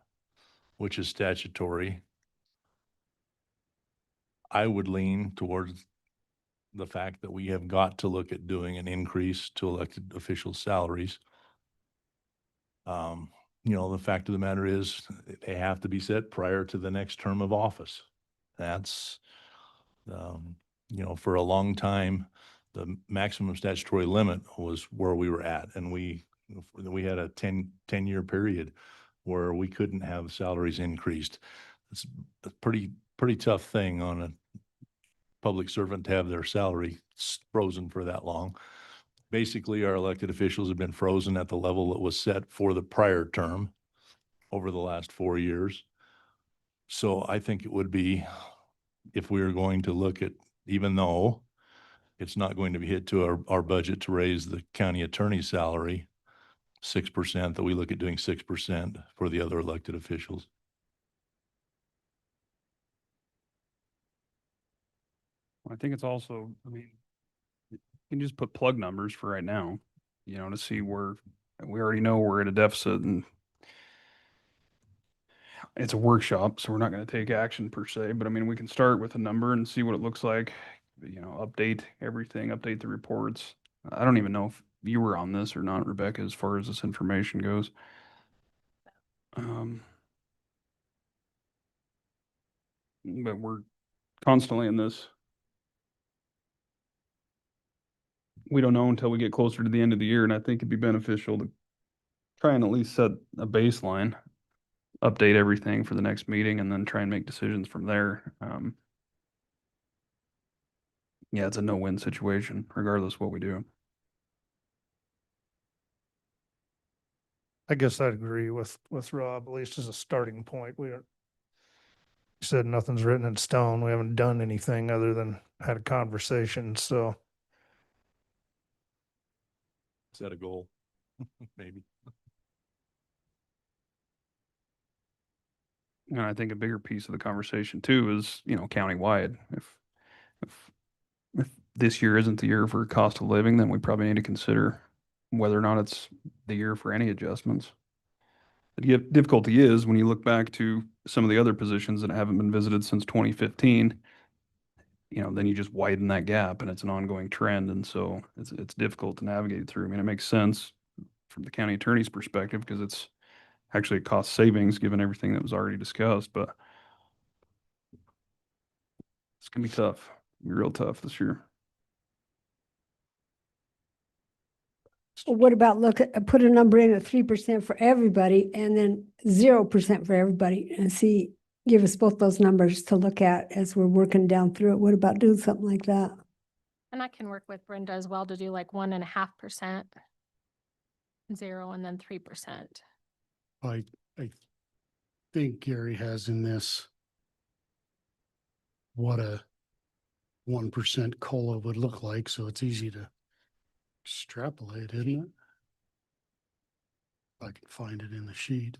which is statutory, I would lean towards the fact that we have got to look at doing an increase to elected official salaries. The fact of the matter is they have to be set prior to the next term of office. That's, for a long time, the maximum statutory limit was where we were at. And we had a 10-year period where we couldn't have salaries increased. It's a pretty tough thing on a public servant to have their salary frozen for that long. Basically, our elected officials have been frozen at the level that was set for the prior term over the last 4 years. So I think it would be, if we are going to look at, even though it's not going to be hit to our budget to raise the county attorney's salary 6%, that we look at doing 6% for the other elected officials. I think it's also, you can just put plug numbers for right now, to see where we already know we're at a deficit, and it's a workshop, so we're not going to take action per se, but we can start with a number and see what it looks like, update everything, update the reports. I don't even know if you were on this or not, Rebecca, as far as this information goes. But we're constantly in this. We don't know until we get closer to the end of the year, and I think it'd be beneficial to try and at least set a baseline, update everything for the next meeting, and then try and make decisions from there. Yeah, it's a no-win situation, regardless of what we do. I guess I'd agree with Rob, at least as a starting point. We said nothing's written in stone. We haven't done anything other than had a conversation, so. Set a goal, maybe. And I think a bigger piece of the conversation too is, countywide. If this year isn't the year for cost of living, then we probably need to consider whether or not it's the year for any adjustments. The difficulty is when you look back to some of the other positions that haven't been visited since 2015, then you just widen that gap and it's an ongoing trend. And so it's difficult to navigate through. I mean, it makes sense from the county attorney's perspective because it's actually a cost savings given everything that was already discussed, but it's gonna be tough. Be real tough this year. Well, what about put a number in at 3% for everybody and then 0% for everybody and give us both those numbers to look at as we're working down through it. What about doing something like that? And I can work with Brenda as well to do like 1.5%, 0, and then 3%. I think Gary has in this what a 1% COLA would look like, so it's easy to extrapolate, isn't it? If I can find it in the sheet.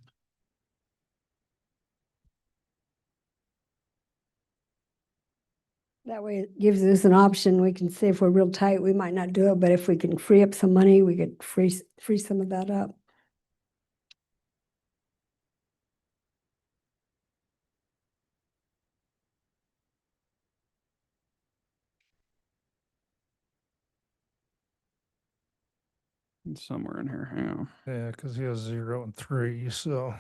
That way it gives us an option. We can say if we're real tight, we might not do it, but if we can free up some money, we could free some of that up. It's somewhere in here. Hang on. Yeah, because he has 0 and 3, so.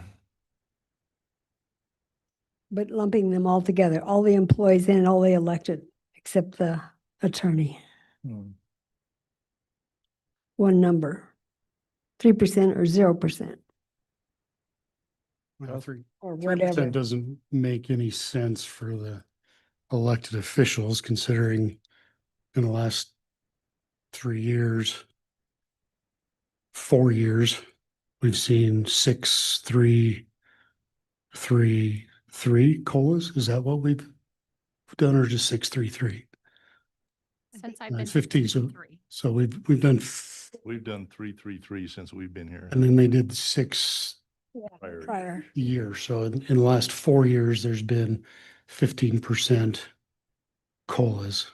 But lumping them all together, all the employees and all the elected, except the attorney. One number, 3% or 0%. Well, Or 3% whatever. doesn't make any sense for the elected officials, considering in the last 4 years, we've seen 6, 3, 3, 3 COLAs. Is that what we've done, or just 6, 3, 3? Since I've been 15. So we've done, We've done 333 since we've been here. and then they did 6 Prior. years. So in the last 4 years, there's been 15% COLAs.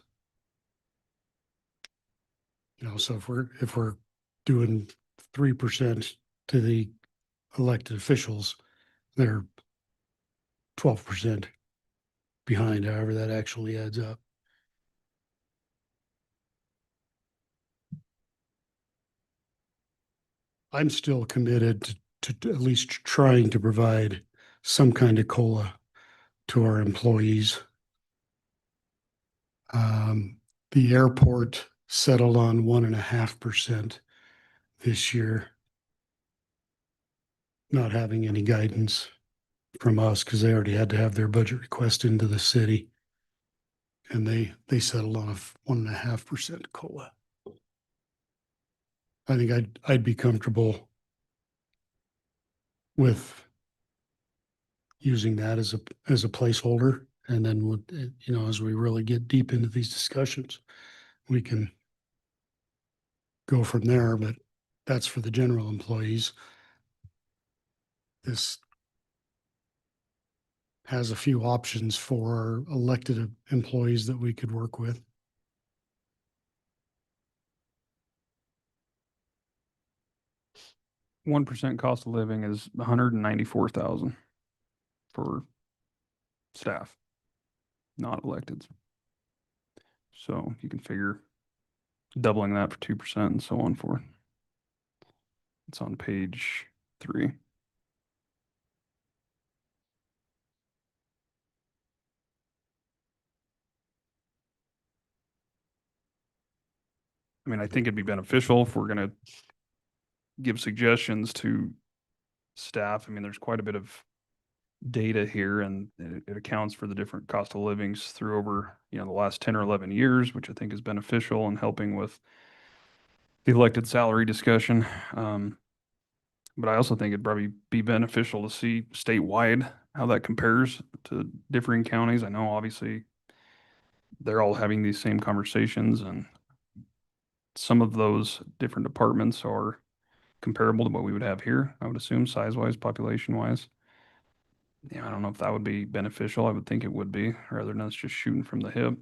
So if we're doing 3% to the elected officials, they're 12% behind, however that actually adds up. I'm still committed to at least trying to provide some kind of COLA to our employees. The airport settled on 1.5% this year, not having any guidance from us because they already had to have their budget request into the city. And they settled on a 1.5% COLA. I think I'd be comfortable with using that as a placeholder. And then as we really get deep into these discussions, we can go from there. But that's for the general employees. This has a few options for elected employees that we could work with. 1% cost of living is 194,000 for staff, not electeds. So you can figure doubling that for 2% and so on forth. It's on page 3. I mean, I think it'd be beneficial if we're going to give suggestions to staff. I mean, there's quite a bit of data here, and it accounts for the different cost of livings through over, the last 10 or 11 years, which I think is beneficial in helping with the elected salary discussion. But I also think it'd probably be beneficial to see statewide how that compares to differing counties. I know obviously they're all having these same conversations, and some of those different departments are comparable to what we would have here, I would assume, size-wise, population-wise. I don't know if that would be beneficial. I would think it would be, rather than us just shooting from the hip.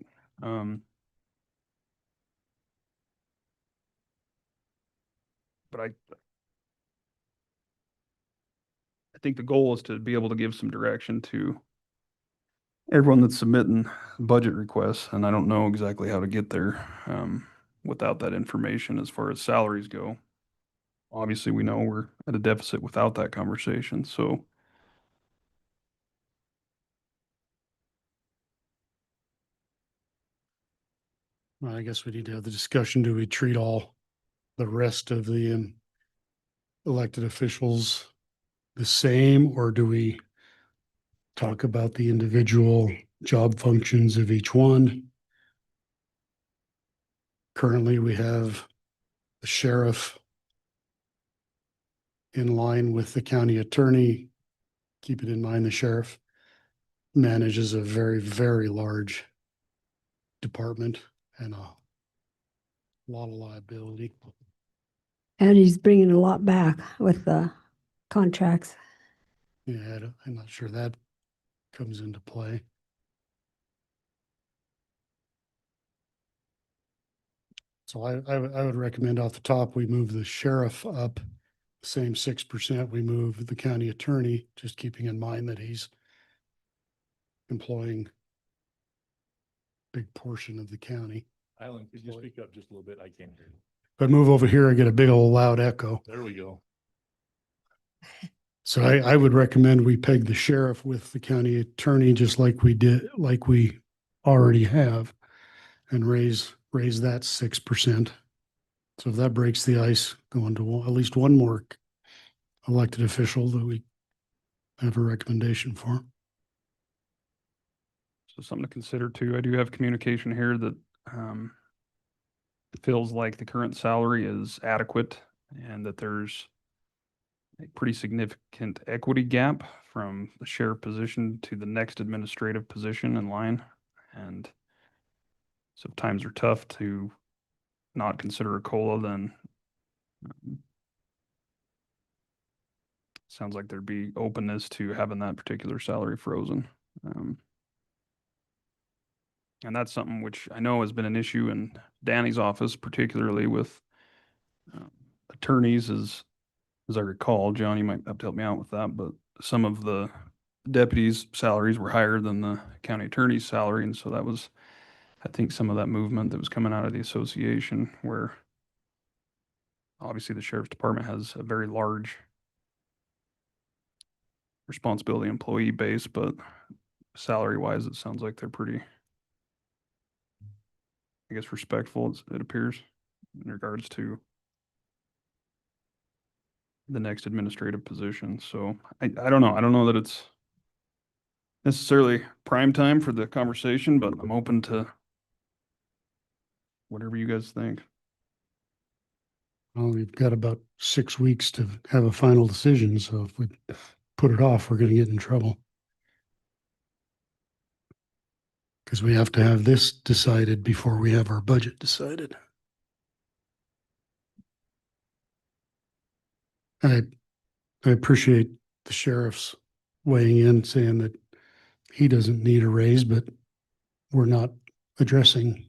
But I think the goal is to be able to give some direction to everyone that's submitting budget requests, and I don't know exactly how to get there without that information as far as salaries go. Obviously, we know we're at a deficit without that conversation, so Well, I guess we need to have the discussion. Do we treat all the rest of the elected officials the same, or do we talk about the individual job functions of each one? Currently, we have the sheriff in line with the county attorney. Keep it in mind, the sheriff manages a very, very large department and a lot of liability. And he's bringing a lot back with the contracts. Yeah, I'm not sure that comes into play. So I would recommend off the top, we move the sheriff up, same 6%. We move the county attorney, just keeping in mind that he's employing a big portion of the county. Alan, could you speak up just a little bit? I can't hear you. If I move over here, I get a big old loud echo. There we go. So I would recommend we peg the sheriff with the county attorney, just like we already have, and raise that 6%. So if that breaks the ice, going to at least one more elected official that we have a recommendation for. So something to consider too. I do have communication here that feels like the current salary is adequate and that there's a pretty significant equity gap from the sheriff position to the next administrative position in line. And so if times are tough to not consider a COLA, then sounds like there'd be openness to having that particular salary frozen. And that's something which I know has been an issue in Danny's office, particularly with attorneys, as I recall. John, you might have to help me out with that, but some of the deputies' salaries were higher than the county attorney's salary, and so that was, I think, some of that movement that was coming out of the association, where obviously the sheriff's department has a very large responsibility employee base, but salary-wise, it sounds like they're pretty, I guess, respectful, it appears, in regards to the next administrative position. So I don't know. I don't know that it's necessarily prime time for the conversation, but I'm open to whatever you guys think. Well, we've got about 6 weeks to have a final decision. So if we put it off, we're going to get in trouble. Because we have to have this decided before we have our budget decided. I appreciate the sheriff's weighing in, saying that he doesn't need a raise, but we're not addressing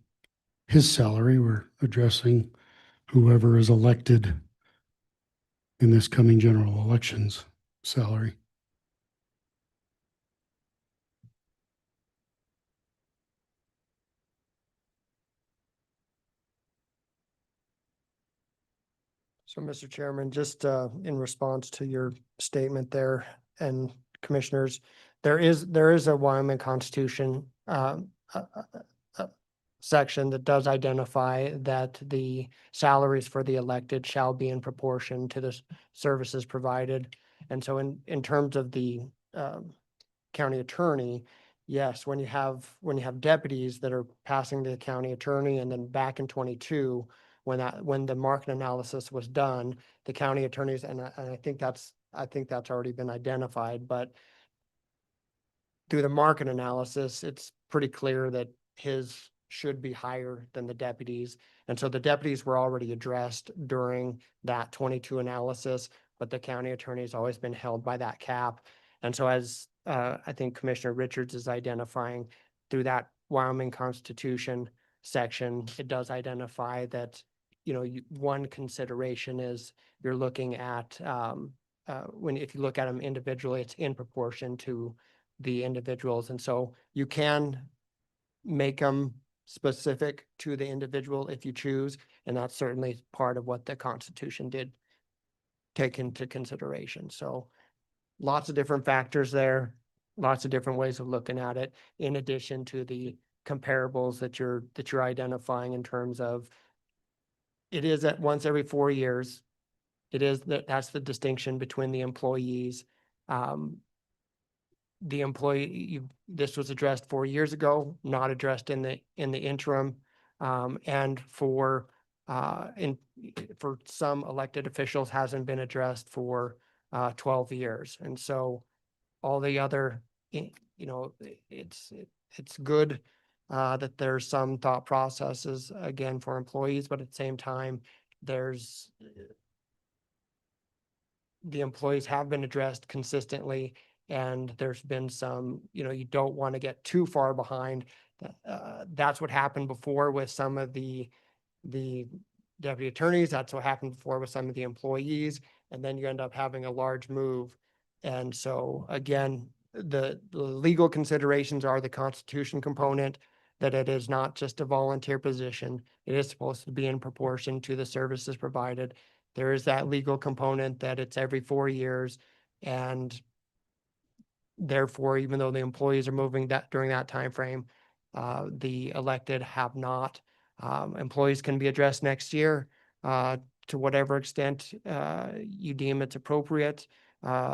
his salary. We're addressing whoever is elected in this coming general elections salary. So, Mr. Chairman, just in response to your statement there, and commissioners, there is a Wyoming Constitution section that does identify that the salaries for the elected shall be in proportion to the services provided. And so in terms of the county attorney, yes, when you have deputies that are passing the county attorney, and then back in 22, when the market analysis was done, the county attorneys, and I think that's already been identified, but through the market analysis, it's pretty clear that his should be higher than the deputies. And so the deputies were already addressed during that 22 analysis, but the county attorney has always been held by that cap. And so as I think Commissioner Richards is identifying through that Wyoming Constitution section, it does identify that, one consideration is you're looking at, if you look at them individually, it's in proportion to the individuals. And so you can make them specific to the individual if you choose. And that's certainly part of what the Constitution did take into consideration. So lots of different factors there, lots of different ways of looking at it, in addition to the comparables that you're identifying in terms of it is at once every 4 years. It is that's the distinction between the employees. The employee, this was addressed 4 years ago, not addressed in the interim. And for some elected officials hasn't been addressed for 12 years. And so all the other, it's good that there's some thought processes again for employees, but at the same time, the employees have been addressed consistently. And there's been some, you don't want to get too far behind. That's what happened before with some of the deputy attorneys. That's what happened before with some of the employees. And then you end up having a large move. And so again, the legal considerations are the Constitution component, that it is not just a volunteer position. It is supposed to be in proportion to the services provided. There is that legal component that it's every 4 years, and therefore, even though the employees are moving that during that time frame, the elected have not. Employees can be addressed next year to whatever extent you deem it's appropriate.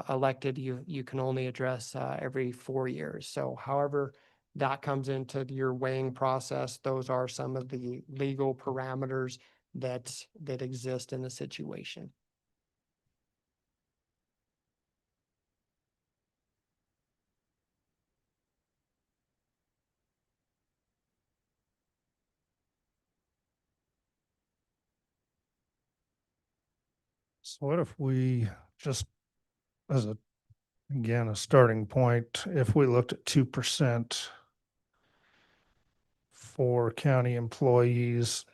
Elected, you can only address every 4 years. So however that comes into your weighing process, those are some of the legal parameters that exist in the situation. So what if we just, as a starting point, if we looked at 2% for county employees,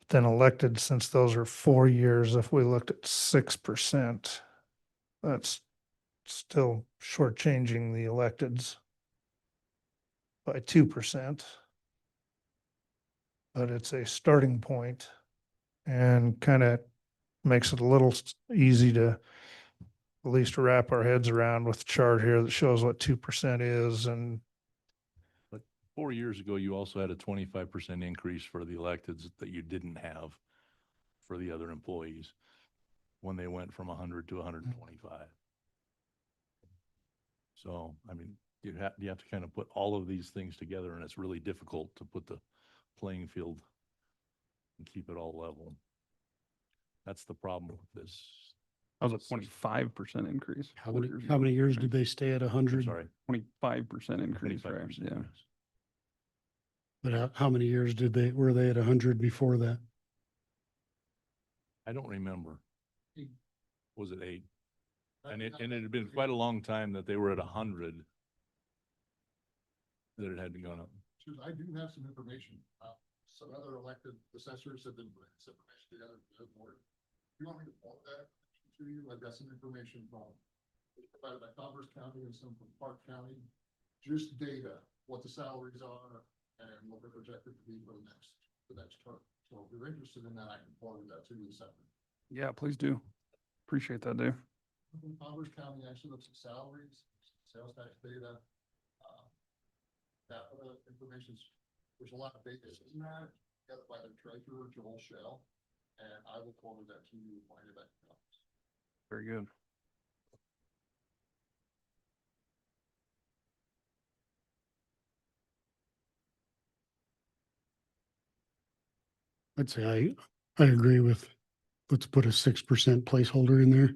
then elected, since those are 4 years, if we looked at 6%, that's still shortchanging the electeds by 2%. But it's a starting point and kind of makes it a little easy to at least wrap our heads around with the chart here that shows what 2% is. And But 4 years ago, you also had a 25% increase for the electeds that you didn't have for the other employees when they went from 100 to 125. So, I mean, you have to kind of put all of these things together, and it's really difficult to put the playing field and keep it all level. That's the problem with this. That was a 25% increase. How many years did they stay at 100? Sorry, 25% increase, right? 25%, Yeah. yes. But how many years were they at 100 before that? I don't remember. Was it 8? And it had been quite a long time that they were at 100. That it hadn't gone up. I do have some information. Some other elected assessors have been putting this information together for the board. You want me to forward that to you? I've got some information from provided by Converse County and some from Park County. Just data, what the salaries are and what they're projected to be for the next term. So if you're interested in that, I can forward that to you separately. Yeah, please do. Appreciate that, Dave. Converse County actually looks at salaries, sales tax data. That information's There's a lot of data in that, got by the treasurer, Joel Shell, and I will forward that to you when it comes. Very good. I'd say I agree with, let's put a 6% placeholder in there.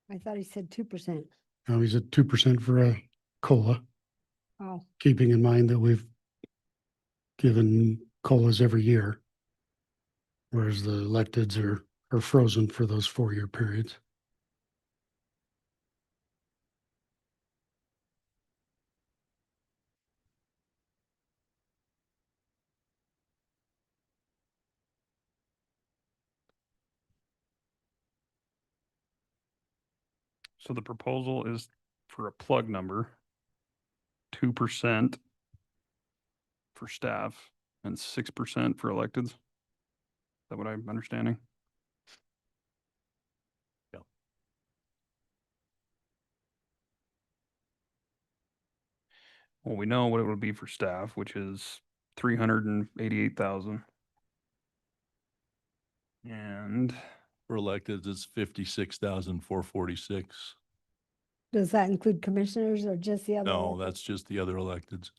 I thought he said 2%. Now he's at 2% for a COLA, Oh, keeping in mind that we've given COLAs every year, whereas the electeds are frozen for those 4-year periods. So the proposal is for a plug number, 2% for staff and 6% for electeds. Is that what I'm understanding? Yeah. Well, we know what it would be for staff, which is 388,000. And For elected, it's 56,446. does that include commissioners or just the other? No, that's just the other electeds.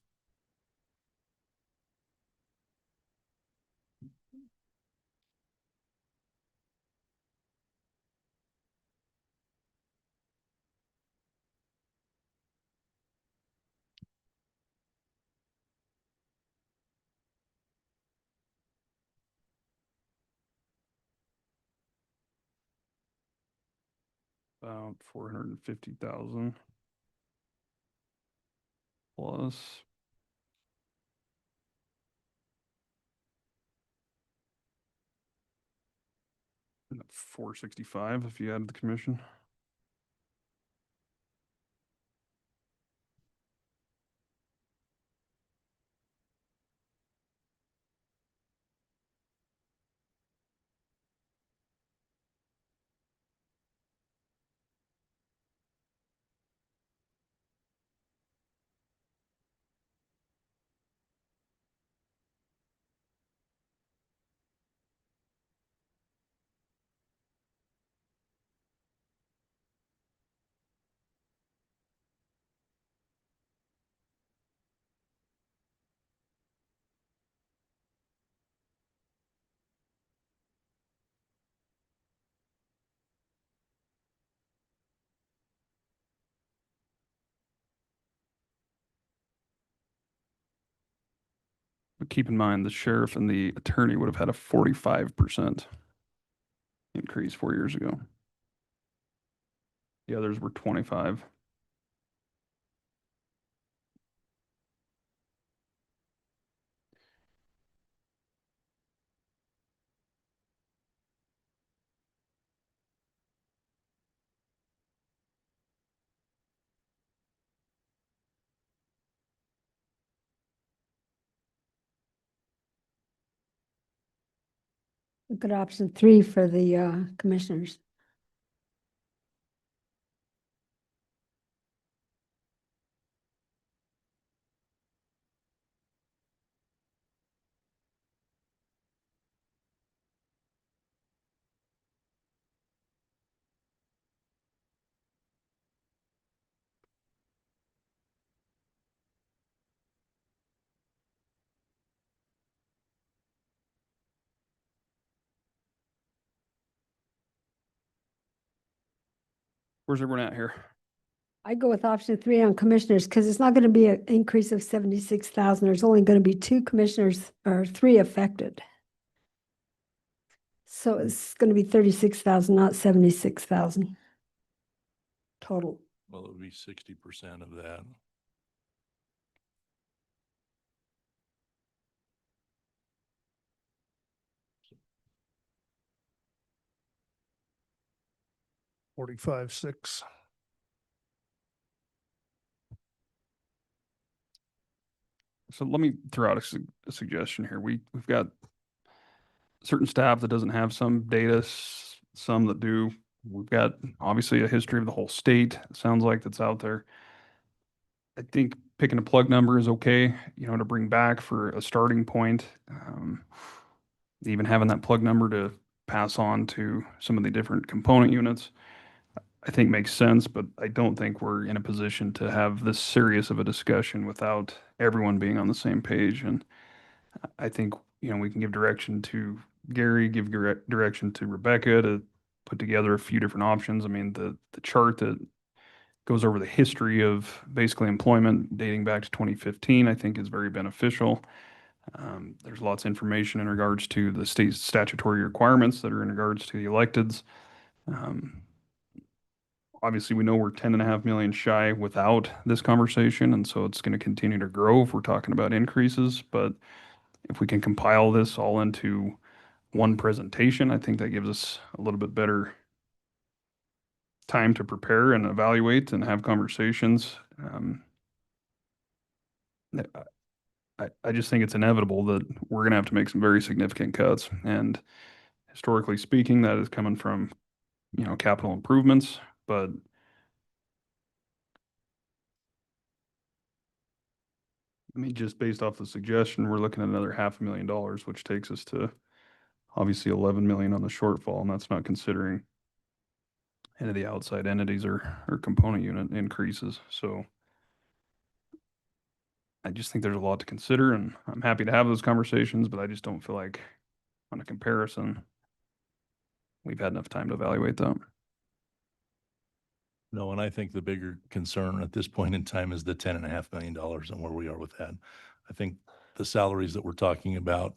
about 450,000 plus. And 465 if you add the commission. But keep in mind, the sheriff and the attorney would have had a 45% increase 4 years ago. The others were 25. Look at option 3 for the commissioners. Where's everyone at here? I go with option 3 on commissioners because it's not going to be an increase of 76,000. There's only going to be 2 commissioners or 3 affected. So it's going to be 36,000, not 76,000 total. Well, it would be 60% of that. $45,600. So let me throw out a suggestion here. We've got certain staff that doesn't have some data, some that do. We've got obviously a history of the whole state. It sounds like that's out there. I think picking a plug number is okay, you know, to bring back for a starting point. Even having that plug number to pass on to some of the different component units, I think makes sense, but I don't think we're in a position to have this serious of a discussion without everyone being on the same page. And I think, you know, we can give direction to Gary, give direction to Rebecca to put together a few different options. I mean, the chart that goes over the history of basically employment dating back to 2015, I think is very beneficial. There's lots of information in regards to the state statutory requirements that are in regards to the electeds. Obviously, we know we're 10.5 million shy without this conversation, and so it's going to continue to grow if we're talking about increases. But if we can compile this all into one presentation, I think that gives us a little bit better time to prepare and evaluate and have conversations. I just think it's inevitable that we're going to have to make some very significant cuts. And historically speaking, that is coming from, you know, capital improvements, but I mean, just based off the suggestion, we're looking at another $500,000, which takes us to obviously 11 million on the shortfall, and that's not considering any of the outside entities or component unit increases. So I just think there's a lot to consider, and I'm happy to have those conversations, but I just don't feel like on a comparison, we've had enough time to evaluate that. No, and I think the bigger concern at this point in time is the $10.5 million and where we are with that. I think the salaries that we're talking about,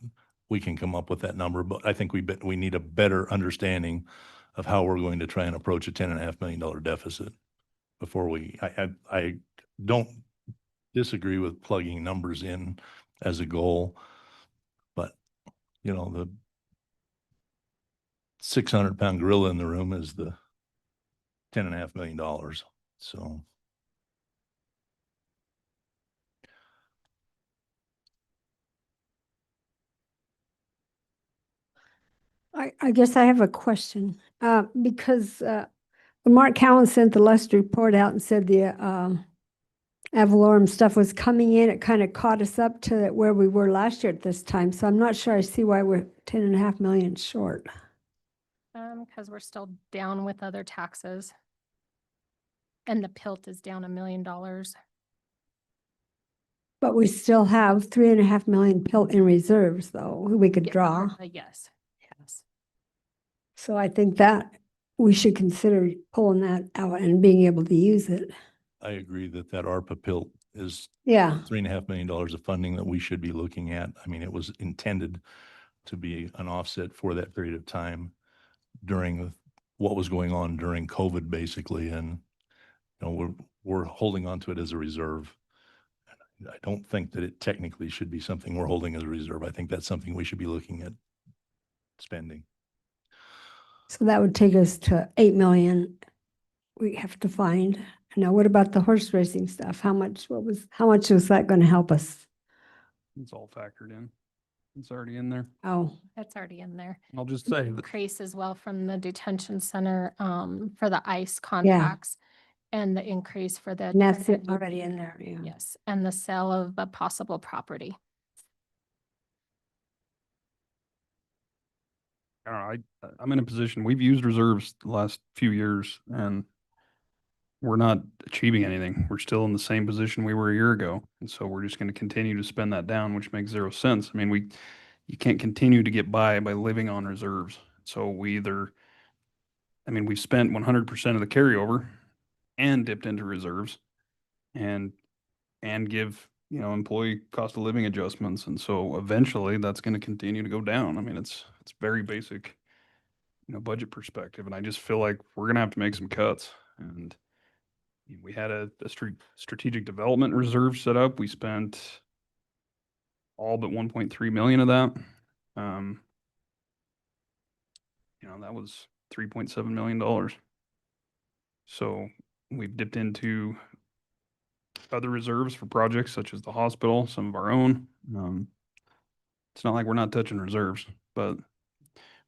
we can come up with that number, but I think we need a better understanding of how we're going to try and approach a $10.5 million deficit before I don't disagree with plugging numbers in as a goal, but you know, the 600-pound gorilla in the room is the $10.5 million. So I guess I have a question, because when Mark Cowan sent the last report out and said the ad valorem stuff was coming in, it kind of caught us up to where we were last year at this time. So I'm not sure I see why we're 10.5 million short. Because we're still down with other taxes. And the PILT is down $1 million. But we still have 3.5 million PILT in reserves, though, we could draw. Yes, yes. So I think that we should consider pulling that out and being able to use it. I agree that ARPA PILT is Yeah. $3.5 million of funding that we should be looking at. I mean, it was intended to be an offset for that period of time during what was going on during COVID, basically, and you know, we're holding on to it as a reserve. I don't think that it technically should be something we're holding as a reserve. I think that's something we should be looking at spending. So that would take us to 8 million we have to find. Now, what about the horse racing stuff? How much was that going to help us? It's all factored in. It's already in there. Oh, That's already in there. I'll just say that Increase as well from the detention center, for the ICE contracts. And the increase for the. and that's it already in there, yeah. Yes, and the sale of a possible property. I don't know, I'm in a position, we've used reserves the last few years and we're not achieving anything. We're still in the same position we were a year ago. And so we're just going to continue to spend that down, which makes zero sense. I mean, you can't continue to get by living on reserves. So we've spent 100% of the carryover and dipped into reserves and give, you know, employee cost of living adjustments. And so eventually that's going to continue to go down. I mean, it's very basic, you know, budget perspective. And I just feel like we're going to have to make some cuts. And we had a strategic development reserve set up. We spent all but 1.3 million of that. You know, that was $3.7 million. So we've dipped into other reserves for projects such as the hospital, some of our own. It's not like we're not touching reserves, but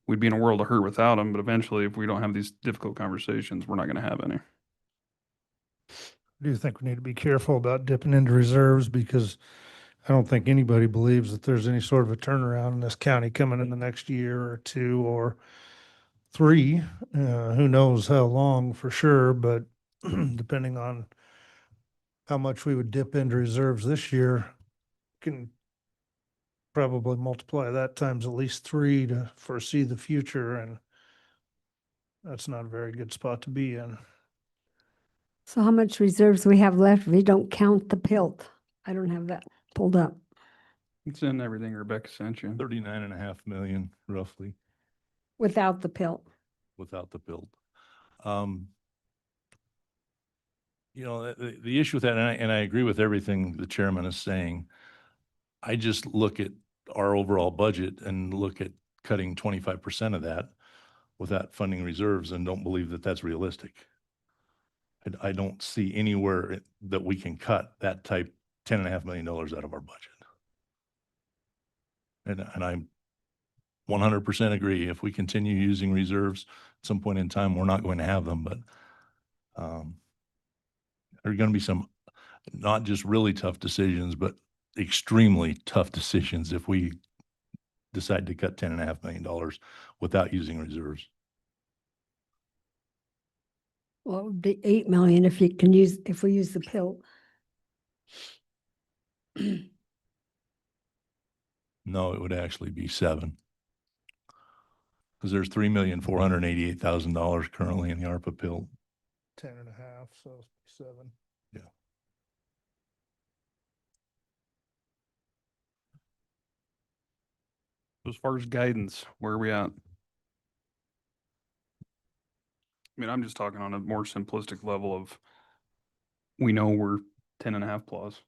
we'd be in a world of hurt without them. But eventually, if we don't have these difficult conversations, we're not going to have any. I do think we need to be careful about dipping into reserves because I don't think anybody believes that there's any sort of a turnaround in this county coming in the next year or two or three. Who knows how long for sure, but depending on how much we would dip into reserves this year, can probably multiply that times at least 3 to foresee the future, and that's not a very good spot to be in. So how much reserves we have left if we don't count the PILT? I don't have that pulled up. It's in everything Rebecca sent you. 39.5 million roughly Without the PILT. without the build. You know, the issue with that, and I agree with everything the chairman is saying. I just look at our overall budget and look at cutting 25% of that without funding reserves and don't believe that that's realistic. I don't see anywhere that we can cut that type $10.5 million out of our budget. And I 100% agree. If we continue using reserves at some point in time, we're not going to have them, but there are going to be some not just really tough decisions, but extremely tough decisions if we decide to cut $10.5 million without using reserves. Well, it would be 8 million if you can use, if we use the PILT. No, it would actually be 7. Because there's $3,488,000 currently in the ARPA bill. 10.5, so 7. Yeah. As far as guidance, where are we at? I mean, I'm just talking on a more simplistic level of, we know we're 10.5 plus.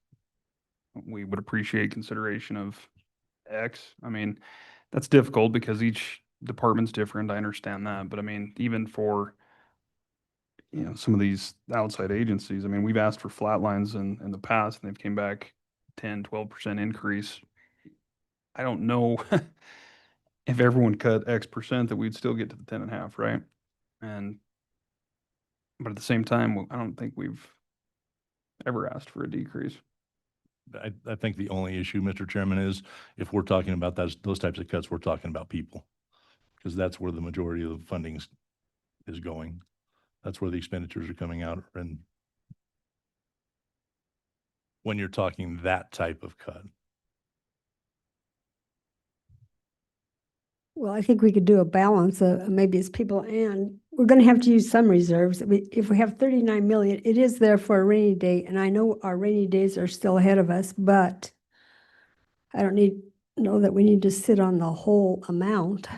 We would appreciate consideration of X. I mean, that's difficult because each department's different. I understand that. But I mean, even for, you know, some of these outside agencies, I mean, we've asked for flat lines in the past and they've came back 10, 12% increase. I don't know if everyone cut X percent that we'd still get to the 10.5, right? But at the same time, I don't think we've ever asked for a decrease. I think the only issue, Mr. Chairman, is if we're talking about those types of cuts, we're talking about people. Because that's where the majority of the funding is going. That's where the expenditures are coming out. And when you're talking that type of cut. Well, I think we could do a balance, maybe it's people, and we're gonna have to use some reserves. If we have 39 million, it is there for a rainy day, and I know our rainy days are still ahead of us, but I don't know that we need to sit on the whole amount.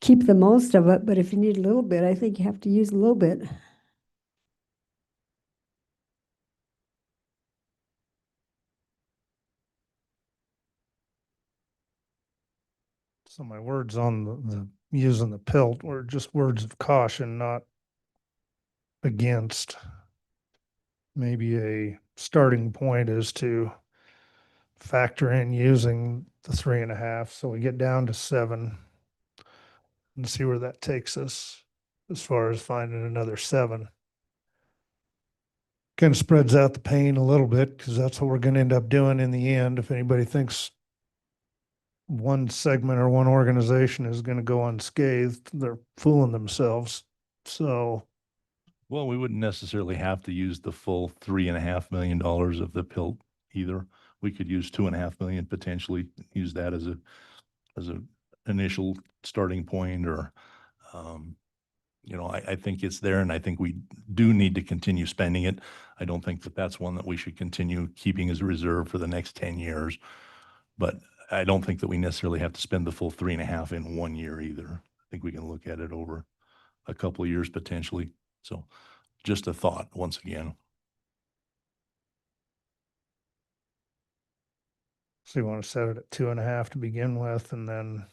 Keep the most of it, but if you need a little bit, I think you have to use a little bit. So my words on the using the PILT were just words of caution, not against. Maybe a starting point is to factor in using the 3.5, so we get down to 7 and see where that takes us as far as finding another 7. Kind of spreads out the pain a little bit because that's what we're going to end up doing in the end. If anybody thinks one segment or one organization is going to go unscathed, they're fooling themselves. So, well, we wouldn't necessarily have to use the full $3.5 million of the PILT either. We could use $2.5 million, potentially use that as a initial starting point, or you know, I think it's there, and I think we do need to continue spending it. I don't think that that's one that we should continue keeping as a reserve for the next 10 years. But I don't think that we necessarily have to spend the full 3.5 in 1 year either. I think we can look at it over a couple of years potentially. So just a thought once again. so you want to set it at 2.5 to begin with, and then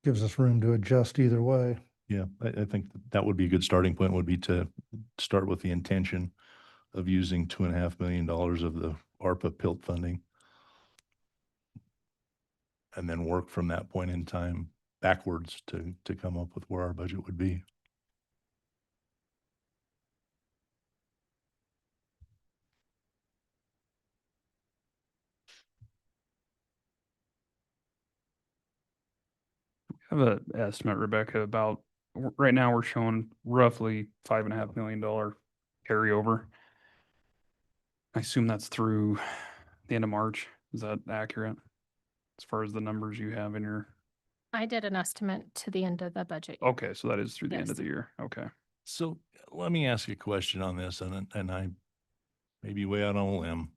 gives us room to adjust either way. Yeah, I think that would be a good starting point, would be to start with the intention of using $2.5 million of the ARPA PILT funding. And then work from that point in time backwards to come up with where our budget would be. I have an estimate, Rebecca, about, right now we're showing roughly $5.5 million carryover. I assume that's through the end of March. Is that accurate? As far as the numbers you have in your, I did an estimate to the end of the budget. year. okay, so that is through the end of Yes. the year. Okay. So let me ask you a question on this, and I may be way out on a limb.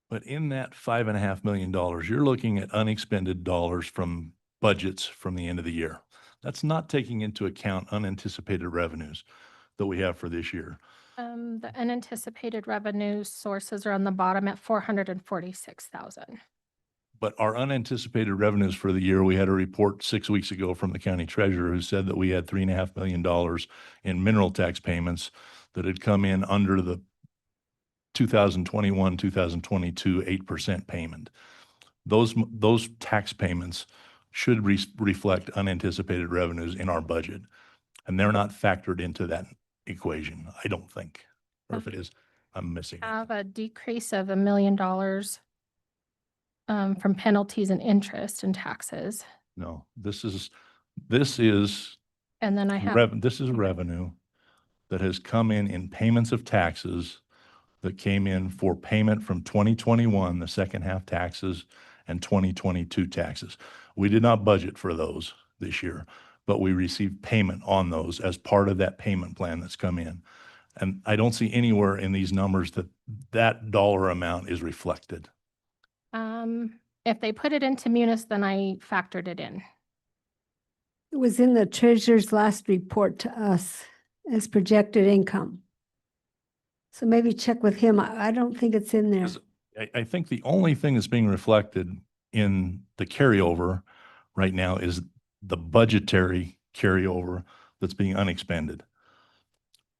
But in that $5.5 million, you're looking at unexpended dollars from budgets from the end of the year. That's not taking into account unanticipated revenues that we have for this year. The unanticipated revenue sources are on the bottom at 446,000. But our unanticipated revenues for the year, we had a report 6 weeks ago from the county treasurer who said that we had $3.5 million in mineral tax payments that had come in under the 2021, 2022 8% payment. Those tax payments should reflect unanticipated revenues in our budget. And they're not factored into that equation, I don't think. Or if it is, I'm missing it. Have a decrease of $1 million from penalties and interest and taxes. No, this is And then I have, this is revenue that has come in payments of taxes that came in for payment from 2021, the second half taxes, and 2022 taxes. We did not budget for those this year, but we received payment on those as part of that payment plan that's come in. And I don't see anywhere in these numbers that that dollar amount is reflected. if they put it into Munis, then I factored it in. It was in the treasurer's last report to us as projected income. So maybe check with him. I don't think it's in there. 'Cause I think the only thing that's being reflected in the carryover right now is the budgetary carryover that's being unexpended.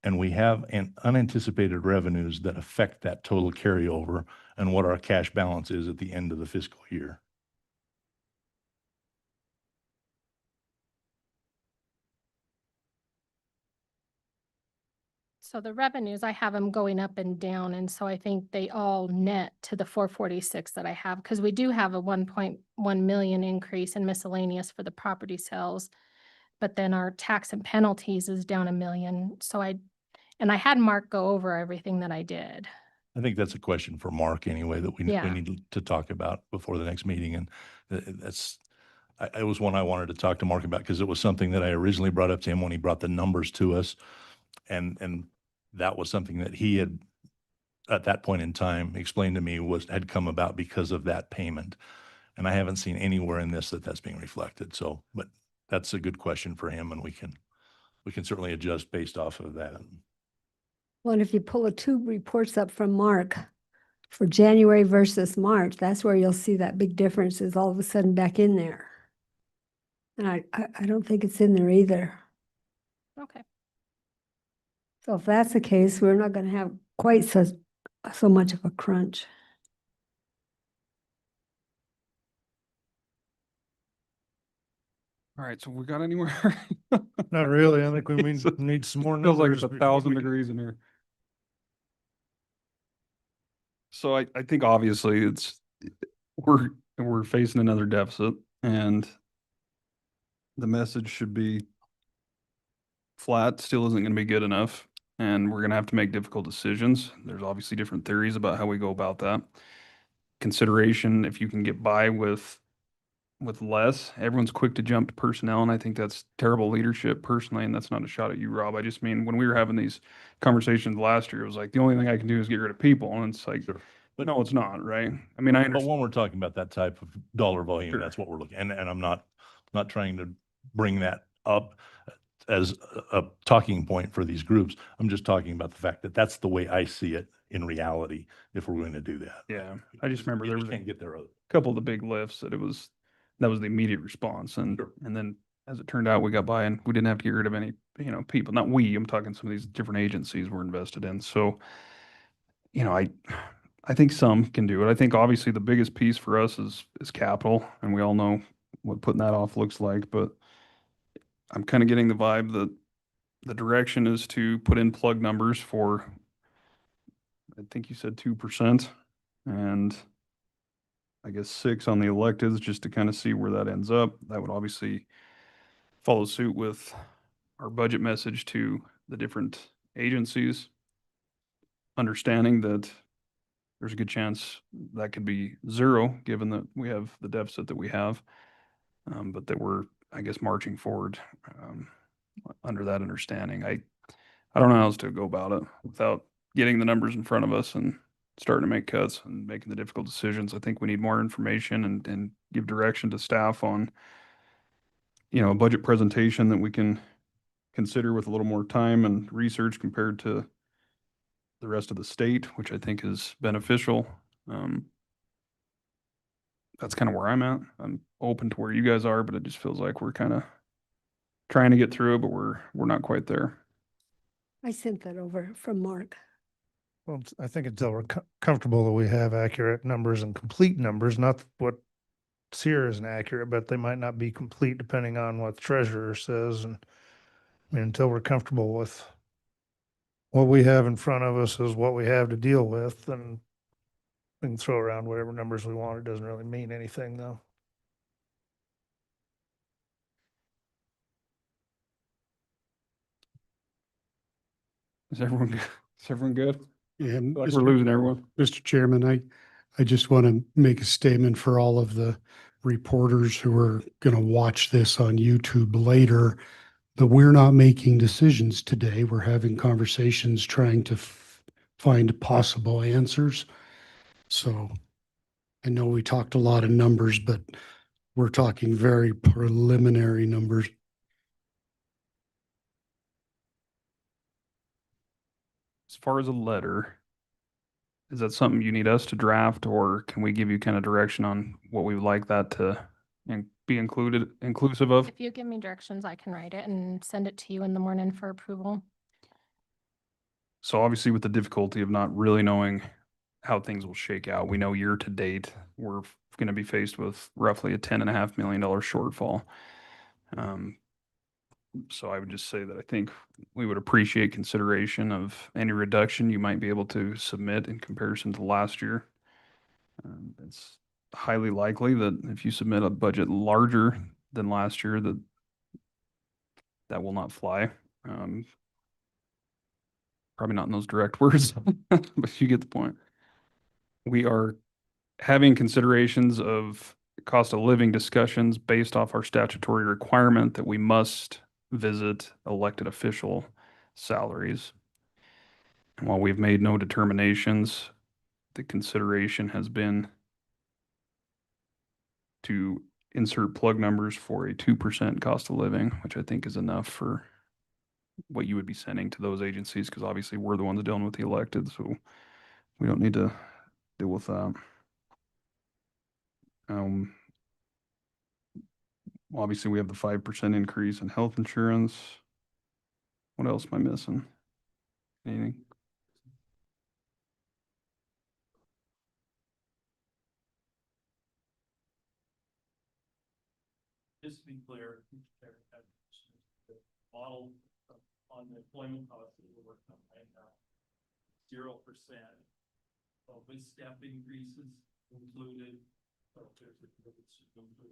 And we have unanticipated revenues that affect that total carryover and what our cash balance is at the end of the fiscal year. So the revenues, I have them going up and down, and so I think they all net to the 446 that I have, because we do have a 1.1 million increase in miscellaneous for the property sales. But then our tax and penalties is down $1 million. So I had Mark go over everything that I did. I think that's a question for Mark anyway, that we Yeah. need to talk about before the next meeting. And it was one I wanted to talk to Mark about because it was something that I originally brought up to him when he brought the numbers to us. And that was something that he had, at that point in time, explained to me had come about because of that payment. And I haven't seen anywhere in this that's being reflected. So, but that's a good question for him, and we can certainly adjust based off of that. Well, and if you pull the two reports up from Mark for January versus March, that's where you'll see that big difference is all of a sudden back in there. And I don't think it's in there either. Okay. So if that's the case, we're not going to have quite so much of a crunch. All right, so we got anywhere? Not really. I think we It's need some more Feels like numbers. it's 1,000 degrees in here. So I think obviously we're facing another deficit, and the message should be flat still isn't going to be good enough, and we're going to have to make difficult decisions. There's obviously different theories about how we go about that. Consideration, if you can get by with less, everyone's quick to jump to personnel, and I think that's terrible leadership personally, and that's not a shot at you, Rob. I just mean, when we were having these conversations last year, it was like, the only thing I can do is get rid of people, and it's like, but no, it's not, right? I mean, I But understand. when we're talking about that type of dollar volume, Sure. that's what we're looking, and I'm not trying to bring that up as a talking point for these groups. I'm just talking about the fact that that's the way I see it in reality, if we're going to do that. Yeah, I just remember there was Can't get there. a couple of the big lifts that that was the immediate response, and then as it turned out, we got by and we didn't have to get rid of any, people. Not we, I'm talking some of these different agencies we're invested in. So, I think some can do it. I think obviously the biggest piece for us is capital, and we all know what putting that off looks like, but I'm kind of getting the vibe that the direction is to put in plug numbers for, I think you said 2%, and I guess, 6 on the electeds, just to kind of see where that ends up. That would obviously follow suit with our budget message to the different agencies, understanding that there's a good chance that could be 0, given that we have the deficit that we have. But that we're, I guess, marching forward under that understanding. I don't know how else to go about it without getting the numbers in front of us and starting to make cuts and making the difficult decisions. I think we need more information and give direction to staff on, a budget presentation that we can consider with a little more time and research compared to the rest of the state, which I think is beneficial. That's kind of where I'm at. I'm open to where you guys are, but it just feels like we're kind of trying to get through it, but we're not quite there. I sent that over from Mark. Well, I think until we're comfortable that we have accurate numbers and complete numbers, not what's here isn't accurate, but they might not be complete depending on what the treasurer says. And I mean, until we're comfortable with what we have in front of us is what we have to deal with, and we can throw around whatever numbers we want. It doesn't really mean anything, though. Is everyone good? Yeah, Like we're losing everyone. Mr. Chairman, I just want to make a statement for all of the reporters who are going to watch this on YouTube later, that we're not making decisions today. We're having conversations trying to find possible answers. So I know we talked a lot of numbers, but we're talking very preliminary numbers. As far as a letter, is that something you need us to draft, or can we give you kind of direction on what we would like that to be inclusive of? If you give me directions, I can write it and send it to you in the morning for approval. So obviously with the difficulty of not really knowing how things will shake out, we know year to date, we're going to be faced with roughly a $10.5 million shortfall. So I would just say that I think we would appreciate consideration of any reduction you might be able to submit in comparison to last year. It's highly likely that if you submit a budget larger than last year, that will not fly. Probably not in those direct words, but you get the point. We are having considerations of cost of living discussions based off our statutory requirement that we must visit elected official salaries. And while we've made no determinations, the consideration has been to insert plug numbers for a 2% cost of living, which I think is enough for what you would be sending to those agencies, because obviously we're the ones dealing with the elected, so we don't need to deal with that. Obviously we have the 5% increase in health insurance. What else am I missing? Anything? Just to be clear, the model on the employment costs that we're working on right now, 0%. So with step increases included, so there's a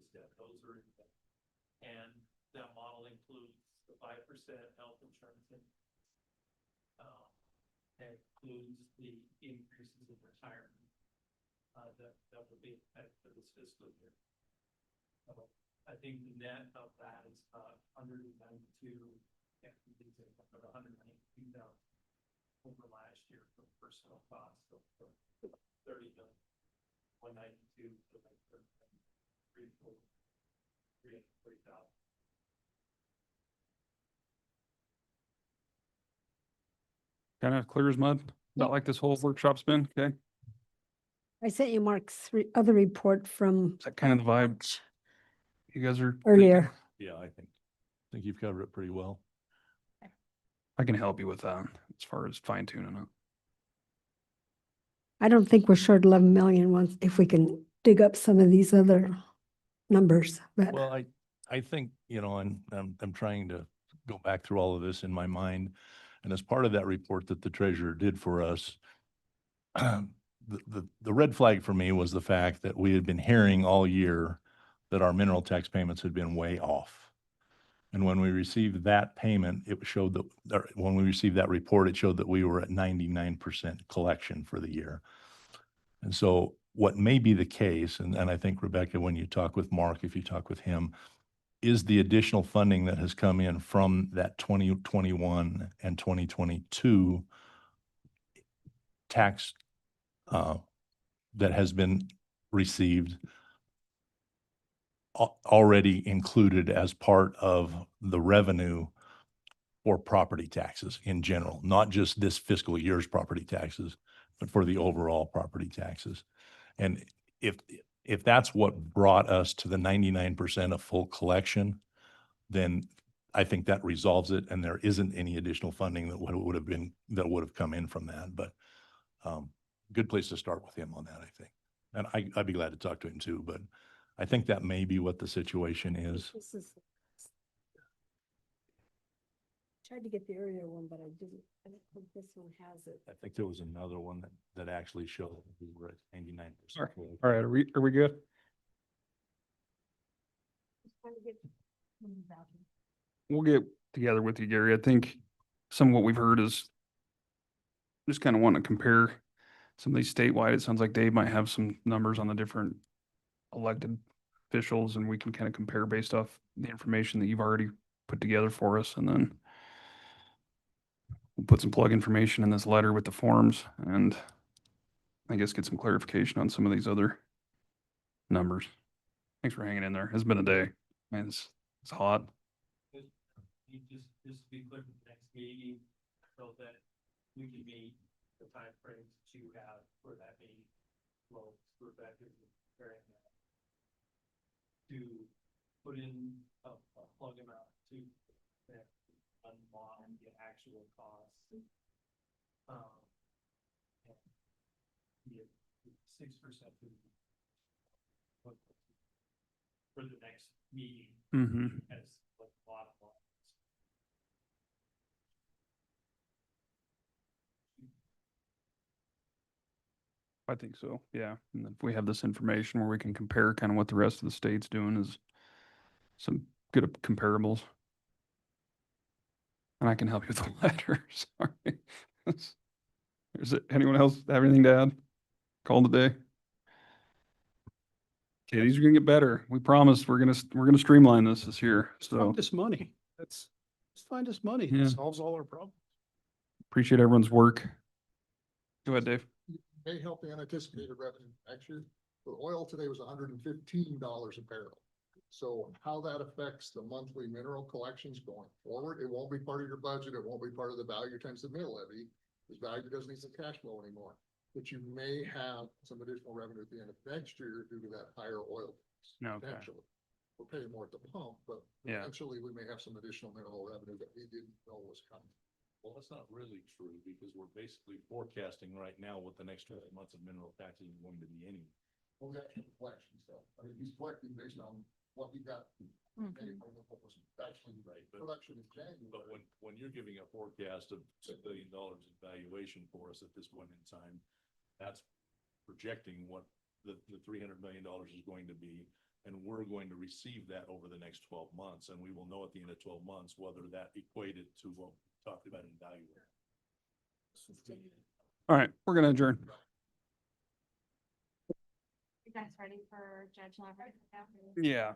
step, those are in there. And that model includes the 5% health insurance. That includes the increases in retirement. That would be effective for this fiscal year. I think the net of that is 192,000 over last year for personnel costs. So 30 million, 192 to 340,000. Kind of clear as mud, about like this whole workshop's been, okay? I sent you Mark's other report from Is that kind of the vibe you guys are earlier. thinking? Yeah, I think you've covered it pretty well. I can help you with that as far as fine tuning it. I don't think we're short 11 million once, if we can dig up some of these other numbers, but Well, I think, and I'm trying to go back through all of this in my mind. And as part of that report that the treasurer did for us, the red flag for me was the fact that we had been hearing all year that our mineral tax payments had been way off. And when we received that payment, it showed that, or when we received that report, it showed that we were at 99% collection for the year. And so what may be the case, and I think, Rebecca, when you talk with Mark, if you talk with him, is the additional funding that has come in from that 2021 and 2022 tax that has been received already included as part of the revenue for property taxes in general, not just this fiscal year's property taxes, but for the overall property taxes. And if that's what brought us to the 99% of full collection, then I think that resolves it, and there isn't any additional funding that would have come in from that. But good place to start with him on that, I think. And I'd be glad to talk to him too, but I think that may be what the situation is. Tried to get the area one, but I didn't. I don't think this one has it. I think there was another one that actually showed we were at 99%. All right, are we good? We'll get together with you, Gary. I think some of what we've heard is just kind of want to compare some of these statewide. It sounds like Dave might have some numbers on the different elected officials, and we can kind of compare based off the information that you've already put together for us. And then we'll put some plug information in this letter with the forms, and I guess get some clarification on some of these other numbers. Thanks for hanging in there. It's been a day. Man, it's hot. Just to be clear for the next meeting, so that we can meet the time frames that you have for that meeting. Well, Rebecca is preparing that to put in a plug amount to that unlock the actual costs. And the 6% for the next meeting as what a lot of I think so, yeah. And if we have this information where we can compare kind of what the rest of the state's doing, is some good comparables. And I can help you with the letter, sorry. Is it, anyone else have anything to add? Call today? Okay, these are gonna get better. We promise we're gonna streamline this year, so Find us money. Let's find us money. Yeah. It solves all our problems. appreciate everyone's work. Go ahead, Dave. May help the unanticipated revenue next year. The oil today was $115 a barrel. So how that affects the monthly mineral collections going forward, it won't be part of your budget. It won't be part of the value times the mill levy. Because value doesn't need some cash flow anymore. But you may have some additional revenue at the end of next year due to that higher oil price. Okay. Potentially. We're paying more at the pump, but Yeah. potentially we may have some additional mineral revenue that we didn't know was coming. Well, that's not really true, because we're basically forecasting right now what the next 12 months of mineral taxes is going to be anyway. Well, that's the collection stuff. I mean, he's collecting based on what he got. What was actually Right, production in January. But when you're giving a forecast of $2 billion in valuation for us at this point in time, that's projecting what the $300 million is going to be. And we're going to receive that over the next 12 months. And we will know at the end of 12 months whether that equated to what we talked about in value. All right, we're gonna adjourn. You guys ready for Judge Lambert? Yeah.